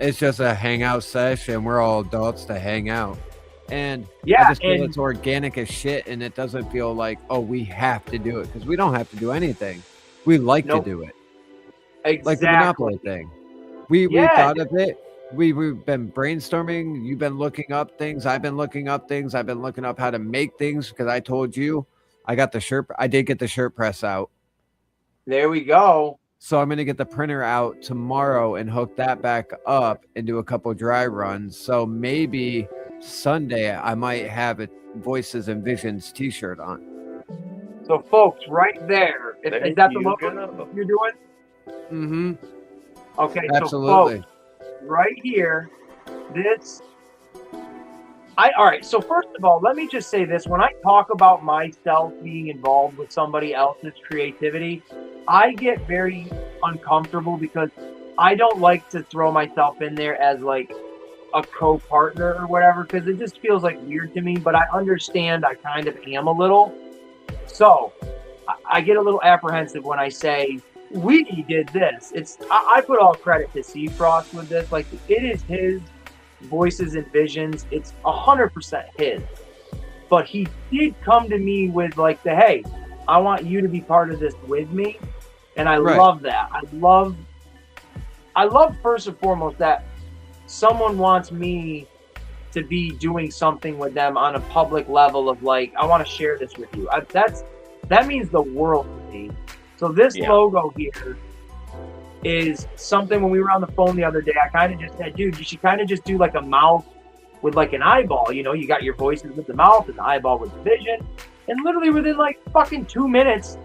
It's just a hangout session. We're all adults to hang out. And I just feel it's organic as shit. And it doesn't feel like, oh, we have to do it, because we don't have to do anything. We like to do it. Exactly. Like the Monopoly thing. We thought of it. We've been brainstorming. You've been looking up things. I've been looking up things. I've been looking up how to make things, because I told you I did get the shirt press out. There we go. So I'm going to get the printer out tomorrow and hook that back up and do a couple dry runs. So maybe Sunday I might have a Voices and Visions t-shirt on. So folks, right there. Is that the logo you're doing? Mm-hmm. Okay, absolutely. So folks, right here, all right, so first of all, let me just say this. When I talk about myself being involved with somebody else's creativity, I get very uncomfortable because I don't like to throw myself in there as a co-partner or whatever, because it just feels weird to me, but I understand I kind of am a little. So I get a little apprehensive when I say, we did this. I put all credit to Seafrost with this. It is his Voices and Visions. It's 100% his. But he did come to me with hey, I want you to be part of this with me. And I love that. I love first and foremost that someone wants me to be doing something with them on a public level of I want to share this with you. That means the world to me. So this logo here is something. When we were on the phone the other day, I kind of just said, dude, you should kind of just do a mouth with an eyeball. You got your voices with the mouth and the eyeball with the vision. And literally within fucking 2 minutes,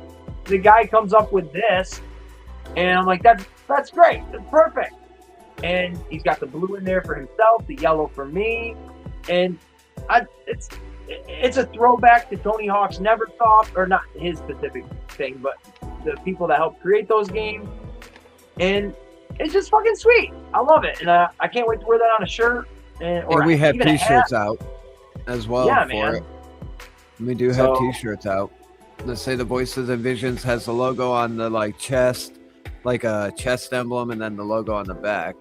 the guy comes up with this. And I'm like, that's great. That's perfect. And he's got the blue in there for himself, the yellow for me. And it's a throwback to Tony Hawk's Neversoft, or not his specific thing, but the people that helped create those games. And it's just fucking sweet. I love it. And I can't wait to wear that on a shirt. And we have even a t-shirts hat. out as well Yeah, for man. it. We do have So- t-shirts out. Let's say the Voices and Visions has the logo on the like chest, like a chest emblem, and then the logo on the back.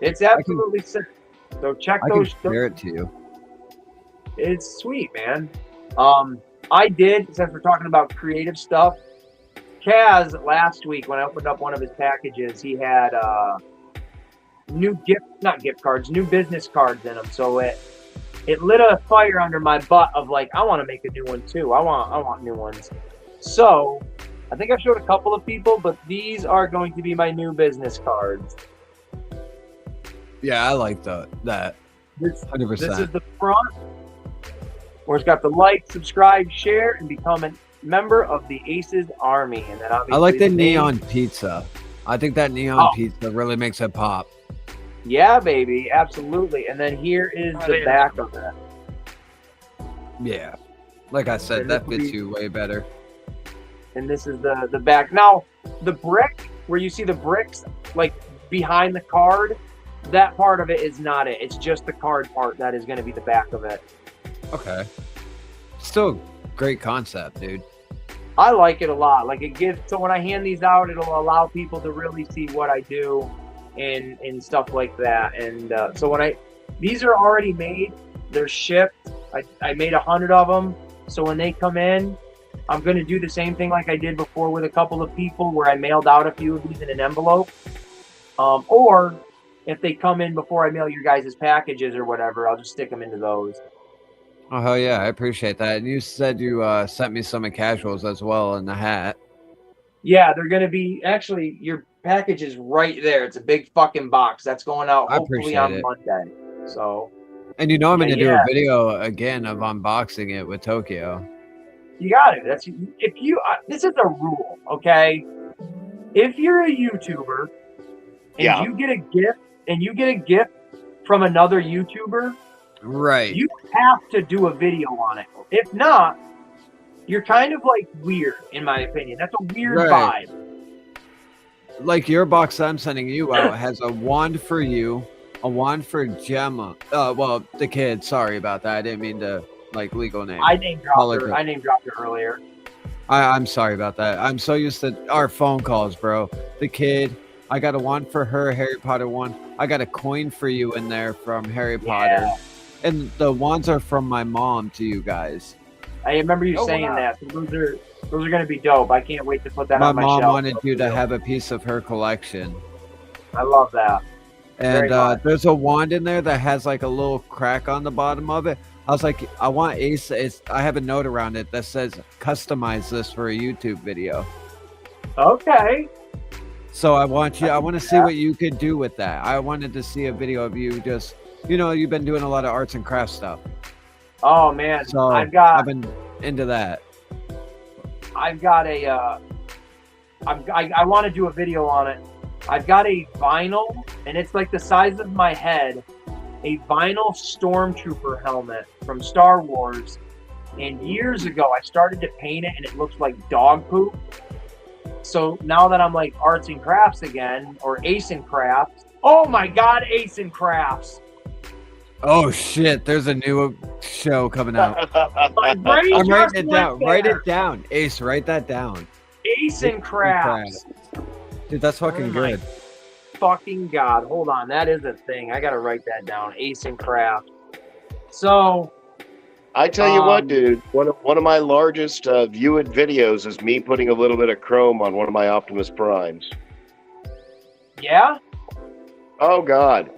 It's absolutely sick. So check I can those. share it to you. It's sweet, man. I did, since we're talking about creative stuff, Kaz last week when I opened up one of his packages, he had new business cards in them. So it lit a fire under my butt of like, I want to make a new one too. I want new ones. So I think I showed a couple of people, but these are going to be my new business cards. Yeah, I like that. This 100%. is the front, where it's got the like, subscribe, share, and become a member of the Aces Army. And then obviously I like the name. neon pizza. I think that neon pizza really makes it pop. Yeah, baby, absolutely. And then here is the back of it. Yeah. Like I said, that fits you way better. And this is the back. Now, the brick, where you see the bricks, like behind the card, that part of it is not it. It's just the card part that is going to be the back of it. Okay. Still great concept, dude. I like it a lot. Like it gives, so when I hand these out, it'll allow people to really see what I do and stuff like that. And so these are already made, they're shipped. I made 100 of them. So when they come in, I'm going to do the same thing like I did before with a couple of people where I mailed out a few of these in an envelope. Or if they come in before I mail your guys' packages or whatever, I'll just stick them into those. Oh, hell yeah. I appreciate that. And you said you sent me some of casuals as well in the hat. Yeah, they're going to be, actually, your package is right there. It's a big fucking box. That's going out I hopefully appreciate on it. Monday. So, And you know I'm going to do yeah. a video again of unboxing it with Tokyo. you got it. This is a rule, okay? If you're a YouTuber and you get a gift from another YouTuber, Right. you have to do a video on it. If not, you're kind of like weird, in my opinion. That's a weird Right. vibe. Like your box I'm sending you out has a wand for you, a wand for Gemma. Well, the kid. Sorry about that. I didn't mean to like legal name. I name dropped her earlier. I'm sorry about that. I'm so used to our phone calls, bro. The kid. I got a wand for her, Harry Potter one. I got a coin for you in there from Harry Potter. And the wands are from my mom to you guys. I remember you saying that. So those are going to be dope. I can't wait to put that on my mom shelf. wanted you to have a piece of her collection. I love that. And Very much. there's a wand in there that has like a little crack on the bottom of it. I was like, I want Ace. I have a note around it that says, customize this for a YouTube video. Okay. So I want to see what you could do with that. I wanted to see a video of you just, you've been doing a lot of arts and crafts stuff. Oh man. So I've been into that. I want to do a video on it. I've got a vinyl, and it's like the size of my head, a vinyl stormtrooper helmet from Star Wars. And years ago, I started to paint it, and it looks like dog poop. So now that I'm like arts and crafts again, or Ace and Crafts. Oh my God, Ace and Crafts. Oh shit! There's a new show coming out. My brain I'm just writing it went down. Write there. it down, Ace. Write that down. Ace and Crafts. Dude, that's fucking Oh my good. Fucking God. Hold on. That is a thing. I got to write that down. Ace and Craft. So, I tell you what, dude. One of my largest viewed videos is me putting a little bit of chrome on one of my Optimus Primes. yeah? Oh God,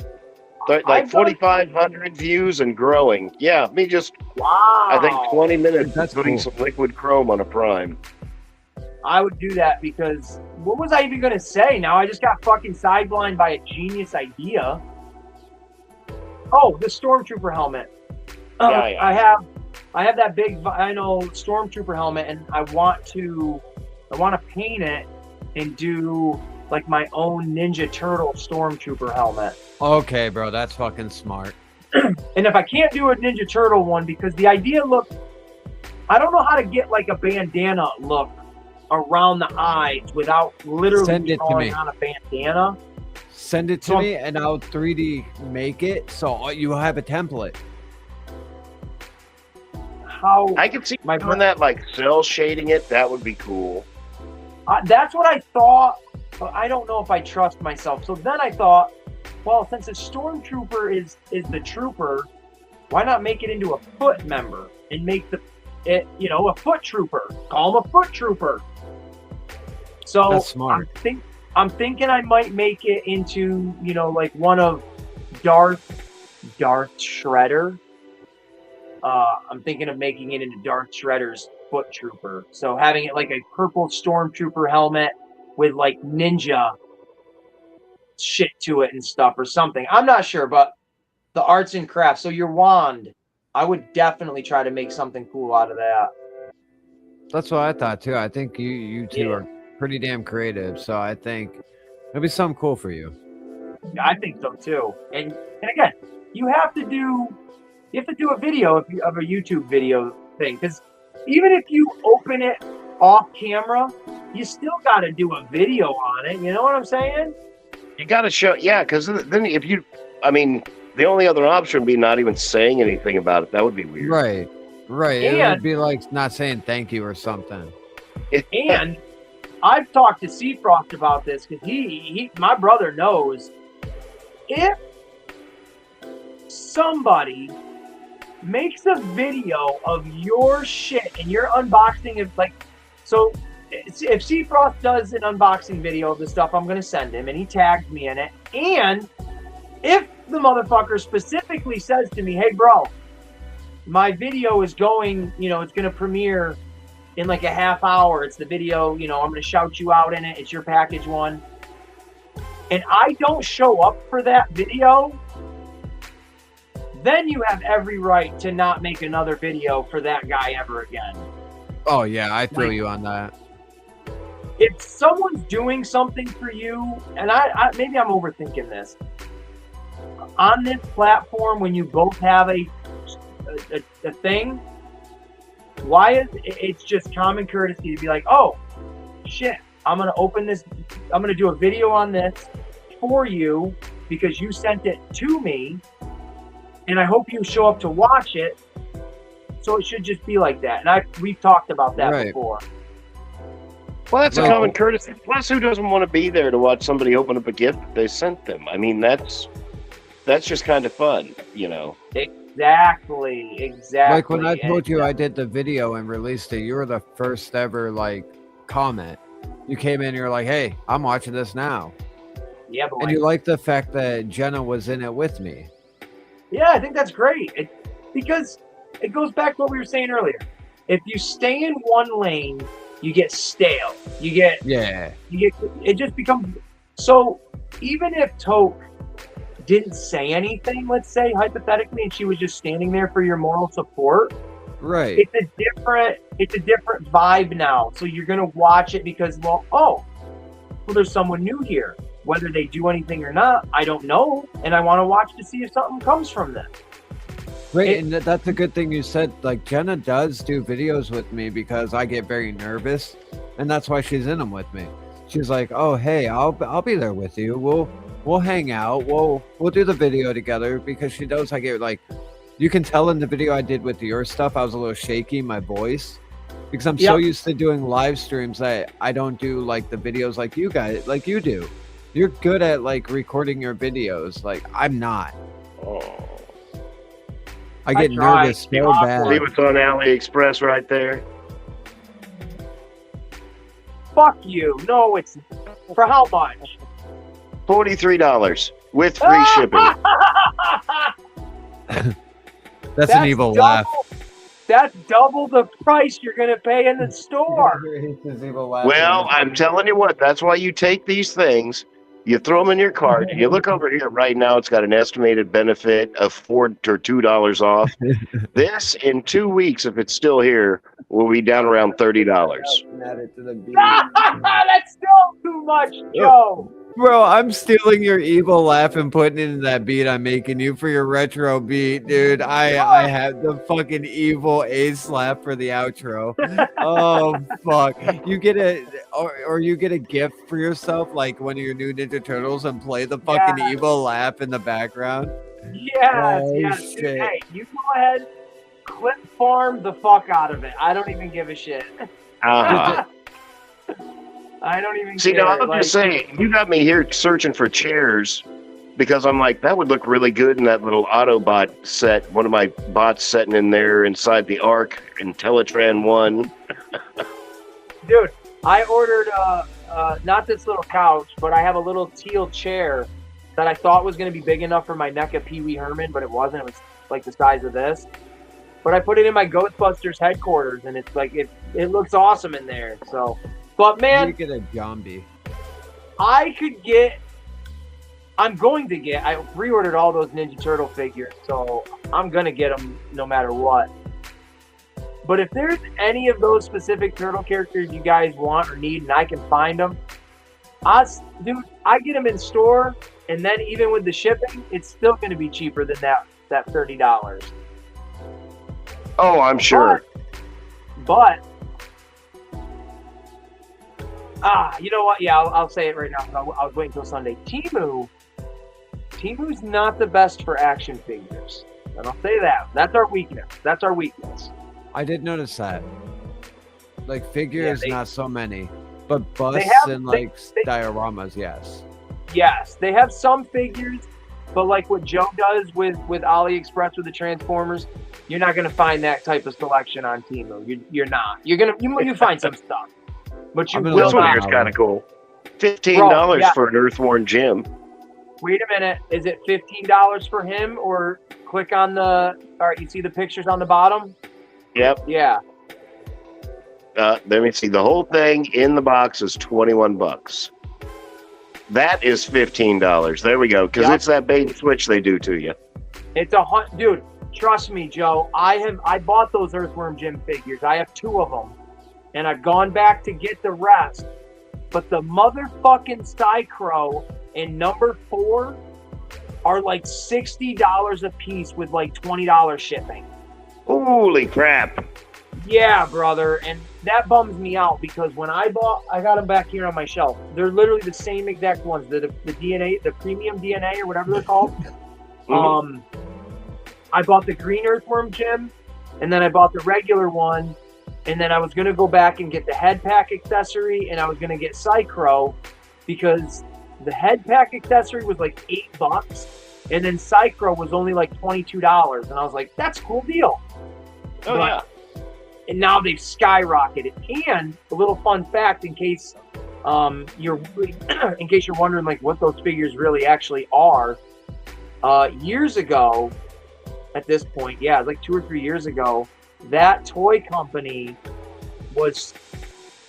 like I've done- 4,500 views and growing. Yeah, me just Wow. I think 20 minutes That's putting cool. some liquid chrome on a Prime. I would do that because what was I even going to say? Now I just got fucking sidelined by a genius idea. Oh, the Stormtrooper helmet. Yeah. I have that big vinyl Stormtrooper helmet, and I want to paint it and do like my own Ninja Turtle Stormtrooper helmet. Okay, bro, that's fucking smart. And if I can't do a Ninja Turtle one, because the idea look, I don't know how to get like a bandana look around the eyes without literally Send it to drawing me. on a bandana. Send it to So- me, and I'll 3D make it so you have a template. How I could see My doing that, like cell shading it. That would be cool. that's what I thought, but I don't know if I trust myself. So then I thought, well, since a Stormtrooper is the trooper, why not make it into a foot member and make it a foot trooper? Call him a foot trooper. So That's smart. I'm thinking I might make it into like one of Darth Shredder. I'm thinking of making it into Darth Shredder's foot trooper. So having it like a purple Stormtrooper helmet with like ninja shit to it and stuff or something. I'm not sure, but the arts and crafts. So your wand, I would definitely try to make something cool out of that. That's what I thought too. I think you two Yeah. are pretty damn creative, so I think it'll be something cool for you. I think so too. And again, you have to do a video of a YouTube video thing, because even if you open it off camera, you still got to do a video on it. You know what I'm saying? You got to show, yeah, because then if you, I mean, the only other option would be not even saying anything about it. That would be weird. Right. It And- would be like not saying thank you or something. And I've talked to Seafrost about this, because he my brother knows, if somebody makes a video of your shit and your unboxing of so if Seafrost does an unboxing video of the stuff I'm going to send him and he tags me in it, and if the motherfucker specifically says to me, hey bro, my video is going, it's going to premiere in like a half hour, it's the video, I'm going to shout you out in it, it's your package one, and I don't show up for that video, then you have every right to not make another video for that guy ever again. Oh yeah, I feel Like- you on that. If someone's doing something for you, and I maybe I'm overthinking this, on this platform, when you both have a thing, why is it's just common courtesy to be like, oh shit, I'm gonna open this, I'm gonna do a video on this for you because you sent it to me, and I hope you show up to watch it. So it should just be like that. And we've talked about that Right. before. Well, that's Well- a common courtesy. Plus, who doesn't want to be there to watch somebody open up a gift that they sent them? I mean, that's just kind of fun, Exactly. Like when I And- told you I did the video and released it, you were the first ever comment. You came in and you're like, hey, I'm watching this now. Yeah, but And you like the fact that Jenna was in it with me. yeah, I think that's great. Because it goes back to what we were saying earlier. If you stay in one lane, you get stale. Yeah. It just becomes so. Even if Toke didn't say anything, let's say hypothetically, and she was just standing there for your moral support, Right. it's a different vibe now. So you're gonna watch it because, well, there's someone new here. Whether they do anything or not, I don't know, and I want to watch to see if something comes from them. Right, and that's a good thing you said. Like Jenna does do videos with me because I get very nervous, and that's why she's in them with me. She's like, "Oh, hey, I'll be there with you. We'll hang out. We'll do the video together," because she knows I get you can tell in the video I did with your stuff, I was a little shaky, my voice, because I'm so Yep. used to doing live streams that I don't do like the videos like you guys, like you do. You're good at recording your videos. Like I'm not. Oh. I get try. nervous so See bad. what's on AliExpress right there? Fuck you. No, it's for how much? $43 with free shipping. That's an evil laugh. That's double the price you're gonna pay in the store. Well, I'm telling you what, that's why you take these things You throw them in your cart. You look over here right now. It's got an estimated benefit of $4 or $2 off. This in 2 weeks, if it's still here, will be down around $30. Add it to the beat. That's still too much, Joe. Bro, I'm stealing your evil laugh and putting it in that beat I'm making you for your retro beat, dude. I have the fucking evil ace laugh for the outro. Oh fuck! You get or you get a gift for yourself, like one of your new Ninja Turtles, and play the fucking evil laugh in the background. Yes, Oh, yes. shit. Dude, hey, you go ahead, clip farm the fuck out of it. I don't even give a shit. I don't even See, care. now I'm just saying, you got me here searching for chairs because I'm like, that would look really good in that little Autobot set. One of my bots sitting in there inside the Ark in Teletran 1. Dude, I ordered not this little couch, but I have a little teal chair that I thought was going to be big enough for my NECA Pee Wee Herman, but it wasn't. It was like the size of this. But I put it in my Ghostbusters headquarters, and it's like it looks awesome in there. So, but man, You get a zombie. I'm going to get. I pre-ordered all those Ninja Turtle figures, so I'm gonna get them no matter what. But if there's any of those specific turtle characters you guys want or need, and I can find them, I get them in store, and then even with the shipping, it's still going to be cheaper than that $30. Oh, I'm sure. But you know what? Yeah, I'll say it right now. I'll wait until Sunday. Temu's not the best for action figures. And I'll say that. That's our weakness. I did notice that. Like figures, not so many, but busts and dioramas, yes. Yes, they have some figures, but like what Joe does with AliExpress with the Transformers, you're not going to find that type of selection on Temu. You're not. You find some stuff, but you will This one not. here's kind of cool. $15 for an Earthworm Jim. Wait a minute. Is it $15 for him, or click on all right, you see the pictures on the bottom? Yep. Yeah. Let me see. The whole thing in the box is $21. That is $15. There we go. Because it's that bait and switch they do to you. It's dude. Trust me, Joe. I bought those Earthworm Jim figures. I have 2 of them, and I've gone back to get the rest. But the motherfucking Psychro and number 4 are like $60 a piece with like $20 shipping. Holy crap. Yeah, brother. And that bums me out because when I got them back here on my shelf. They're literally the same exact ones. The DNA, the premium DNA or whatever they're called. Mm-hmm. I bought the green Earthworm Jim, and then I bought the regular one, and then I was going to go back and get the head pack accessory, and I was going to get Psychro because the head pack accessory was like $8, and then Psychro was only like $22, and I was like, that's a cool deal. Oh, yeah. And now they've skyrocketed. And a little fun fact, in case you're wondering like what those figures really actually are, years ago, at this point, yeah, like 2 or 3 years ago, that toy company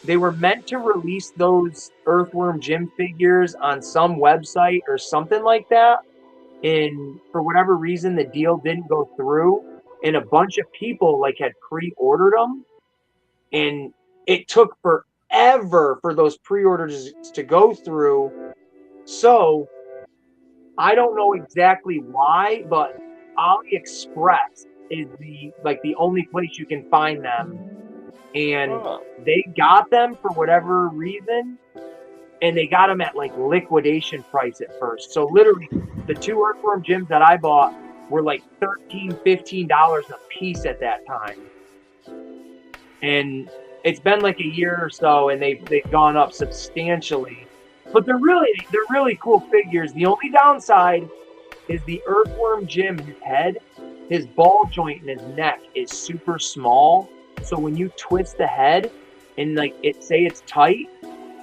they were meant to release those Earthworm Jim figures on some website or something like that. And for whatever reason, the deal didn't go through. And a bunch of people like had pre-ordered them, and it took forever for those pre-orders to go through. So I don't know exactly why, but AliExpress is the only place you can find them, and they got them for whatever reason, and they got them at like liquidation price at first. So literally, the 2 Earthworm Jims that I bought were like $13-15 a piece at that time, and it's been like a year or so, and they've gone up substantially. But they're really cool figures. The only downside is the Earthworm Jim, his head, his ball joint in his neck is super small. So when you twist the head and like it's tight,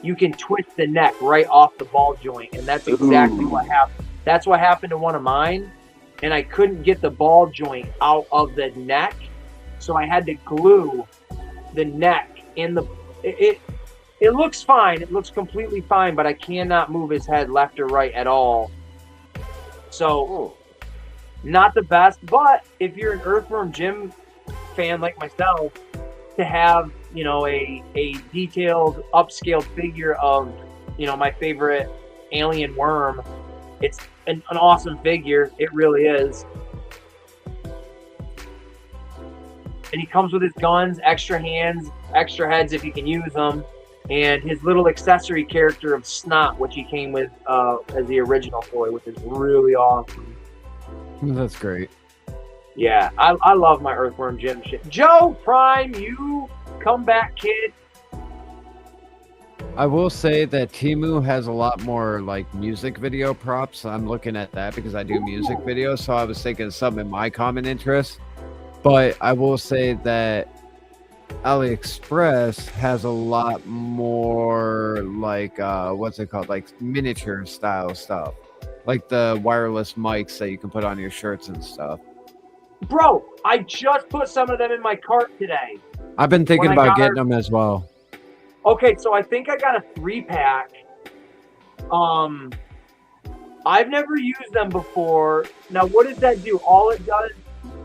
you can twist the neck right off the ball joint, and that's exactly what happened. That's what happened to one of mine. And I couldn't get the ball joint out of the neck, so I had to glue the neck in the. It It looks fine. It looks completely fine, but I cannot move his head left or right at all. So, not the best. But if you're an Earthworm Jim fan like myself, to have, you know, a detailed, upscaled figure of, you know, my favorite alien worm, it's an awesome figure. It really is. And he comes with his guns, extra hands, extra heads if you can use them, and his little accessory character of Snot, which he came with as the original toy, which is really awesome. That's great. Yeah, I love my Earthworm Jim shit. Joe Prime, you come back, kid. I will say that Temu has a lot more like music video props. I'm looking at that because I do music videos, so I was thinking of something in my common interest. But I will say that AliExpress has a lot more like what's it called, like miniature style stuff, like the wireless mics that you can put on your shirts and stuff. Bro, I just put some of them in my cart today. I've been thinking about getting them as well. Okay, so I think I got a 3-pack. I've never used them before. Now, what does that do? All it does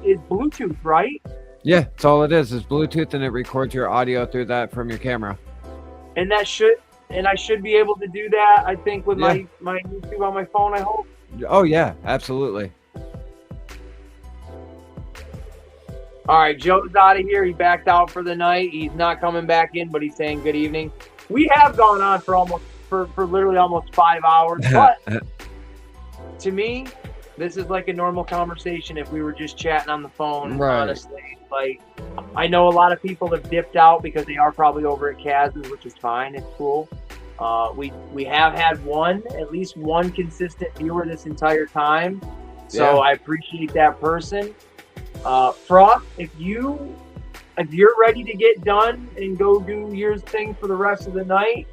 is Bluetooth, right? Yeah, that's all it is Bluetooth, and it records your audio through that from your camera. And I should be able to do that, I think, with my YouTube on my phone, I hope. Oh yeah, absolutely. All right, Joe's out of here. He backed out for the night. He's not coming back in, but he's saying good evening. We have gone on for literally almost 5 hours, but to me, this is like a normal conversation if we were just chatting on the phone, right. Honestly. Like, I know a lot of people have dipped out because they are probably over at Kaz's, which is fine. It's cool. We have had at least one consistent viewer this entire time. So I appreciate that person. Frost, if you're ready to get done and go do your thing for the rest of the night,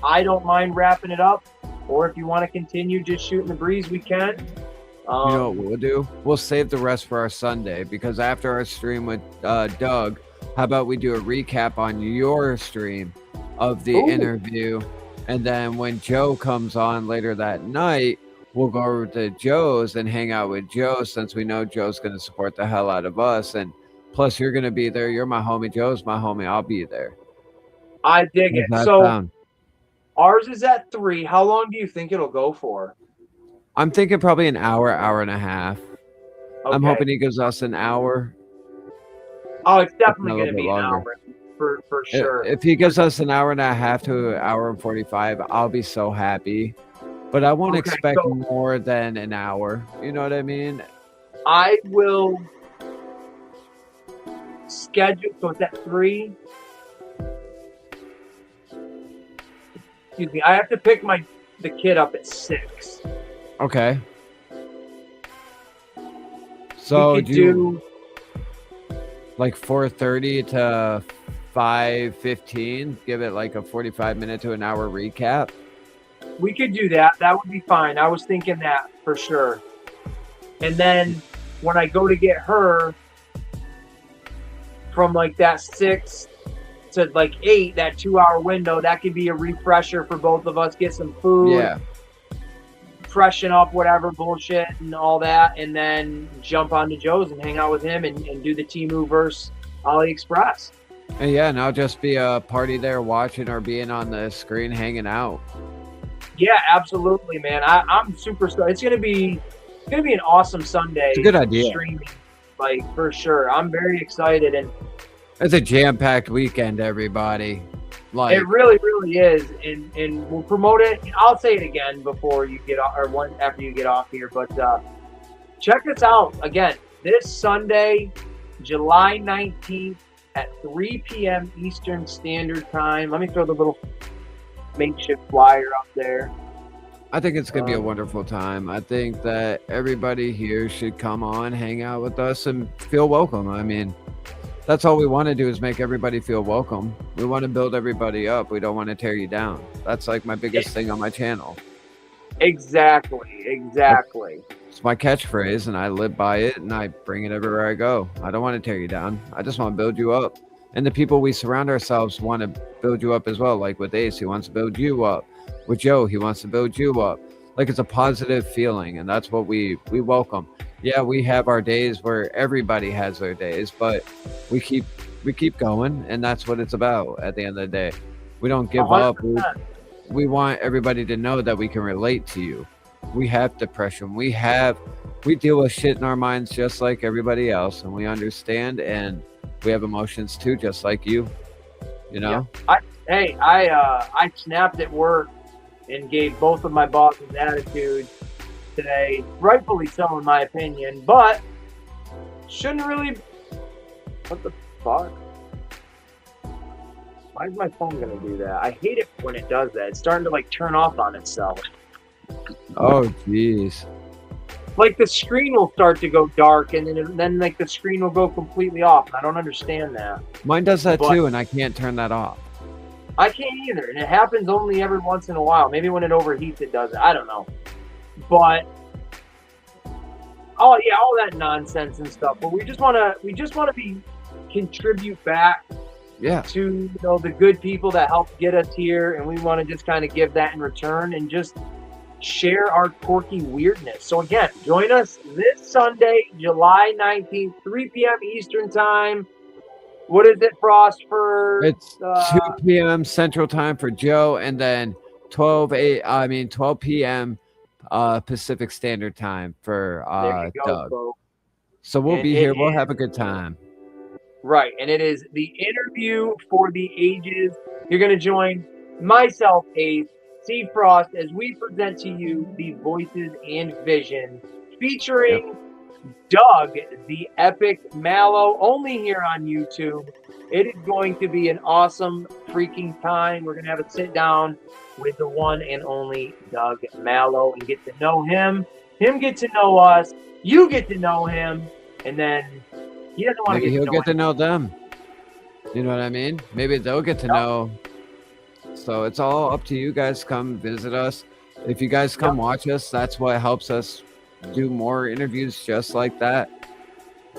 I don't mind wrapping it up. Or if you want to continue just shooting the breeze, we can. You know what we'll do? We'll save the rest for our Sunday, because after our stream with Doug, how about we do a recap on your stream of the interview, and then when Joe comes on later that night, we'll go over to Joe's and hang out with Joe, since we know Joe's going to support the hell out of us. And plus, you're going to be there. You're my homie. Joe's my homie. I'll be there. I dig it. So ours is at 3. How long do you think it'll go for? I'm thinking probably an hour, hour and a half. Okay. I'm hoping he gives us an hour. Oh, it's definitely going to be an hour for sure. If he gives us an hour and a half to an hour and 45, I'll be so happy. But I won't expect more than an hour. You know what I mean? I will schedule, so it's at 3. Excuse me. I have to pick the kid up at 6. Okay. So do you like 4:30 to 5:15? Give it like a 45-minute to an hour recap. We could do that. That would be fine. I was thinking that for sure. And then when I go to get her from like that 6 to like 8, that 2-hour window, that could be a refresher for both of us. Get some food. Yeah. Freshen up whatever bullshit and all that, and then jump onto Joe's and hang out with him and do the Temu versus AliExpress. And yeah, and I'll just be a party there watching or being on the screen hanging out. Yeah, absolutely, man. I'm super stoked. It's gonna be an awesome Sunday. It's a good idea. Streaming, like for sure. I'm very excited, and it's a jam-packed weekend, everybody. Like, it really, really is, and we'll promote it. I'll say it again before you get off, or after you get off here. But check us out again this Sunday, July 19th at 3 p.m. Eastern Standard Time. Let me throw the little makeshift flyer up there. I think it's gonna be a wonderful time. I think that everybody here should come on, hang out with us, and feel welcome. I mean, that's all we want to do is make everybody feel welcome. We want to build everybody up. We don't want to tear you down. That's like my biggest thing on my channel. Exactly. It's my catchphrase, and I live by it, and I bring it everywhere I go. I don't want to tear you down. I just want to build you up. And the people we surround ourselves want to build you up as well. Like with Ace, he wants to build you up. With Joe, he wants to build you up. Like it's a positive feeling, and that's what we welcome. Yeah, we have our days where everybody has their days, but we keep going, and that's what it's about at the end of the day. We don't give 100%. up. We want everybody to know that we can relate to you. We have depression. We deal with shit in our minds just like everybody else, and we understand, and we have emotions too, just like you. You know? Yeah. I snapped at work and gave both of my bosses attitude today, rightfully so in my opinion, but shouldn't really. What the fuck? Why is my phone gonna do that? I hate it when it does that. It's starting to like turn off on itself. Oh, jeez. Like the screen will start to go dark, and then like the screen will go completely off. I don't understand that. Mine does that But- too, and I can't turn that off. I can't either, and it happens only every once in a while. Maybe when it overheats, it does it. I don't know. But all that nonsense and stuff. But we just want to contribute back Yeah. to the good people that helped get us here, and we want to just kind of give that in return and just share our quirky weirdness. So again, join us this Sunday, July 19th, 3 p.m. Eastern Time. What is it, Frost, for? It's 2 p.m. Central Time for Joe, and then 12 p.m. Pacific Standard Time for There you go, Doug. folks. So we'll And be it here. We'll is- have a good time. Right, and it is the interview for the ages. You're going to join myself, Ace, C. Frost, as we present to you the voices and vision featuring Doug, the epic Mallow, only here on YouTube. It is going to be an awesome freaking time. We're going to have a sit down with the one and only Doug Mallow and get to know him get to know us, you get to know him, and then he doesn't want Maybe to he'll get get to to know them. You know what I mean? Maybe they'll get to know. So it's all up to you guys. Come visit us. If you guys come watch us, that's what helps us do more interviews just like that.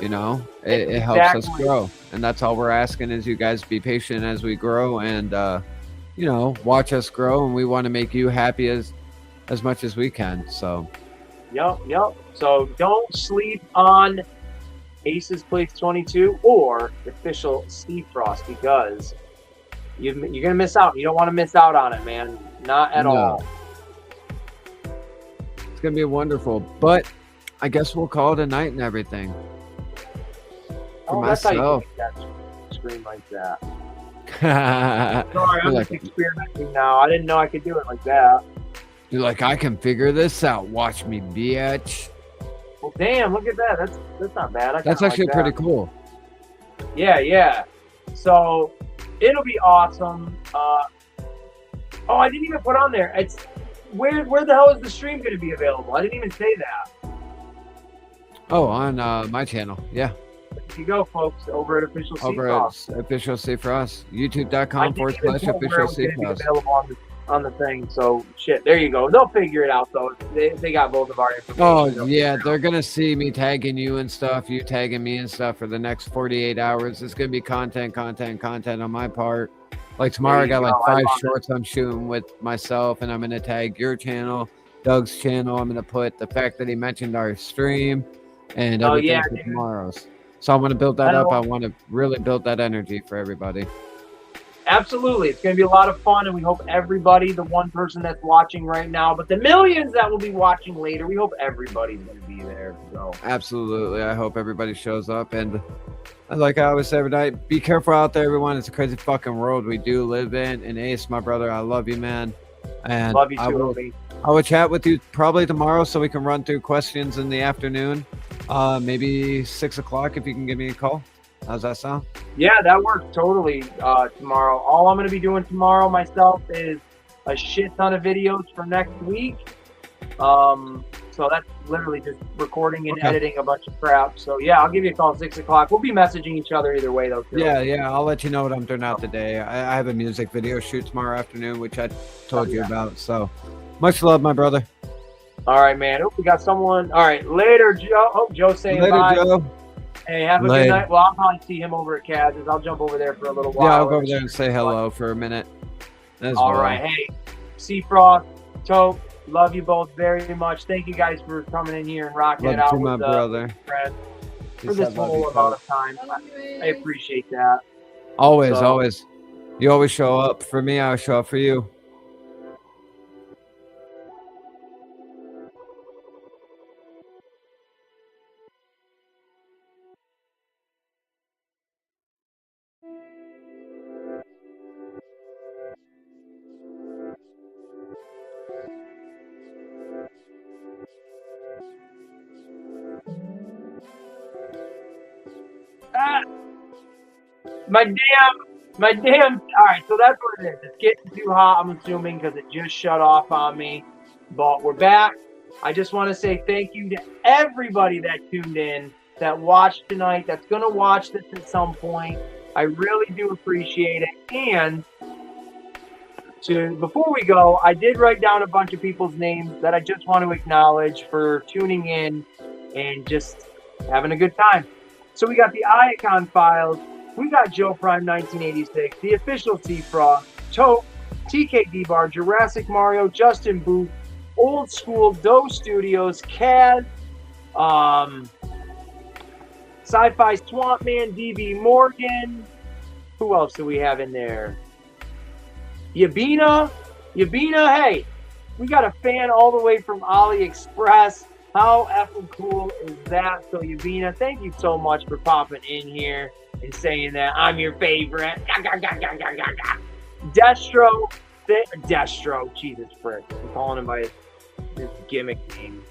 You know, it helps us Exactly. grow. And that's all we're asking is you guys be patient as we grow and, watch us grow. And we want to make you happy as much as we can. So, Yep. So don't sleep on Aces Place 22 or official Steve Frost because you're going to miss out. You don't want to miss out on it, man. Not at No. all. it's going to be wonderful. But I guess we'll call it a night and everything. For That's how you myself. make that scream like that. You're Sorry, I'm just experimenting now. I didn't know I could do it like that. like, I can figure this out. Watch me, bitch. Well, damn, look at that. That's not bad. I That's kinda actually like pretty that. cool. Yeah. So it'll be awesome. I didn't even put on there. It's where the hell is the stream going to be available? I didn't even say that. Oh, on my channel. Yeah. There you go, folks, over at Official Over Seafrost. at Official C for Us. I YouTube.com didn't even put where /Official it was C gonna be for Us. available on the thing. So shit, there you go. They'll figure it out though. They got both of our information. Oh, They'll yeah. figure it They're going to see me tagging you and stuff, you tagging me and stuff for the next 48 hours. It's going to be content on my part. Like tomorrow, I There you got like go. I 5 love it. shorts I'm shooting with myself, and I'm going to tag your channel, Doug's channel. I'm going to put the fact that he mentioned our stream and Oh, everything yeah, for dude. tomorrow's. So I want to build that I up. know. I want to really build that energy for everybody. Absolutely. It's going to be a lot of fun, and we hope everybody, the one person that's watching right now, but the millions that will be watching later, we hope everybody's going to be there. So, Absolutely. I hope everybody shows up. And like I always say every night, be careful out there, everyone. It's a crazy fucking world we do live in. And Ace, my brother, I love you, man. And love you too, I will, homie. I will chat with you probably tomorrow so we can run through questions in the afternoon. Maybe 6 o'clock if you can give me a call. How's that sound? Yeah, that works totally tomorrow. All I'm going to be doing tomorrow myself is a shit ton of videos for next week. So that's literally just recording and Okay. editing a bunch of crap. So yeah, I'll give you a call at 6 o'clock. We'll be messaging each other either way though. too. Yeah. I'll let you know what I'm doing out today. I have a music video shoot tomorrow afternoon, which I told you about. So much love, my brother. All right, man. Oh, we got someone. All right, later, Joe. Oh, Joe's saying Later, bye. Joe. Hey, have a Later. good night. Well, I'll probably see him over at Kaz's. I'll jump over there for a little while. Yeah, I'll go over there and say hello for a minute. All right. Hey, Seafrost, Tope, love you both very much. Thank you guys for coming in here and rocking Love it out you, my with brother. friends for Peace this out, love whole you, amount Tope. of time. I appreciate that. Always, So- always. You always show up for me. I show up for you. Ah, my damn. All right, so that's what it is. It's getting too hot, I'm assuming, because it just shut off on me. But we're back. I just want to say thank you to everybody that tuned in, that watched tonight, that's going to watch this at some point. I really do appreciate it. And before we go, I did write down a bunch of people's names that I just want to acknowledge for tuning in and just having a good time. So we got the Icon Files, we got Joe Prime 1986, the official Seafrost, Tope, TKD Bar, Jurassic Mario, Justin Booth, Old School, Doe Studios, Kaz, Sci-Fi Swamp Man, DB Morgan. Who else do we have in there? Yabina, hey, we got a fan all the way from AliExpress. How effing cool is that? So Yabina, thank you so much for popping in here and saying that I'm your favorite. Destro, Jesus frick. I'm calling him by his gimmick name.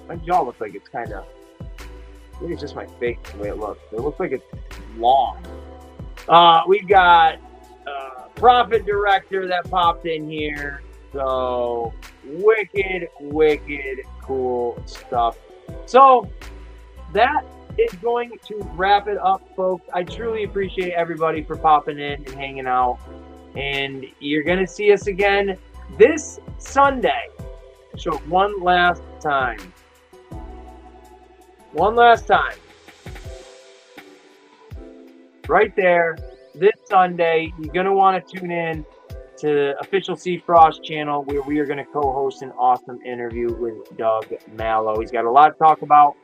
My jaw looks like it's kind of, maybe it's just my face the way it looks. It looks like it's long. We've got Profit Director that popped in here. So wicked cool stuff. So that is going to wrap it up, folks. I truly appreciate everybody for popping in and hanging out. And you're going to see us again this Sunday. So one last time. Right there, this Sunday, you're going to want to tune in to Official Seafrost channel, where we are going to co-host an awesome interview with Doug Mallow. He's got a lot to talk about.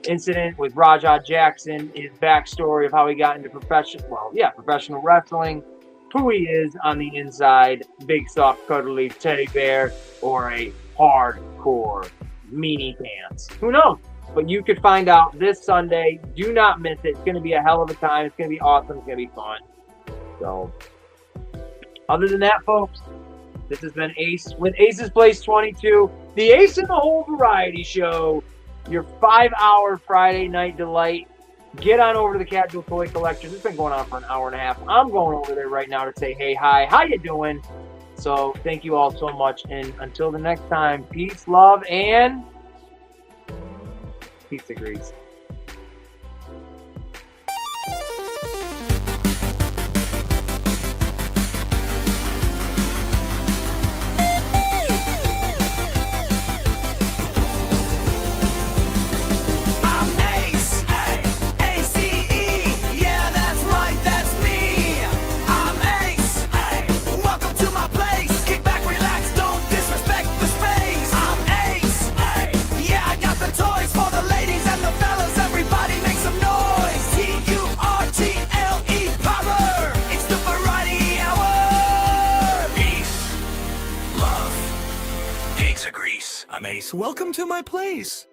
Incident with Rajah Jackson, his backstory of how he got into professional wrestling, who he is on the inside, big soft cuddly teddy bear, or a hardcore meanie pants. Who knows? But you could find out this Sunday. Do not miss it. It's going to be a hell of a time. It's going to be awesome. It's going to be fun. So, other than that, folks, this has been Ace with Ace's Place 22, the Ace in the Hole Variety Show, your 5-hour Friday night delight. Get on over to the Casual Toy Collectors. It's been going on for an hour and a half. I'm going over there right now to say, hey, hi, how you doing? So thank you all so much. And until the next time, peace, love, and peace to grease. I'm Ace. Welcome to my place.